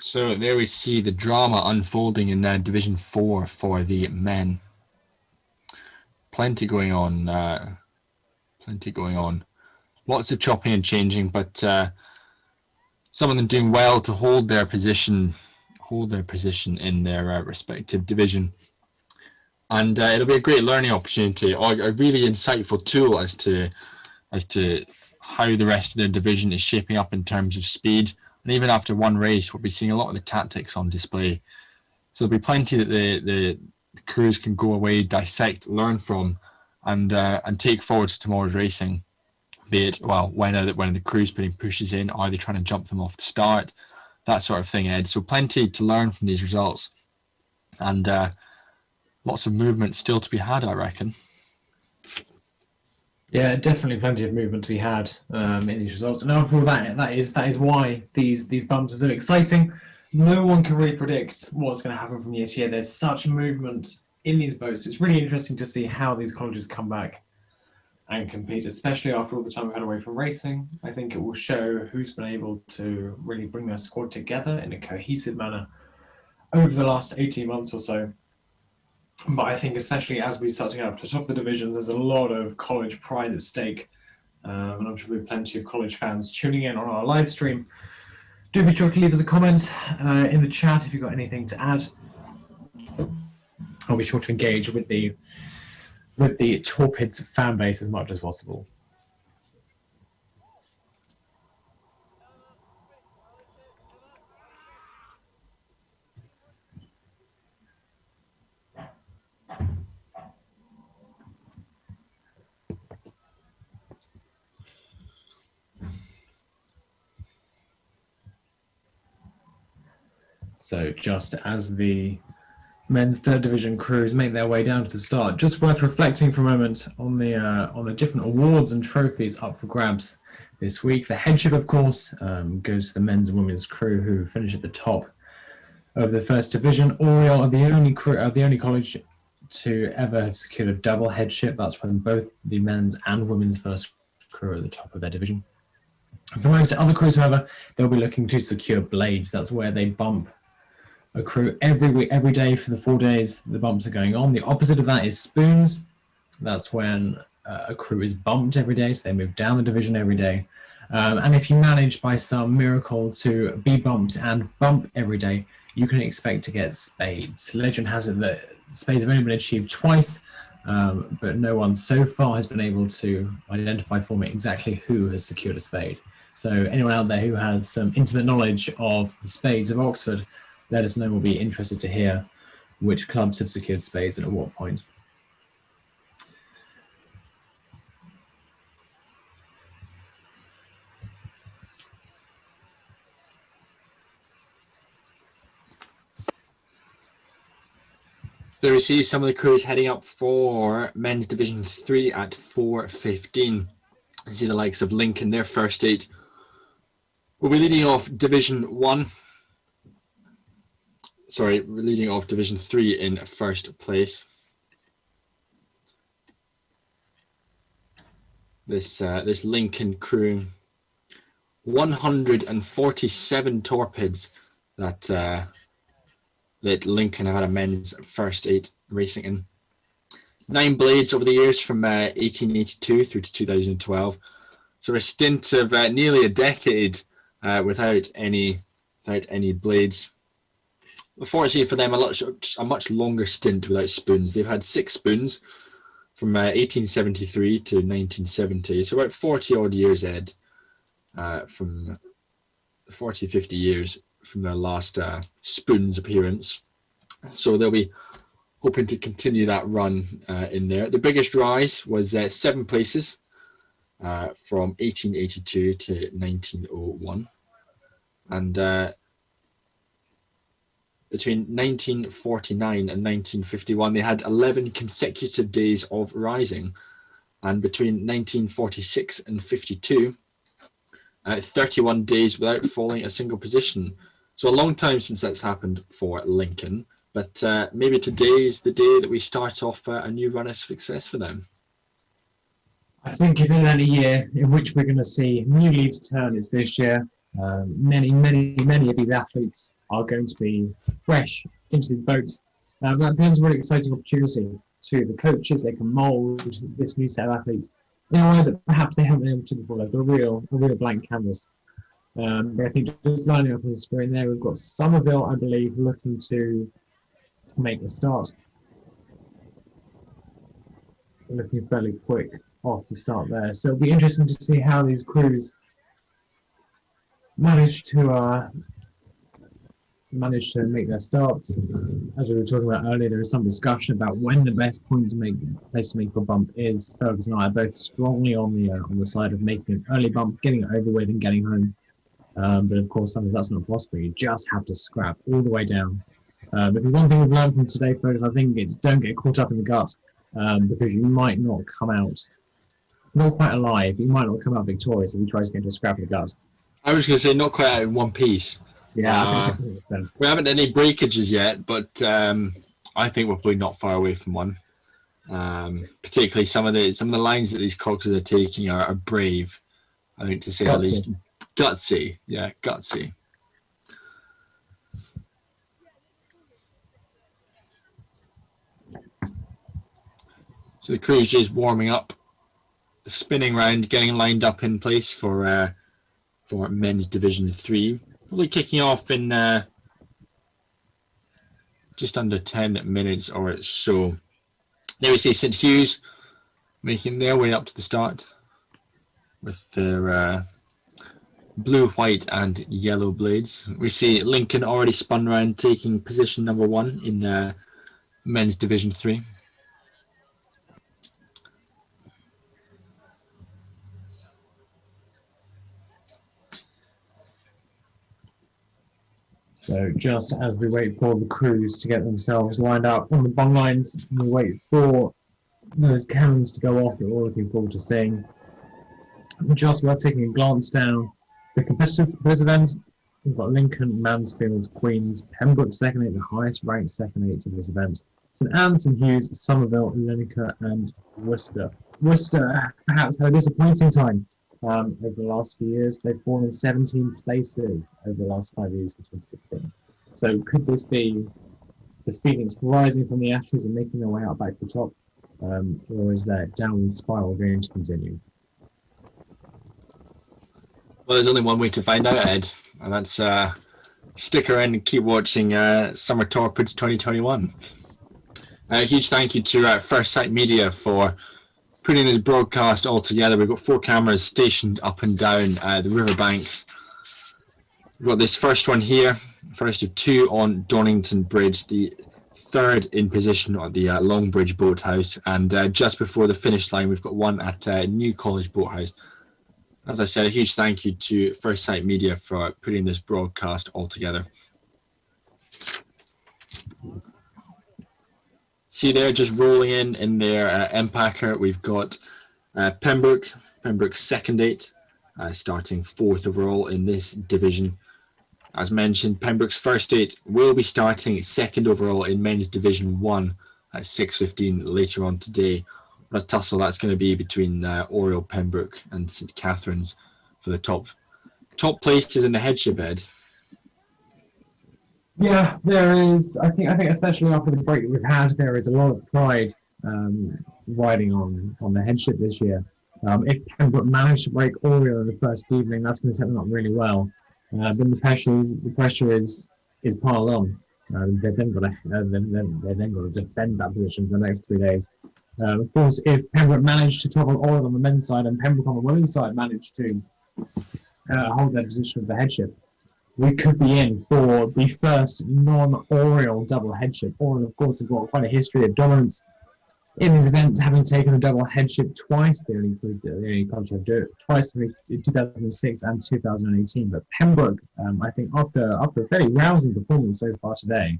So there we see the drama unfolding in Division 4 for the men. Plenty going on. Lots of chopping and changing, but some of them doing well to hold their position in their respective division. And it'll be a great learning opportunity, or a really insightful tool as to how the rest of their division is shaping up in terms of speed. And even after one race, we'll be seeing a lot of the tactics on display. So there'll be plenty that the crews can go away, dissect, learn from, and take forward to tomorrow's racing. Be it, well, when are the crews putting pushes in? Are they trying to jump them off the start? That sort of thing, Ed. So plenty to learn from these results. And lots of movement still to be had, I reckon. Yeah, definitely plenty of movement to be had in these results. And overall, that is why these bumps are so exciting. No one can really predict what's going to happen from year to year. There's such movement in these boats. It's really interesting to see how these colleges come back and compete, especially after all the time we've had away from racing. I think it will show who's been able to really bring their squad together in a cohesive manner over the last 18 months or so. But I think especially as we start to get up to the top of the divisions, there's a lot of college pride at stake. And I'm sure there'll be plenty of college fans tuning in on our live stream. Do be sure to leave us a comment in the chat if you've got anything to add. I'll be sure to engage with the Torpids fan base as much as possible. So just as the men's 3rd division crews make their way down to the start, just worth reflecting for a moment on the different awards and trophies up for grabs this week. The headship, of course, goes to the men's and women's crew who finish at the top of the 1st division. Oriel are the only college to ever have secured a double headship. That's when both the men's and women's 1st crew are at the top of their division. For most other crews, however, they'll be looking to secure blades. That's where they bump a crew every day for the 4 days the bumps are going on. The opposite of that is spoons. That's when a crew is bumped every day, so they move down the division every day. And if you manage by some miracle to be bumped and bump every day, you can expect to get spades. Legend has it that spades have only been achieved twice, but no one so far has been able to identify for me exactly who has secured a spade. So anyone out there who has some intimate knowledge of the spades of Oxford, let us know. We'll be interested to hear which clubs have secured spades and at what point. There we see some of the crews heading up for men's Division 3 at 4:15. You see the likes of Lincoln, their first 8. We'll be leading off Division 1. Sorry, we're leading off Division 3 in first place. This Lincoln crew, 147 Torpids that Lincoln have had a men's first 8 racing in. 9 blades over the years from 1882 through to 2012. So a stint of nearly a decade without any blades. Unfortunately for them, a much longer stint without spoons. They've had 6 spoons from 1873 to 1970, so about 40 odd years, Ed, from 40, 50 years from their last spoons appearance. So they'll be hoping to continue that run in there. The biggest rise was 7 places from 1882 to 1901. And between 1949 and 1951, they had 11 consecutive days of rising. And between 1946 and 52, 31 days without falling a single position. So a long time since that's happened for Lincoln. But maybe today is the day that we start off a new run of success for them. I think if in any year in which we're going to see new leaves turn, it's this year. Many of these athletes are going to be fresh into these boats. That brings a really exciting opportunity to the coaches. They can mould this new set of athletes in a way that perhaps they haven't been able to before, like a real blank canvas. But I think just lining up on the screen there, we've got Somerville, I believe, looking to make a start. Looking fairly quick off the start there. So it'll be interesting to see how these crews manage to make their starts. As we were talking about earlier, there is some discussion about when the best place to make a bump is. Fergus and I are both strongly on the side of making an early bump, getting it over with, and getting home. But of course, sometimes that's not possible. You just have to scrap all the way down. Because one thing we've learned from today, Fergus, I think it's don't get caught up in the gut, because you might not come out not quite alive. You might not come out victorious if you try to get into a scrap of the gut. I was going to say not quite out in one piece. Yeah, we haven't had any breakages yet, but I think we're probably not far away from one. Particularly some of the lines that these coxes are taking are brave, I think, to say the least. Gutsy, yeah, gutsy. So the crew's just warming up, spinning round, getting lined up in place for men's Division 3. Probably kicking off in just under 10 minutes or so. There we see St Hugh's making their way up to the start with their blue, white and yellow blades. We see Lincoln already spun round, taking position number 1 in men's Division 3. So just as we wait for the crews to get themselves lined up on the bung lines, we wait for those cannons to go off that we're all looking forward to seeing. Just worth taking a glance down the competitors for this event. We've got Lincoln, Mansfield, Queens, Pembroke second 8, the highest ranked second 8 of this event. St Anne's, St Hughes, Somerville, Lineker and Worcester. Worcester perhaps had a disappointing time over the last few years. They've fallen 17 places over the last 5 years since 2016. So could this be the Phoenix rising from the ashes and making their way out back to the top? Or is that downward spiral going to continue? Well, there's only one way to find out, Ed, and that's stick around and keep watching Summer Torpids 2021. A huge thank you to First Sight Media for putting this broadcast all together. We've got 4 cameras stationed up and down the riverbanks. We've got this first one here, first of 2 on Donington Bridge, the 3rd in position at the Longbridge Boathouse, and just before the finish line we've got one at New College Boathouse. As I said, a huge thank you to First Sight Media for putting this broadcast all together. see they're just rolling in their Empacher. We've got Pembroke's second 8, starting 4th overall in this division. As mentioned, Pembroke's first 8 will be starting 2nd overall in men's Division 1 at 6:15 later on today. What a tussle that's going to be between Oriel, Pembroke and St Catherine's for the top places in the headship, Ed. Yeah, there is. I think especially after the break we've had, there is a lot of pride riding on the headship this year. If Pembroke managed to break Oriel in the first evening, that's going to set them up really well. Then the pressure is piled on. They've then got to defend that position for the next 3 days. Of course, if Pembroke managed to topple Oriel on the men's side and Pembroke on the women's side managed to hold their position of the headship, we could be in for the first non-Oriel double headship. Oriel, of course, have got quite a history of dominance in these events, having taken a double headship twice. They only clubs have done it twice in 2006 and 2018. But Pembroke, I think, after a fairly rousing performance so far today,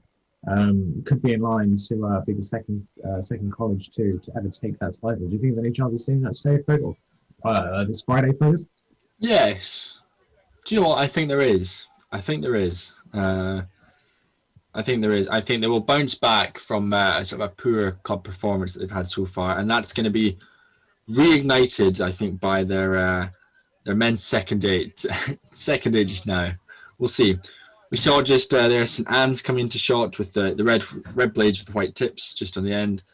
could be in line to be the second college to ever take that title. Do you think there's any chance of seeing that today, Fred, or this Friday, please? Yes. Do you know what? I think there is. I think there is. I think they will bounce back from sort of a poor club performance that they've had so far, and that's going to be reignited, I think, by their men's second 8 just now. We'll see. We saw just there St Anne's coming into shot with the red blades with the white tips just on the end.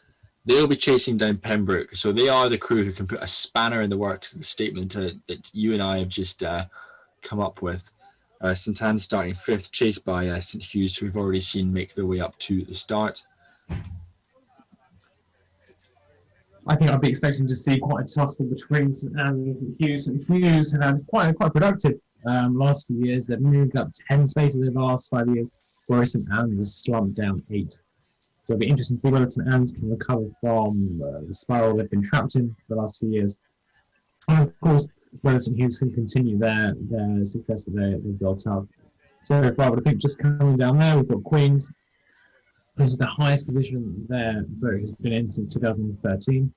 They'll be chasing down Pembroke, so they are the crew who can put a spanner in the works. The statement that you and I have just come up with. St Anne's starting 5th, chased by St Hugh's, who we've already seen make their way up to the start. I think I'd be expecting to see quite a tussle between St Anne's and St Hugh's. St Hugh's have had quite productive last few years. They've moved up 10 spaces in the last 5 years, whereas St Anne's has slumped down 8. So it'll be interesting to see whether St Anne's can recover from the spiral they've been trapped in for the last few years. And of course, whether St Hugh's can continue their success that they've built up. So far, but I think just coming down there, we've got Queens. This is the highest position their boat has been in since 2013.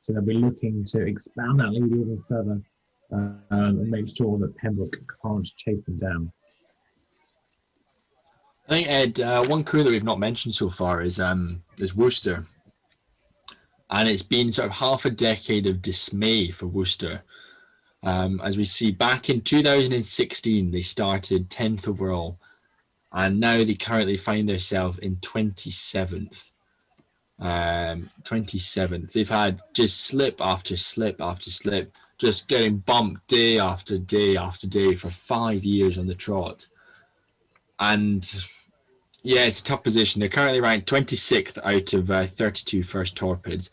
So they'll be looking to expand that lead even further and make sure that Pembroke can't chase them down. I think, Ed, one crew that we've not mentioned so far is Worcester. And it's been sort of half a decade of dismay for Worcester. As we see, back in 2016, they started 10th overall, and now they currently find themselves in 27th. 27th. They've had just slip after slip after slip, just getting bumped day after day after day for 5 years on the trot. And yeah, it's a tough position. They're currently ranked 26th out of 32 first Torpids,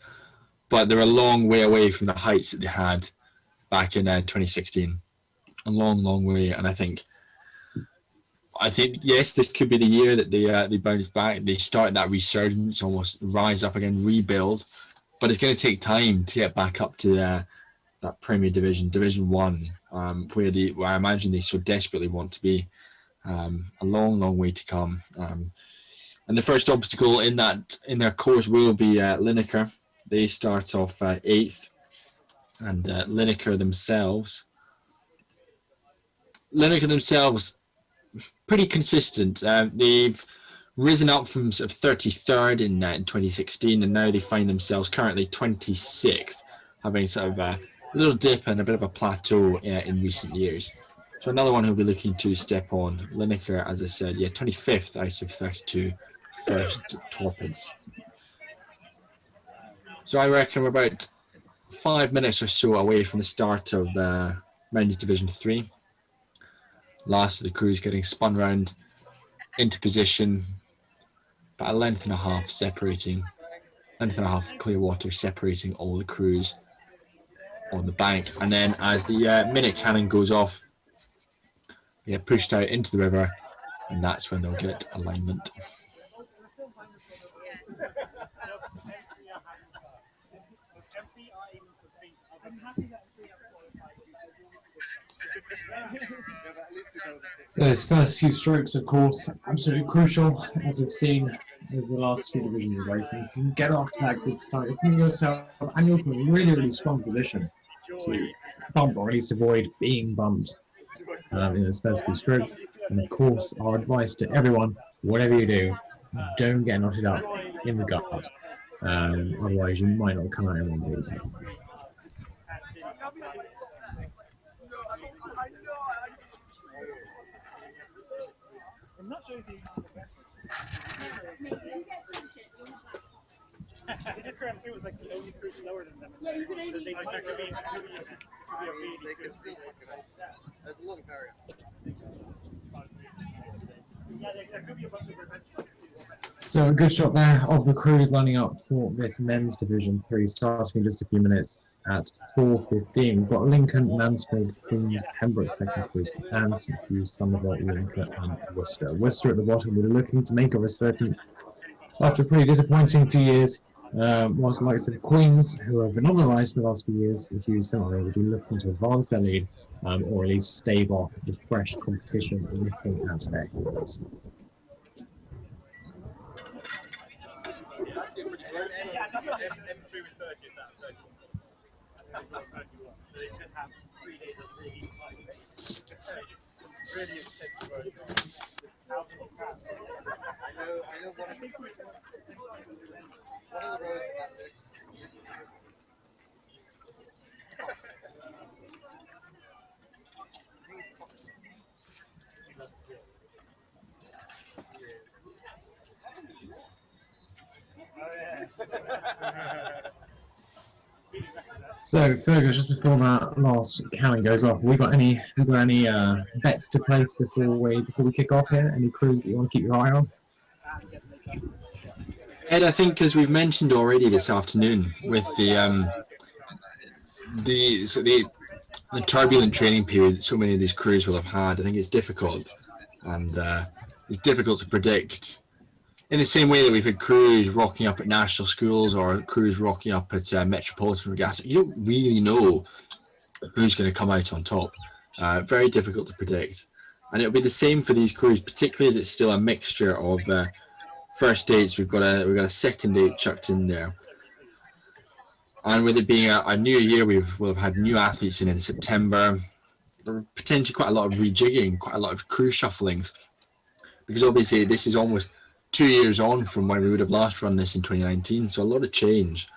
but they're a long way away from the heights that they had back in 2016. A long way. And I think yes, this could be the year that they bounce back. They start that resurgence, almost rise up again, rebuild. But it's going to take time to get back up to that Premier Division, Division 1, where I imagine they so desperately want to be. A long way to come. And the first obstacle in their course will be Lineker. They start off 8th. And Lineker themselves, pretty consistent. They've risen up from sort of 33rd in 2016, and now they find themselves currently 26th, having sort of a little dip and a bit of a plateau in recent years. So another one who'll be looking to step on. Lineker, as I said, 25th out of 32 first Torpids. So I reckon we're about 5 minutes or so away from the start of Men's Division 3. Last of the crews getting spun round into position, about a length and a half clear water separating all the crews on the bank. And then as the minute cannon goes off, they get pushed out into the river, and that's when they'll get alignment. Those first few strokes, of course, absolutely crucial, as we've seen over the last two divisions of racing. If you can get off to that good start, if you put yourself and you're in a really, really strong position to bump or at least avoid being bumped in those first few strokes. And of course, our advice to everyone, whatever you do, don't get knotted up in the gut. Otherwise, you might not come out in one piece. I'm not sure if you. They did craft it was like the only fruit lower than them. Yeah, you could only. They could be a really they can still pick it up. There's a lot of barrier. Yeah, there could be a bunch of events. So a good shot there of the crews lining up for this men's Division 3, starting in just a few minutes at 4:15. We've got Lincoln, Mansfield, Queens, Pembroke second crews, and St Hughes, Somerville, Lincoln, and Worcester. Worcester at the bottom, we're looking to make a resurgence after a pretty disappointing few years. Whilst the likes of Queens, who have been on the rise in the last few years, St Hughes, Somerville will be looking to advance their lead, or at least stave off the fresh competition looking at their heels. I know one of the rows in that big. So Fergus, just before that last count goes off, we got any bets to place before we kick off here? Any crews that you want to keep your eye on? Ed, I think as we've mentioned already this afternoon, with the turbulent training period that so many of these crews will have had, I think it's difficult, and it's difficult to predict. In the same way that we've had crews rocking up at national schools or crews rocking up at Metropolitan Regatta, you don't really know who's going to come out on top. Very difficult to predict. And it'll be the same for these crews, particularly as it's still a mixture of first dates. We've got a second date chucked in there. And with it being a new year, we'll have had new athletes in September. There are potentially quite a lot of rejigging, quite a lot of crew shufflings. Because obviously this is almost 2 years on from when we would have last run this in 2019, so a lot of change.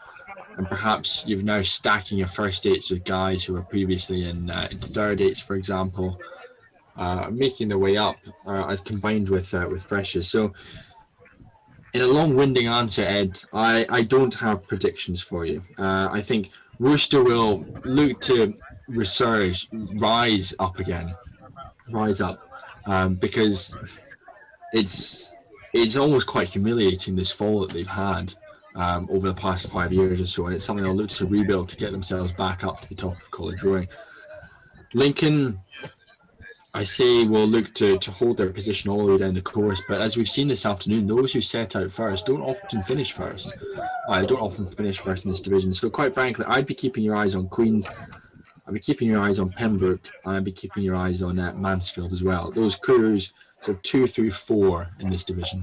And perhaps you're now stacking your first dates with guys who were previously in third dates, for example, making their way up as combined with freshers. So in a long-winding answer, Ed, I don't have predictions for you. I think Worcester will look to rise up, because it's almost quite humiliating, this fall that they've had over the past 5 years or so, and it's something they'll look to rebuild to get themselves back up to the top of college rowing. Lincoln, I say, will look to hold their position all the way down the course, but as we've seen this afternoon, those who set out first don't often finish first. Don't often finish first in this division. So quite frankly, I'd be keeping your eyes on Queens, I'd be keeping your eyes on Pembroke, and I'd be keeping your eyes on Mansfield as well. Those crews, so 2 through 4 in this division.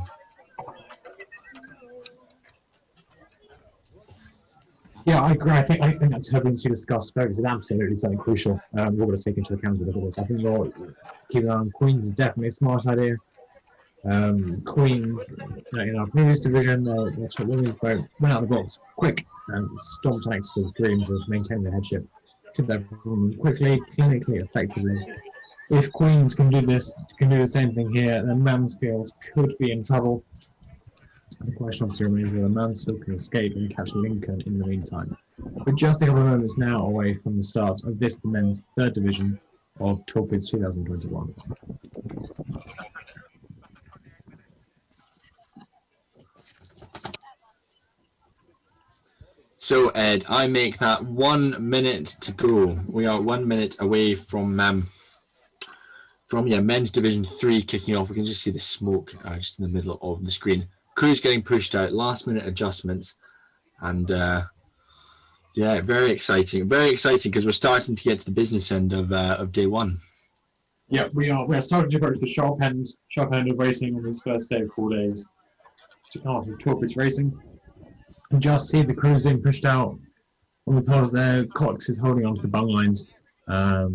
Yeah, I agree. I think that turbulence you discussed, Fergus, is absolutely something crucial. We're going to take into account with this. I think keeping an eye on Queens is definitely a smart idea. Queens, in our previous division, the top women's boat went out of the box quick and stomped on Exeter's dreams of maintaining the headship. Took that performance quickly, clinically, effectively. If Queens can do the same thing here, then Mansfield could be in trouble. The question obviously remains whether Mansfield can escape and catch Lincoln in the meantime. We're just a couple of moments now away from the start of this men's third division of Torpids 2021. So Ed, I make that 1 minute to go. We are 1 minute away from men's division 3 kicking off. We can just see the smoke just in the middle of the screen. Crews getting pushed out, last minute adjustments, and very exciting because we're starting to get to the business end of day one. Yeah, we are starting to approach the sharp end of racing on this first day of 4 days. Torpids Racing. You just see the crews being pushed out on the poles there. Cox is holding onto the bung lines. I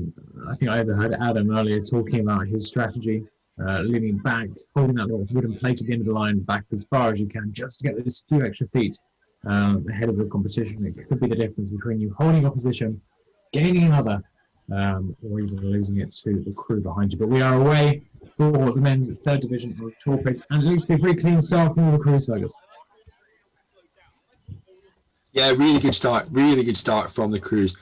think I overheard Adam earlier talking about his strategy, leaning back, holding that little wooden plate at the end of the line back as far as you can, just to get those few extra feet ahead of the competition. It could be the difference between you holding your position, gaining another, or even losing it to the crew behind you. But we are away for the men's third division of Torpids, and it looks to be a pretty clean start from all the crews, Fergus. Yeah, really good start from the crews.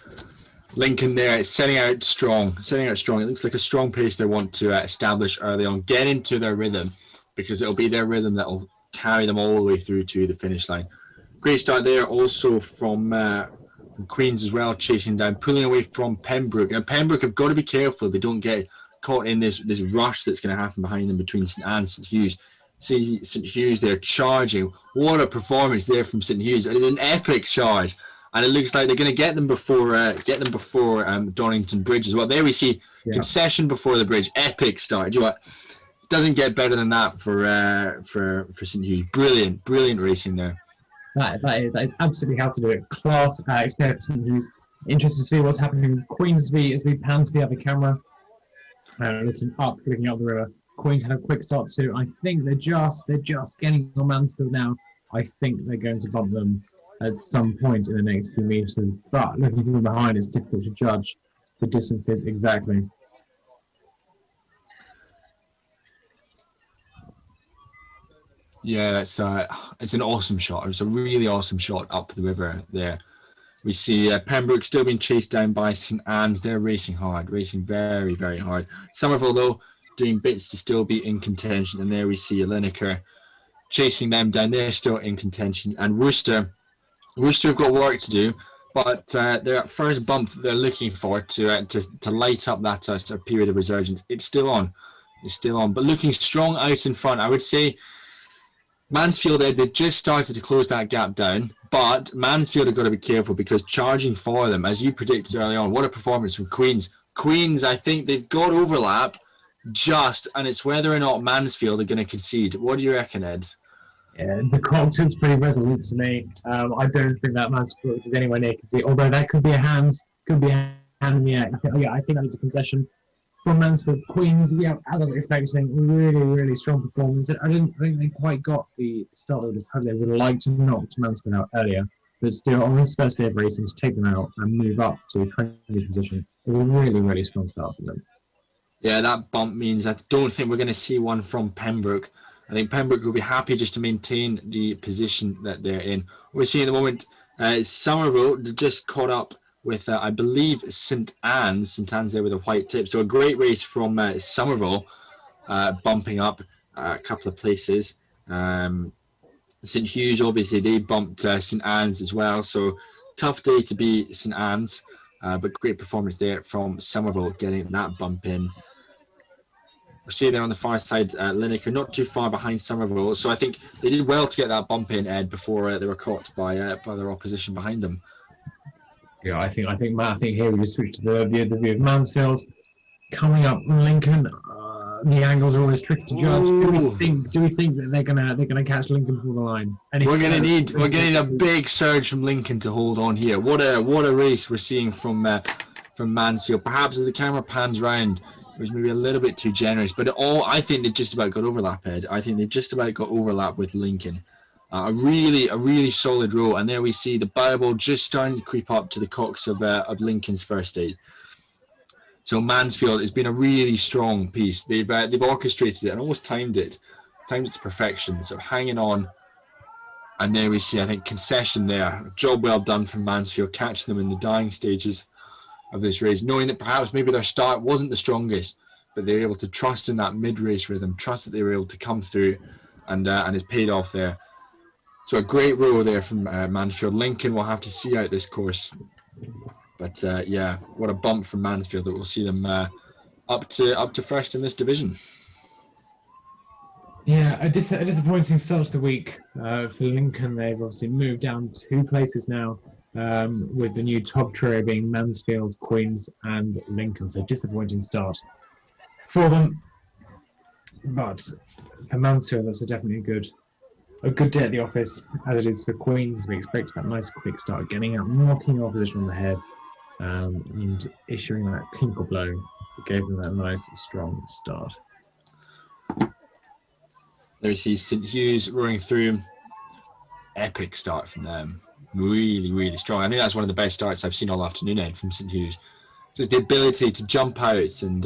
Lincoln there, it's setting out strong. It looks like a strong pace they want to establish early on, get into their rhythm, because it'll be their rhythm that will carry them all the way through to the finish line. Great start there also from Queens as well, chasing down, pulling away from Pembroke. Now Pembroke have got to be careful they don't get caught in this rush that's going to happen behind them between St Anne's and St Hughes. See St Hughes there charging. What a performance there from St Hughes. It is an epic charge. And it looks like they're going to get them before Donington Bridge as well. There we see concession before the bridge. Epic start. Do you know what? It doesn't get better than that for St Hughes. Brilliant racing there. That is absolutely how to do it. Class act there for St Hughes. Interested to see what's happening with Queens as we pan to the other camera. Looking up the river. Queens had a quick start too. I think they're just getting on Mansfield now. I think they're going to bump them at some point in the next few meters, but looking from behind, it's difficult to judge the distances exactly. Yeah, it's an awesome shot. It was a really awesome shot up the river there. We see Pembroke still being chased down by St Anne's. They're racing hard, racing very, very hard. Somerville, though, doing bits to still be in contention, and there we see Lineker chasing them down. They're still in contention, and Worcester have got work to do, but their first bump that they're looking for to light up that sort of period of resurgence, it's still on, but looking strong out in front. I would say Mansfield, they just started to close that gap down, but Mansfield have got to be careful because charging for them, as you predicted early on, what a performance from Queens. Queens, I think they've got overlap and it's whether or not Mansfield are going to concede. What do you reckon, Ed? Yeah, the Crompton's pretty resolute to me. I don't think that Mansfield is anywhere near concede, although that could be a hand in the air. I think that is a concession from Mansfield. Queens, as I was expecting, really strong performance. I didn't think they quite got the start they would have liked to knock Mansfield out earlier, but still on this first day of racing to take them out and move up to a 20th position is a really strong start for them. Yeah, that bump means I don't think we're going to see one from Pembroke. I think Pembroke will be happy just to maintain the position that they're in. We're seeing at the moment Somerville just caught up with, I believe, St Anne's. St Anne's there with a white tip. So a great race from Somerville, bumping up a couple of places. St Hughes, obviously, they bumped St Anne's as well. So tough day to be St Anne's, but great performance there from Somerville getting that bump in. We see there on the far side, Lineker not too far behind Somerville. So I think they did well to get that bump in, Ed, before they were caught by their opposition behind them. Yeah, I think here we just switch to the view of Mansfield coming up. Lincoln, the angles are always tricky to judge. Do we think that they're gonna catch Lincoln for the line? We're gonna need a big surge from Lincoln to hold on here. What a race we're seeing from Mansfield. Perhaps as the camera pans round, it was maybe a little bit too generous, but I think they've just about got overlap, Ed. I think they've just about got overlap with Lincoln. A really solid row, and there we see the Bible just starting to creep up to the cox of Lincoln's first aid. So Mansfield has been a really strong piece. They've orchestrated it and almost timed it to perfection. So hanging on, and there we see, I think, concession there. Job well done from Mansfield, catching them in the dying stages of this race, knowing that perhaps maybe their start wasn't the strongest, but they were able to trust in that mid-race rhythm, trust that they were able to come through, and it's paid off there. So a great row there from Mansfield. Lincoln will have to see out this course, but yeah, what a bump from Mansfield that we'll see them up to first in this division. Yeah, a disappointing start to the week for Lincoln. They've obviously moved down 2 places now, with the new top trio being Mansfield, Queens and Lincoln. So disappointing start for them. But for Mansfield, that's definitely a good a good day at the office, as it is for Queens. We expect that nice quick start, getting out, knocking opposition on the head, and issuing that clinical blow that gave them that nice, strong start. There we see St Hugh's roaring through. Epic start from them. Really, really strong. I think that's one of the best starts I've seen all afternoon, Ed, from St Hugh's. Just the ability to jump out and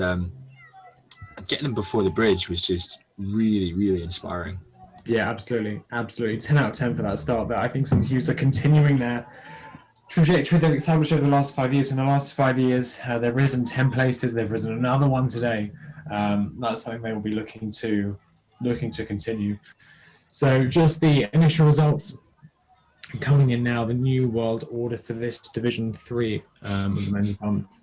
getting them before the bridge was just really, really inspiring. Yeah, absolutely. 10 out of 10 for that start there. I think St Hugh's are continuing their trajectory they've established over the last 5 years. In the last 5 years, they've risen 10 places. They've risen another one today. That's something they will be looking to continue. So just the initial results coming in now, the new world order for this Division 3 of the men's bumps.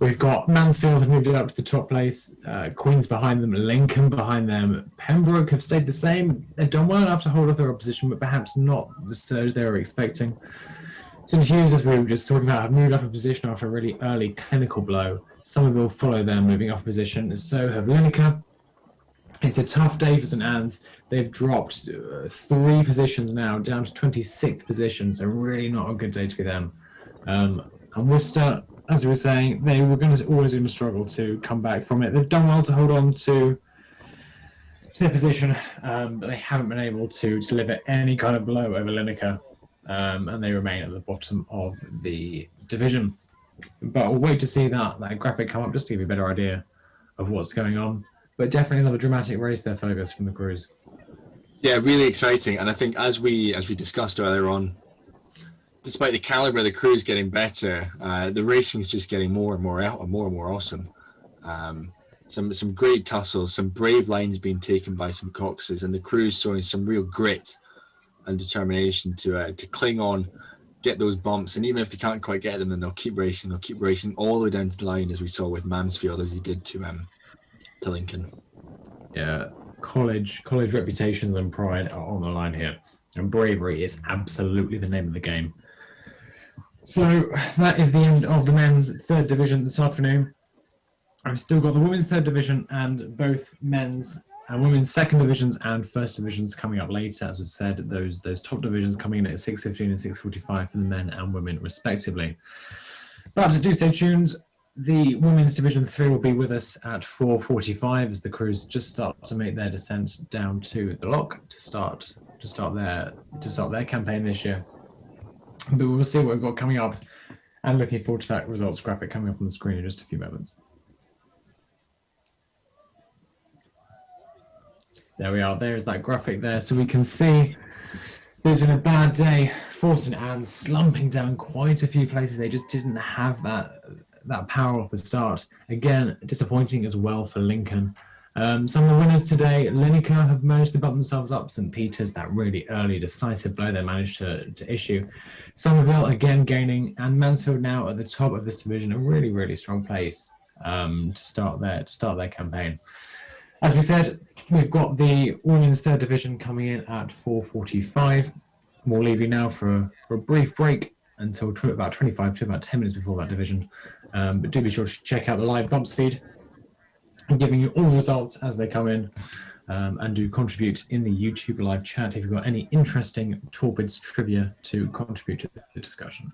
We've got Mansfield have moved it up to the top place, Queens behind them, Lincoln behind them, Pembroke have stayed the same. They've done well enough to hold off their opposition, but perhaps not the surge they were expecting. St Hugh's, as we were just talking about, have moved up a position after a really early clinical blow. Somerville follow them, moving up a position, so have Lineker. It's a tough day for St Anne's. They've dropped 3 positions now, down to 26th position, so really not a good day to be them. And Worcester, as we were saying, they were always going to struggle to come back from it. They've done well to hold on to their position, but they haven't been able to deliver any kind of blow over Lineker, and they remain at the bottom of the division. But we'll wait to see that graphic come up just to give you a better idea of what's going on. But definitely another dramatic race there, Fergus, from the crews. Yeah, really exciting. And I think as we discussed earlier on, despite the caliber of the crews getting better, the racing is just getting more and more awesome. Some great tussles, some brave lines being taken by some coxes, and the crews showing some real grit and determination to cling on, get those bumps, and even if they can't quite get them, then they'll keep racing all the way down to the line, as we saw with Mansfield, as he did to Lincoln. Yeah, college reputations and pride are on the line here, and bravery is absolutely the name of the game. So that is the end of the men's third division this afternoon. I've still got the women's third division and both men's and women's second divisions and first divisions coming up later. As we've said, those top divisions coming in at 6:15 and 6:45 for the men and women respectively. But do stay tuned. The women's division 3 will be with us at 4:45 as the crews just start to make their descent down to the lock to start their campaign this year. But we'll see what we've got coming up, and looking forward to that results graphic coming up on the screen in just a few moments. There we are. There's that graphic there, so we can see it's been a bad day for St Anne's, slumping down quite a few places. They just didn't have that power off the start. Again, disappointing as well for Lincoln. Some of the winners today, Lineker have managed to bump themselves up. St Peter's, that really early decisive blow they managed to issue. Somerville again gaining, and Mansfield now at the top of this division, a really, really strong place to start their campaign. As we said, we've got the women's third division coming in at 4:45. We'll leave you now for a brief break until about 25 to about 10 minutes before that division. But do be sure to check out the live bumps feed. I'm giving you all the results as they come in, and do contribute in the YouTube live chat if you've got any interesting Torpids trivia to contribute to the discussion.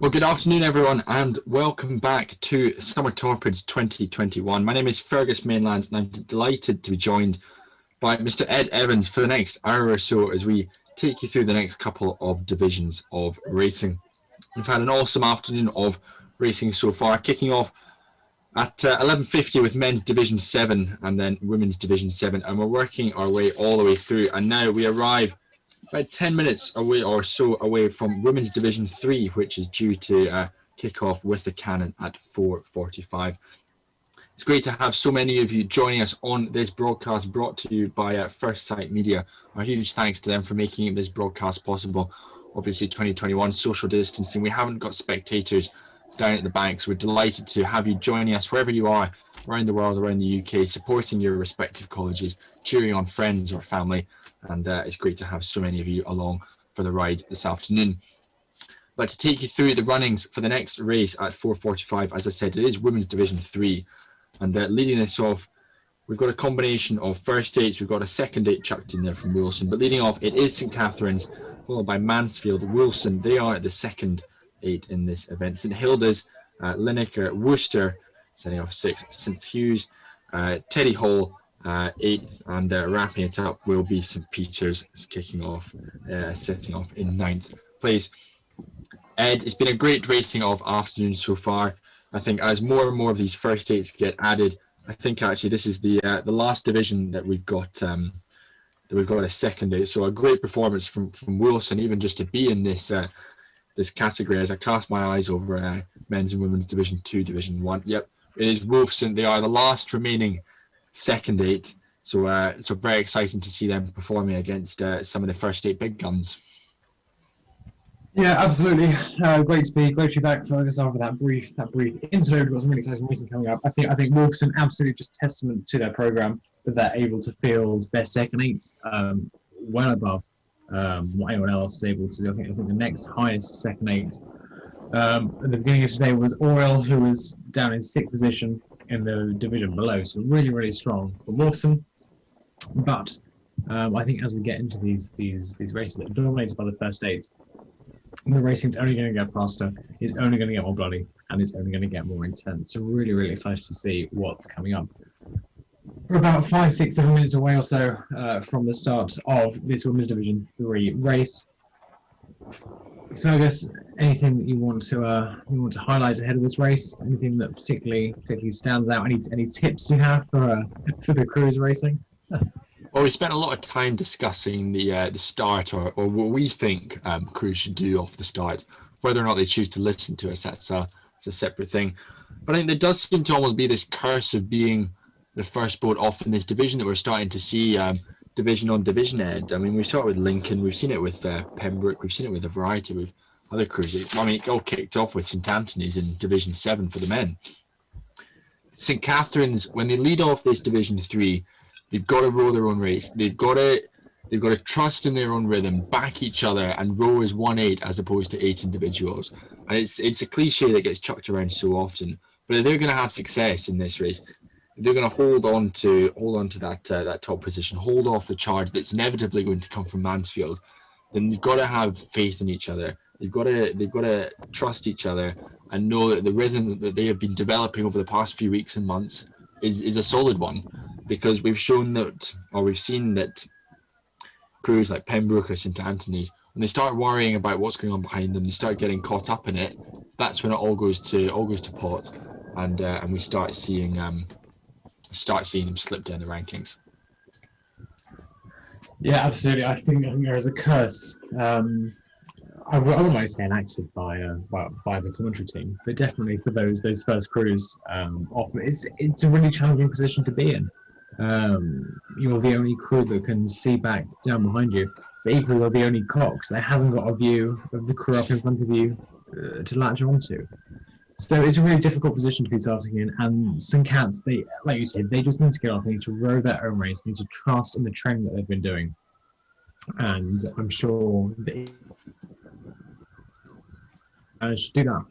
Well, good afternoon, everyone, and welcome back to Summer Torpids 2021. My name is Fergus Mainland, and I'm delighted to be joined by Mr. Ed Evans for the next hour or so as we take you through the next couple of divisions of racing. We've had an awesome afternoon of racing so far, kicking off at 11:50 with men's Division 7 and then women's Division 7, and we're working our way all the way through, and now we arrive about 10 minutes away or so away from Women's Division 3, which is due to kick off with the cannon at 4:45. It's great to have so many of you joining us on this broadcast brought to you by First Sight Media. A huge thanks to them for making this broadcast possible. Obviously 2021 social distancing, we haven't got spectators down at the bank, so we're delighted to have you joining us wherever you are around the world, around the UK, supporting your respective colleges, cheering on friends or family, and it's great to have so many of you along for the ride this afternoon. But to take you through the runnings for the next race at 4:45, as I said, it is Women's Division 3, and leading this off, we've got a combination of first eights, we've got a second eight chucked in there from Wilson, but leading off it is St Catherine's, followed by Mansfield, Wilson. They are the second eight in this event. St Hilda's, Lineker, Worcester, setting off sixth. St Hugh's, Teddy Hall, eighth, and wrapping it up will be St Peter's, kicking off, setting off in ninth place. Ed, it's been a great racing of afternoon so far. I think as more and more of these first eights get added, I think actually this is the last division that we've got a second eight. So a great performance from Wilson, even just to be in this this category. As I cast my eyes over men's and women's Division 2, Division 1. Yep, it is Wolfson. They are the last remaining second eight. So so very exciting to see them performing against some of the first eight big guns. Yeah, absolutely. Great to be back, Fergus, after that brief interlude. We've got some really exciting racing coming up. I think Wolfson, absolutely just testament to their programme that they're able to field their second eights well above what anyone else is able to do. I think the next highest second eight at the beginning of today was Oriel, who was down in sixth position in the division below. So really, really strong for Wolfson. But I think as we get into these races that are dominated by the first eight, And the racing's only going to get faster, it's only going to get more bloody, and it's only going to get more intense. So really, really excited to see what's coming up. We're about 5, 6, 7 minutes away or so from the start of this Women's Division 3 race. Fergus, anything that you want to highlight ahead of this race? Anything that particularly stands out? Any tips you have for the crews racing? Well, we spent a lot of time discussing the start, or what we think crews should do off the start. Whether or not they choose to listen to us, that's a separate thing. But I think there does seem to almost be this curse of being the first boat off in this division that we're starting to see division on division end. I mean, we saw it with Lincoln, we've seen it with Pembroke, we've seen it with a variety of other crews. I mean, it all kicked off with St Anthony's in Division 7 for the men. St Catherine's, when they lead off this Division 3, they've got to row their own race. They've got to trust in their own rhythm, back each other, and row as 1-8 as opposed to 8 individuals. And it's a cliche that gets chucked around so often. But if they're going to have success in this race, they're going to hold on to that top position, hold off the charge that's inevitably going to come from Mansfield. Then they've got to have faith in each other. They've got to trust each other and know that the rhythm that they have been developing over the past few weeks and months is a solid one. Because we've seen that crews like Pembroke or St Anthony's, when they start worrying about what's going on behind them, they start getting caught up in it. That's when it all goes to pot, and we start seeing them slip down the rankings. Yeah, absolutely. I think there is a curse. I wouldn't like to say enacted by the commentary team, but definitely for those first crews, often it's a really challenging position to be in. You're the only crew that can see back down behind you, but equally you're the only cox that hasn't got a view of the crew up in front of you to latch onto. So it's a really difficult position to be starting in, and St Cat's, they, like you said, they just need to get off, they need to row their own race, they need to trust in the training that they've been doing. And I'm sure they managed to do that.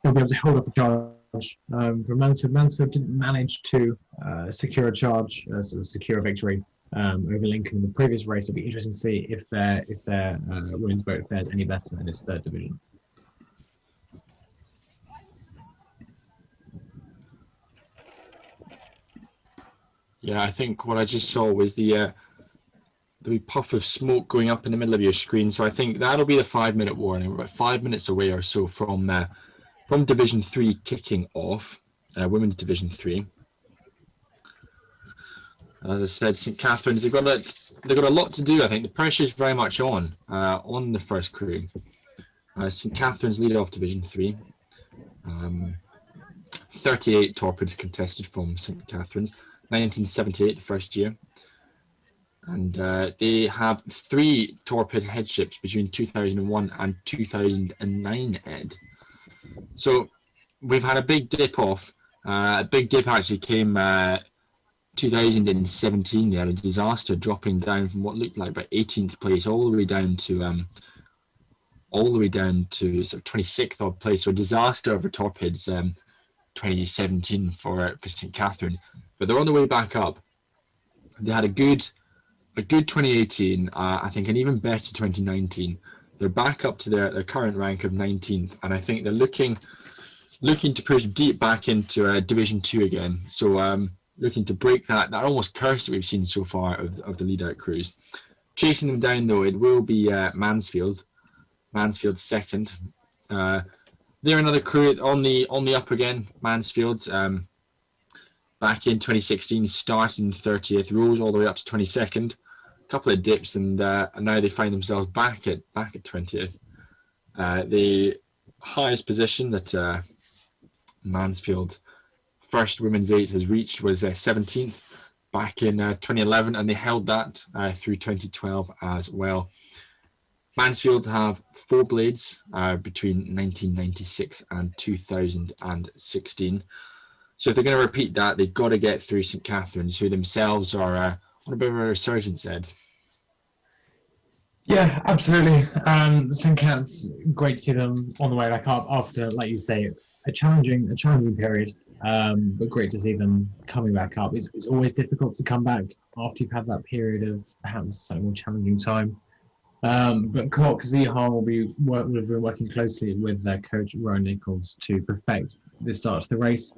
They'll be able to hold off the charge from Mansfield. Mansfield didn't manage to secure a charge, secure a victory over Lincoln in the previous race. It'll be interesting to see if their women's boat fares any better in this third division. Yeah, I think what I just saw was the puff of smoke going up in the middle of your screen. So I think that'll be the 5-minute warning. We're about 5 minutes away or so from Division 3 kicking off, Women's Division 3. As I said, St Catherine's, they've got a lot to do. I think the pressure is very much on the first crew. St Catherine's lead off Division 3. 38 Torpids contested from St Catherine's. 1978, the first year. And they have 3 torpid headships between 2001 and 2009, Ed. So we've had a big dip off. A big dip actually came 2017. They had a disaster, dropping down from what looked like about 18th place all the way down to sort of 26th odd place. So a disaster over Torpids 2017 for St Catherine's. But they're on the way back up. They had a good 2018, I think, an even better 2019. They're back up to their current rank of 19th, and I think they're looking to push deep back into Division 2 again. So looking to break that almost curse that we've seen so far of the lead-out crews. Chasing them down, though, it will be Mansfield. Mansfield's second. They're another crew on the up again. Mansfield. Back in 2016, started in 30th, rose all the way up to 22nd. A couple of dips, and now they find themselves back at 20th. The highest position that Mansfield first women's 8 has reached was 17th back in 2011, and they held that through 2012 as well. Mansfield have 4 blades between 1996 and 2016. So if they're going to repeat that, they've got to get through St Catherine's, who themselves are on a bit of a resurgence, Ed. Yeah, absolutely. St Cat's, great to see them on the way back up after, like you say, a challenging period. But great to see them coming back up. It's always difficult to come back after you've had that period of perhaps a more challenging time. But Cox Zeehan will have been working closely with their coach Rowan Nichols to perfect the start to the race.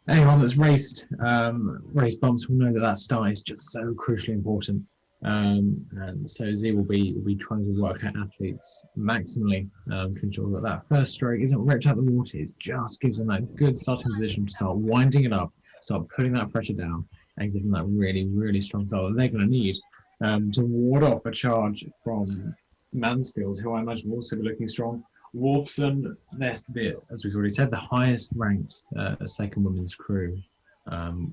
Anyone that's raced bumps will know that start is just so crucially important. And so Z will be trying to work out athletes maximally to ensure that first stroke isn't ripped out the water. It just gives them that good starting position to start winding it up, start putting that pressure down, and give them that really, really strong start that they're going to need to ward off a charge from Mansfield, who I imagine will also be looking strong. Wolfson, as we've already said, the highest ranked second women's crew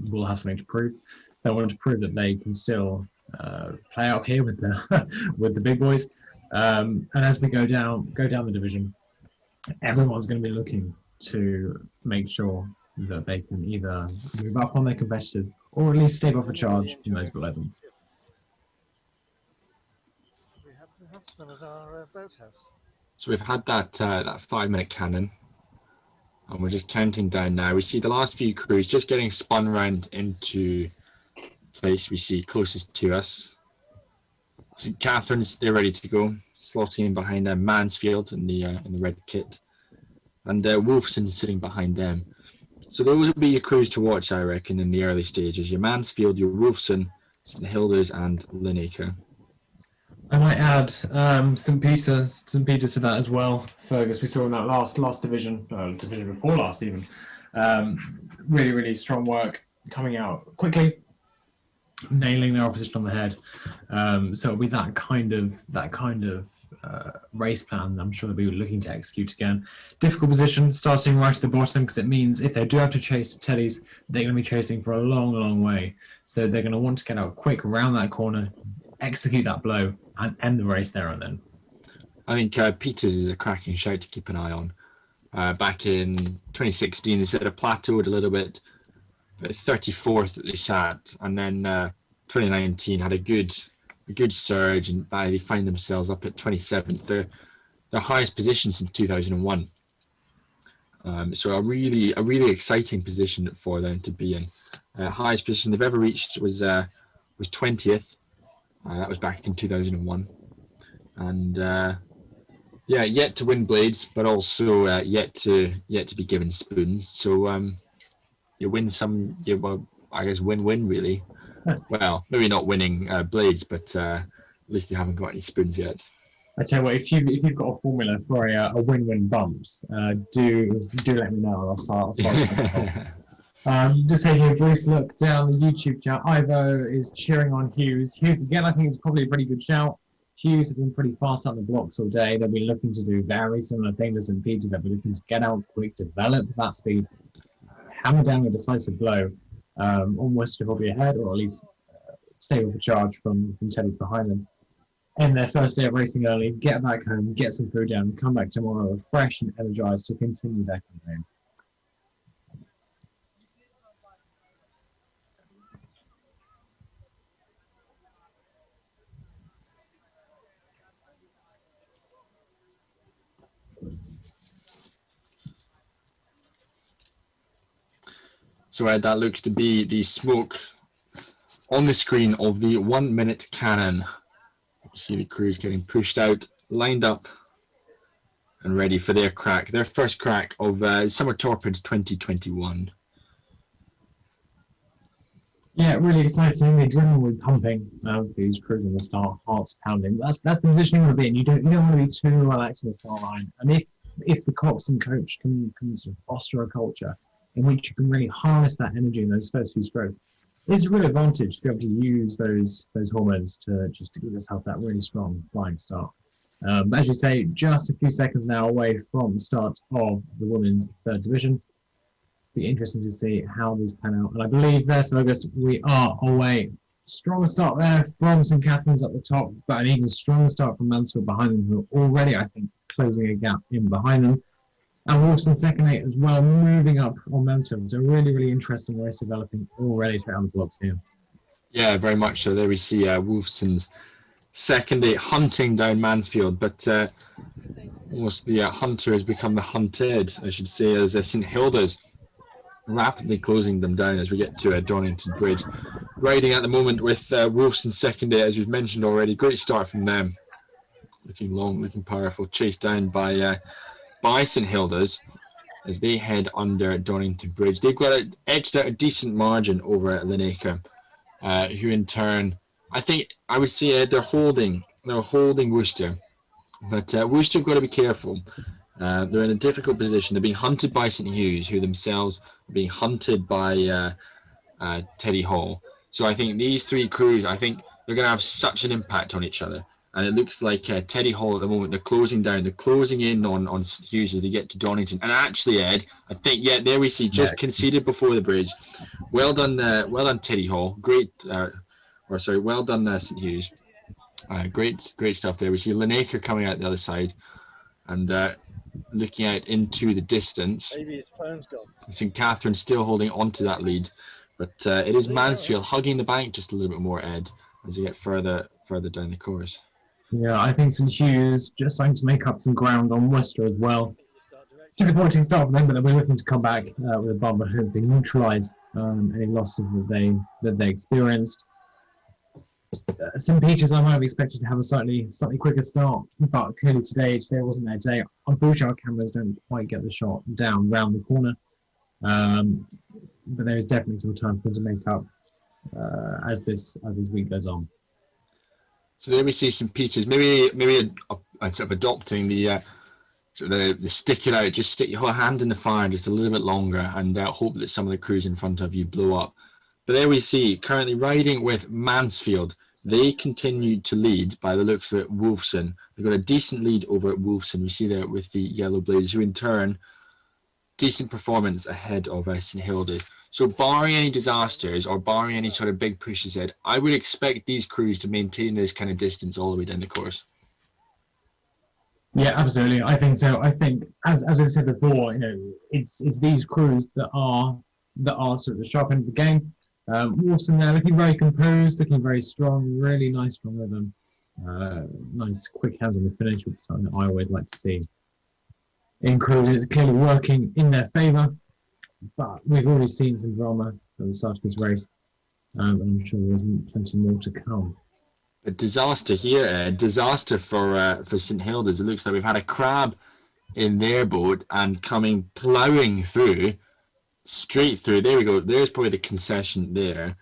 will have something to prove. They want to prove that they can still play out here with the with the big boys. And as we go down the division, everyone's going to be looking to make sure that they can either move up on their competitors or at least stave off a charge from those below them. We have to have some at our boathouse. So we've had that 5-minute cannon, and we're just counting down now. We see the last few crews just getting spun round into place. We see closest to us. St. Catherine's, they're ready to go, slotting in behind them. Mansfield in the red kit, and Wolfson sitting behind them. So those will be your crews to watch, I reckon, in the early stages. Your Mansfield, your Wolfson, St. Hilda's, and Linacre. I might add St. Peter's to that as well. Fergus, we saw in that last division, division before last even. Really, really strong work coming out quickly, nailing their opposition on the head. So it'll be that kind of race plan I'm sure they'll be looking to execute again. Difficult position, starting right at the bottom, because it means if they do have to chase Teddies, they're going to be chasing for a long, long way. So they're going to want to get out quick around that corner, execute that blow, and end the race there and then. I think Peters is a cracking shout to keep an eye on. Back in 2016, they sort of plateaued a little bit, but 34th they sat, and then 2019 had a good surge, and they find themselves up at 27th. Their highest position since 2001. So a really exciting position for them to be in. Highest position they've ever reached was 20th. That was back in 2001, and yet to win blades, but also yet to be given spoons. So you win some, I guess win-win really. Well, maybe not winning blades, but at least you haven't got any spoons yet. I tell you what, if you've got a formula for a win-win bumps, do let me know. I'll start. Just taking a brief look down the YouTube chat. Ivo is cheering on Hughes. Hughes, again, I think it's probably a pretty good shout. Hughes have been pretty fast on the blocks all day. They've been looking to do very similar things as St. Peters. They've been looking to get out quick, develop that speed, hammer down a decisive blow, almost probably ahead, or at least stay with the charge from Teddy's behind them. End their first day of racing early, get back home, get some food down, come back tomorrow fresh and energized to continue their campaign. So that looks to be the smoke on the screen of the 1-minute cannon. You see the crews getting pushed out, lined up, and ready for their crack. Their first crack of Summer Torpids 2021. Yeah, really exciting. The adrenaline will be pumping for these crews on the start, hearts pounding. That's the position you want to be in. You don't want to be too relaxed in the start line. And if the cops and coach can sort of foster a culture in which you can really harness that energy in those first few strokes, it's a real advantage to be able to use those hormones to give yourself that really strong flying start. But as you say, just a few seconds now away from the start of the women's third division. Be interesting to see how these pan out. And I believe there, Fergus, we are away. Stronger start there from St. Catherine's at the top, but an even stronger start from Mansfield behind them, who are already, I think, closing a gap in behind them. And Wolfson second 8 as well, moving up on Mansfield. So really, really interesting race developing already straight on the blocks here. Yeah, very much so. There we see Wolfson's second 8 hunting down Mansfield, but almost the hunter has become the hunted, I should say, as St. Hilda's rapidly closing them down as we get to Donington Bridge. Riding at the moment with Wolfson's second 8, as we've mentioned already. Great start from them. looking long, looking powerful, chased down by St Hilda's as they head under Donington Bridge. They've got edged out a decent margin over Linacre, who in turn, I would say they're holding Worcester, but Worcester have got to be careful. They're in a difficult position. They're being hunted by St Hugh's, who themselves are being hunted by Teddy Hall. So I think these three crews, I think they're going to have such an impact on each other. And it looks like Teddy Hall at the moment, they're closing down. They're closing in on St Hugh's as they get to Donington. And actually, Ed, I think, yeah, there we see, just conceded before the bridge. Well done Teddy Hall. Well done St Hugh's. Great stuff there. We see Linacre coming out the other side and looking out into the distance. Maybe his phone's gone. St Catherine's still holding on to that lead. But it is Mansfield hugging the bank just a little bit more, Ed, as you get further down the course. Yeah, I think St Hugh's just starting to make up some ground on Worcester as well. Disappointing start for them, but they'll be looking to come back with a bumper. Hopefully neutralise any losses that they experienced. St Peter's, I might have expected to have a slightly quicker start, but clearly today wasn't their day. Unfortunately, our cameras don't quite get the shot down round the corner, but there is definitely some time for them to make up as this week goes on. So there we see St Peter's, maybe sort of adopting the stick it out, just stick your hand in the fire just a little bit longer, and hope that some of the crews in front of you blow up. But there we see, currently riding with Mansfield. They continue to lead by the looks of it, Wolfson. They've got a decent lead over at Wolfson. We see there with the Yellow Blades, who in turn, decent performance ahead of St Hilda's. So barring any disasters or barring any sort of big pushes ahead, I would expect these crews to maintain this kind of distance all the way down the course. Yeah, absolutely. I think so. I think, as we've said before, it's these crews that are sort of the sharp end of the game. Wolfson there looking very composed, looking very strong, really nice strong rhythm. Nice quick hands on the finish, which is something that I always like to see in crews. It's clearly working in their favour, but we've already seen some drama at the start of this race, and I'm sure there's plenty more to come. A disaster here, disaster for St Hilda's. It looks like we've had a crab in their boat and coming ploughing through, straight through. There we go. There's probably the concession there.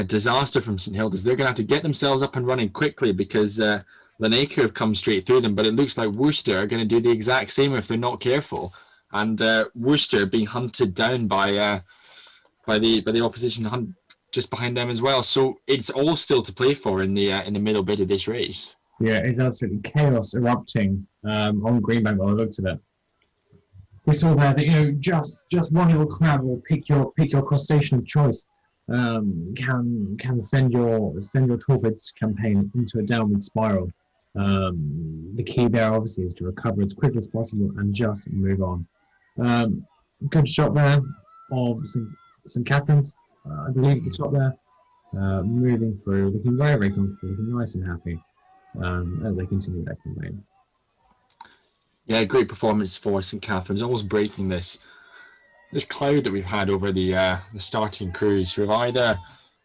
Disaster from St Hilda's. They're going to have to get themselves up and running quickly because Linacre have come straight through them, but it looks like Worcester are going to do the exact same if they're not careful. And Worcester being hunted down by the opposition just behind them as well. So it's all still to play for in the middle bit of this race. Yeah, it's absolutely chaos erupting on Greenbank by the looks of it. We saw there that just one little crab or pick your crustacean of choice can send your Torpids campaign into a downward spiral. The key there obviously is to recover as quickly as possible and just move on. Good shot there of St Catherine's, I believe at the top there, moving through, looking very, very comfortable, looking nice and happy as they continue their campaign. Yeah, great performance for St Catherine's, almost breaking this cloud that we've had over the starting crews, who have either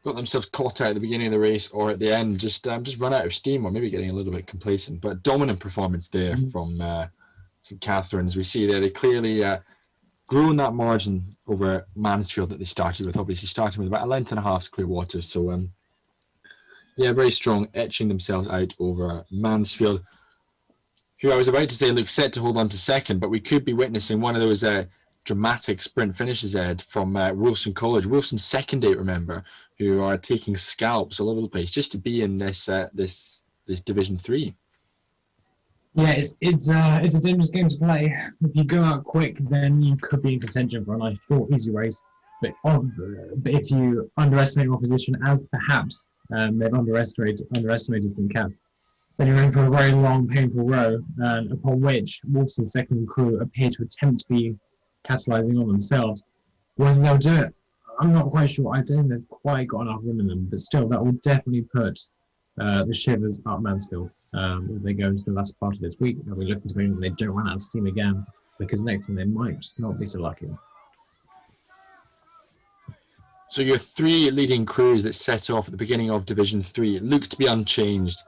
got themselves caught out at the beginning of the race or at the end just run out of steam or maybe getting a little bit complacent. But dominant performance there from St Catherine's. We see there they clearly grown that margin over Mansfield that they started with, obviously starting with about a length and a half to clear water. So yeah, very strong, etching themselves out over Mansfield, who I was about to say looks set to hold on to second, but we could be witnessing one of those dramatic sprint finishes, Ed, from Wolfson College. Wolfson's second date, remember, who are taking scalps all over the place just to be in this Division 3. Yeah, it's a dangerous game to play. If you go out quick, then you could be in contention for a nice, short, easy race. But if you underestimate opposition, as perhaps they've underestimated St Cath, then you're in for a very long, painful row, and upon which Wolfson's second crew appear to attempt to be capitalising on themselves. Whether they'll do it, I'm not quite sure. I don't think they've quite got enough room in them, but still, that will definitely put the shivers up Mansfield as they go into the last part of this week. They'll be looking to make sure they don't run out of steam again, because next time they might just not be so lucky. So your three leading crews that set off at the beginning of Division 3 look to be unchanged.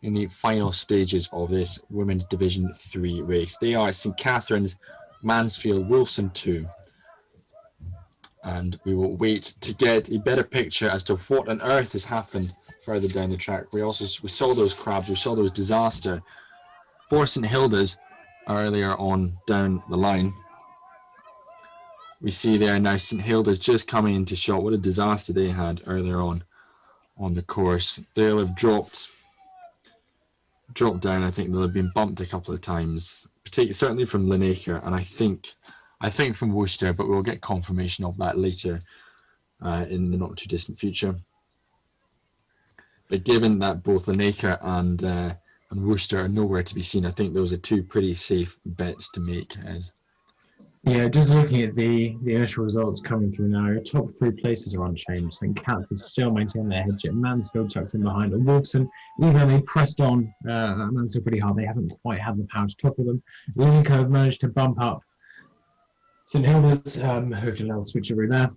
in the final stages of this Women's Division 3 race. They are St Catherine's, Mansfield, Wilson 2. And we will wait to get a better picture as to what on earth has happened further down the track. We saw those crabs, we saw those disaster for St Hilda's earlier on down the line. We see there now St Hilda's just coming into shot. What a disaster they had earlier on the course. They'll have dropped down. I think they'll have been bumped a couple of times, certainly from Linacre, and I think from Worcester, but we'll get confirmation of that later in the not too distant future. But given that both Linacre and Worcester are nowhere to be seen, I think those are two pretty safe bets to make, Ed. Yeah, just looking at the initial results coming through now, top 3 places are unchanged. St Cats have still maintained their headship. Mansfield tucked in behind, and Wolfson, even though they pressed on Mansfield pretty hard, they haven't quite had the power to topple them. Lincoln have managed to bump up St Hilda's, who have done a little switcheroo there.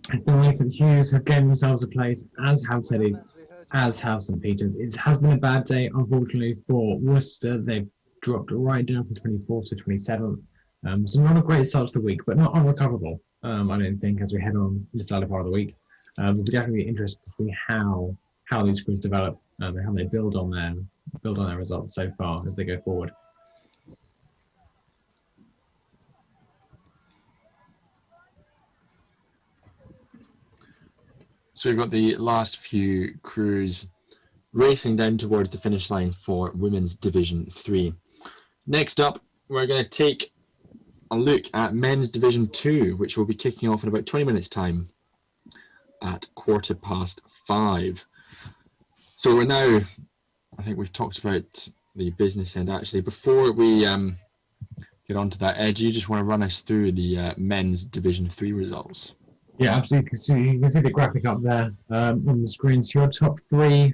And so St Hughes have gained themselves a place, as have Teddy's, as have St Peter's. It has been a bad day, unfortunately, for Worcester. They've dropped right down from 24th to 27th. So not a great start to the week, but not unrecoverable, I don't think, as we head on into the latter part of the week. We'll definitely be interested to see how these crews develop and how they build on their results so far as they go forward. So we've got the last few crews racing down towards the finish line for Women's Division 3. Next up, we're going to take a look at Men's Division 2, which will be kicking off in about 20 minutes' time at 5:15. So we're now, I think we've talked about the business end actually. Before we get on to that, Ed, do you just want to run us through the Men's Division 3 results? Yeah, absolutely. You can see the graphic up there on the screen. So your top 3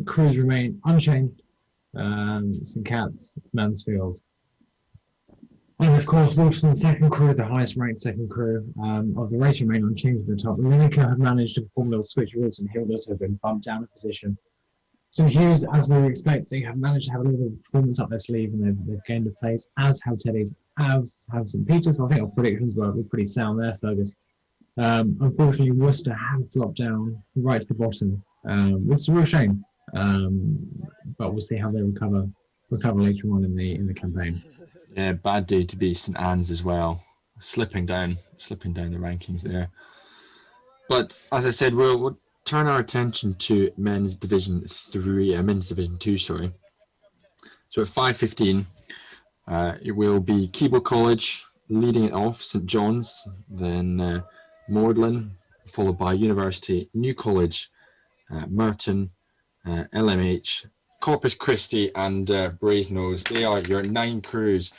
crews remain unchanged. St Cats, Mansfield, and of course Wolfson's second crew, the highest ranked second crew of the race, remain unchanged at the top. Linacre have managed to perform a little switch rules, and Hilders have been bumped down a position. St Hughes, as we were expecting, have managed to have a little bit of performance up their sleeve, and they've gained a place, as have Teddy, as have St Peter's. So I think our predictions were pretty sound there, Fergus. Unfortunately, Worcester have dropped down right to the bottom, which is a real shame. But we'll see how they recover later on in the campaign. Yeah, bad day to be St Anne's as well, slipping down the rankings there. But as I said, we'll turn our attention to Men's Division 2. Sorry. So at 5:15, it will be Keble College leading it off, St John's, then Magdalen, followed by University, New College, Merton, LMH, Corpus Christi and Brasenose. They are your 9 crews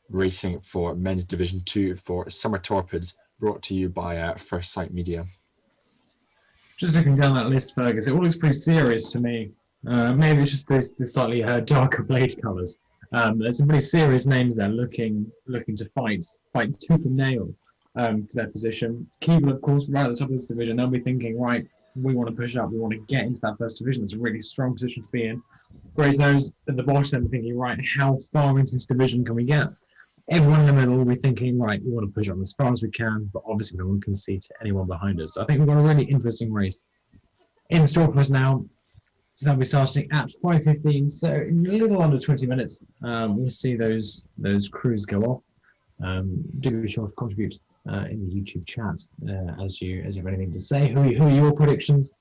racing for Men's Division 2 for Summer Torpids, brought to you by First Sight Media. Just looking down that list, Fergus, it all looks pretty serious to me. Maybe it's just the slightly darker blade colours. There's some pretty serious names there looking to fight tooth and nail for their position. Keble, of course, right at the top of this division, they'll be thinking, right, we want to push up, we want to get into that first division. It's a really strong position to be in. Brasenose at the bottom, thinking, right, how far into this division can we get? Everyone in the middle will be thinking, right, we want to push up as far as we can, but obviously no one can see to anyone behind us. So I think we've got a really interesting race in store for us now. So that'll be starting at 5:15, so in a little under 20 minutes, we'll see those crews go off. Do be sure to contribute in the YouTube chat as you have anything to say. Who are your predictions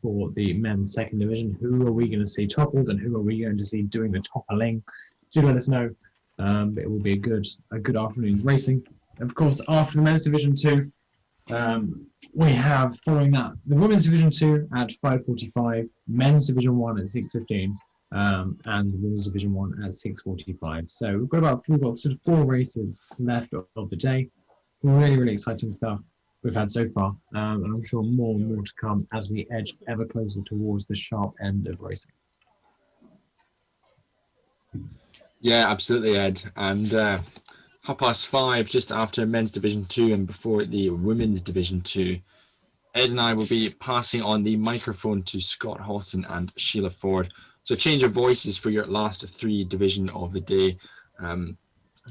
for the men's second division? Who are we going to see toppled, and who are we going to see doing the toppling? Do let us know. But it will be a good afternoon's racing. Of course, after the men's division 2, we have, following that, the women's division 2 at 5:45, men's division 1 at 6:15, and the women's division 1 at 6:45. So we've got sort of 4 races left of the day. Really exciting stuff we've had so far, and I'm sure more and more to come as we edge ever closer towards the sharp end of racing. Yeah, absolutely, Ed. And 5:30, just after men's division 2 and before the women's division 2, Ed and I will be passing on the microphone to Scott Houghton and Sheila Ford. So change your voices for your last 3 division of the day,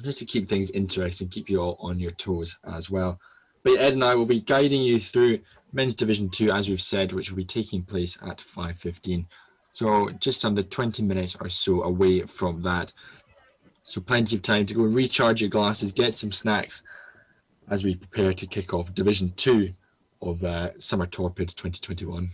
just to keep things interesting, keep you all on your toes as well. But Ed and I will be guiding you through men's division 2, as we've said, which will be taking place at 5:15. So just under 20 minutes or so away from that. So plenty of time to go and recharge your glasses, get some snacks as we prepare to kick off Division 2 of Summer Torpids 2021.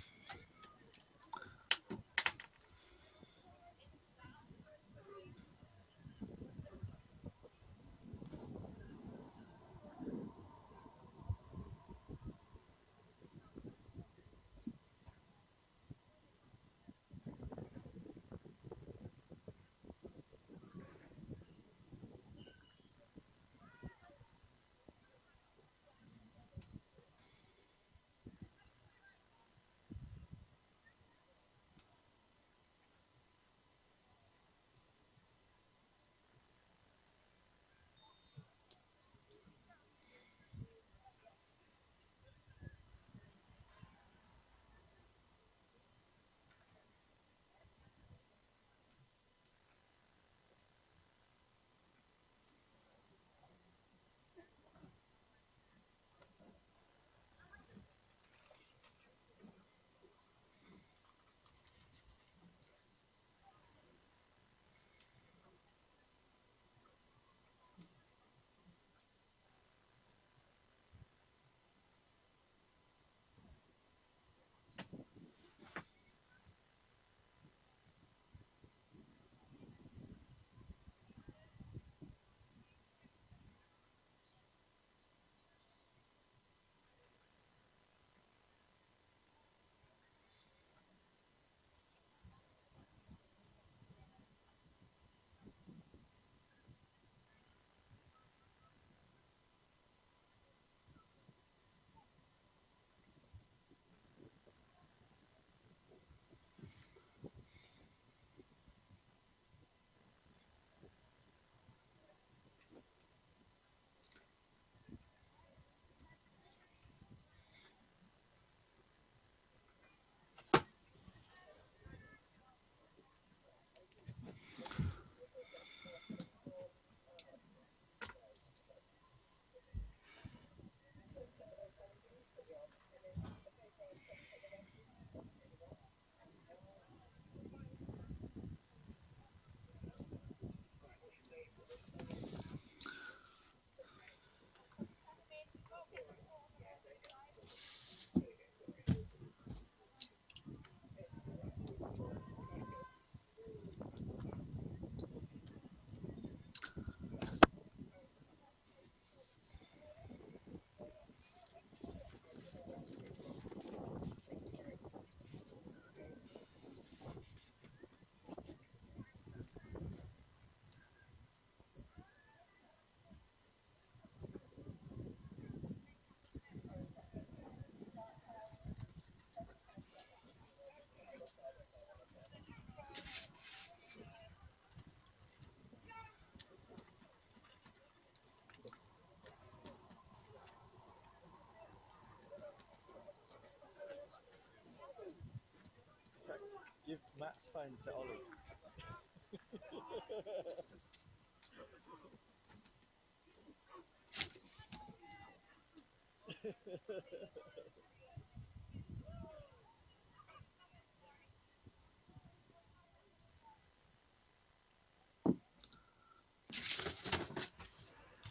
Give Matt's phone to Ollie.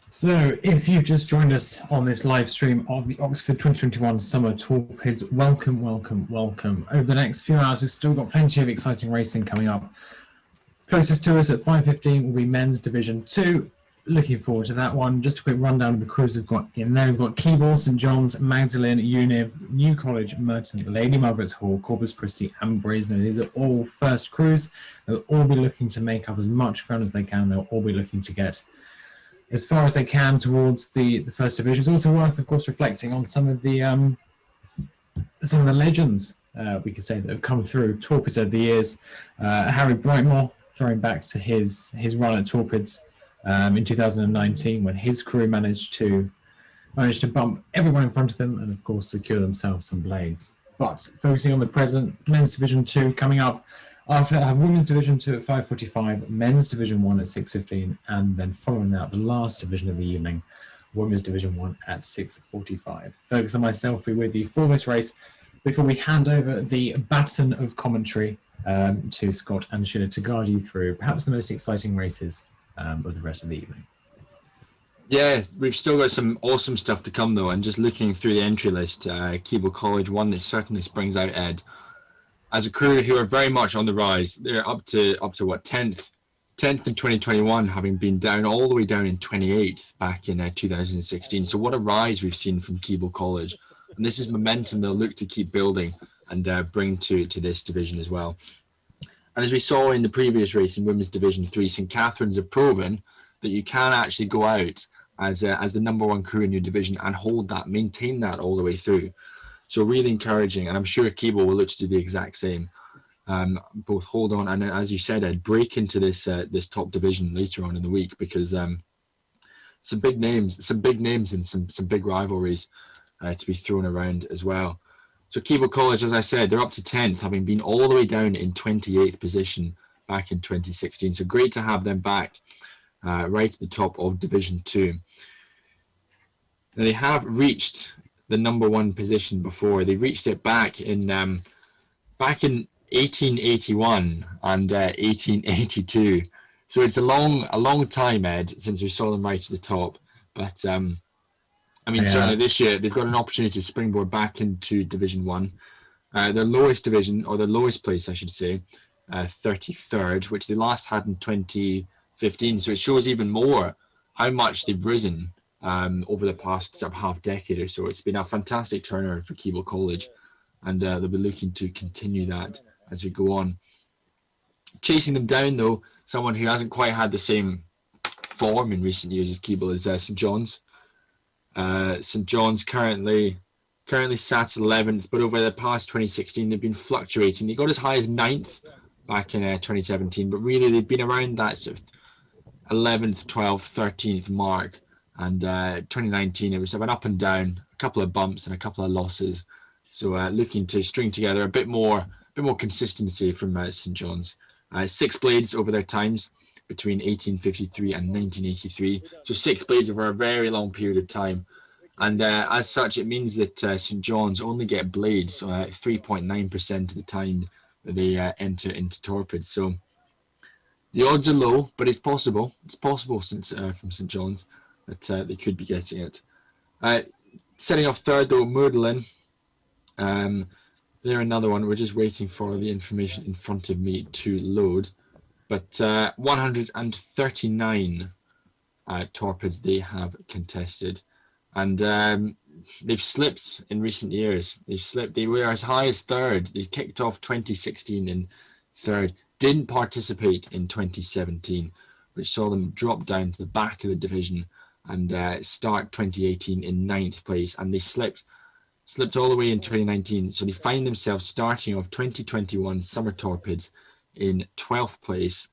So, if you've just joined us on this live stream of the Oxford 2021 Summer Torpids, welcome, welcome, welcome. Over the next few hours, we've still got plenty of exciting racing coming up. Closest to us at 5:15 will be Men's Division 2. Looking forward to that one. Just a quick rundown of the crews we've got in there. We've got Keeble, St John's, Magdalen, Univ, New College, Merton, Lady Margaret's Hall, Corpus Christi and Brasenose. These are all first crews. They'll all be looking to make up as much ground as they can. They'll all be looking to get as far as they can towards the first division. It's also worth, of course, reflecting on some of the legends, we could say, that have come through Torpids over the years. Harry Brightmore, throwing back to his run at Torpids in 2019, when his crew managed to managed to bump everyone in front of them and, of course, secure themselves some blades. But focusing on the present, men's Division 2 coming up. After that, I have women's Division 2 at 5:45, men's Division 1 at 6:15, and then following that, the last division of the evening, women's Division 1 at 6:45. Fergus and myself will be with you for this race before we hand over the baton of commentary to Scott and Sheila to guide you through perhaps the most exciting races of the rest of the evening. Yeah, we've still got some awesome stuff to come though, and just looking through the entry list, Keble College, one that certainly springs out, Ed, as a crew who are very much on the rise. They're up to what, 10th in 2021, having been down all the way down in 28th back in 2016. So what a rise we've seen from Keble College, and this is momentum they'll look to keep building and bring to this division as well. And as we saw in the previous race in Women's Division 3, St Catherine's have proven that you can actually go out as the number one crew in your division and hold that, maintain that all the way through. So really encouraging, and I'm sure Keble will look to do the exact same. Both hold on and, as you said, Ed, break into this top division later on in the week, because some big names and some big rivalries to be thrown around as well. So Keble College, as I said, they're up to 10th, having been all the way down in 28th position back in 2016. So great to have them back right at the top of Division 2. Now, they have reached the number one position before. They reached it back in 1881 and 1882. So it's a long time, Ed, since we saw them right at the top. But I mean, certainly this year they've got an opportunity to springboard back into Division 1. Their lowest division, or their lowest place, I should say, 33rd, which they last had in 2015. So it shows even more how much they've risen over the past sort of half decade or so. It's been a fantastic turnaround for Keble College, and they'll be looking to continue that as we go on. Chasing them down, though, someone who hasn't quite had the same form in recent years as Keble is St John's. St John's currently sat 11th, but over the past 2016 they've been fluctuating. They got as high as 9th back in 2017, but really they've been around that sort of 11th, 12th, 13th mark. And 2019 it was an up and down, a couple of bumps and a couple of losses. So looking to string together a bit more consistency from St John's. 6 blades over their times between 1853 and 1983. So 6 blades over a very long period of time. And as such, it means that St John's only get blades 3.9% of the time that they enter into Torpids. So the odds are low, but it's possible. It's possible from St John's that they could be getting it. Setting off third, though, Magdalen. They're another one. We're just waiting for the information in front of me to load. But 139 Torpids they have contested. And they've slipped in recent years. They've slipped. They were as high as third. They kicked off 2016 in third. Didn't participate in 2017, which saw them drop down to the back of the division and start 2018 in 9th place. And they slipped all the way in 2019. So they find themselves starting off 2021 Summer Torpids in 12th place.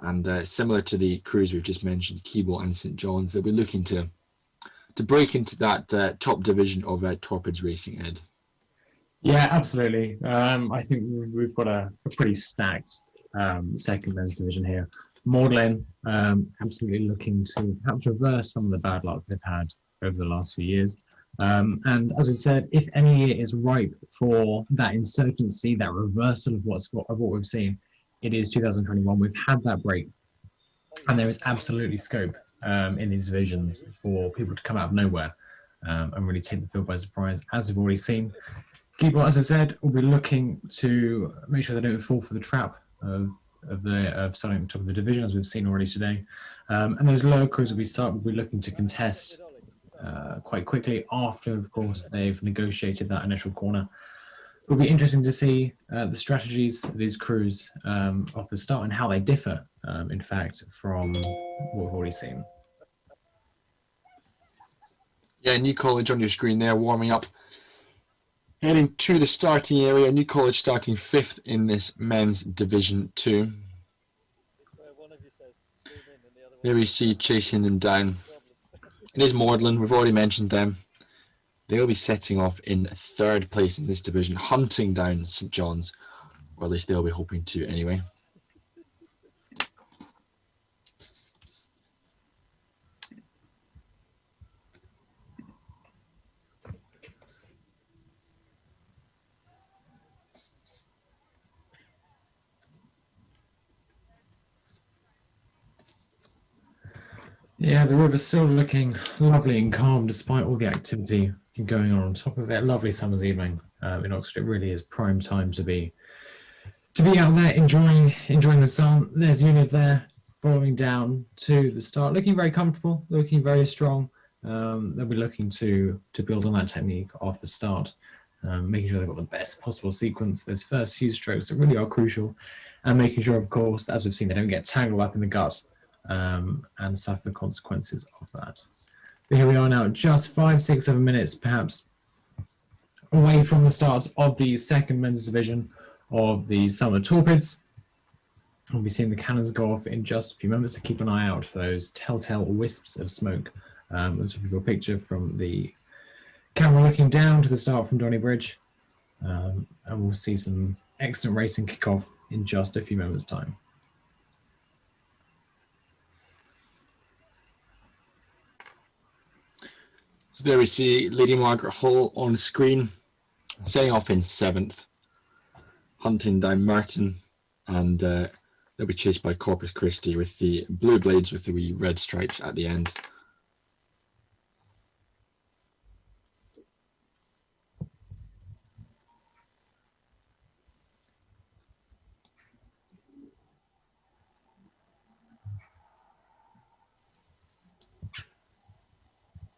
And similar to the crews we've just mentioned, Keble and St John's, they'll be looking to break into that top division of Torpids racing, Ed. Yeah, absolutely. I think we've got a pretty stacked second men's division here. Magdalen absolutely looking to perhaps reverse some of the bad luck they've had over the last few years. And as we said, if any year is ripe for that insurgency, that reversal of what we've seen, it is 2021. We've had that break, and there is absolutely scope in these divisions for people to come out of nowhere and really take the field by surprise, as we've already seen. Keble, as I said, will be looking to make sure they don't fall for the trap of starting at the top of the division, as we've seen already today. And those lower crews will be looking to contest quite quickly after, of course, they've negotiated that initial corner. It will be interesting to see the strategies of these crews off the start and how they differ, in fact, from what we've already seen. Yeah, New College on your screen there, warming up. Heading to the starting area, New College starting 5th in this men's Division 2. There we see chasing them down It is Magdalen. We've already mentioned them. They'll be setting off in 3rd place in this division, hunting down St John's, or at least they'll be hoping to anyway. Yeah, the river's still looking lovely and calm despite all the activity going on top of it. Lovely summer's evening in Oxford. It really is prime time to be out there enjoying the sun. There's Univ there following down to the start, looking very comfortable, looking very strong. They'll be looking to build on that technique off the start, making sure they've got the best possible sequence. Those first few strokes that really are crucial, and making sure, of course, as we've seen, they don't get tangled up in the gut and suffer the consequences of that. But here we are now, just 5, 6, 7 minutes perhaps away from the start of the 2nd men's division of the summer Torpids. We'll be seeing the cannons go off in just a few moments, so keep an eye out for those telltale wisps of smoke. Which will give you a picture from the camera looking down to the start from Donny Bridge. And we'll see some excellent racing kick off in just a few moments' time. So there we see Lady Margaret Hall on screen, setting off in 7th, hunting down Merton, and they'll be chased by Corpus Christi with the blue blades with the wee red stripes at the end.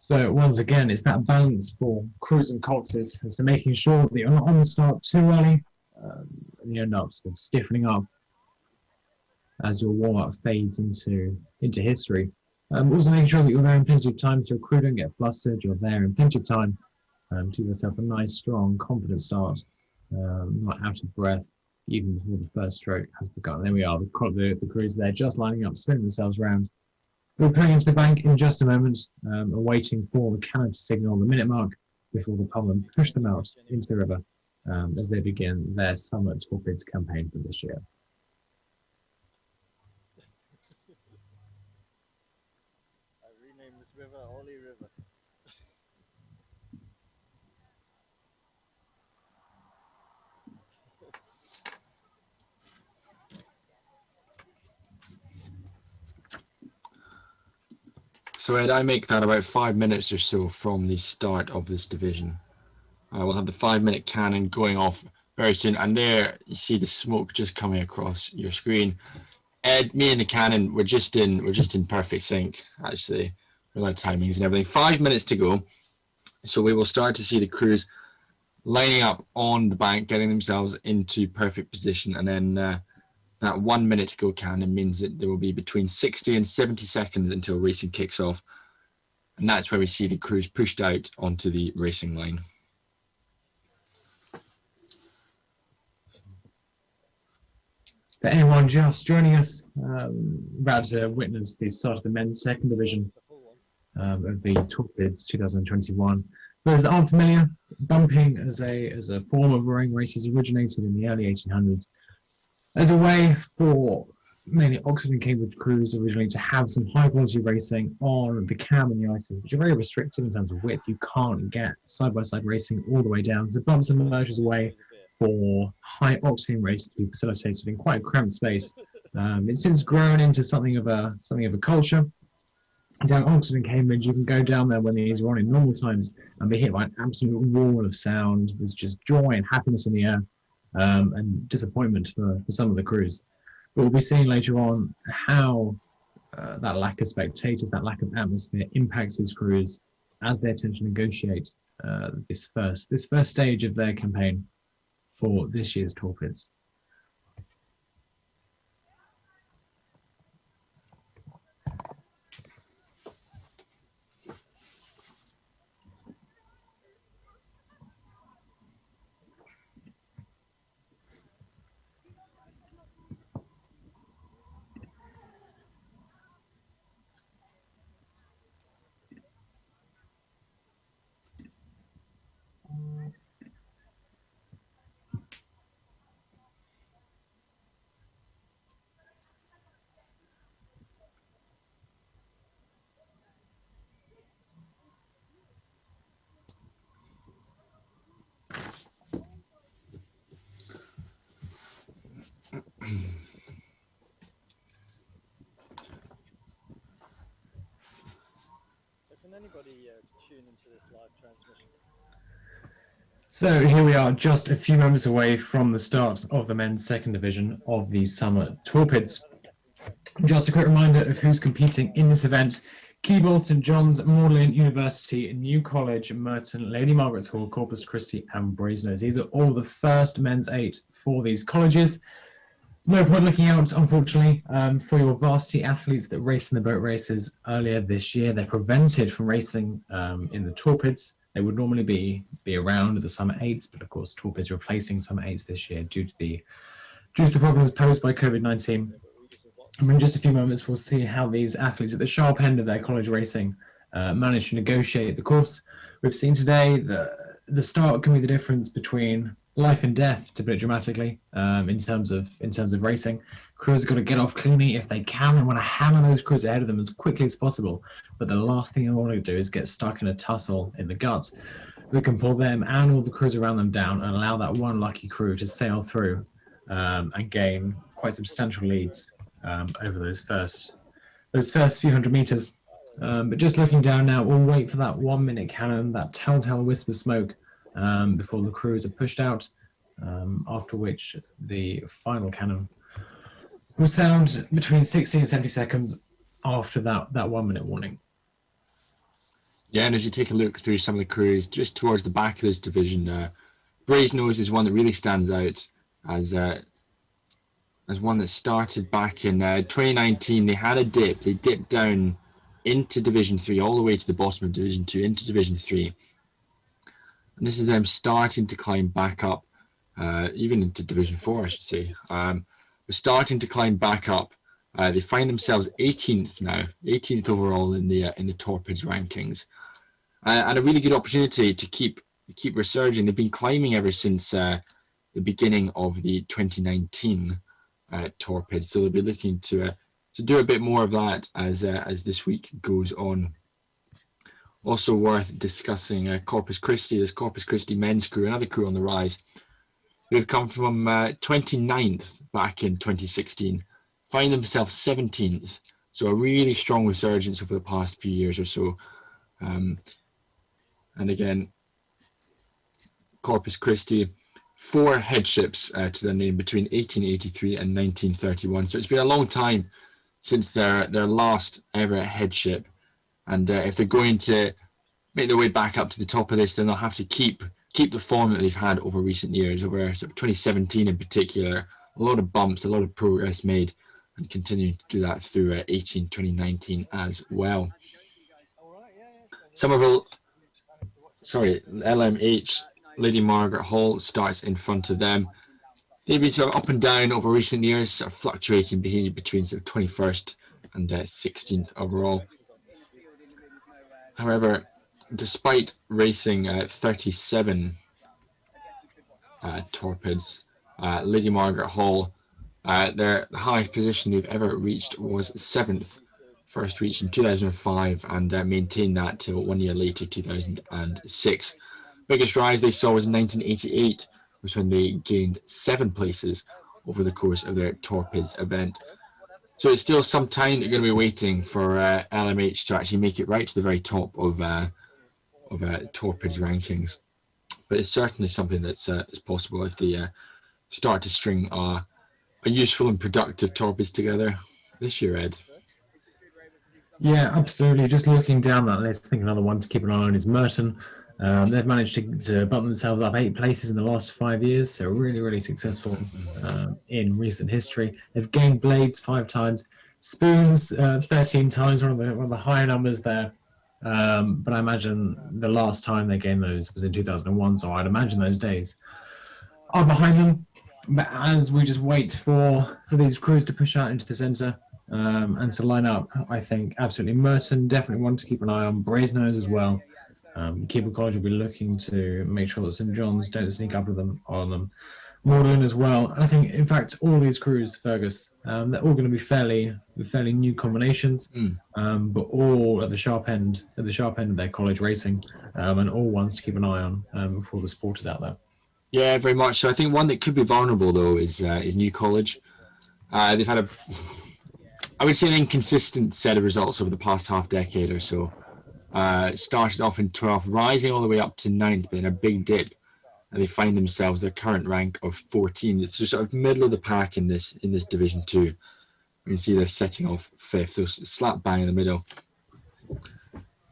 So once again, it's that balance for crews and coxes as to making sure that you're not on the start too early, and you end up sort of stiffening up as your warm-up fades into history. Also making sure that you're there in plenty of time so your crew don't get flustered. You're there in plenty of time to give yourself a nice, strong, confident start, not out of breath even before the first stroke has begun. There we are, the crews there just lining up, spinning themselves around. We're pulling into the bank in just a moment, and waiting for the cannon to signal the minute mark before the pummelmen push them out into the river as they begin their summer Torpids campaign for this year. I renamed this river Holy River. So Ed, I make that about 5 minutes or so from the start of this division. We'll have the 5-minute cannon going off very soon, and there you see the smoke just coming across your screen. Ed, me and the cannon, we're just in perfect sync actually with our timings and everything. 5 minutes to go, so we will start to see the crews lining up on the bank, getting themselves into perfect position, and then that 1 minute to go cannon means that there will be between 60 and 70 seconds until racing kicks off, and that's where we see the crews pushed out onto the racing line. For anyone just joining us, about to witness the start of the men's 2nd division of the Torpids 2021. For those that aren't familiar, bumping as a form of rowing races originated in the early 1800s as a way for mainly Oxford and Cambridge crews originally to have some high quality racing on the cam and the ices, which are very restrictive in terms of width. You can't get side-by-side racing all the way down. So bumps and merges a way for high octane racing to be facilitated in quite a cramped space. It's since grown into something of a culture. Down Oxford and Cambridge, you can go down there when these are on in normal times and be hit by an absolute wall of sound. There's just joy and happiness in the air, and disappointment for some of the crews. But we'll be seeing later on how that lack of spectators, that lack of atmosphere impacts these crews as they attempt to negotiate this first stage of their campaign for this year's Torpids. everybody tune into this live transmission. So here we are, just a few moments away from the start of the men's second division of the Summer Torpids. Just a quick reminder of who's competing in this event. Keble, St John's, Magdalen University, New College, Merton, Lady Margaret's Hall, Corpus Christi and Brasenose. These are all the first men's 8 for these colleges. No point looking out, unfortunately, for your varsity athletes that raced in the boat races earlier this year. They're prevented from racing in the Torpids. They would normally be around at the Summer 8s, but of course Torpids replacing Summer 8s this year due to the problems posed by COVID-19. In just a few moments, we'll see how these athletes at the sharp end of their college racing manage to negotiate the course. We've seen today the start can be the difference between life and death, to put it dramatically, in terms of racing. Crews have got to get off cleanly if they can. They want to hammer those crews ahead of them as quickly as possible. But the last thing they want to do is get stuck in a tussle in the guts that can pull them and all the crews around them down and allow that one lucky crew to sail through and gain quite substantial leads over those first few hundred meters. But just looking down now, we'll wait for that 1 minute cannon, that telltale wisp of smoke before the crews are pushed out, after which the final cannon will sound between 60 and 70 seconds after that 1 minute warning. Yeah, and as you take a look through some of the crews just towards the back of this division, Brasenose is one that really stands out as one that started back in 2019. They had a dip. They dipped down into Division 3, all the way to the bottom of Division 2, into Division 3. And this is them starting to climb back up, even into Division 4, I should say. They're starting to climb back up. They find themselves 18th now, 18th overall in the Torpids rankings, and a really good opportunity to keep resurging. They've been climbing ever since the beginning of the 2019 Torpids, so they'll be looking to do a bit more of that as this week goes on. Also worth discussing Corpus Christi, this Corpus Christi men's crew, another crew on the rise. They've come from 29th back in 2016, find themselves 17th, so a really strong resurgence over the past few years or so. And again, Corpus Christi, 4 headships to their name between 1883 and 1931, so it's been a long time since their last ever headship. And if they're going to make their way back up to the top of this, then they'll have to keep the form that they've had over recent years, over sort of 2017 in particular. A lot of bumps, a lot of progress made, and continuing to do that through 2019 as well. LMH, Lady Margaret Hall starts in front of them. They've been sort of up and down over recent years, sort of fluctuating between sort of 21st and 16th overall. However, despite racing 37 Torpids, Lady Margaret Hall, the highest position they've ever reached was 7th, first reached in 2005, and maintained that till 1 year later, 2006. Biggest rise they saw was in 1988, was when they gained 7 places over the course of their Torpids event. So it's still some time they're going to be waiting for LMH to actually make it right to the very top of Torpids rankings. But it's certainly something that's possible if they start to string a useful and productive Torpids together this year, Ed. Yeah, absolutely. Just looking down that list, I think another one to keep an eye on is Merton. They've managed to bump themselves up 8 places in the last 5 years, so really, really successful in recent history. They've gained blades 5 times, spoons 13 times, one of the higher numbers there. But I imagine the last time they gained those was in 2001, so I'd imagine those days are behind them. But as we just wait for these crews to push out into the centre and to line up, I think absolutely Merton, definitely one to keep an eye on. Brasenose as well. Keble College will be looking to make sure that St John's don't sneak up on them. Magdalen as well. And I think, in fact, all these crews, Fergus, they're all going to be fairly new combinations, but all at the sharp end of their college racing, and all ones to keep an eye on for the supporters out there. Yeah, very much so. I think one that could be vulnerable though is New College. They've had I would say an inconsistent set of results over the past half decade or so. Started off in 12th, rising all the way up to 9th, but in a big dip, and they find themselves their current rank of 14. It's just sort of middle of the pack in this Division 2. You can see they're setting off 5th, they're slap bang in the middle.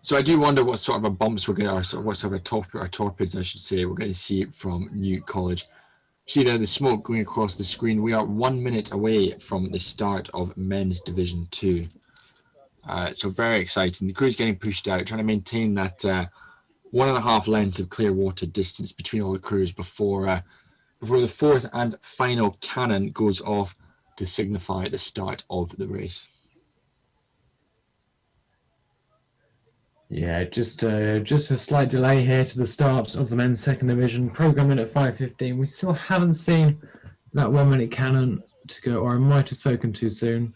So I do wonder what sort of a bumps we're going to, or what sort of a torpids, I should say, we're going to see from New College. See there the smoke going across the screen. We are 1 minute away from the start of Men's Division 2. So very exciting. The crew's getting pushed out, trying to maintain that 1.5 length of clear water distance between all the crews before the fourth and final cannon goes off to signify the start of the race. Yeah, just a slight delay here to the start of the men's second division. Programming at 5:15. We still haven't seen that 1 minute cannon to go, or I might have spoken too soon.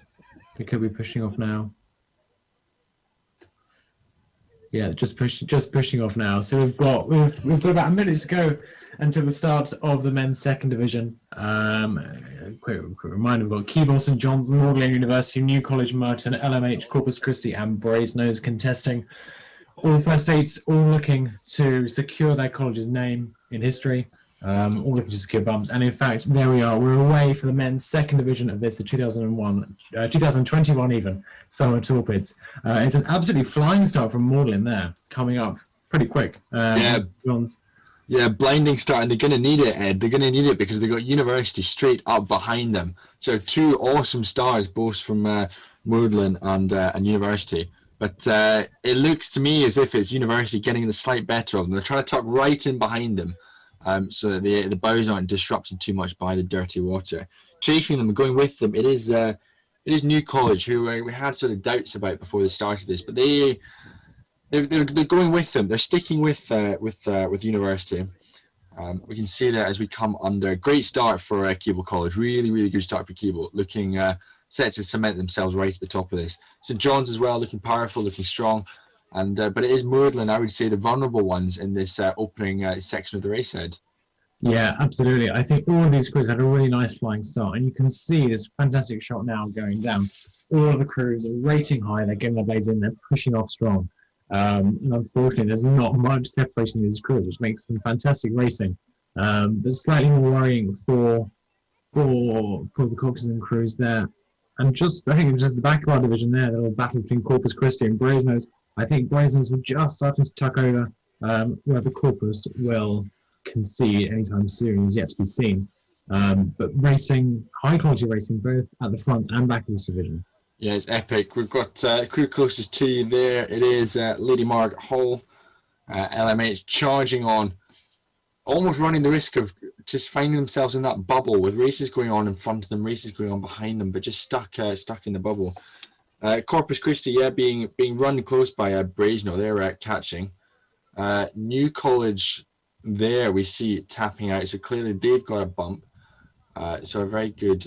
They could be pushing off now. Yeah, just pushing off now. So we've got about a minute to go until the start of the men's second division. Quick reminder: we've got Keble, St John's, Magdalen University, New College, Merton, LMH, Corpus Christi, and Brasenose contesting. All first eights, all looking to secure their college's name in history. All looking to secure bumps. And in fact, there we are. We're away for the men's second division of this, the 2021 even, Summer Torpids. It's an absolutely flying start from Magdalen there, coming up pretty quick. Yeah, blinding start, and they're going to need it, Ed. They're going to need it because they've got University straight up behind them. So 2 awesome stars, both from Magdalen and University. But it looks to me as if it's University getting the slight better of them. They're trying to tuck right in behind them so that the bows aren't disrupted too much by the dirty water. Chasing them and going with them, it is New College, who we had sort of doubts about before they started this, but they're going with them. They're sticking with University. We can see that as we come under. Great start for Keble College. Really good start for Keble. Looking set to cement themselves right at the top of this. St John's as well, looking powerful, looking strong. And but it is Magdalen, I would say, the vulnerable ones in this opening section of the race, Ed. Yeah, absolutely. I think all of these crews had a really nice flying start, and you can see this fantastic shot now going down. All of the crews are rating high. They're getting their blades in. They're pushing off strong. And unfortunately, there's not much separation in these crews, which makes them fantastic racing. But slightly more worrying for the Coxes crews there. And I think it was just the back of our division there, the little battle between Corpus Christi and Brasenose. I think Brasenose were just starting to tuck over, where the Corpus will concede anytime soon is yet to be seen. But racing, high quality racing, both at the front and back of this division. Yeah, it's epic. We've got crew closest to you there. It is Lady Margaret Hall, LMH charging on, almost running the risk of just finding themselves in that bubble with races going on in front of them, races going on behind them, but just stuck in the bubble. Corpus Christi, yeah, being run close by Brasenose. They're catching. New College, there we see tapping out. So clearly they've got a bump. So a very good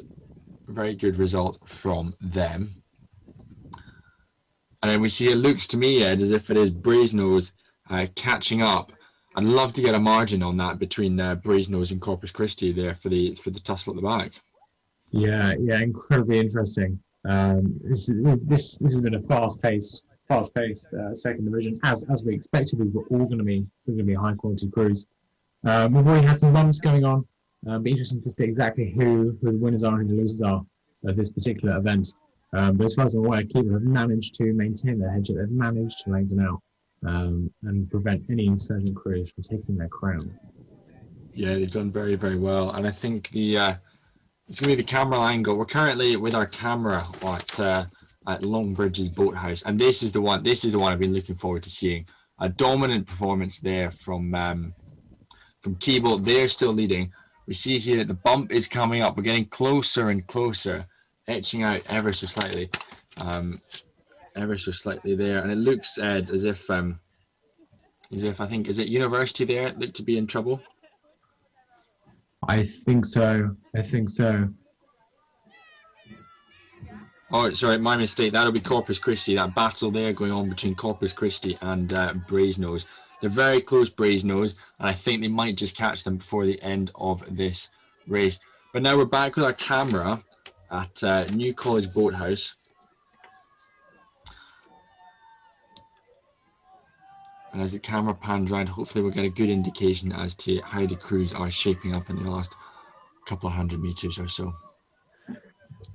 result from them. And then we see it looks to me, Ed, as if it is Brasenose catching up. I'd love to get a margin on that between Brasenose and Corpus Christi there for the tussle at the back. Yeah, incredibly interesting. This has been a fast-paced second division, as we expected. These were all going to be high-quality crews. We've already had some bumps going on. Be interesting to see exactly who the winners are and who the losers are of this particular event. But as far as I'm aware, Keble have managed to maintain their headship. They've managed to lengthen out and prevent any insurgent crews from taking their crown. Yeah, they've done very well. And I think it's going to be the camera angle. We're currently with our camera at Longbridge's Boathouse, and this is the one I've been looking forward to seeing. A dominant performance there from Keble. They're still leading. We see here that the bump is coming up. We're getting closer and closer, etching out ever so slightly there, and it looks, Ed, as if I think, is it University there look to be in trouble? I think so. Oh, sorry, my mistake. That'll be Corpus Christi. That battle there going on between Corpus Christi and Brasenose. They're very close, Brasenose, and I think they might just catch them before the end of this race. But now we're back with our camera at New College Boathouse. And as the camera pans around, hopefully we'll get a good indication as to how the crews are shaping up in the last couple of 100 meters or so.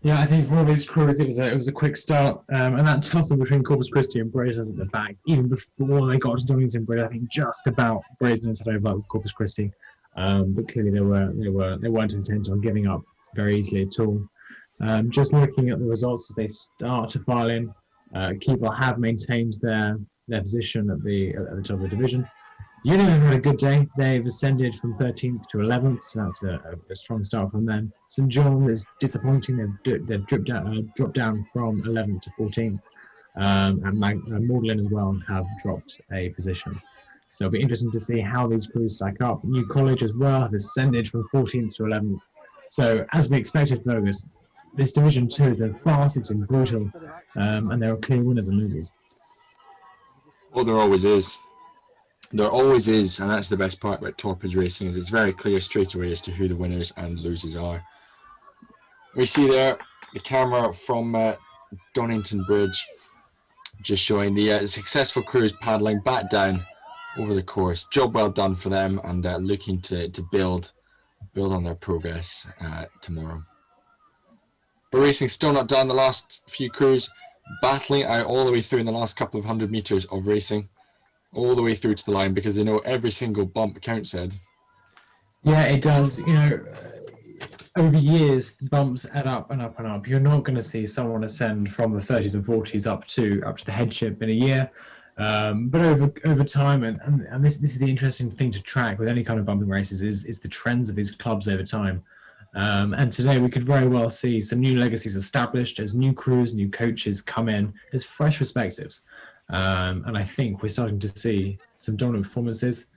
Yeah, I think for all these crews, it was a quick start, and that tussle between Corpus Christi and Brasenose at the back, even before they got to Donington Bridge, I think just about Brasenose had over with Corpus Christi, but clearly they weren't intent on giving up very easily at all. Just looking at the results as they start to file in, Keeble have maintained their position at the top of the division. Union have had a good day. They've ascended from 13th to 11th, so that's a strong start from them. St John is disappointing. They've dropped down from 11th to 14th, and Magdalen as well have dropped a position. So it'll be interesting to see how these crews stack up. New College as well have ascended from 14th to 11th. So as we expected, Fergus, this Division 2 has been fast, it's been brutal, and there are clear winners and losers. Well, there always is. There always is, and that's the best part about Torpids racing, is it's very clear straight away as to who the winners and losers are. We see there the camera from Donington Bridge, just showing the successful crews paddling back down over the course. Job well done for them, and looking to build on their progress tomorrow. But racing still not done. The last few crews battling out all the way through in the last couple of 100 meters of racing, all the way through to the line, because they know every single bump counts, Ed. Yeah, it does. You know, over years, the bumps add up and up and up. You're not going to see someone ascend from the 30s and 40s up to the headship in a year. But over time, and this is the interesting thing to track with any kind of bumping races is the trends of these clubs over time. And today we could very well see some new legacies established as new crews, new coaches come in as fresh perspectives. And I think we're starting to see some dominant performances.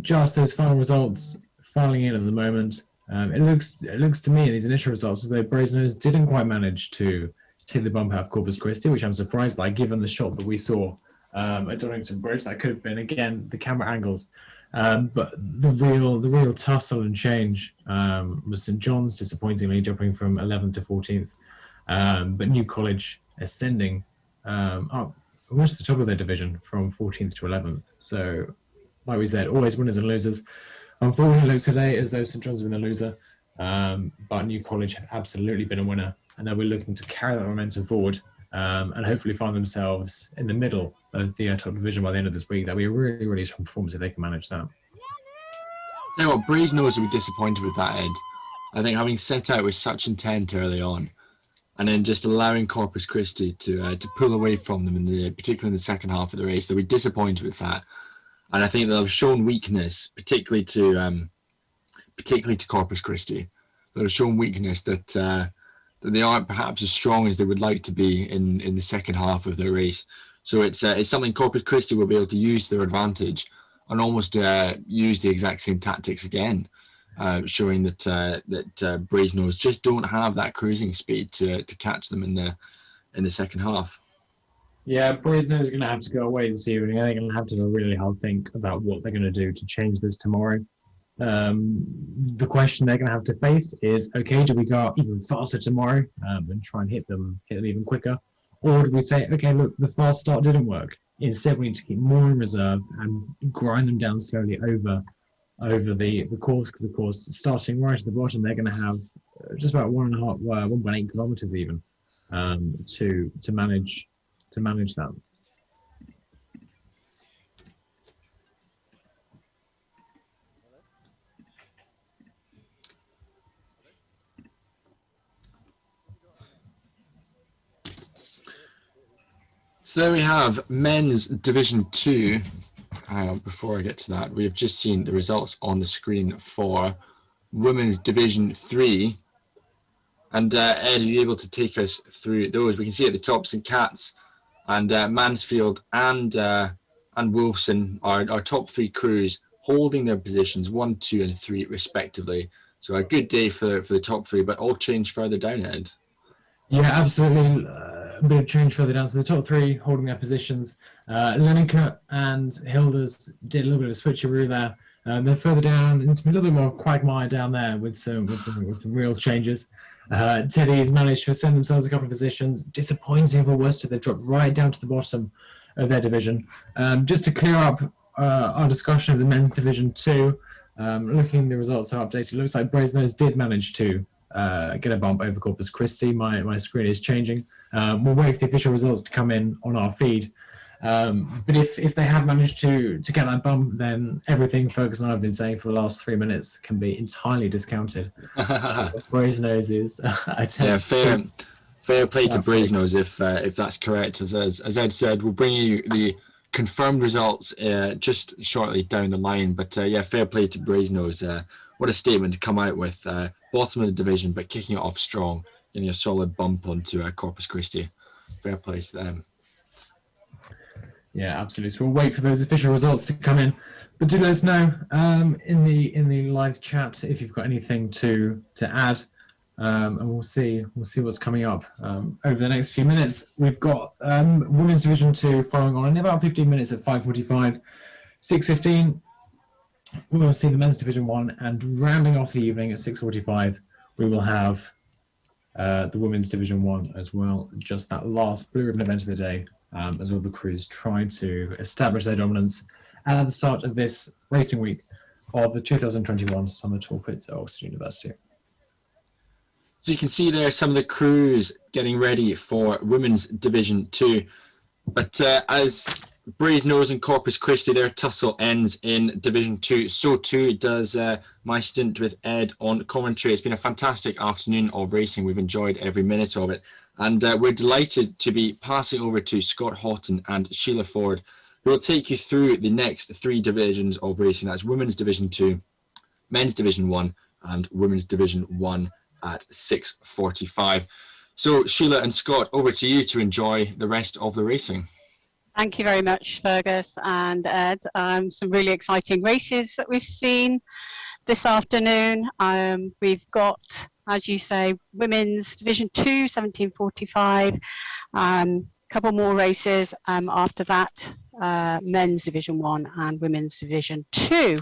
Just those final results filing in at the moment. It looks to me in these initial results as though Brasenose didn't quite manage to take the bump out of Corpus Christi, which I'm surprised by given the shot that we saw at Donington Bridge. That could have been, again, the camera angles. But the real tussle and change was St John's, disappointingly dropping from 11th to 14th. But New College ascending up almost to the top of their division from 14th to 11th. So, like we said, always winners and losers. Unfortunately, it looks today as though St John's have been the loser, but New College have absolutely been a winner, and they'll be looking to carry that momentum forward and hopefully find themselves in the middle of the top division by the end of this week. That'll be a really, really strong performance if they can manage that. You know what, Brasenose will be disappointed with that, Ed. I think having set out with such intent early on, and then just allowing Corpus Christi to pull away from them, particularly in the second half of the race, they'll be disappointed with that. And I think they'll have shown weakness, particularly to Corpus Christi. They'll have shown weakness that they aren't perhaps as strong as they would like to be in the second half of their race. So it's something Corpus Christi will be able to use to their advantage and almost use the exact same tactics again, showing that Brasenose just don't have that cruising speed to catch them in the second half. Yeah, Brasenose is going to have to go away this evening. They're going to have to have a really hard think about what they're going to do to change this tomorrow. The question they're going to have to face is, okay, do we go even faster tomorrow and try and hit them even quicker? Or do we say, okay, look, the fast start didn't work. Instead, we need to keep more in reserve and grind them down slowly over the course, because, of course, starting right at the bottom, they're going to have just about 1.8 kilometers even to manage that. So there we have men's Division 2. Before I get to that, we have just seen the results on the screen for women's Division 3. And Ed, are you able to take us through those? We can see at the top St Cat's and Mansfield and Wolfson are our top three crews, holding their positions 1, 2 and 3 respectively. So a good day for the top three, but all change further down, Ed. Yeah, absolutely. A bit of change further down. So the top three holding their positions. Lennica and Hilders did a little bit of a switcheroo there. Then further down, into a little bit more quagmire down there with some real changes. Teddy's managed to ascend themselves a couple of positions. Disappointing for Worcester, they dropped right down to the bottom. of their division. Just to clear up our discussion of the men's Division 2, looking at the results are updated, it looks like Brasenose did manage to get a bump over Corpus Christi. My screen is changing. We'll wait for the official results to come in on our feed. But if they have managed to get that bump, then everything Fergus and I have been saying for the last 3 minutes can be entirely discounted. Brasenose is Yeah, fair play to Brasenose if that's correct. As Ed said, we'll bring you the confirmed results just shortly down the line. But yeah, fair play to Brasenose. What a statement to come out with. Bottom of the division, but kicking it off strong, getting a solid bump onto Corpus Christi. Fair play to them. Yeah, absolutely. So we'll wait for those official results to come in. But do let us know in the live chat if you've got anything to add, and we'll see what's coming up over the next few minutes. We've got Women's Division 2 following on in about 15 minutes at 5:45, 6:15. We will see the Men's Division 1, and rounding off the evening at 6:45, we will have the Women's Division 1 as well. Just that last blue ribbon event of the day. As all the crews try to establish their dominance at the start of this racing week of the 2021 Summer Torpids at Oxford University. So you can see there some of the crews getting ready for Women's Division 2. But as Brasenose and Corpus Christi, their tussle ends in Division 2. So too does my stint with Ed on commentary. It's been a fantastic afternoon of racing. We've enjoyed every minute of it. And we're delighted to be passing over to Scott Houghton and Sheila Ford, who will take you through the next 3 divisions of racing. That's Women's Division 2, Men's Division 1, and Women's Division 1 at 6:45. So Sheila and Scott, over to you to enjoy the rest of the racing. Thank you very much, Fergus and Ed. Some really exciting races that we've seen this afternoon. We've got, as you say, Women's Division 2, 17:45. Couple more races after that, Men's Division 1 and Women's Division 2.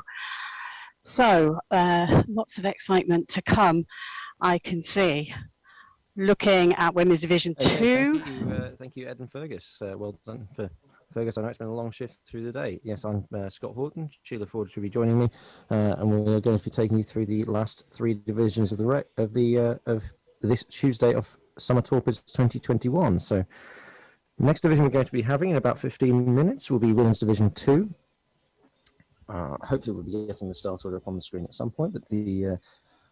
So lots of excitement to come, I can see. Looking at Women's Division 2. Thank you, Ed and Fergus. Well done for Fergus. I know it's been a long shift through the day. Yes, I'm Scott Houghton. Sheila Ford should be joining me, and we're going to be taking you through the last 3 divisions of this Tuesday of Summer Torpids 2021. So, next division we're going to be having in about 15 minutes will be Women's Division 2. Hopefully, we'll be getting the start order up on the screen at some point, but the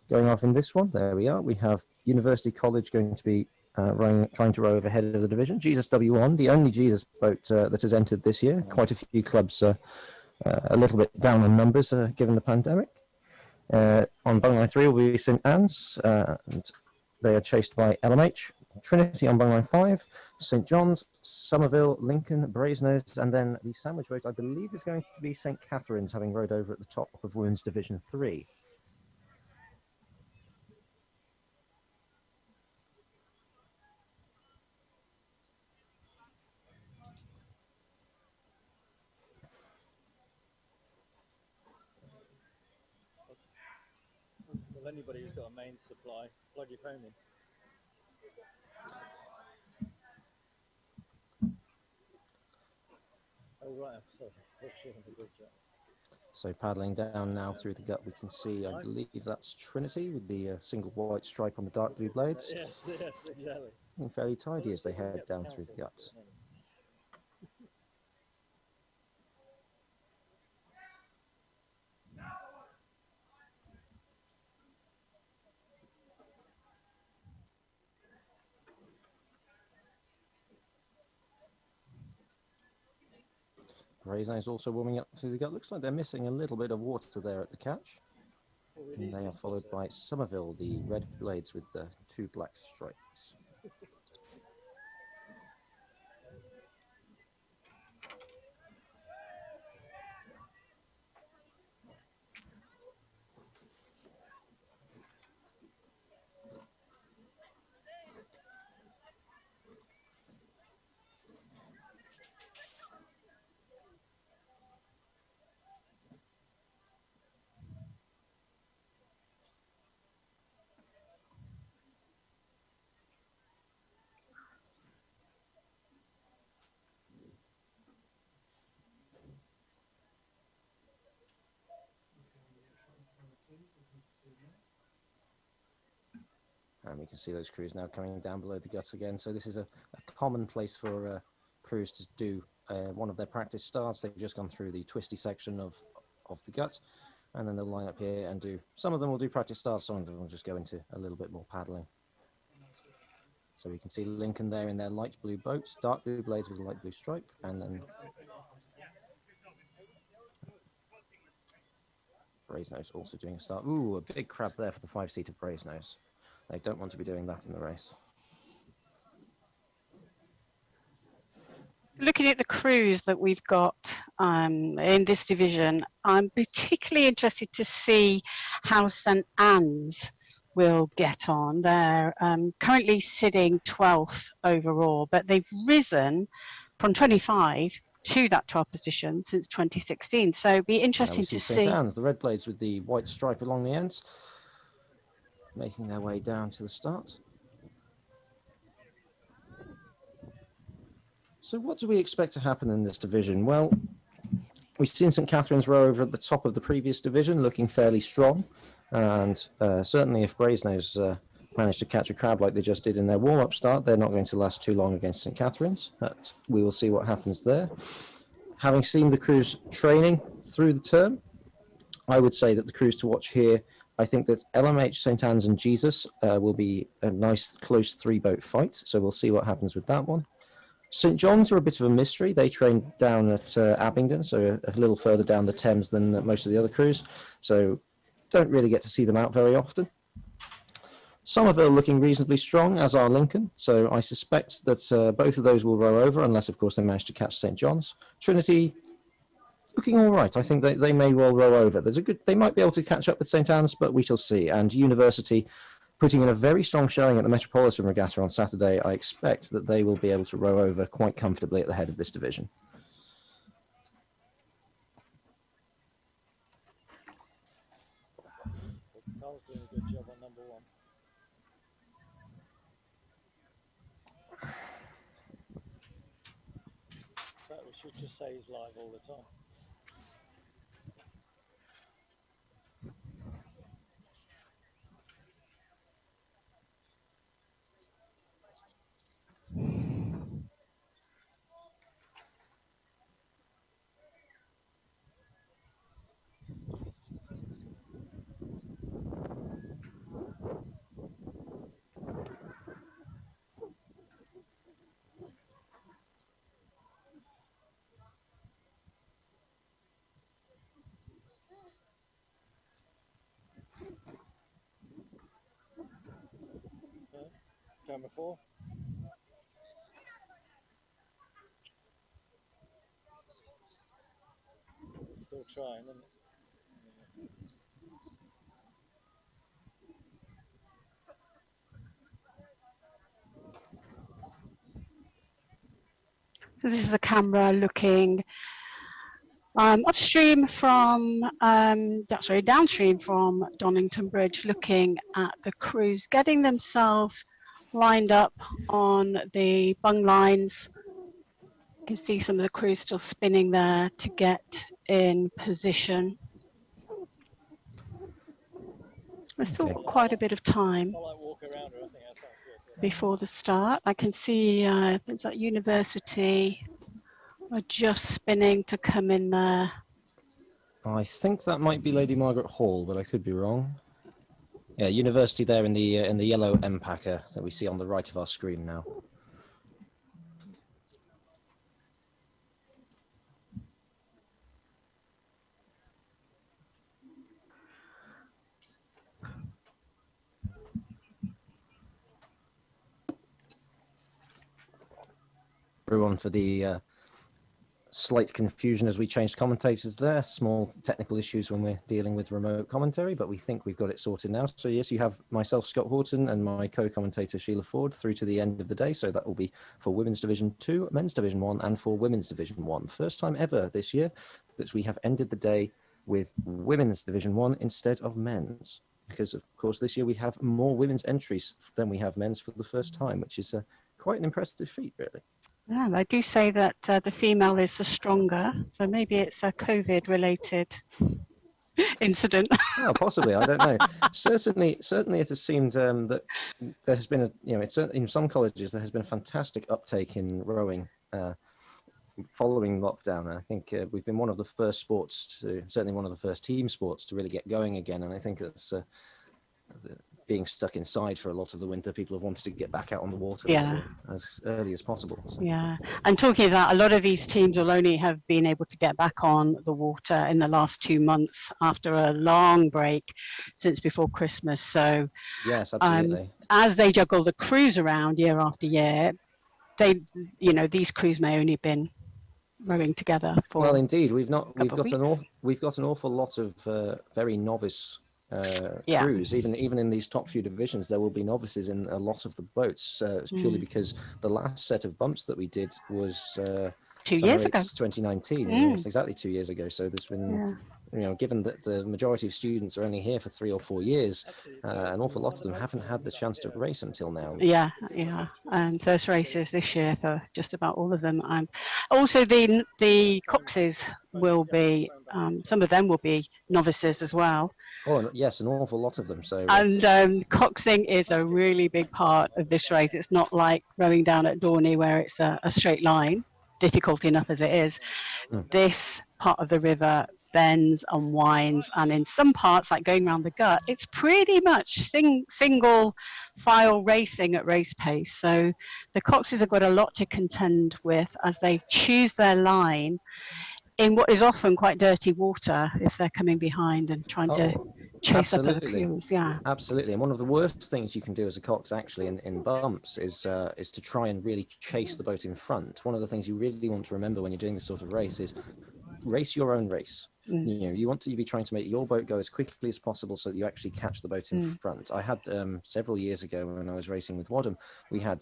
going off in this one, there we are. We have University College going to be trying to row ahead of the division. Jesus W1, the only Jesus boat that has entered this year. Quite a few clubs a little bit down on numbers given the pandemic. On bungline 3 will be St Anne's, and they are chased by LMH. Trinity on bungline 5, St John's, Somerville, Lincoln, Brasenose, and then the sandwich boat, I believe, is going to be St Catherine's, having rowed over at the top of Women's Division 3. Well, anybody who's got a main supply, plug your phone in. Oh, right, sorry. So paddling down now through the gut, we can see, I believe that's Trinity with the single white stripe on the dark blue blades. Yes, exactly. Looking fairly tidy as they head down through the gut. Brasenose is also warming up through the gut. Looks like they're missing a little bit of water there at the catch. And they are followed by Somerville, the red blades with the 2 black stripes. And we can see those crews now coming down below the gut again. So this is a common place for crews to do one of their practice starts. They've just gone through the twisty section of the gut, and then they'll line up here and do, some of them will do practice starts, some of them will just go into a little bit more paddling. So we can see Lincoln there in their light blue boat, dark blue blades with a light blue stripe, and then Brasenose also doing a start. Ooh, a big crab there for the 5-seat of Brasenose. They don't want to be doing that in the race. Looking at the crews that we've got in this division, I'm particularly interested to see how St Anne's will get on. They're currently sitting 12th overall, but they've risen from 25 to that 12th position since 2016. So it'd be interesting to see. St Anne's, the red blades with the white stripe along the ends, making their way down to the start. So what do we expect to happen in this division? Well, we've seen St Catherine's row over at the top of the previous division, looking fairly strong. And certainly if Brasenose manage to catch a crab like they just did in their warm-up start, they're not going to last too long against St Catherine's. But we will see what happens there. Having seen the crews training through the term, I would say that the crews to watch here, I think that LMH, St Anne's and Jesus will be a nice close 3-boat fight. So we'll see what happens with that one. St John's are a bit of a mystery. They train down at Abingdon, so a little further down the Thames than most of the other crews. So don't really get to see them out very often. Somerville looking reasonably strong, as are Lincoln. So I suspect that both of those will row over, unless, of course, they manage to catch St John's. Trinity looking all right. I think they may well row over. They might be able to catch up with St Anne's, but we shall see. And University putting in a very strong showing at the Metropolitan Regatta on Saturday. I expect that they will be able to row over quite comfortably at the head of this division. Carl's doing a good job on number 1. In fact, we should just say he's live all the time. Camera 4. It's still trying, isn't it? So this is the camera looking upstream from, downstream from Donington Bridge, looking at the crews getting themselves lined up on the bung lines. You can see some of the crews still spinning there to get in position. There's still quite a bit of time before the start. I can see there's that University are just spinning to come in there. I think that might be Lady Margaret Hall, but I could be wrong. Yeah, University there in the yellow M-Packer that we see on the right of our screen now. Everyone for the slight confusion as we changed commentators there. Small technical issues when we're dealing with remote commentary, but we think we've got it sorted now. So yes, you have myself, Scott Horton, and my co-commentator, Sheila Ford, through to the end of the day. So that will be for Women's Division 2, Men's Division 1, and for Women's Division 1. First time ever this year that we have ended the day with Women's Division 1 instead of Men's. Because, of course, this year we have more women's entries than we have men's for the first time, which is quite an impressive feat, really. Yeah, they do say that the female is the stronger, so maybe it's COVID related. incident. Well, possibly, I don't know. Certainly, it has seemed that there has been it's in some colleges there has been a fantastic uptake in rowing following lockdown. I think we've been one of the first sports, certainly one of the first team sports to really get going again, and I think that's being stuck inside for a lot of the winter. People have wanted to get back out on the water as early as possible. So. Yeah, and talking of that, a lot of these teams will only have been able to get back on the water in the last 2 months after a long break since before Christmas. So yes, absolutely. As they juggle the crews around year after year, these crews may only have been rowing together for. Well, indeed, we've got an awful lot of very novice crews. Even in these top few divisions, there will be novices in a lot of the boats, purely because the last set of bumps that we did was 2 years ago, 2019. It's exactly 2 years ago. So there's been, given that the majority of students are only here for 3 or 4 years, an awful lot of them haven't had the chance to race until now. Yeah, and first races this year for just about all of them. Also, the coxes will be, some of them will be novices as well. Oh, yes, an awful lot of them. So and coxing is a really big part of this race. It's not like rowing down at Dorney where it's a straight line, difficult enough as it is. This part of the river bends and winds, and in some parts, like going around the gut, it's pretty much single file racing at race pace. So the coxes have got a lot to contend with as they choose their line in what is often quite dirty water if they're coming behind and trying to chase up other crews. Yeah, absolutely. And one of the worst things you can do as a cox actually in bumps is to try and really chase the boat in front. One of the things you really want to remember when you're doing this sort of race is race your own race. You want to be trying to make your boat go as quickly as possible so that you actually catch the boat in front. I had several years ago when I was racing with Wadham, we had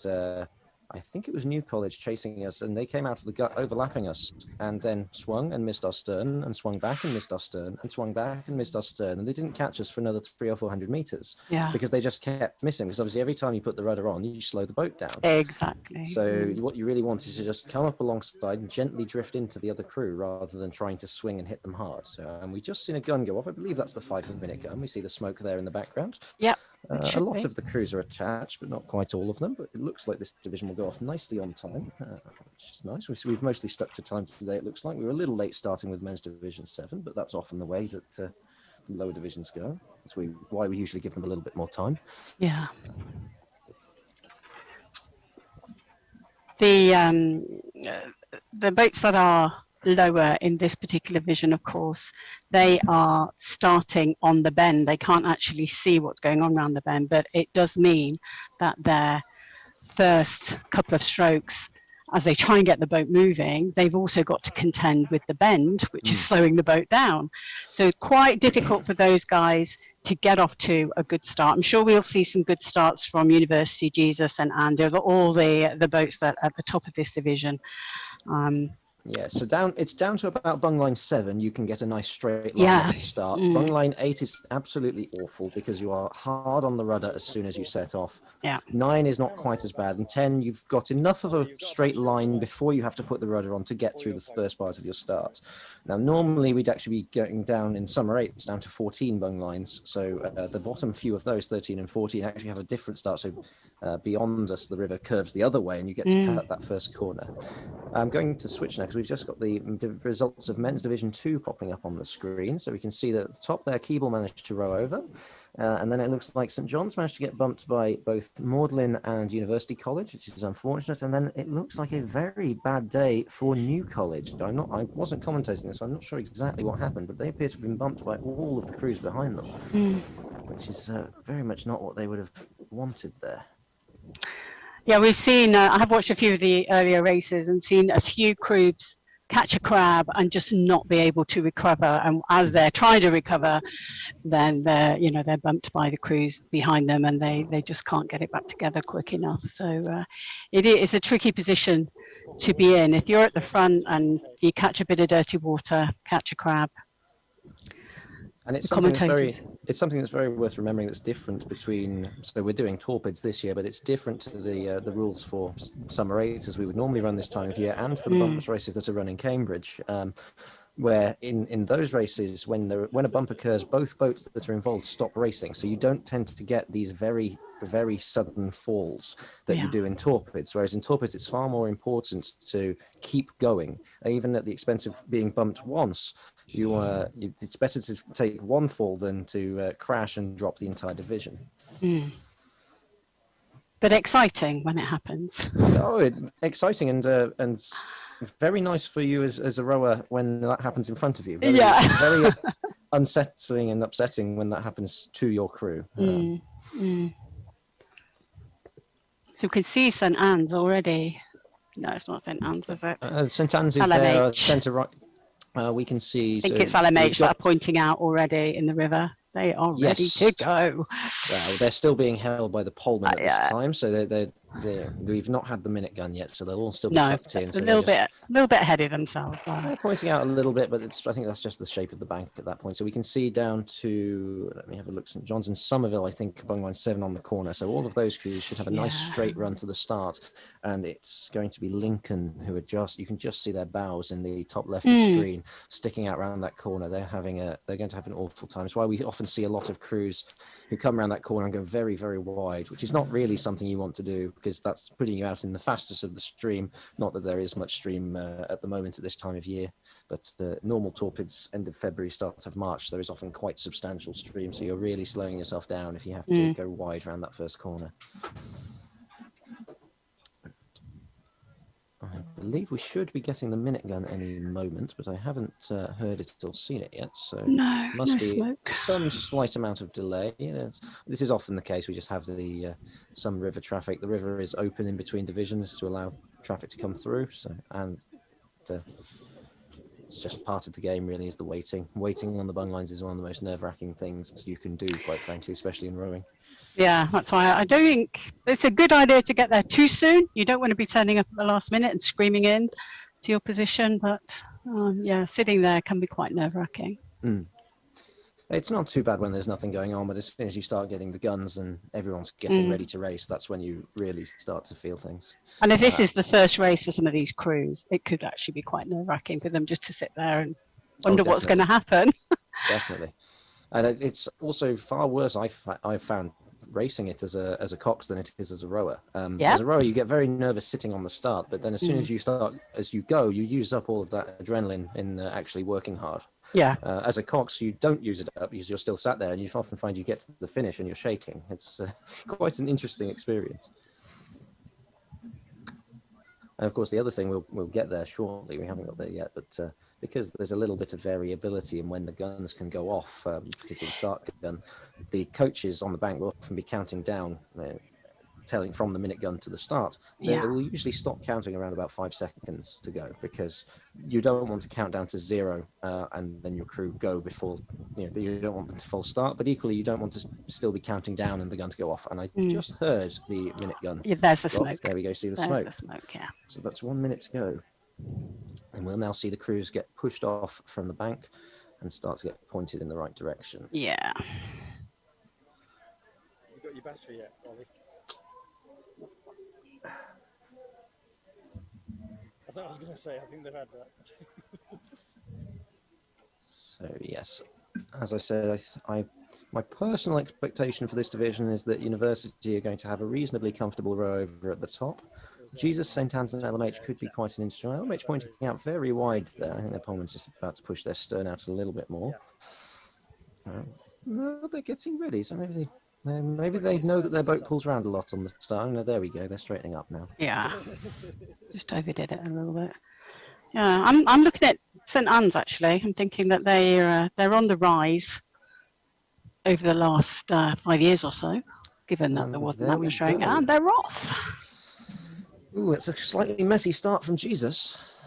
I think it was New College chasing us, and they came out of the gut overlapping us and then swung and missed our stern and swung back and missed our stern and swung back and missed our stern, and they didn't catch us for another 300 or 400 meters because they just kept missing, because obviously every time you put the rudder on you slow the boat down. Exactly. So what you really want is to just come up alongside and gently drift into the other crew rather than trying to swing and hit them hard. So, and we just seen a gun go off. I believe that's the 5-minute gun. We see the smoke there in the background. Yep. A lot of the crews are attached, but not quite all of them. But it looks like this division will go off nicely on time, which is nice. We've mostly stuck to time today, it looks like. We were a little late starting with men's division 7, but that's often the way that the lower divisions go. That's why we usually give them a little bit more time. Yeah. The boats that are lower in this particular vision, of course, they are starting on the bend. They can't actually see what's going on around the bend, but it does mean that their first couple of strokes, as they try and get the boat moving, they've also got to contend with the bend, which is slowing the boat down. So quite difficult for those guys to get off to a good start. I'm sure we'll see some good starts from University, Jesus and Andover, all the boats that are at the top of this division. Yeah, so it's down to about bung line 7. You can get a nice straight line at the start. Bung line 8 is absolutely awful because you are hard on the rudder as soon as you set off. 9 is not quite as bad, and 10 you've got enough of a straight line before you have to put the rudder on to get through the first part of your start. Now normally we'd actually be going down in summer 8, it's down to 14 bung lines. So the bottom few of those, 13 and 14, actually have a different start. So beyond us the river curves the other way and you get to cut that first corner. I'm going to switch now because we've just got the results of men's division 2 popping up on the screen. So we can see that at the top there Keble managed to row over, and then it looks like St John's managed to get bumped by both Magdalen and University College, which is unfortunate. And then it looks like a very bad day for New College. I wasn't commentating this, so I'm not sure exactly what happened, but they appear to have been bumped by all of the crews behind them, which is very much not what they would have wanted there. Yeah, we've seen, I have watched a few of the earlier races and seen a few crews catch a crab and just not be able to recover. And as they're trying to recover, then they're bumped by the crews behind them and they just can't get it back together quick enough. So it is a tricky position to be in. If you're at the front and you catch a bit of dirty water, catch a crab. And it's something that's very worth remembering that's different between, so we're doing Torpids this year, but it's different to the rules for summer 8 as we would normally run this time of year and for the bumps races that are run in Cambridge. where in those races, when a bump occurs, both boats that are involved stop racing. So you don't tend to get these very, very sudden falls that you do in Torpids. Whereas in Torpids, it's far more important to keep going, even at the expense of being bumped once. It's better to take one fall than to crash and drop the entire division. But exciting when it happens. Oh, exciting and very nice for you as a rower when that happens in front of you. Very unsettling and upsetting when that happens to your crew. So we can see St Anne's already. No, it's not St Anne's, is it? St Anne's is there, centre right. We can see. I think it's LMH that are pointing out already in the river. They are ready to go. Well, they're still being held by the poleman at this time, so we've not had the minute gun yet, so they'll all still be tucked in. So a little bit ahead of themselves. They're pointing out a little bit, but I think that's just the shape of the bank at that point. So we can see down to, let me have a look, St John's and Somerville, I think, bung line 7 on the corner. So all of those crews should have a nice straight run to the start, and it's going to be Lincoln who are you can just see their bows in the top left of the screen sticking out around that corner. They're going to have an awful time. It's why we often see a lot of crews who come around that corner and go very, very wide, which is not really something you want to do, because that's putting you out in the fastest of the stream. Not that there is much stream at the moment at this time of year, but normal Torpids end of February, start of March, there is often quite substantial stream, so you're really slowing yourself down if you have to go wide around that first corner. I believe we should be getting the minute gun any moment, but I haven't heard it or seen it yet, so must be smoke. Some slight amount of delay. This is often the case. We just have some river traffic. The river is open in between divisions to allow traffic to come through, it's just part of the game, really, is the waiting. Waiting on the bung lines is one of the most nerve-wracking things you can do, quite frankly, especially in rowing. Yeah, that's why I don't think it's a good idea to get there too soon. You don't want to be turning up at the last minute and screaming in to your position, but sitting there can be quite nerve-wracking. It's not too bad when there's nothing going on, but as soon as you start getting the guns and everyone's getting ready to race, that's when you really start to feel things. And if this is the first race for some of these crews, it could actually be quite nerve-wracking for them just to sit there and wonder what's going to happen. Definitely. And it's also far worse, I've found, racing it as a cox than it is as a rower. As a rower, you get very nervous sitting on the start, but then as soon as you go, you use up all of that adrenaline in actually working hard. As a cox, you don't use it up because you're still sat there, and you often find you get to the finish and you're shaking. It's quite an interesting experience. And of course, the other thing, we'll get there shortly. We haven't got there yet, but because there's a little bit of variability in when the guns can go off, particularly the start gun, the coaches on the bank will often be counting down, telling from the minute gun to the start. They will usually stop counting around about 5 seconds to go, because you don't want to count down to 0 and then your crew go before, you don't want them to false start, but equally you don't want to still be counting down and the gun to go off. And I just heard the minute gun. Yeah, there's the smoke. There we go, see the there's smoke. The smoke, yeah. So that's 1 minute to go. And we'll now see the crews get pushed off from the bank and start to get pointed in the right direction. Yeah. You got your battery yet, Ollie? I was going to say, I think they've had that. So yes, as I said, my personal expectation for this division is that University are going to have a reasonably comfortable row over at the top. Jesus, St Anne's and LMH could be quite an interesting. LMH pointing out very wide there. I think their poleman's just about to push their stern out a little bit more. No, they're getting ready, so maybe they know that their boat pulls around a lot on the start. No, there we go. They're straightening up now. Yeah, just overdid it a little bit. Yeah, I'm looking at St Anne's actually. I'm thinking that they're on the rise over the last 5 years or so, given that there wasn't that much rowing, and they're off. Ooh, it's a slightly messy start from Jesus.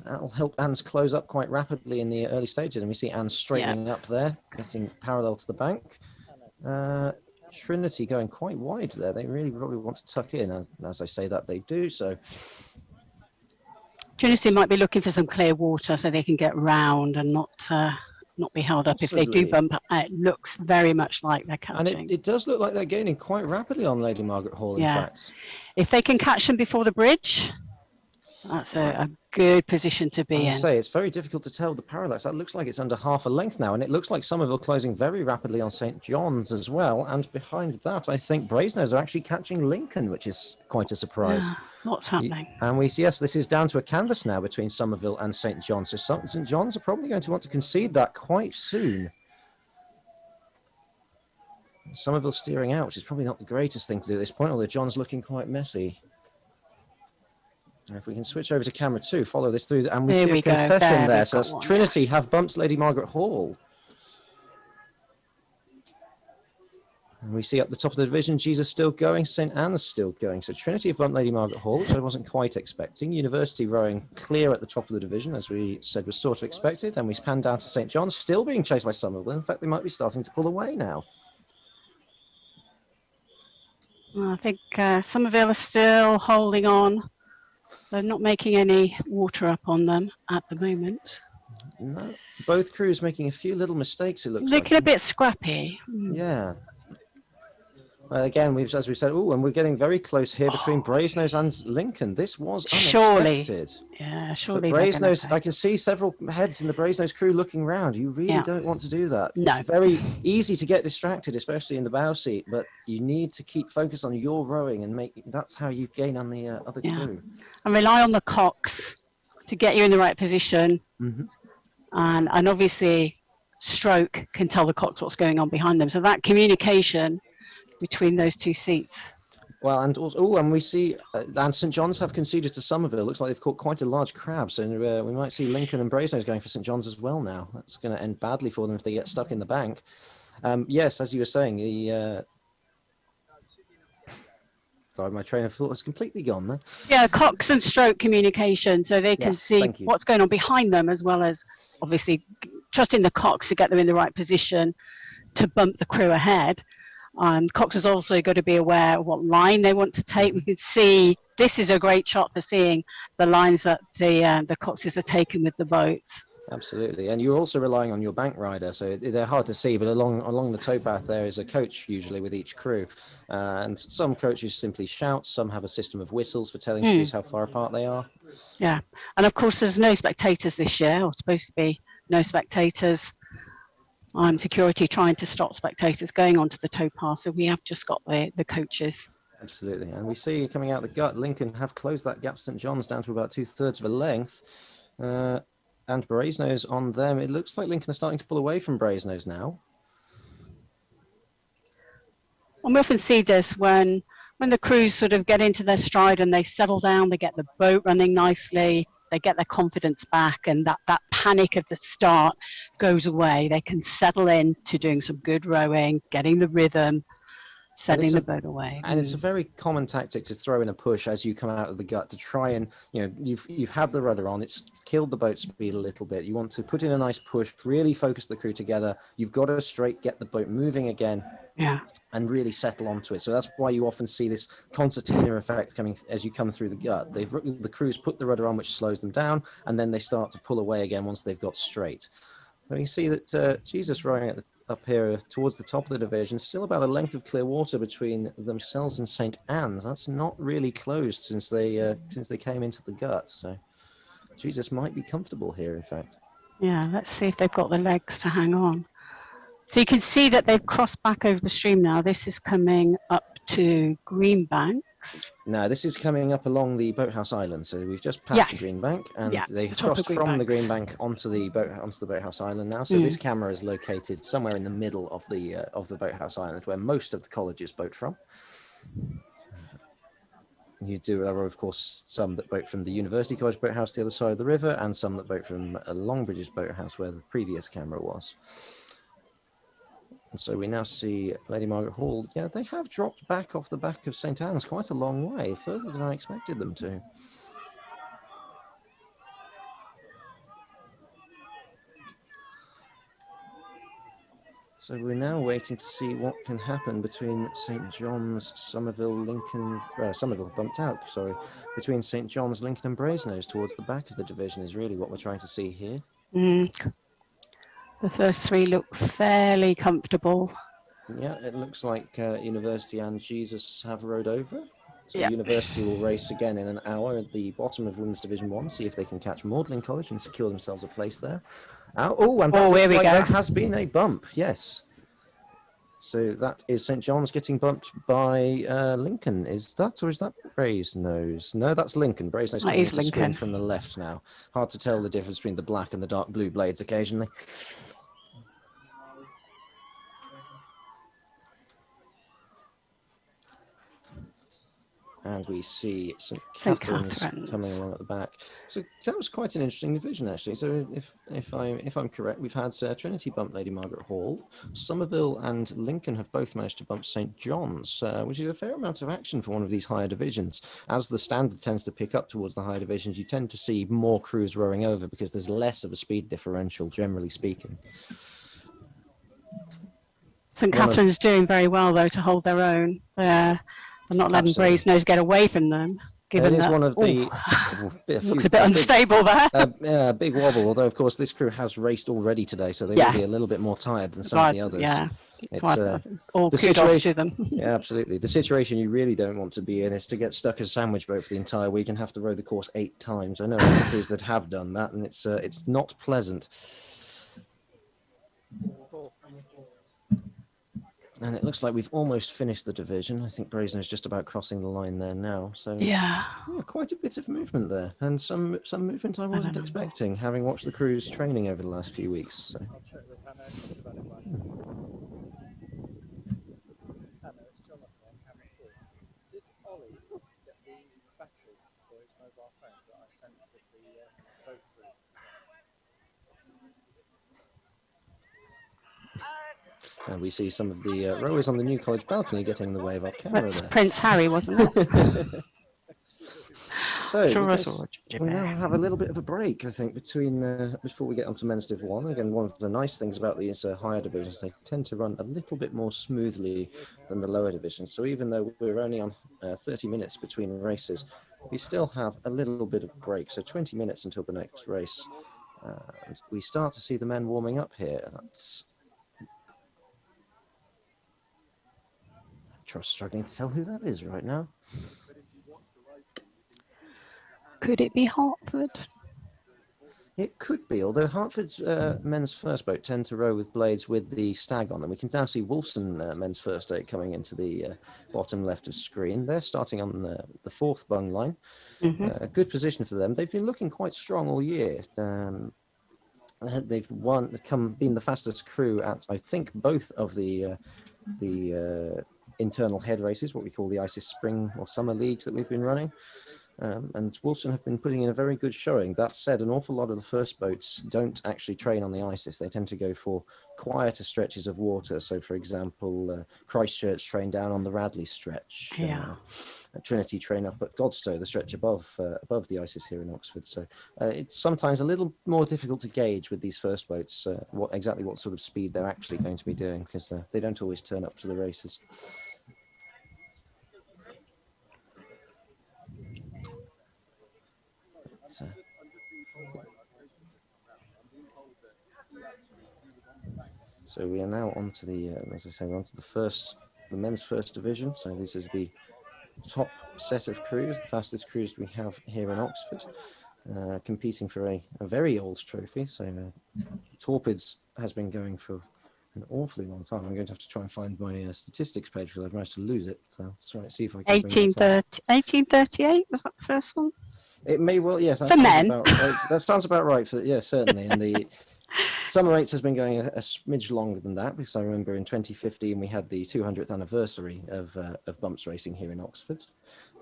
That'll help Anne's close up quite rapidly in the early stages, and we see Anne straightening up there, getting parallel to the bank. Trinity going quite wide there. They really probably want to tuck in, as I say that they do. So Trinity might be looking for some clear water so they can get round and not be held up. Possibly. If they do bump, it looks very much like they're catching. And it does look like they're gaining quite rapidly on Lady Margaret Hall, in fact. If they can catch them before the bridge, That's a good position to be I in. say it's very difficult to tell the parallax. That looks like it's under half a length now, and it looks like Somerville closing very rapidly on St. John's as well. And behind that, I think Brasenose are actually catching Lincoln, which is quite a surprise. Yeah, what's happening? And we see, yes, this is down to a canvas now between Somerville and St. John's. So St. John's are probably going to want to concede that quite soon. Somerville steering out, which is probably not the greatest thing to do at this point, although John's looking quite messy. If we can switch over to camera 2, follow this through, and we There see we a go. concession There there. we've So got one. Trinity have bumped Lady Margaret Hall. And we see up the top of the division, Jesus still going, St. Anne's still going. So Trinity have bumped Lady Margaret Hall, which I wasn't quite expecting. University rowing clear at the top of the division, as we said was sort of expected. And we pan down to St. John's, still being chased by Somerville. In fact, they might be starting to pull away now. Well, I think Somerville are still holding on. They're not making any water up on them at the moment. No, both crews making a few little mistakes, it looks Looking like. a bit scrappy. Yeah. Well, again, as we said, and we're getting very close here between Brasenose and Lincoln. This was Surely. unexpected. Yeah, But surely they're gonna Brasenose, take- I can see several heads in the Brasenose crew looking round. You really Yeah. don't want to do that. No. It's very easy to get distracted, especially in the bow seat, but you need to keep focus on your rowing and that's how you gain on the other Yeah. crew. And rely on the cocks to get you in the right position. Mhm. And obviously stroke can tell the cocks what's going on behind them. So that communication between those two seats. Well, and also, and we see, and St. John's have conceded to Somerville. Looks like they've caught quite a large crab, so we might see Lincoln and Brasenose going for St. John's as well now. That's going to end badly for them if they get stuck in the bank. Yes, as you were saying, sorry, my train of thought has completely gone there. Yeah, cocks and stroke communication, so they can Yes, see thank you. what's going on behind them, as well as obviously trusting the cocks to get them in the right position to bump the crew ahead. Cox has also got to be aware of what line they want to take. We can see this is a great shot for seeing the lines that the Coxes are taking with the boats. Absolutely, and you're also relying on your bank rider, so they're hard to see, but along the towpath there is a coach usually with each crew, and some coaches simply shout, some have a system of whistles for telling crews how far apart they are. Yeah, and of course there's no spectators this year, or supposed to be no spectators. Security trying to stop spectators going onto the towpath, so we have just got the coaches. Absolutely, and we see coming out the gut, Lincoln have closed that gap St. John's down to about 2/3 of a length, and Brasenose on them. It looks like Lincoln are starting to pull away from Brasenose now. And we often see this when the crews sort of get into their stride and they settle down, they get the boat running nicely, they get their confidence back, and that panic of the start goes away. They can settle in to doing some good rowing, getting the rhythm, sending the boat away. And it's a very common tactic to throw in a push as you come out of the gut to try and, you've had the rudder on, it's killed the boat speed a little bit. You want to put in a nice push, really focus the crew together. You've got to get the boat moving again. Yeah. And really settle onto it. So that's why you often see this concertina effect coming as you come through the gut. The crews put the rudder on, which slows them down, and then they start to pull away again once they've got straight. But you see that Jesus rowing up here towards the top of the division, still about a length of clear water between themselves and St. Anne's. That's not really closed since they came into the gut. So Jesus might be comfortable here, in fact. Yeah, let's see if they've got the legs to hang on. So you can see that they've crossed back over the stream now. This is coming up to Greenbanks. No, this is coming up along the Boathouse Island. So we've just passed the Greenbank, and they've crossed from the Greenbank onto the Boathouse Island now. So this camera is located somewhere in the middle of the Boathouse Island, where most of the colleges boat from. You do, of course, some that boat from the University College Boathouse the other side of the river, and some that boat from Longbridge's Boathouse, where the previous camera was. And so we now see Lady Margaret Hall. Yeah, they have dropped back off the back of St. Anne's quite a long way, further than I expected them to. So we're now waiting to see what can happen between St. John's, Somerville, Lincoln, Somerville bumped out, sorry, between St. John's, Lincoln and Brasenose towards the back of the division is really what we're trying to see here. The first three look fairly comfortable. Yeah, it looks like University and Jesus have rowed over. So Yeah. University will race again in an hour at the bottom of Women's Division 1, see if they can catch Magdalen College and secure themselves a place there. Oh, and that Oh, looks here we like go. that has been a bump, yes. So that is St. John's getting bumped by Lincoln. Is that, or is that Brasenose? No, that's Lincoln. Brasenose That coming is into screen Lincoln. from the left now. Hard to tell the difference between the black and the dark blue blades occasionally. And we see St. Catherine's coming along at the back. So that was quite an interesting division, actually. So if I'm correct, we've had Trinity bump Lady Margaret Hall. Somerville and Lincoln have both managed to bump St. John's, which is a fair amount of action for one of these higher divisions. As the standard tends to pick up towards the higher divisions, you tend to see more crews rowing over because there's less of a speed differential, generally speaking. St. Catherine's doing very well, though, to hold their own. They're not letting Brasenose get away from them. Given it is that, one of the... looks a bit unstable there. Yeah, big wobble, although, of course, this crew has raced already today, so they will be a little bit more tired than some of the others. Yeah, it's all the kudos to them. Yeah, absolutely. The situation you really don't want to be in is to get stuck as a sandwich boat for the entire week and have to row the course 8 times. I know some crews that have done that, and it's not pleasant. And it looks like we've almost finished the division. I think Brazen is just about crossing the line there now. So yeah, quite a bit of movement there, and some movement I wasn't expecting, having watched the crews training over the last few weeks. So. I'll check with Hannah. Hannah, it's Jonathan on camera 4. Did Ollie get the battery for his mobile phone that I sent with the boat through? And we see some of the rowers on the New College balcony getting in the way of our camera. That's there. Prince Harry, wasn't it? So sure, we now have a little bit of a break, I think, between before we get onto Men's Div 1. Again, one of the nice things about these higher divisions, they tend to run a little bit more smoothly than the lower divisions. So even though we're only on 30 minutes between races, we still have a little bit of a break. So 20 minutes until the next race. And we start to see the men warming up here. That's... Just struggling to tell who that is right now. Could it be Hartford? It could be, although Hartford's men's first boat tend to row with blades with the stag on them. We can now see Wolfson men's first boat coming into the bottom left of screen. They're starting on the 4th bung line. A good position for them. They've been looking quite strong all year. They've been the fastest crew at, I think, both of the internal head races, what we call the ISIS spring or summer leagues that we've been running. And Wolfson have been putting in a very good showing. That said, an awful lot of the first boats don't actually train on the ISIS. They tend to go for quieter stretches of water. So, for example, Christchurch train down on the Radley stretch. Trinity train up at Godstow, the stretch above the ISIS here in Oxford. So it's sometimes a little more difficult to gauge with these first boats what sort of speed they're actually going to be doing, because they don't always turn up to the races. So we are now onto the, as I say, we're onto the men's first division. So this is the top set of crews, the fastest crews we have here in Oxford, competing for a very old trophy. So Torpids has been going for an awfully long time. I'm going to have to try and find my statistics page because I've managed to lose it. So let's try and see if I can. 1838 was that the first one? It may well, yes. For men. That sounds about right. Certainly. And the Summer Rates has been going a smidge longer than that, because I remember in 2015 we had the 200th anniversary of bumps racing here in Oxford.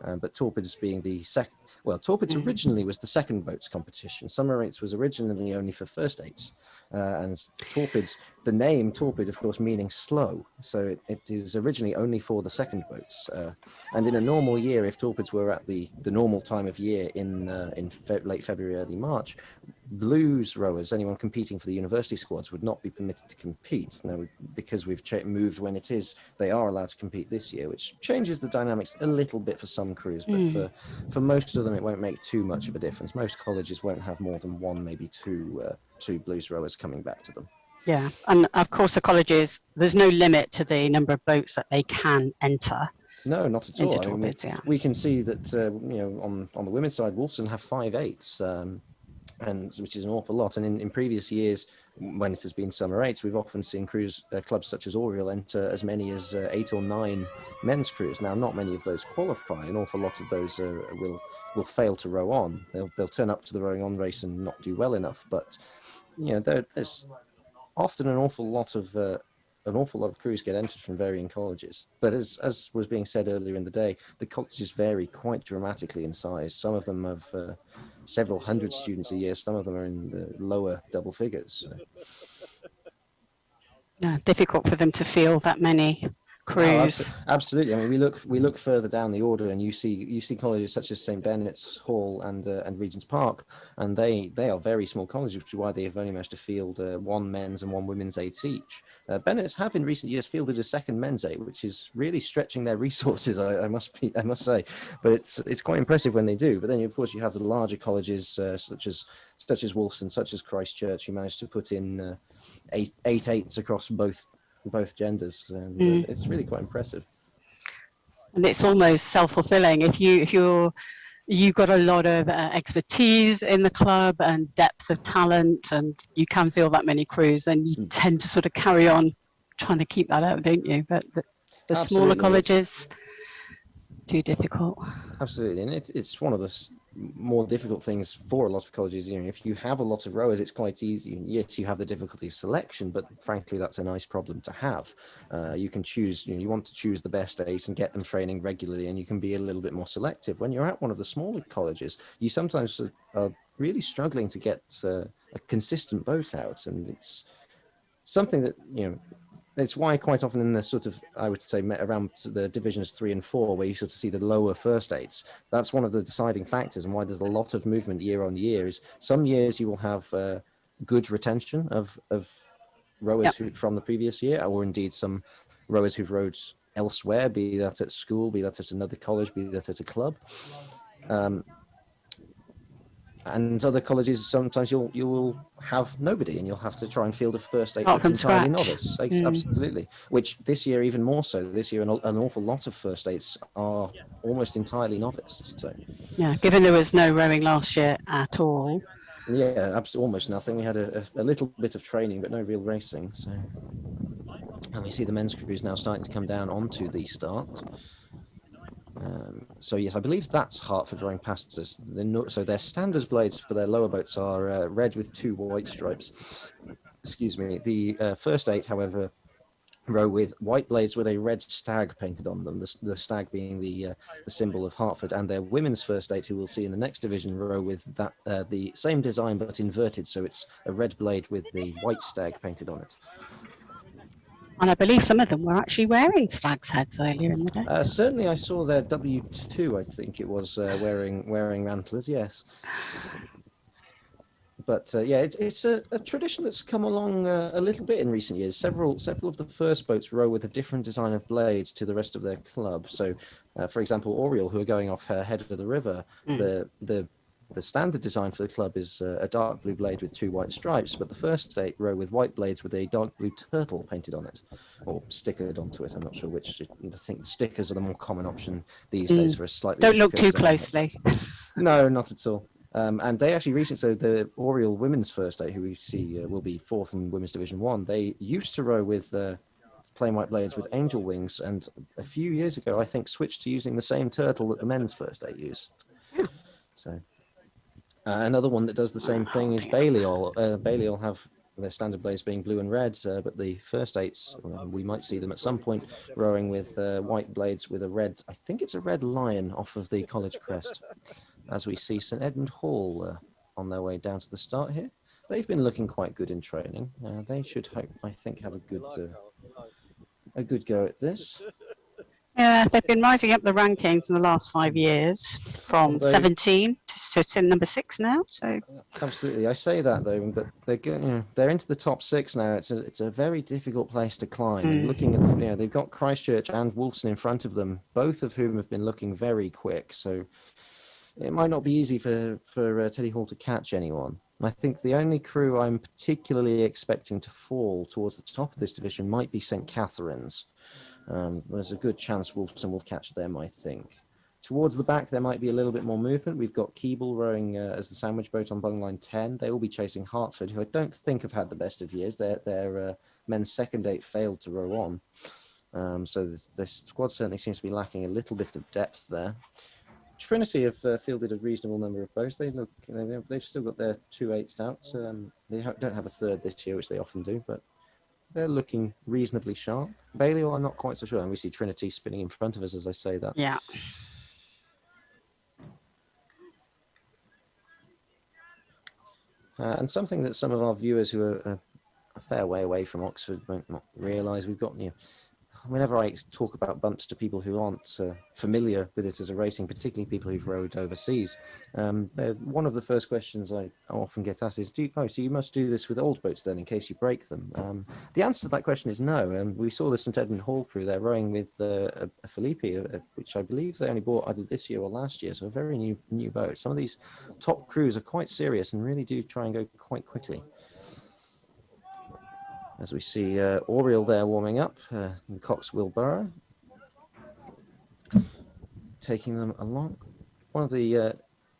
But Torpids being the second, well, Torpids originally was the second boats competition. Summer Rates was originally only for first eights. And Torpids, the name Torpid, of course, meaning slow. So it is originally only for the second boats. And in a normal year, if Torpids were at the normal time of year in late February, early March, blues rowers, anyone competing for the university squads, would not be permitted to compete. Now, because we've moved when it is, they are allowed to compete this year, which changes the dynamics a little bit for some crews, but for most of them, it won't make too much of a difference. Most colleges won't have more than one, maybe two blues rowers coming back to them. Yeah, and of course the colleges, there's no limit to the number of boats that they can enter. No, not at into all. I mean, Torpids, yeah. we can see that on the women's side, Wolfson have 5/8s, and which is an awful lot. And in previous years, when it has been summer eights, we've often seen clubs such as Oriel enter as many as 8 or 9 men's crews. Now, not many of those qualify. An awful lot of those will fail to row on. They'll turn up to the rowing on race and not do well enough. But there's often an awful lot of crews get entered from varying colleges. But as was being said earlier in the day, the colleges vary quite dramatically in size. Some of them have several hundred students a year. Some of them are in the lower double figures. So. Yeah, difficult for them to field that many crews. No, absolutely. I mean, we look further down the order, and you see colleges such as St Benet's Hall and Regent's Park, and they are very small colleges, which is why they have only managed to field 1 men's and 1 women's eights each. Bennett's have in recent years fielded a second men's eight, which is really stretching their resources. I must say, but it's quite impressive when they do. But then of course you have the larger colleges such as Wolfson, such as Christchurch, who managed to put in 8 eights across both genders, and it's really quite impressive. And it's almost self-fulfilling if you've got a lot of expertise in the club and depth of talent, and you can field that many crews, then you tend to sort of carry on trying to keep that up, don't you? But the smaller colleges, too difficult. Absolutely, and it's one of the more difficult things for a lot of colleges. If you have a lot of rowers, it's quite easy. Yes, you have the difficulty of selection, but frankly, that's a nice problem to have. You can choose. You want to choose the best 8 and get them training regularly, and you can be a little bit more selective. When you're at one of the smaller colleges, you sometimes are really struggling to get a consistent boat out, and it's something that it's why quite often in the sort of, I would say, around the divisions 3 and 4, where you sort of see the lower first 8s, that's one of the deciding factors, and why there's a lot of movement year on year. Is some years you will have good retention of rowers from the previous year, or indeed some rowers who've rowed elsewhere, be that at school, be that at another college, be that at a club. And other colleges, sometimes you will have nobody, and you'll have to try and field a first 8 that's entirely novice. Absolutely. Which this year, even more so. This year, an awful lot of first 8s are almost entirely novice. So. Yeah, given there was no rowing last year at all. Yeah, absolutely, almost nothing. We had a little bit of training, but no real racing. So, and we see the men's crews now starting to come down onto the start. So yes, I believe that's Hertford rowing past us. So their standards blades for their lower boats are red with 2 white stripes. Excuse me. The first 8, however, row with white blades with a red stag painted on them. The stag being the symbol of Hertford, and their women's first 8, who we'll see in the next division, row with that the same design but inverted. So it's a red blade with the white stag painted on it. And I believe some of them were actually wearing stag's heads earlier in the day. Certainly, I saw their W2. I think it was wearing antlers. Yes, but it's a tradition that's come along a little bit in recent years. Several of the first boats row with a different design of blade to the rest of their club. So, for example, Oriel, who are going off head of the river, the standard design for the club is a dark blue blade with 2 white stripes, but the first 8 row with white blades with a dark blue turtle painted on it, or stickered onto it. I'm not sure which. I think stickers are the more common option these days for a slightly... Don't look too closely. No, not at all. And they actually recently, so the Oriel women's first 8, who we see will be 4th in Women's Division 1, they used to row with plain white blades with angel wings, and a few years ago, I think, switched to using the same turtle that the men's first 8 use. So... another one that does the same thing is Balliol. Balliol have their standard blades being blue and red, but the first 8s, we might see them at some point rowing with white blades with a red, I think it's a red lion off of the college crest, as we see St Edmund Hall on their way down to the start here. They've been looking quite good in training. They should, I think, have a good go at this. Yeah, they've been rising up the rankings in the last 5 years, from 17 to sit in number 6 now. So absolutely, I say that though, but they're into the top 6 now. It's a very difficult place to climb. And looking at they've got Christchurch and Wolfson in front of them, both of whom have been looking very quick. So it might not be easy for Teddy Hall to catch anyone. I think the only crew I'm particularly expecting to fall towards the top of this division might be St Catherine's. There's a good chance Wolfson will catch them, I think. Towards the back, there might be a little bit more movement. We've got Keeble rowing as the sandwich boat on bungline 10. They will be chasing Hartford, who I don't think have had the best of years. Their men's second 8 failed to row on. So the squad certainly seems to be lacking a little bit of depth there. Trinity have fielded a reasonable number of boats. They've still got their 2 8s out. They don't have a third this year, which they often do, but they're looking reasonably sharp. Balliol, I'm not quite so sure. And we see Trinity spinning in front of us as I say that. Yeah. And something that some of our viewers who are a fair way away from Oxford might not realise, we've got, whenever I talk about bumps to people who aren't familiar with it as a racing, particularly people who've rowed overseas, one of the first questions I often get asked is, so you must do this with old boats then in case you break them? The answer to that question is no. We saw the St Edmund Hall crew there rowing with a Felipe, which I believe they only bought either this year or last year, so a very new boat. Some of these top crews are quite serious and really do try and go quite quickly. As we see Oriel there warming up, the Cox Wilborough, taking them along. One of the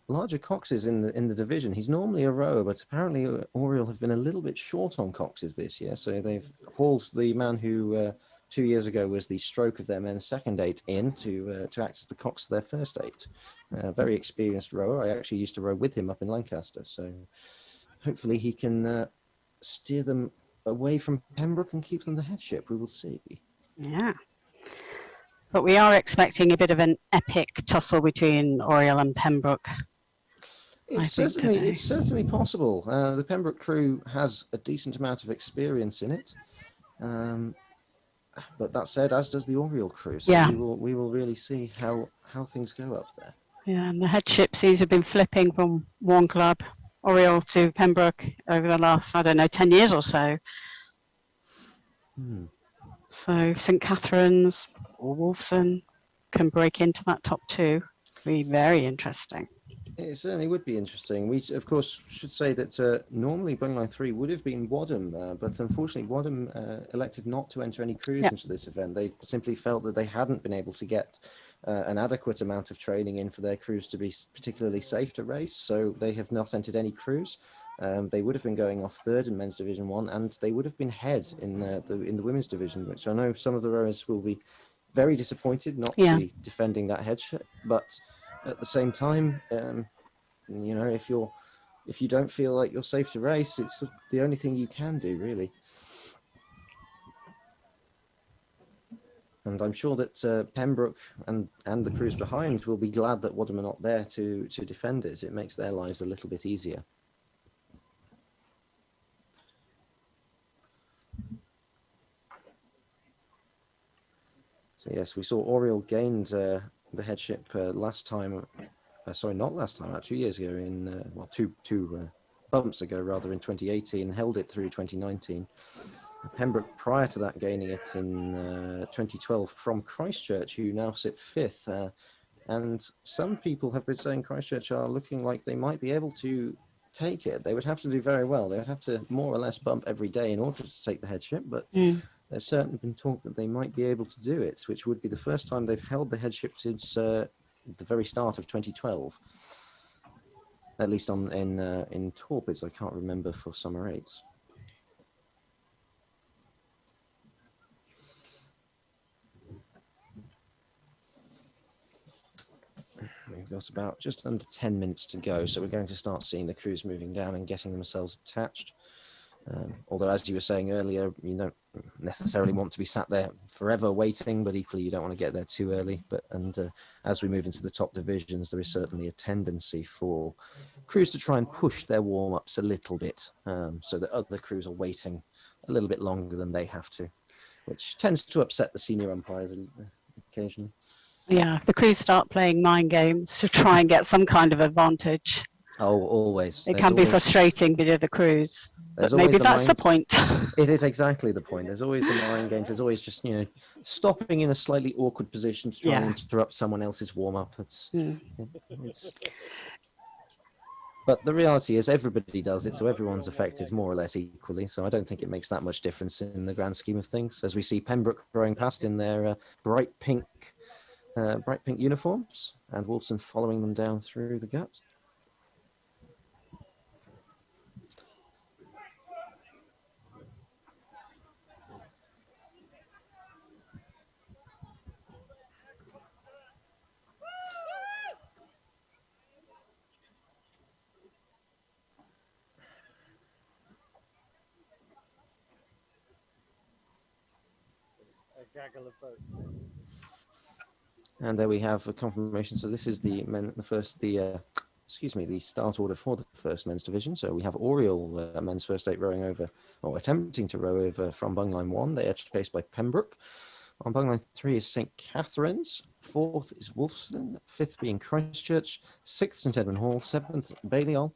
larger coxes in the division. He's normally a rower, but apparently Oriel have been a little bit short on coxes this year. So they've hauled the man who 2 years ago was the stroke of their men's second 8 in to act as the cox of their first 8. Very experienced rower. I actually used to row with him up in Lancaster. So hopefully he can steer them away from Pembroke and keep them the headship. We will see. Yeah. But we are expecting a bit of an epic tussle between Oriel and Pembroke. It's certainly possible. The Pembroke crew has a decent amount of experience in it. But that said, as does the Oriel crew. So yeah. we will really see how things go up there. Yeah, and the headship seems to have been flipping from one club, Oriel, to Pembroke over the last, 10 years or so. So St Catherine's or Wolfson can break into that top 2. Be very interesting. It certainly would be interesting. We, of course, should say that normally Bungline 3 would have been Wadham, but unfortunately Wadham elected not to enter any crews into this event. They simply felt that they hadn't been able to get an adequate amount of training in for their crews to be particularly safe to race, so they have not entered any crews. They would have been going off 3rd in men's division 1, and they would have been head in the women's division, which I know some of the rowers will be very disappointed not to be defending that headship. But at the same time, if you don't feel like you're safe to race, it's the only thing you can do, really. And I'm sure that Pembroke and the crews behind will be glad that Wadham are not there to defend it. It makes their lives a little bit easier. So yes, we saw Oriel gained the headship last time. Sorry, not last time, 2 years ago in, two bumps ago rather, in 2018, held it through 2019. Pembroke prior to that gaining it in 2012 from Christchurch, who now sit 5th. And some people have been saying Christchurch are looking like they might be able to take it. They would have to do very well. They would have to more or less bump every day in order to take the headship, but there's certainly been talk that they might be able to do it, which would be the first time they've held the headship since the very start of 2012. At least in Torpids, I can't remember for summer 8s. We've got about just under 10 minutes to go, so we're going to start seeing the crews moving down and getting themselves attached. Although, as you were saying earlier, you don't necessarily want to be sat there forever waiting, but equally you don't want to get there too early. And as we move into the top divisions, there is certainly a tendency for crews to try and push their warm-ups a little bit, so that other crews are waiting a little bit longer than they have to, which tends to upset the senior umpires occasionally. Yeah, if the crews start playing mind games to try and get some kind of advantage. Oh, always. It can be frustrating with the other crews. But maybe that's the point. It is exactly the point. There's always the mind games. There's always just, stopping in a slightly awkward position to try and interrupt someone else's warm-up. But the reality is everybody does it, so everyone's affected more or less equally. So I don't think it makes that much difference in the grand scheme of things. As we see Pembroke rowing past in their bright pink uniforms, and Wolfson following them down through the gut. A gaggle of boats. And there we have a confirmation. So this is the start order for the first men's division. So we have Oriel, men's first eight, rowing over, or attempting to row over from bungline 1. They are chased by Pembroke. On bungline 3 is St. Catherine's. 4th is Wolfson. 5th being Christchurch. 6th, St. Edmund Hall. 7th, Balliol.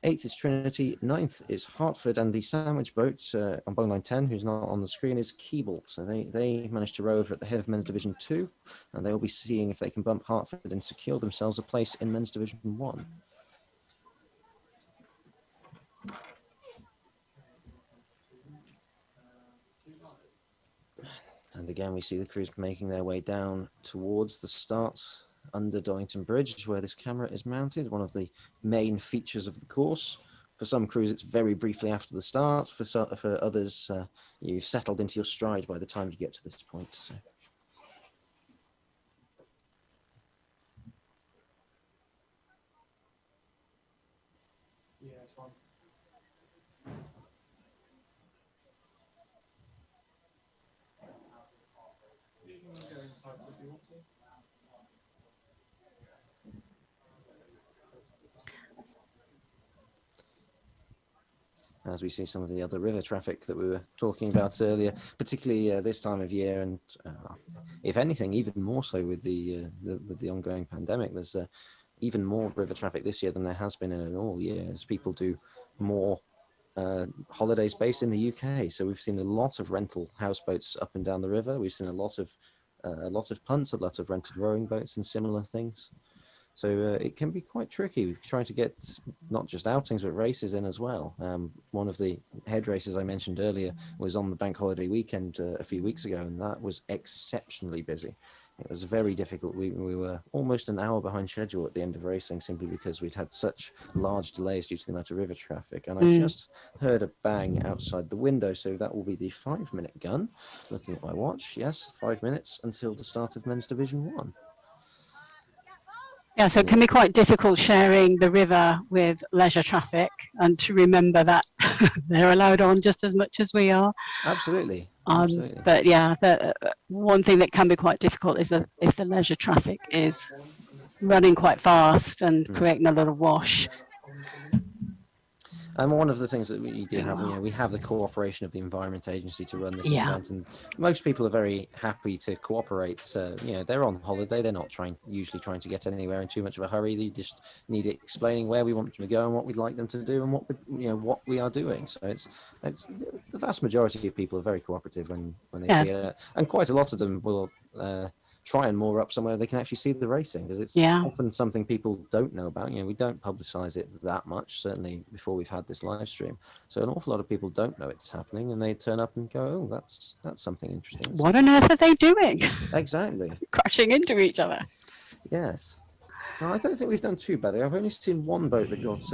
8th is Trinity, 9th is Hartford, and the sandwich boat on bungline 10, who's not on the screen, is Keeble. So they managed to row over at the head of men's division 2, and they will be seeing if they can bump Hartford and secure themselves a place in men's division 1. And again, we see the crews making their way down towards the start under Donington Bridge, where this camera is mounted, one of the main features of the course. For some crews, it's very briefly after the start. For others, you've settled into your stride by the time you get to this point. So. As we see some of the other river traffic that we were talking about earlier, particularly this time of year, and if anything, even more so with the ongoing pandemic. There's even more river traffic this year than there has been in an all year, as people do more holidays based in the UK. So we've seen a lot of rental houseboats up and down the river. We've seen a lot of punts, a lot of rented rowing boats, and similar things. So it can be quite tricky trying to get not just outings but races in as well. One of the head races I mentioned earlier was on the bank holiday weekend a few weeks ago, and that was exceptionally busy. It was very difficult. We were almost an hour behind schedule at the end of racing, simply because we'd had such large delays due to the amount of river traffic. And I just heard a bang outside the window, so that will be the 5-minute gun. Looking at my watch, yes, 5 minutes until the start of men's division 1. Yeah, so it can be quite difficult sharing the river with leisure traffic, and to remember that they're allowed on just as much as we are. Absolutely. But yeah, the one thing that can be quite difficult is that if the leisure traffic is running quite fast and creating a lot of wash. And one of the things that we do have, we have the cooperation of the Environment Agency to run this event, and most people are very happy to cooperate. They're on holiday; they're not usually trying to get anywhere in too much of a hurry. They just need explaining where we want them to go and what we'd like them to do and what we are doing. So it's the vast majority of people are very cooperative when they see it, and quite a lot of them will try and moor up somewhere they can actually see the racing, because it's often something people don't know about. We don't publicize it that much, certainly before we've had this live stream. So an awful lot of people don't know it's happening, and they turn up and go, "Oh, that's something interesting." What on earth are they doing? Exactly. Crashing into each other. Yes. No, I don't think we've done too badly. I've only seen one boat that got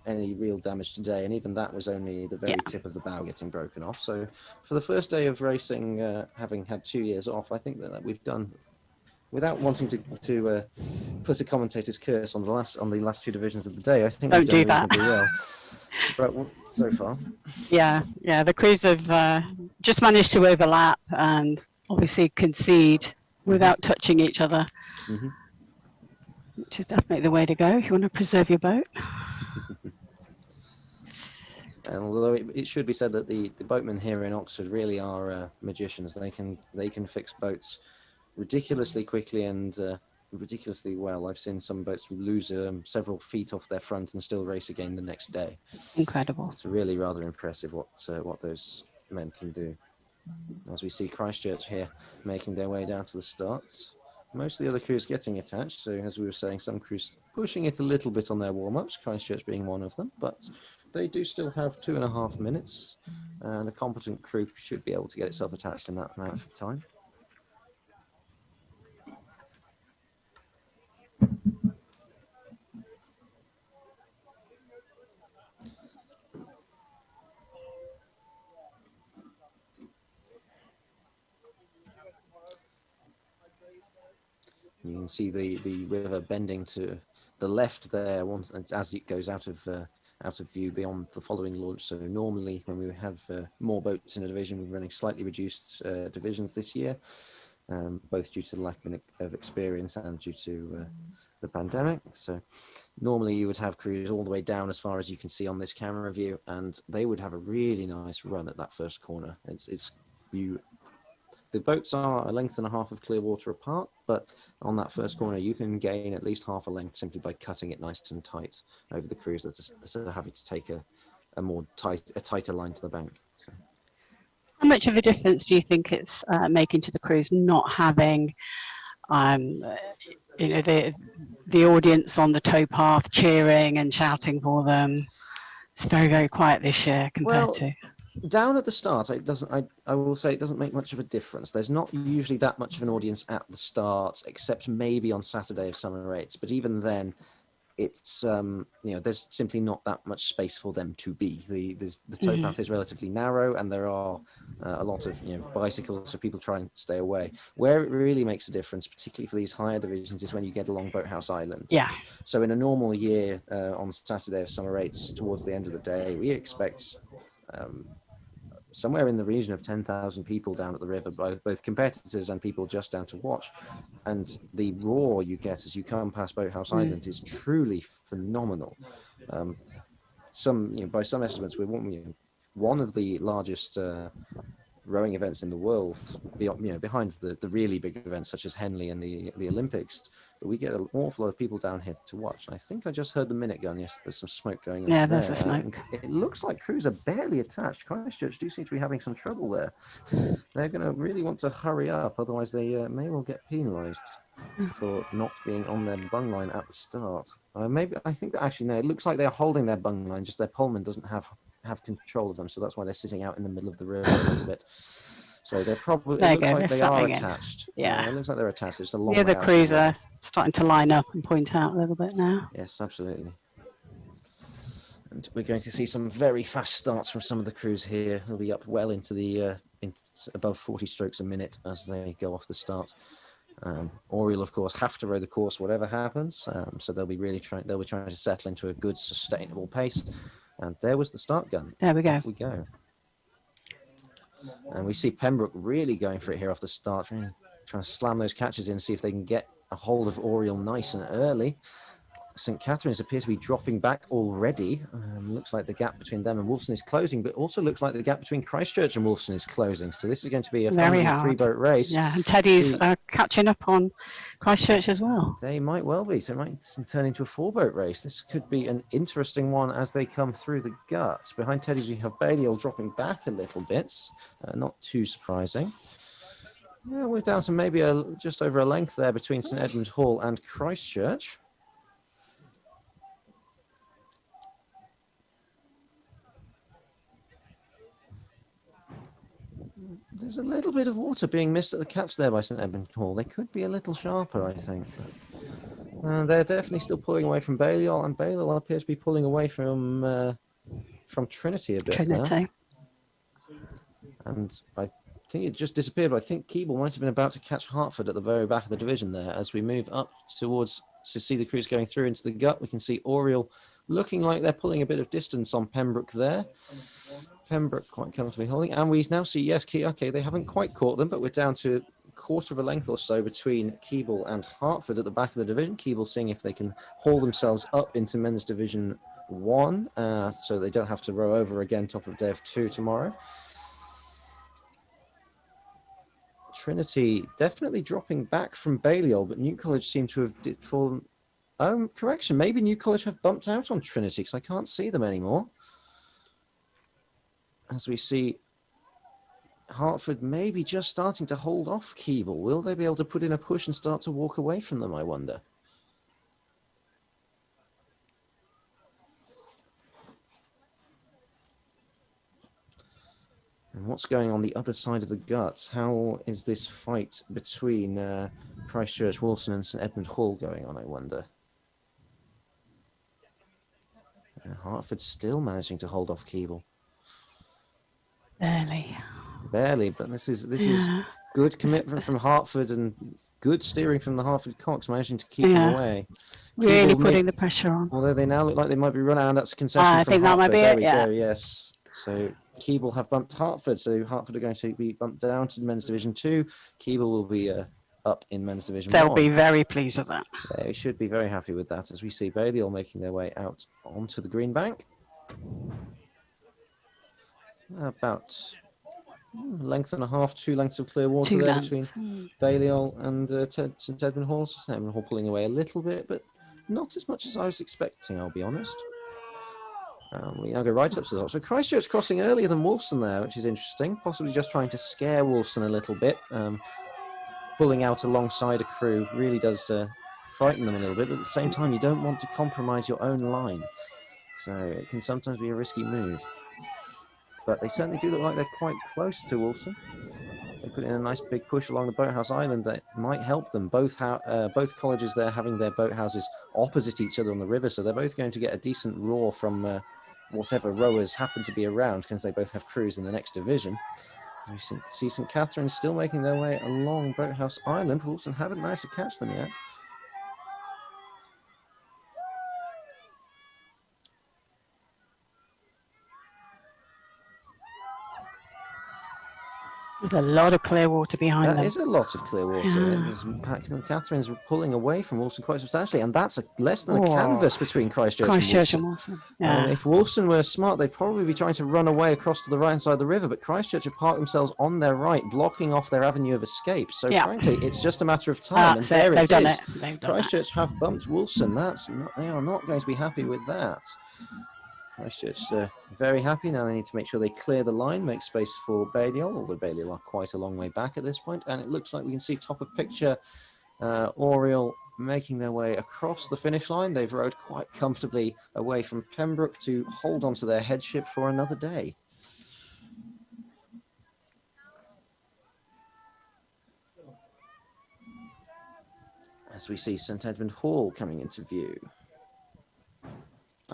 any real damage today, and even that was only the very tip of the bow getting broken off. So for the first day of racing, having had 2 years off, I think that we've done, without wanting to put a commentator's curse on the last two divisions of the day, I think we've done reasonably well. But so far. Yeah, the crews have just managed to overlap and obviously concede without touching each other. Mm-hmm. Which is definitely the way to go if you want to preserve your boat. And although it should be said that the boatmen here in Oxford really are magicians. They can fix boats ridiculously quickly and ridiculously well. I've seen some boats lose several feet off their front and still race again the next day. Incredible. It's really rather impressive what those men can do. As we see Christchurch here making their way down to the start. most of the other crews getting attached. So as we were saying, some crews pushing it a little bit on their warm-ups, Christchurch being one of them, but they do still have 2.5 minutes, and a competent crew should be able to get itself attached in that amount of time. You can see the river bending to the left there once, as it goes out of view beyond the following launch. So normally when we have more boats in a division, we're running slightly reduced divisions this year, both due to the lack of experience and due to the pandemic. So normally you would have crews all the way down as far as you can see on this camera view, and they would have a really nice run at that first corner. The boats are a length and a half of clear water apart, but on that first corner, you can gain at least half a length simply by cutting it nice and tight over the crews that are having to take a tighter line to the bank. So. How much of a difference do you think it's making to the crews not having, the audience on the towpath cheering and shouting for them? It's very, very quiet this year compared to. Down at the start, it doesn't. I will say it doesn't make much of a difference. There's not usually that much of an audience at the start, except maybe on Saturday of Summer Rates. But even then, it's there's simply not that much space for them to be. The towpath is relatively narrow, and there are a lot of bicycles, so people try and stay away. Where it really makes a difference, particularly for these higher divisions, is when you get along Boathouse Island. Yeah. So in a normal year, on Saturday of Summer Rates, towards the end of the day, we expect somewhere in the region of 10,000 people down at the river, both competitors and people just down to watch. And the roar you get as you come past Boathouse Island is truly phenomenal. By some estimates, we're one of the largest rowing events in the world, behind the really big events such as Henley and the Olympics. But we get an awful lot of people down here to watch. I think I just heard the minute gun. Yes, there's some smoke going on. Yeah, there's a smoke. It looks like crews are barely attached. Christchurch do seem to be having some trouble there. They're going to really want to hurry up, otherwise they may well get penalised for not being on their bung line at the start. I think that actually, no, it looks like they're holding their bung line, just their poleman doesn't have control of them, so that's why they're sitting out in the middle of the river a little bit. So they're probably, it looks like they are attached. Yeah. It looks like they're attached. It's a long The other way out crews are starting to line up and point out a little bit now. Yes, absolutely. And we're going to see some very fast starts from some of the crews here. They'll be up well into the above 40 strokes a minute as they go off the start. Oriel, of course, have to row the course whatever happens. So they'll be trying to settle into a good, sustainable pace. And there was the start gun. There we go. Off we go. And we see Pembroke really going for it here off the start, trying to slam those catches in, see if they can get a hold of Oriel nice and early. St. Catherine's appears to be dropping back already. Looks like the gap between them and Wolfson is closing, but also looks like the gap between Christchurch and Wolfson is closing. So this is going to be a very fun three-boat race. Yeah, and Teddy's catching up on Christchurch as well. They might well be. So it might turn into a four-boat race. This could be an interesting one as they come through the guts. Behind Teddy's, we have Balliol dropping back a little bit. Not too surprising. Yeah, we're down to maybe just over a length there between St. Edmund Hall and Christchurch. There's a little bit of water being missed at the catch there by St. Edmund Hall. They could be a little sharper, I think. They're definitely still pulling away from Balliol, and Balliol appears to be pulling away from Trinity a bit. Trinity. And I think it just disappeared, but I think Keeble might have been about to catch Hertford at the very back of the division there. As we move up towards to see the crews going through into the gut, we can see Oriel looking like they're pulling a bit of distance on Pembroke there. Pembroke quite comfortably holding, and we now see, yes, okay, they haven't quite caught them, but we're down to a quarter of a length or so between Keeble and Hertford at the back of the division. Keeble seeing if they can haul themselves up into Men's Division 1, so they don't have to row over again top of Dev 2 tomorrow. Trinity definitely dropping back from Balliol, but New College seem to have fallen. Correction, maybe New College have bumped out on Trinity because I can't see them anymore. As we see Hartford maybe just starting to hold off Keble. Will they be able to put in a push and start to walk away from them, I wonder? And what's going on the other side of the guts? How is this fight between Christchurch, Wolfson and St Edmund Hall going on, I wonder? Hartford still managing to hold off Keble. Barely. Barely, but this is good commitment from Hartford and good steering from the Hartford Cox, managing to keep them away. Really Keble putting the pressure on. Although they now look like they might be run out, that's a concession I from think that Hartford. might be there it, we yeah. go, yes. So Keble have bumped Hartford, so Hartford are going to be bumped down to Men's Division 2. Keble will be up in Men's Division 1. They'll be very pleased with that. They should be very happy with that, as we see Balliol making their way out onto the green bank. About length and a half, 2 lengths of clear water there between Balliol and St Edmund Hall. So St Edmund Hall pulling away a little bit, but not as much as I was expecting, I'll be honest. We now go right up to the top. So Christchurch crossing earlier than Wolfson there, which is interesting. Possibly just trying to scare Wolfson a little bit. Pulling out alongside a crew really does frighten them a little bit, but at the same time, you don't want to compromise your own line. So it can sometimes be a risky move. But they certainly do look like they're quite close to Wolfson. They put in a nice big push along the Boathouse Island that might help them. Both colleges there having their boathouses opposite each other on the river, so they're both going to get a decent roar from whatever rowers happen to be around, because they both have crews in the next division. We see St Catherine's still making their way along Boathouse Island. Wolfson haven't managed to catch them yet. There's a lot of clear water behind them. That is a lot of clear water. St Catherine's pulling away from Wolfson quite substantially, and that's less than a canvas between Christchurch and Wolfson. Yeah. If Wolfson were smart, they'd probably be trying to run away across to the right side of the river, but Christchurch have parked themselves on their right, blocking off their avenue of escape. So frankly, it's just a matter of time. That's and there They've done is. it. They've done Christchurch have bumped Wolfson. They are not going to be happy with that. Christchurch very happy. Now they need to make sure they clear the line, make space for Balliol, although Balliol are quite a long way back at this point. And it looks like we can see top of picture Oriel making their way across the finish line. They've rowed quite comfortably away from Pembroke to hold onto their headship for another day. As we see St Edmund Hall coming into view.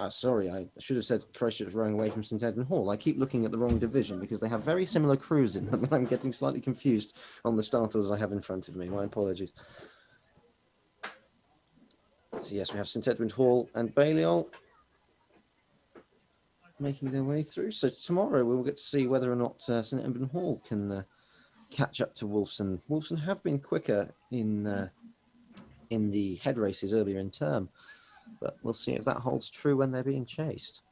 Sorry, I should have said Christchurch rowing away from St Edmund Hall. I keep looking at the wrong division because they have very similar crews in them, and I'm getting slightly confused on the starters I have in front of me. My apologies. So yes, we have St Edmund Hall and Balliol making their way through. So tomorrow we will get to see whether or not St Edmund Hall can catch up to Wolfson. Wolfson have been quicker in the head races earlier in term. But we'll see if that holds true when they're being chased.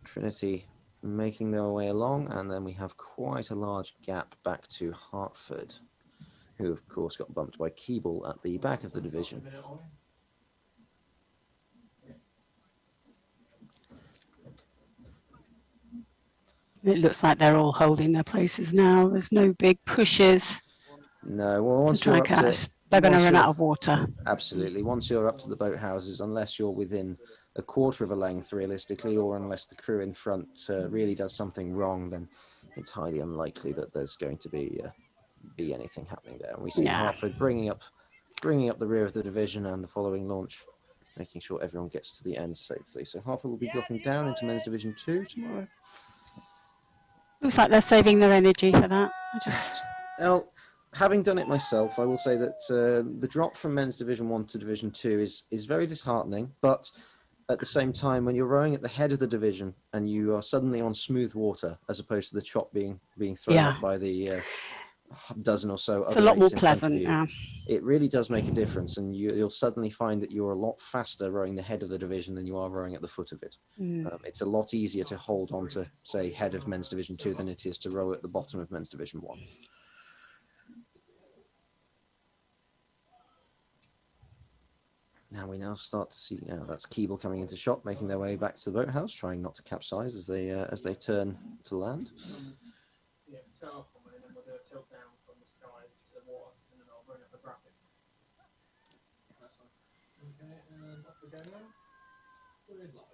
Trinity making their way along, and then we have quite a large gap back to Hartford, who of course got bumped by Keble at the back of the division. It looks like they're all holding their places now. There's no big pushes. No, well, once you're up to... They're going to run out of water. Absolutely. Once you're up to the boathouses, unless you're within a quarter of a length, realistically, or unless the crew in front really does something wrong, then it's highly unlikely that there's going to be anything happening there. And we see Hartford bringing up the rear of the division and the following launch, making sure everyone gets to the end safely. So Hartford will be dropping down into Men's Division 2 tomorrow. Looks like they're saving their energy for that. Well, having done it myself, I will say that the drop from Men's Division 1 to Division 2 is very disheartening, but at the same time, when you're rowing at the head of the division and you are suddenly on smooth water, as opposed to the chop being thrown up by the dozen or so it's other a lot more mates in front of pleasant. you, it really does make a difference, and you'll suddenly find that you're a lot faster rowing the head of the division than you are rowing at the foot of it. It's a lot easier to hold on to, say, head of Men's Division 2 than it is to row at the bottom of Men's Division 1. Now we now start to see, that's Keeble coming into shot, making their way back to the boathouse, trying not to capsize as they turn to land. Yeah, start off from it, and then we'll do a tilt down from the sky to the water, and then I'll bring up the graphic. That's fine. Okay, and off we go now. So it is live.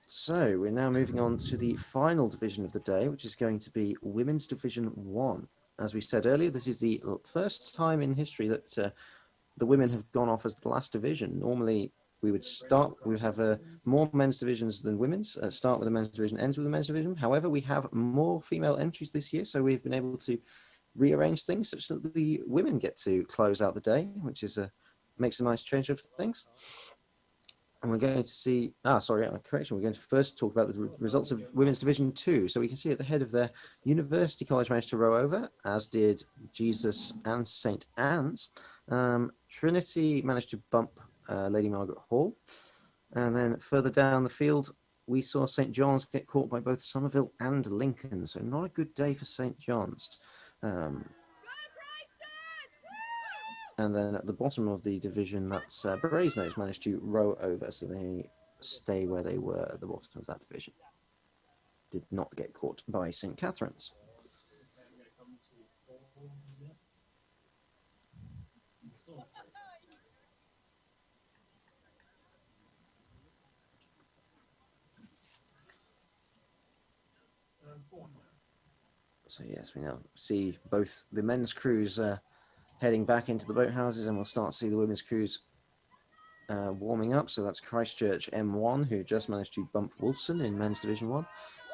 So we're now moving on to the final division of the day, which is going to be Women's Division 1. As we said earlier, this is the first time in history that the women have gone off as the last division. Normally, we would have more men's divisions than women's. Start with the men's division, ends with the men's division. However, we have more female entries this year, so we've been able to rearrange things such that the women get to close out the day, which is makes a nice change of things. And we're going to see, correction, we're going to first talk about the results of Women's Division 2. So we can see at the head of their University College managed to row over, as did Jesus and St. Anne's. Trinity managed to bump Lady Margaret Hall. And then further down the field, we saw St. John's get caught by both Somerville and Lincoln. So not a good day for St. John's. And then at the bottom of the division, that's Brasenose managed to row over, so they stay where they were at the bottom of that division. Did not get caught by St. Catherine's. So yes, we now see both the men's crews heading back into the boathouses, and we'll start to see the women's crews warming up. So that's Christchurch M1, who just managed to bump Wolfson in men's division 1,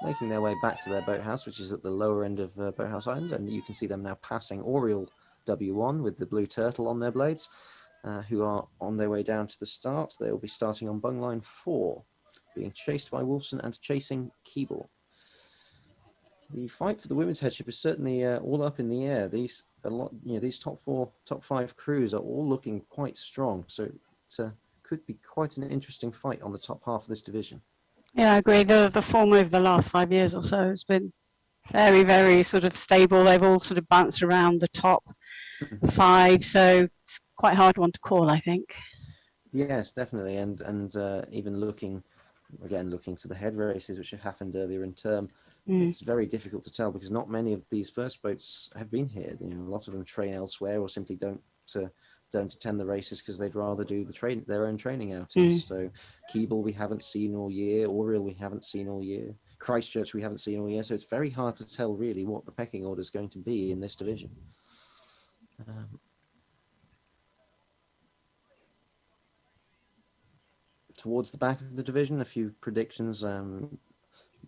making their way back to their boathouse, which is at the lower end of Boathouse Island. And you can see them now passing Oriel W1 with the blue turtle on their blades, who are on their way down to the start. They will be starting on bung line 4, being chased by Wolfson and chasing Keeble. The fight for the women's headship is certainly all up in the air. These top 5 crews are all looking quite strong, so it could be quite an interesting fight on the top half of this division. Yeah, I agree. The form over the last 5 years or so has been very, very sort of stable. They've all sort of bounced around the top 5, so it's quite a hard one to call, I think. Yes, definitely, and even looking to the head races which have happened earlier in term. It's very difficult to tell because not many of these first boats have been here. You know, a lot of them train elsewhere or simply don't attend the races because they'd rather do their own training outings. So Keeble we haven't seen all year, Oriel we haven't seen all year, Christchurch we haven't seen all year. So it's very hard to tell really what the pecking order is going to be in this division. Towards the back of the division, a few predictions.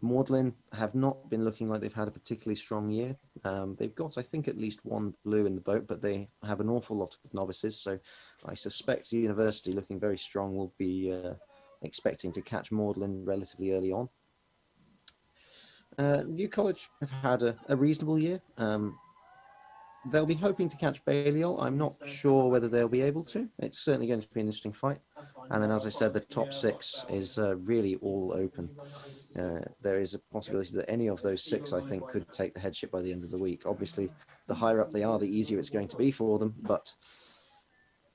Magdalen have not been looking like they've had a particularly strong year. They've got, I think, at least one blue in the boat, but they have an awful lot of novices. So I suspect University, looking very strong, will be expecting to catch Magdalen relatively early on. New College have had a reasonable year. They'll be hoping to catch Balliol. I'm not sure whether they'll be able to. It's certainly going to be an interesting fight. And then, as I said, the top 6 is really all open. There is a possibility that any of those 6, I think, could take the headship by the end of the week. Obviously, the higher up they are, the easier it's going to be for them. But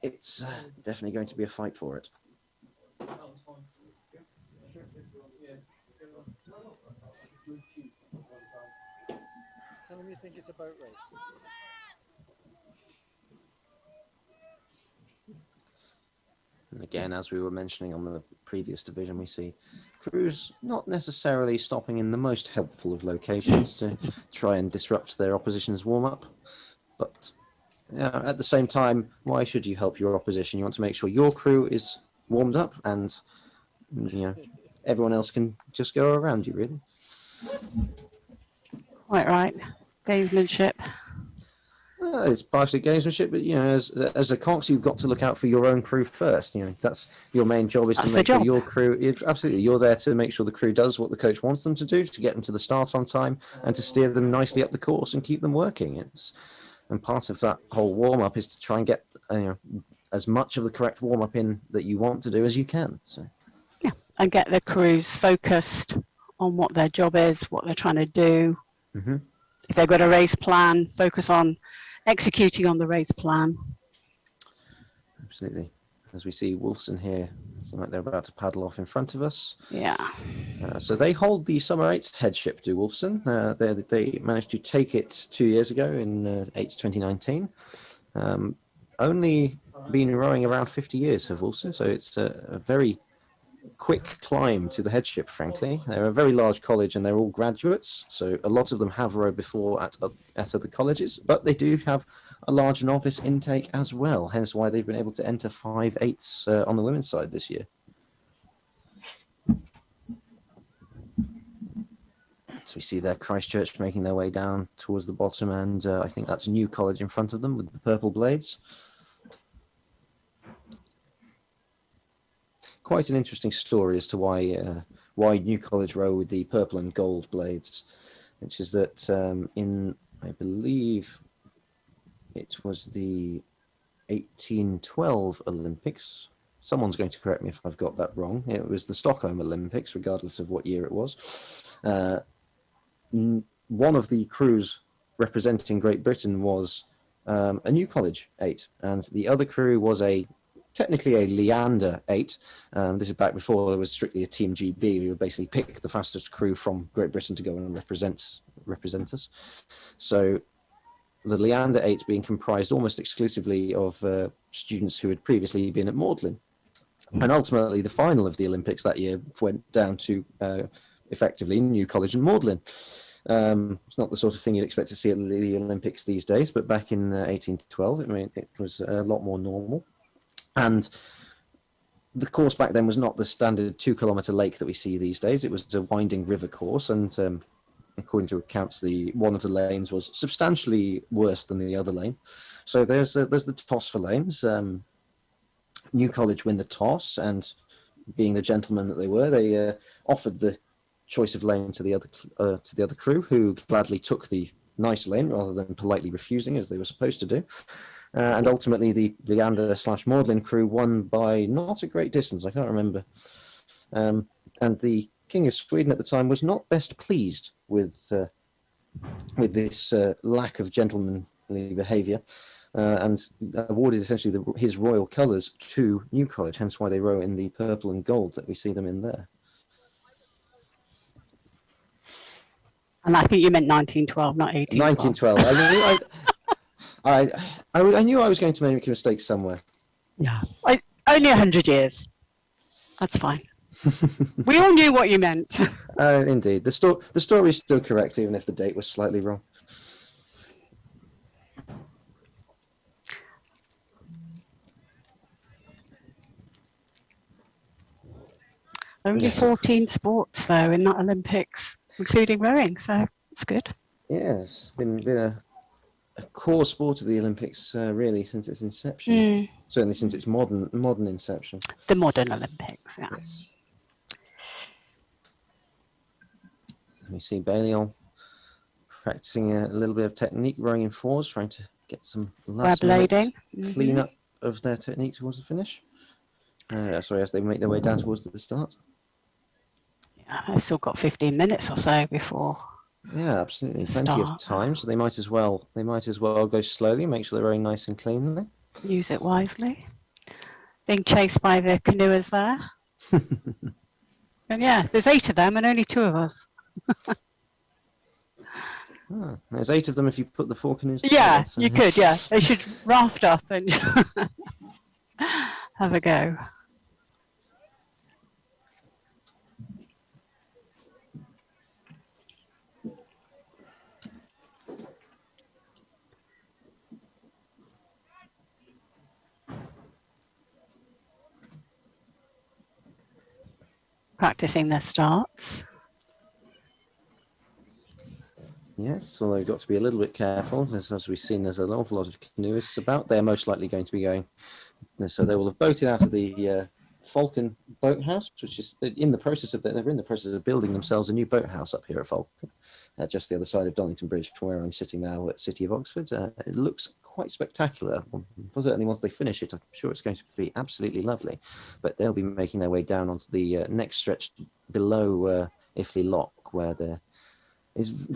it's definitely going to be a fight for it. Tell them you think it's a boat race. And again, as we were mentioning on the previous division, we see crews not necessarily stopping in the most helpful of locations to try and disrupt their opposition's warm-up. But at the same time, why should you help your opposition? You want to make sure your crew is warmed up and everyone else can just go around you, really. Quite right. Gamesmanship. It's partially gamesmanship, but as a cox, you've got to look out for your own crew first. That's your main job, is to make sure your crew. Absolutely, you're there to make sure the crew does what the coach wants them to do, to get them to the start on time, and to steer them nicely up the course and keep them working. And part of that whole warm up is to try and get as much of the correct warm up in that you want to do as you can. So yeah, and get the crews focused on what their job is, what they're trying to do. Mm-hmm. If they've got a race plan, focus on executing on the race plan. absolutely. As we see Wolfson here, seem like they're about to paddle off in front of us. Yeah. So they hold the Summer 8 headship, do Wolfson. They managed to take it 2 years ago in 8 2019. Only been rowing around 50 years have Wolfson, so it's a very quick climb to the headship, frankly. They're a very large college and they're all graduates, so a lot of them have rowed before at other colleges, but they do have a large novice intake as well, hence why they've been able to enter 5/8s on the women's side this year. So we see there Christchurch making their way down towards the bottom, and I think that's New College in front of them with the purple blades. Quite an interesting story as to why New College row with the purple and gold blades, which is that in, I believe, it was the 1812 Olympics. Someone's going to correct me if I've got that wrong. It was the Stockholm Olympics, regardless of what year it was. One of the crews representing Great Britain was a New College 8, and the other crew was technically a Leander 8. This is back before there was strictly a Team GB. We would basically pick the fastest crew from Great Britain to go and represent us. So the Leander 8 being comprised almost exclusively of students who had previously been at Magdalen. And ultimately, the final of the Olympics that year went down to effectively New College and Magdalen. It's not the sort of thing you'd expect to see at the Olympics these days, but back in 1812, it was a lot more normal. And the course back then was not the standard 2-kilometre lake that we see these days. It was a winding river course, and according to accounts, one of the lanes was substantially worse than the other lane. So there's the toss for lanes. New College win the toss, and being the gentlemen that they were, they offered the choice of lane to the other crew, who gladly took the nice lane rather than politely refusing as they were supposed to do. And ultimately, the Leander/Magdalen crew won by not a great distance. I can't remember. And the King of Sweden at the time was not best pleased with this lack of gentlemanly behaviour, and awarded essentially his royal colours to New College. Hence why they row in the purple and gold that we see them in there. And I think you meant 1912, not 1812. 1912. I knew I was going to make a mistake somewhere. Yeah, only 100 years. That's fine. We all knew what you meant. Indeed. The story is still correct, even if the date was slightly wrong. Only Yes. 14 sports, though, in that Olympics, including rowing, so it's good. Yes, been a core sport of the Olympics, really, since its inception. Certainly since its modern inception. The modern Olympics, yeah. Yes. We see Balliol practicing a little bit of technique, rowing in fours, trying to get some last Grab-loading. clean up of their technique towards the finish. As they make their way down towards the start. Yeah, they've still got 15 minutes or so before. Yeah, absolutely, plenty of time. So they might as well go slowly, make sure they're rowing nice and cleanly. Use it wisely. Being chased by the canoers there. And yeah, there's 8 of them and only 2 of us. There's 8 of them if you put the 4 canoes together. Yeah, So. you could, yeah. They should raft up and have a go. Practicing their starts. Yes, so they've got to be a little bit careful, as we've seen there's an awful lot of canoeists about. They're most likely going to be going, so they will have boated out of the Falcon boathouse, which is they're in the process of building themselves a new boathouse up here at Falcon, just the other side of Donington Bridge from where I'm sitting now at City of Oxford. It looks quite spectacular. Certainly once they finish it, I'm sure it's going to be absolutely lovely. But they'll be making their way down onto the next stretch below Iffley Lock, where there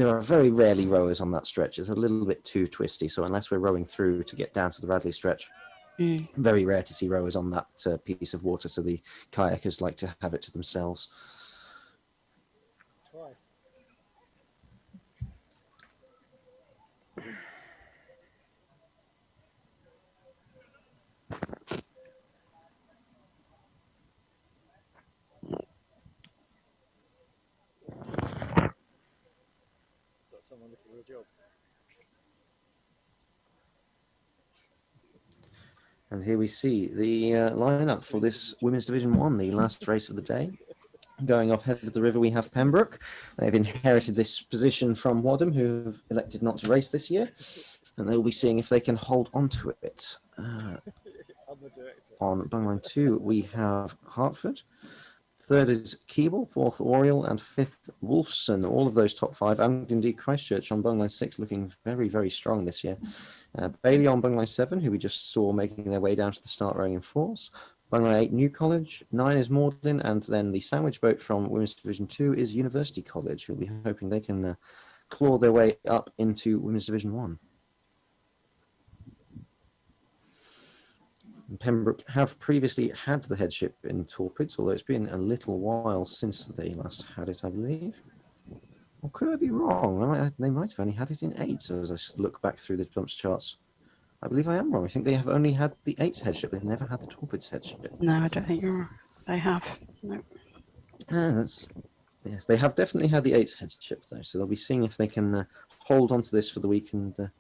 are very rarely rowers on that stretch. It's a little bit too twisty, so unless we're rowing through to get down to the Radley stretch, Mm. Very rare to see rowers on that piece of water, so the kayakers like to have it to themselves. Twice. Is that someone looking for a job? And here we see the lineup for this Women's Division 1, the last race of the day. Going off head of the river, we have Pembroke. They've inherited this position from Wadham, who have elected not to race this year. And they'll be seeing if they can hold on to it. I'm the director. On bungline 2, we have Hertford. Third is Keble, fourth Oriel, and fifth Wolfson. All of those top 5, and indeed Christchurch on bungline 6, looking very, very strong this year. Bailey on bungline 7, who we just saw making their way down to the start rowing in fours. Bungline 8, New College. 9 is Morden, and then the sandwich boat from Women's Division 2 is University College, who'll be hoping they can claw their way up into Women's Division 1. Pembroke have previously had the headship in Torpids, although it's been a little while since they last had it, I believe. Or could I be wrong? They might have only had it in 8, so as I look back through the bumps charts. I believe I am wrong. I think they have only had the 8's headship. They've never had the Torpids headship. No, I don't think you're wrong. They have. No. Yes, they have definitely had the 8's headship, though, so they'll be seeing if they can hold on to this for the week and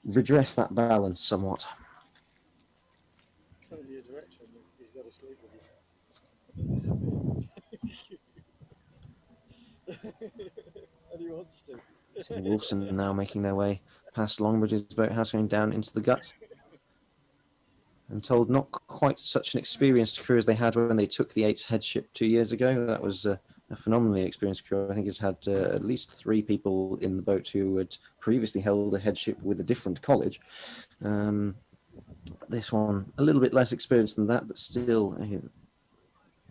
redress that balance somewhat. Tell me a direction, he's got to sleep with you. And he wants to. So Wolfson now making their way past Longbridge's boathouse, going down into the gut. I'm told not quite such an experienced crew as they had when they took the 8's headship 2 years ago. That was a phenomenally experienced crew. I think it's had at least 3 people in the boat who had previously held a headship with a different college. This one, a little bit less experienced than that, but still a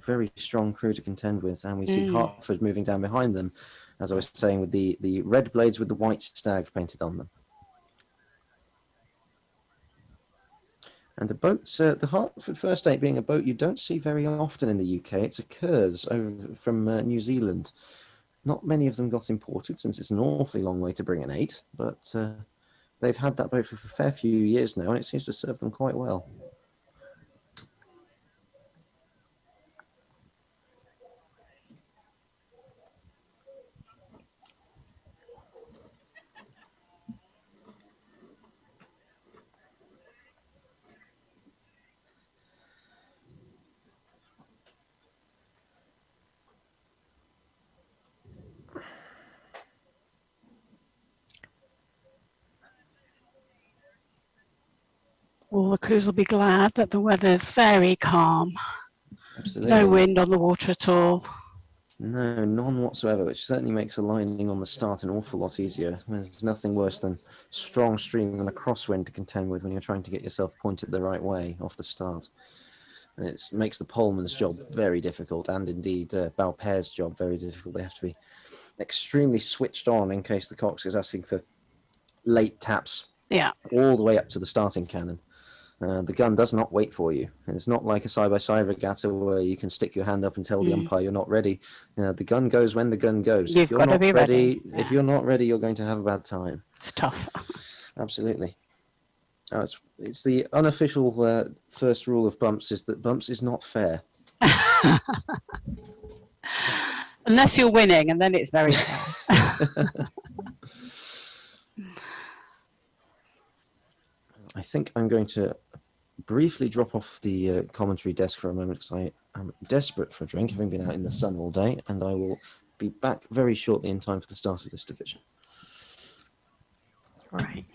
very strong crew to contend with. And we see Hertford moving down behind them, as I was saying, with the red blades with the white stag painted on them. And the boat, the Hertford First Aid being a boat you don't see very often in the UK. It's a Kurz over from New Zealand. Not many of them got imported, since it's an awfully long way to bring an 8, but they've had that boat for a fair few years now, and it seems to serve them quite well. All the crews will be glad that the weather's very calm. Absolutely. No wind on the water at all. No, none whatsoever, which certainly makes aligning on the start an awful lot easier. There's nothing worse than strong stream and a crosswind to contend with when you're trying to get yourself pointed the right way off the start. And it makes the poleman's job very difficult, and indeed bow pair's job very difficult. They have to be extremely switched on in case the cox is asking for late taps all the way up to the starting cannon. The gun does not wait for you. It's not like a side-by-side regatta where you can stick your hand up and tell the umpire you're not ready. The gun goes when the gun goes. You've got to be ready. If you're not ready, you're going to have a bad time. It's tough. Absolutely. It's the unofficial first rule of bumps is that bumps is not fair. Unless you're winning, and then it's very fair. I think I'm going to briefly drop off the commentary desk for a moment because I am desperate for a drink, having been out in the sun all day, and I will be back very shortly in time for the start of this division. Right.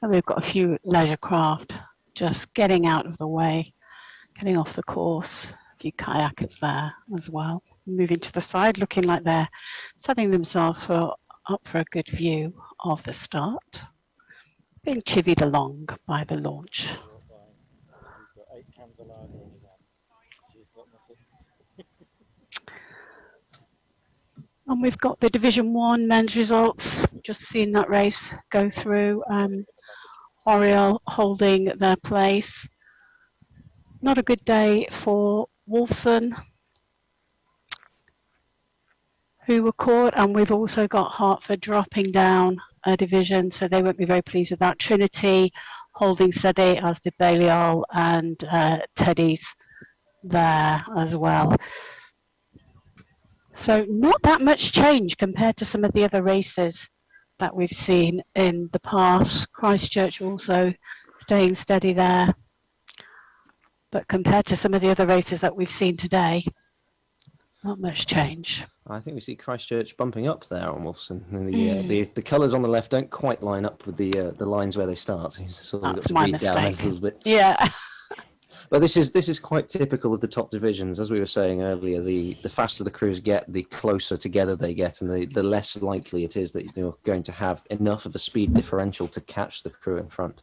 And we've got a few leisure craft just getting out of the way, getting off the course. A few kayakers there as well. Moving to the side, looking like they're setting themselves up for a good view of the start. Being chivied along by the launch. He's got 8 cans of lager in his hands. She's got nothing. And we've got the Division 1 men's results. Just seen that race go through. Oriel holding their place. Not a good day for Wolfson, who were caught, and we've also got Hertford dropping down a division, so they won't be very pleased with that. Trinity holding steady, as did Balliol, and Teddy's there as well. So not that much change compared to some of the other races that we've seen in the past. Christchurch also staying steady there. But compared to some of the other races that we've seen today, not much change. I think we see Christchurch bumping up there on Wolfson. And the colours on the left don't quite line up with the lines where they start. So you've sort of got to read down a little bit. Yeah. But this is quite typical of the top divisions, as we were saying earlier. The faster the crews get, the closer together they get, and the less likely it is that you're going to have enough of a speed differential to catch the crew in front.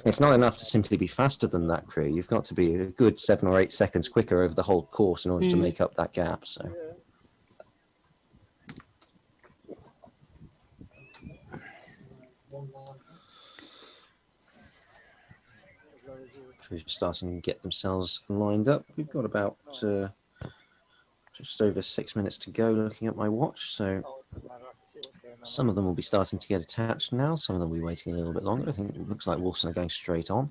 It's not enough to simply be faster than that crew. You've got to be a good 7 or 8 seconds quicker over the whole course in order to make up that gap. So. Crews starting to get themselves lined up. We've got about just over 6 minutes to go looking at my watch, so some of them will be starting to get attached now, some of them will be waiting a little bit longer. I think it looks like Wolfson are going straight on.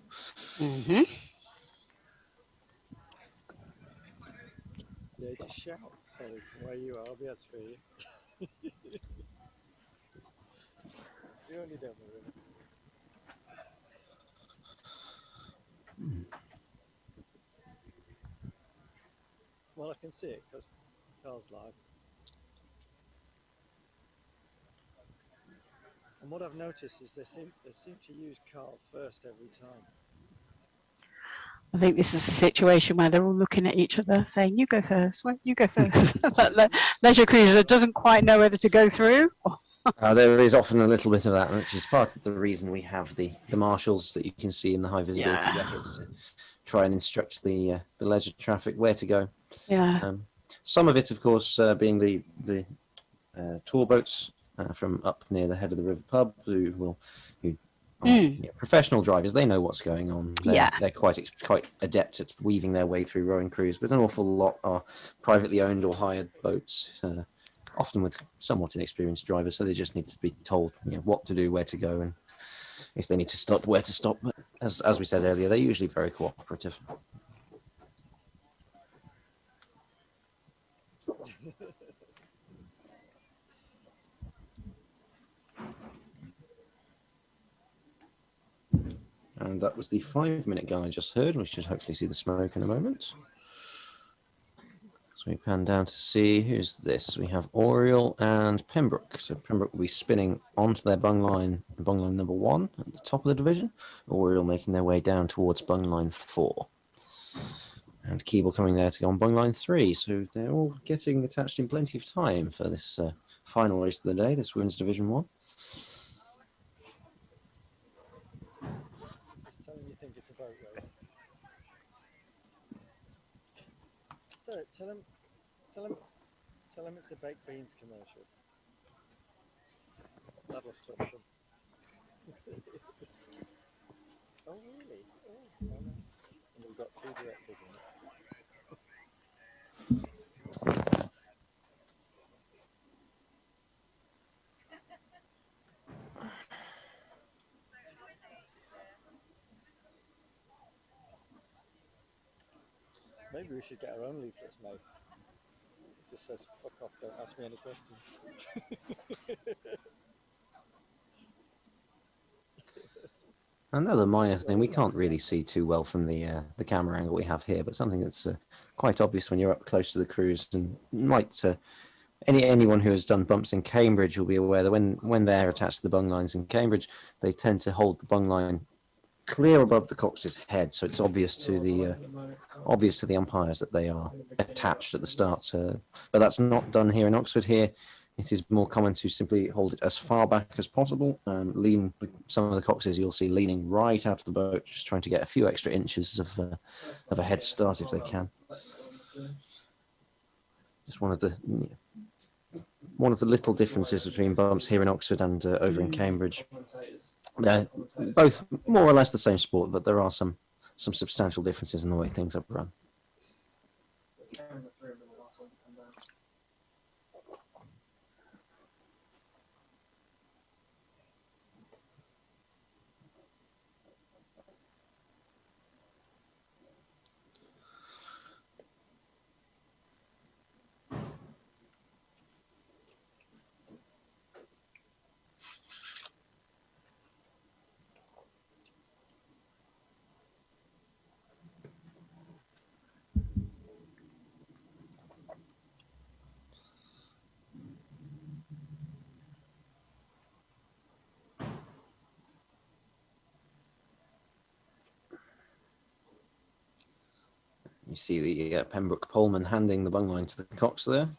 Yeah, just shout, Ollie, from where you are, I'll be able to hear you. You only don't worry. Well, I can see it because Carl's live. And what I've noticed is they seem to use Carl first every time. I think this is a situation where they're all looking at each other saying, you go first, why you go first? That leisure cruiser doesn't quite know whether to go through. There is often a little bit of that, which is part of the reason we have the marshals that you can see in the high visibility jackets to try and instruct the leisure traffic where to go. Yeah. Some of it, of course, being the tour boats from up near the head of the river pub, who are professional drivers. They know what's going on. They're quite adept at weaving their way through rowing crews, but an awful lot are privately owned or hired boats, often with somewhat inexperienced drivers, so they just need to be told what to do, where to go, and if they need to stop, where to stop. But as we said earlier, they're usually very cooperative. And that was the 5-minute gun I just heard. We should hopefully see the smoke in a moment. So we pan down to see who's this. We have Oriel and Pembroke. So Pembroke will be spinning onto their bung line number 1 at the top of the division. Oriel making their way down towards bung line 4. And Keeble coming there to go on bung line 3. So they're all getting attached in plenty of time for this final race of the day, this Women's Division 1. You think it's a boat race? Tell him it's a baked beans commercial. That'll stop them. Oh really? Oh, and we've got 2 directors in it. Maybe we should get our own leaflets made. It just says, fuck off, don't ask me any questions. Another minor thing, we can't really see too well from the camera angle we have here, but something that's quite obvious when you're up close to the crews, and anyone who has done bumps in Cambridge will be aware that when they're attached to the bung lines in Cambridge, they tend to hold the bung line clear above the cox's head, so it's obvious to the umpires that they are attached at the start. But that's not done here in Oxford. Here, it is more common to simply hold it as far back as possible and lean. Some of the coxes you'll see leaning right out of the boat, just trying to get a few extra inches of a head start if they can. Just one of the one of the little differences between bumps here in Oxford and over in Cambridge. They're both more or less the same sport, but there are some substantial differences in the way things are run. You see the Pembroke poleman handing the bung line to the cox there,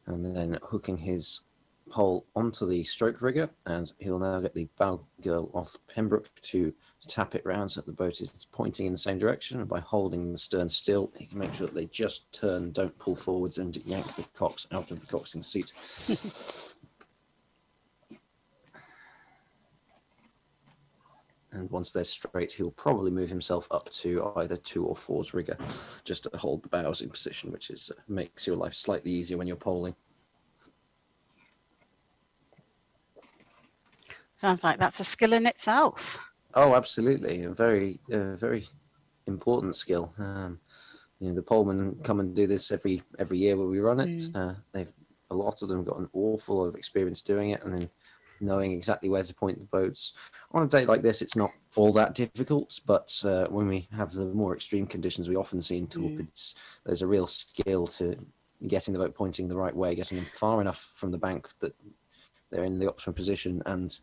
and then hooking his pole onto the stroke rigger, and he'll now get the bow girl of Pembroke to tap it round so that the boat is pointing in the same direction, and by holding the stern still, he can make sure that they just turn, don't pull forwards and yank the cox out of the coxing seat. And once they're straight, he'll probably move himself up to either 2 or 4's rigger, just to hold the bows in position, which is makes your life slightly easier when you're poling. Sounds like that's a skill in itself. Oh, absolutely, a very important skill. You know, the polemen come and do this every year where we run it. A lot of them got an awful lot of experience doing it, and then knowing exactly where to point the boats. On a day like this, it's not all that difficult, but when we have the more extreme conditions we often see in Torpids, there's a real skill to getting the boat pointing the right way, getting them far enough from the bank that they're in the optimum position, and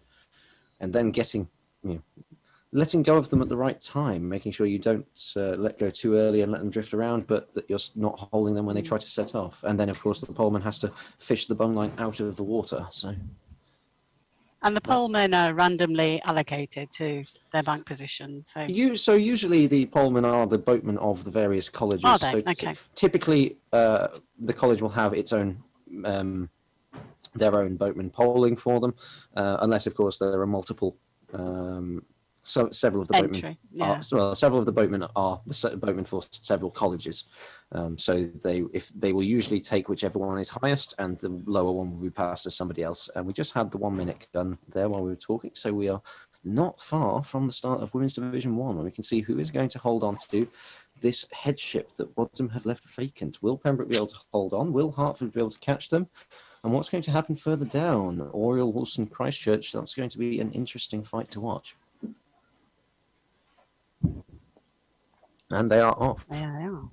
then getting, you know, letting go of them at the right time, making sure you don't let go too early and let them drift around, but that you're not holding them when they try to set off. And then, of course, the poleman has to fish the bung line out of the water. And the polemen are randomly allocated to their bank position. So usually the polemen are the boatmen of the various colleges. Are they? So okay. Typically, the college will have its own their own boatman poling for them, unless, of course, there are multiple. So several of the boatmen are the boatmen for several colleges. So they will usually take whichever one is highest, and the lower one will be passed to somebody else. And we just had the 1 minute done there while we were talking, so we are not far from the start of Women's Division 1, and we can see who is going to hold on to this headship that Wadham have left vacant. Will Pembroke be able to hold on? Will Hertford be able to catch them? And what's going to happen further down? Oriel, Wolston, Christchurch. That's going to be an interesting fight to watch. And they are off. Yeah, they are.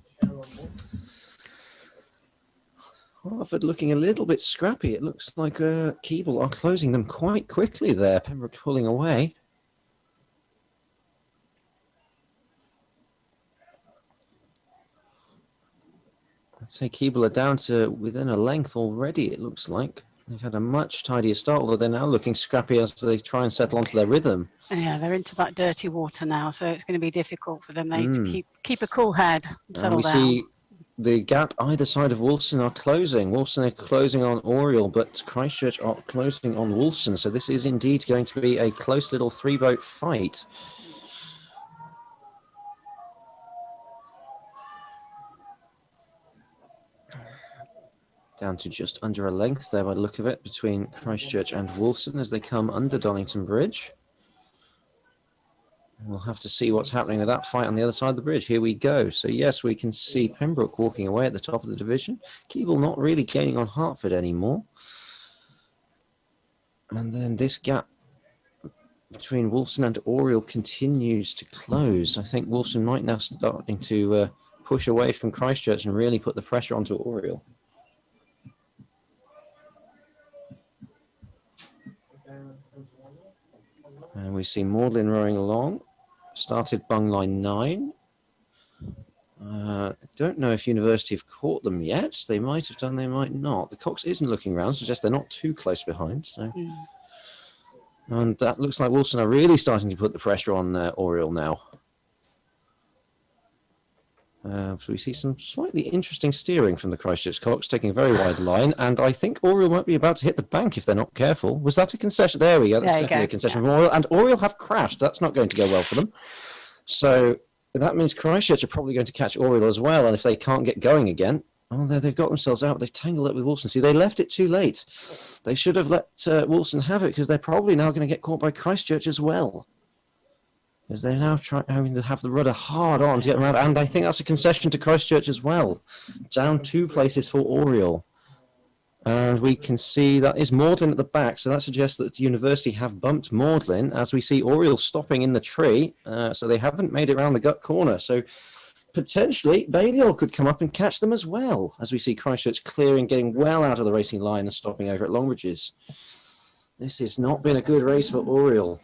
Hartford looking a little bit scrappy. It looks like Keeble are closing them quite quickly there. Pembroke pulling away. I'd say Keeble are down to within a length already, it looks like. They've had a much tidier start, although they're now looking scrappy as they try and settle onto their rhythm. Yeah, they're into that dirty water now, so it's going to be difficult for them to keep a cool head and settle down. See the gap either side of Wolston are closing. Wolston are closing on Oriel, but Christchurch are closing on Wolston. So this is indeed going to be a close little 3-boat fight. Down to just under a length there by the look of it between Christchurch and Wolston as they come under Donington Bridge. We'll have to see what's happening with that fight on the other side of the bridge. Here we go. So yes, we can see Pembroke walking away at the top of the division. Keeble not really gaining on Hertford anymore. And then this gap between Wolston and Oriel continues to close. I think Wolston might now starting to push away from Christchurch and really put the pressure onto Oriel. And we see Magdalen rowing along. Started bung line 9. Don't know if University have caught them yet. They might have done, they might not. The cox isn't looking round, suggests they're not too close behind. So, and that looks like Wolston are really starting to put the pressure on Oriel now. So we see some slightly interesting steering from the Christchurch Cocks, taking a very wide line, and I think Oriel might be about to hit the bank if they're not careful. Was that a concession? There we go. That's There you definitely go, a concession yeah. from Oriel, and Oriel have crashed. That's not going to go well for them. So that means Christchurch are probably going to catch Oriel as well, and if they can't get going again, oh, they've got themselves out. They've tangled up with Wilson. See, they left it too late. They should have let Wilson have it, because they're probably now going to get caught by Christchurch as well. Because they're now having to have the rudder hard on to get around, and I think that's a concession to Christchurch as well. Down 2 places for Oriel. And we can see that is Maudlin at the back, so that suggests that the University have bumped Maudlin, as we see Oriel stopping in the tree, so they haven't made it around the gut corner. So potentially Balliol could come up and catch them as well, as we see Christchurch clearing, getting well out of the racing line and stopping over at Longbridges. This has not been a good race for Oriel.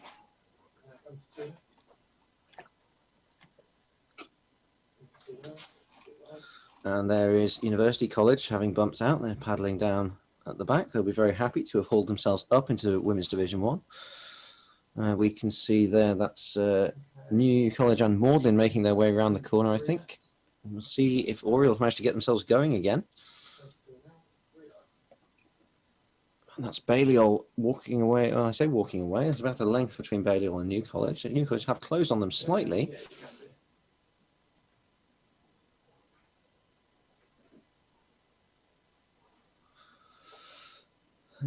And there is University College having bumped out. They're paddling down at the back. They'll be very happy to have hauled themselves up into Women's Division 1. We can see there that's New College and Maudlin making their way around the corner, I think. We'll see if Oriel have managed to get themselves going again. And that's Balliol walking away. Oh, I say walking away. There's about a length between Balliol and New College. New College have closed on them slightly.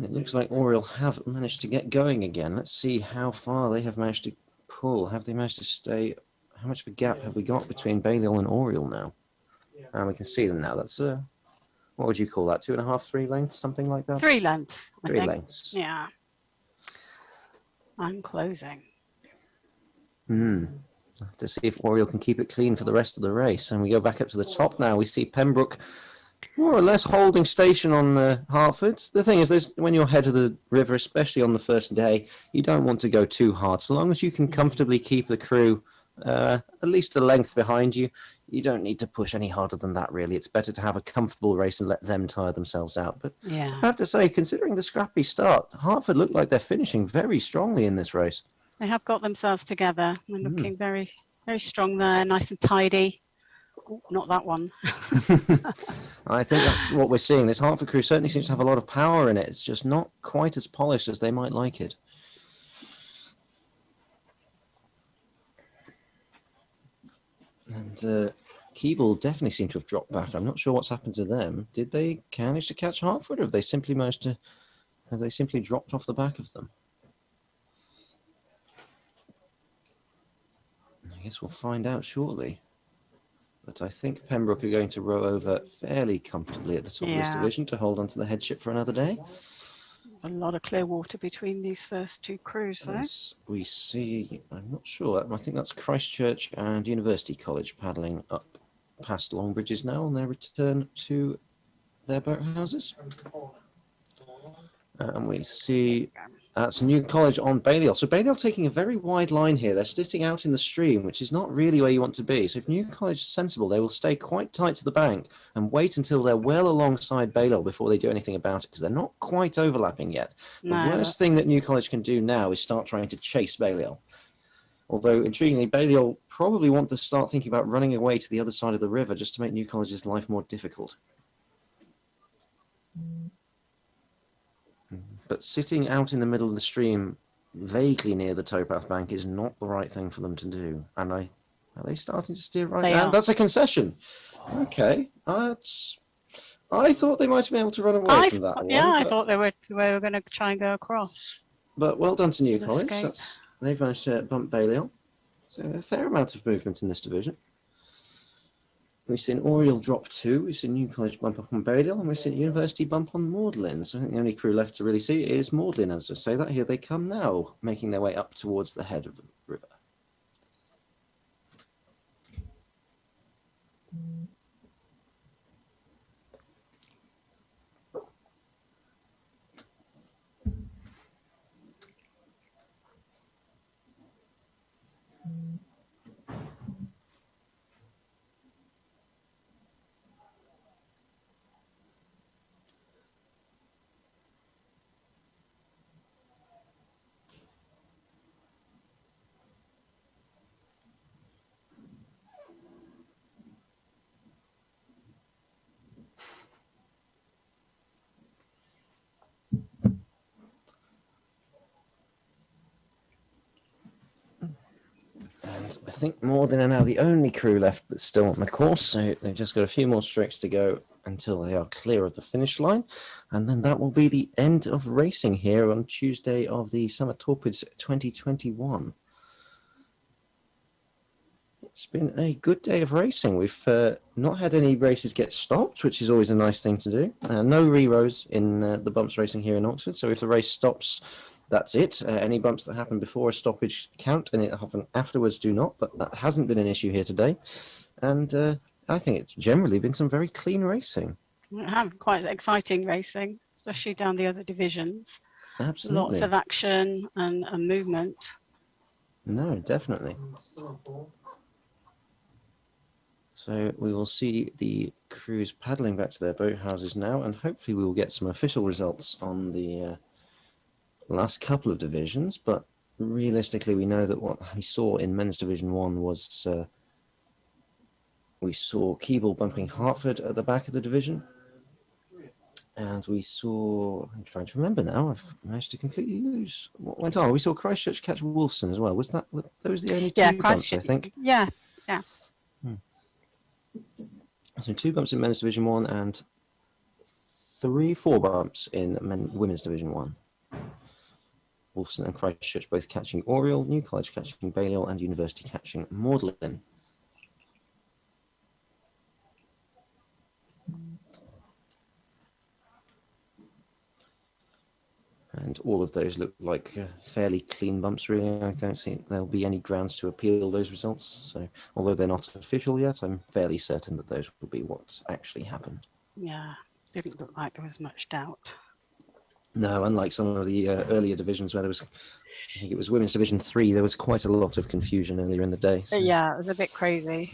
It looks like Oriel have managed to get going again. Let's see how far they have managed to pull. Have they managed to stay? How much of a gap have we got between Balliol and Oriel now? And we can see them now. That's what would you call that? 2.5, 3 lengths, something like that? 3 lengths. I 3 think. lengths. Yeah. I'm closing. To see if Oriel can keep it clean for the rest of the race. And we go back up to the top now. We see Pembroke more or less holding station on Hartford. The thing is, when you're head of the river, especially on the first day, you don't want to go too hard. So long as you can comfortably keep the crew at least a length behind you, you don't need to push any harder than that, really. It's better to have a comfortable race and let them tire themselves out. But Yeah. I have to say, considering the scrappy start, Hartford look like they're finishing very strongly in this race. They have got themselves together. They're looking very, very strong there, nice and tidy. Oh, not that one. I think that's what we're seeing. This Hartford crew certainly seems to have a lot of power in it. It's just not quite as polished as they might like it. And Keeble definitely seem to have dropped back. I'm not sure what's happened to them. Did they manage to catch Hartford, or have they simply managed to? Have they simply dropped off the back of them? I guess we'll find out shortly. But I think Pembroke are going to row over fairly comfortably at the top of this division to hold on to the headship for another day. A lot of clear water between these first 2 crews, though. As we see, I'm not sure. I think that's Christchurch and University College paddling up past Longbridges now on their return to their boathouses. And we see that's New College on Balliol. So Balliol taking a very wide line here. They're sitting out in the stream, which is not really where you want to be. So if New College is sensible, they will stay quite tight to the bank and wait until they're well alongside Balliol before they do anything about it, because they're not quite overlapping yet. The worst thing that New College can do now is start trying to chase Balliol. Although, intriguingly, Balliol probably want to start thinking about running away to the other side of the river just to make New College's life more difficult. But sitting out in the middle of the stream, vaguely near the towpath bank, is not the right thing for them to do. And are they starting to steer right now? That's a concession. Okay, I thought they might have been able to run away from that one. Yeah, I thought they were going to try and go across. But well done to New College. They've managed to bump Balliol. So a fair amount of movement in this division. We've seen Oriel drop 2, we've seen New College bump up on Balliol, and we've seen University bump on Maudlin. So I think the only crew left to really see is Maudlin, as I say that. Here they come now, making their way up towards the head of the river. I think Morden are now the only crew left that's still on the course, so they've just got a few more strokes to go until they are clear of the finish line, and then that will be the end of racing here on Tuesday of the Summer Torpids 2021. It's been a good day of racing. We've not had any races get stopped, which is always a nice thing to do. No re-rows in the bumps racing here in Oxford, so if the race stops, that's it. Any bumps that happen before a stoppage count, and it happen afterwards do not, but that hasn't been an issue here today. And I think it's generally been some very clean racing. We have quite exciting racing, especially down the other divisions. Absolutely. Lots of action and movement. No, definitely. So we will see the crews paddling back to their boathouses now, and hopefully we will get some official results on the last couple of divisions. But realistically, we know that what we saw in Men's Division 1 was we saw Keeble bumping Hartford at the back of the division. And we saw, I'm trying to remember now, I've managed to completely lose what went on. We saw Christchurch catch Wolfson as well. Was that, those the only two bumps, I think? Yeah. So 2 bumps in Men's Division 1 and 4 bumps in Women's Division 1. Wolfson and Christchurch both catching Oriel, New College catching Balliol, and University catching Magdalen. And all of those look like fairly clean bumps, really. I don't think there'll be any grounds to appeal those results. So, although they're not official yet, I'm fairly certain that those will be what actually happened. Yeah, didn't look like there was much doubt. No, unlike some of the earlier divisions where there was, I think it was Women's Division 3, there was quite a lot of confusion earlier in the day. So. Yeah, it was a bit crazy.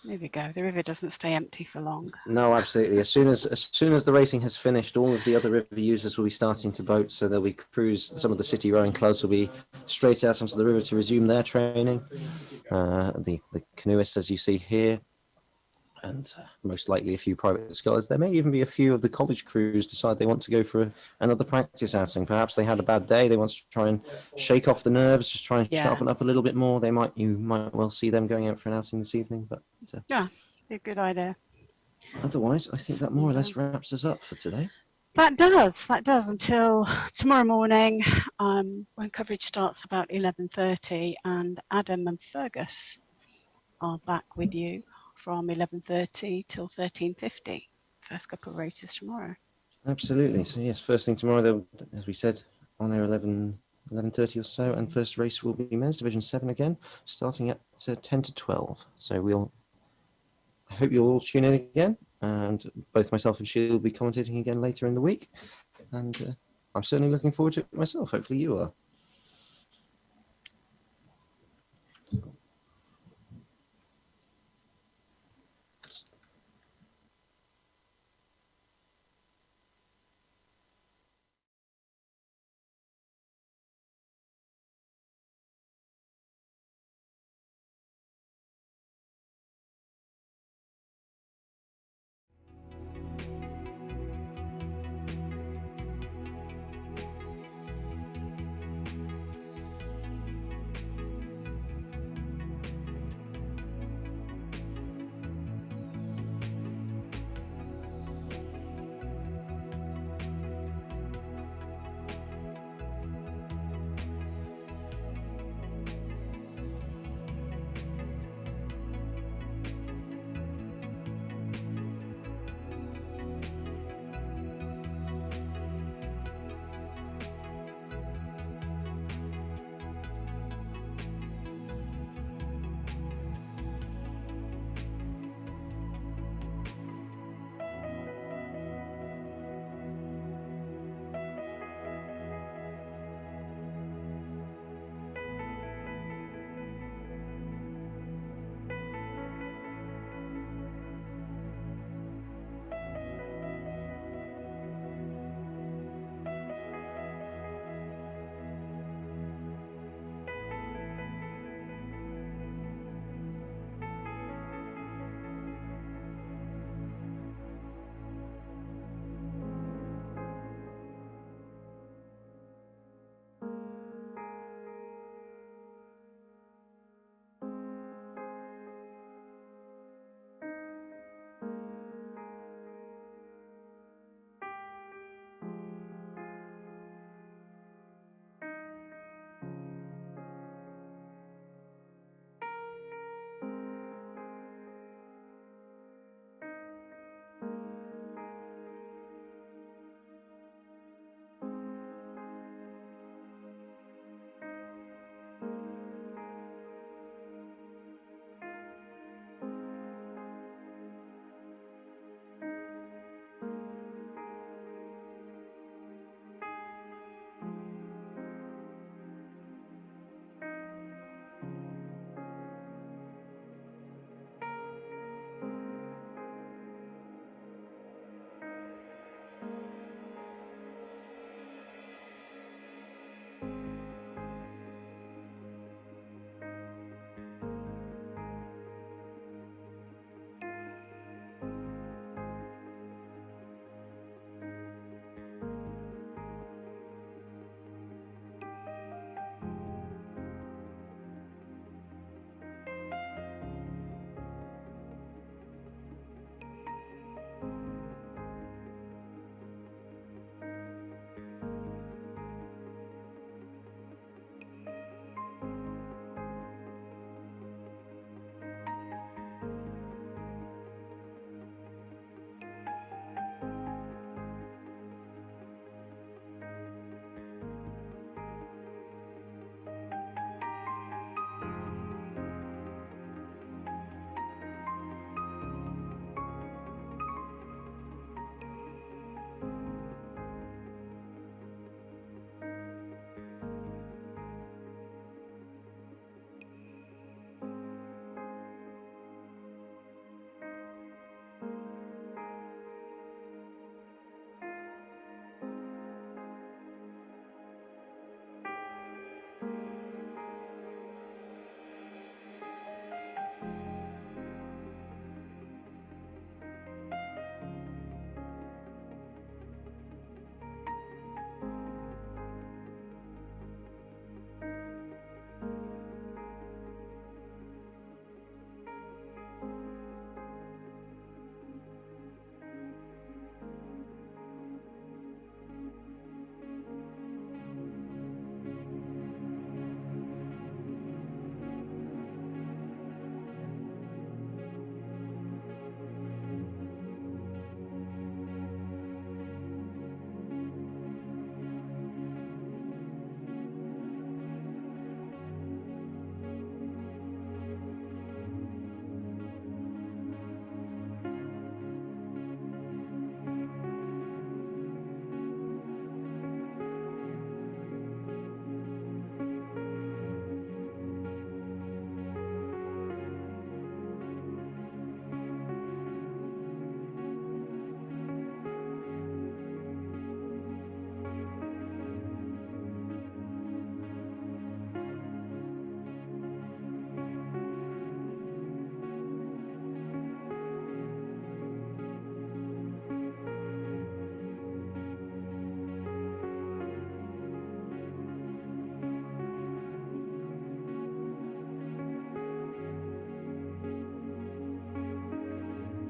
There we go. The river doesn't stay empty for long. No, absolutely. As soon as the racing has finished, all of the other river users will be starting to boat. So there'll be crews. Some of the city rowing clubs will be straight out onto the river to resume their training. The canoeists, as you see here, and most likely a few private scholars. There may even be a few of the college crews decide they want to go for another practice outing. Perhaps they had a bad day. They want to try and shake off the nerves, just try and sharpen up a little bit more. You might well see them going out for an outing this evening. But yeah, be a good idea. Otherwise, I think that more or less wraps us up for today. That does until tomorrow morning, when coverage starts about 11:30, and Adam and Fergus are back with you from 11:30 till 13:50. First couple of races tomorrow. Absolutely. So yes, first thing tomorrow, as we said, on air 11:30 or so, and first race will be Men's Division 7 again, starting at 10 to 12. So I hope you'll all tune in again, and both myself and Sheila will be commentating again later in the week, and I'm certainly looking forward to it myself. Hopefully you are.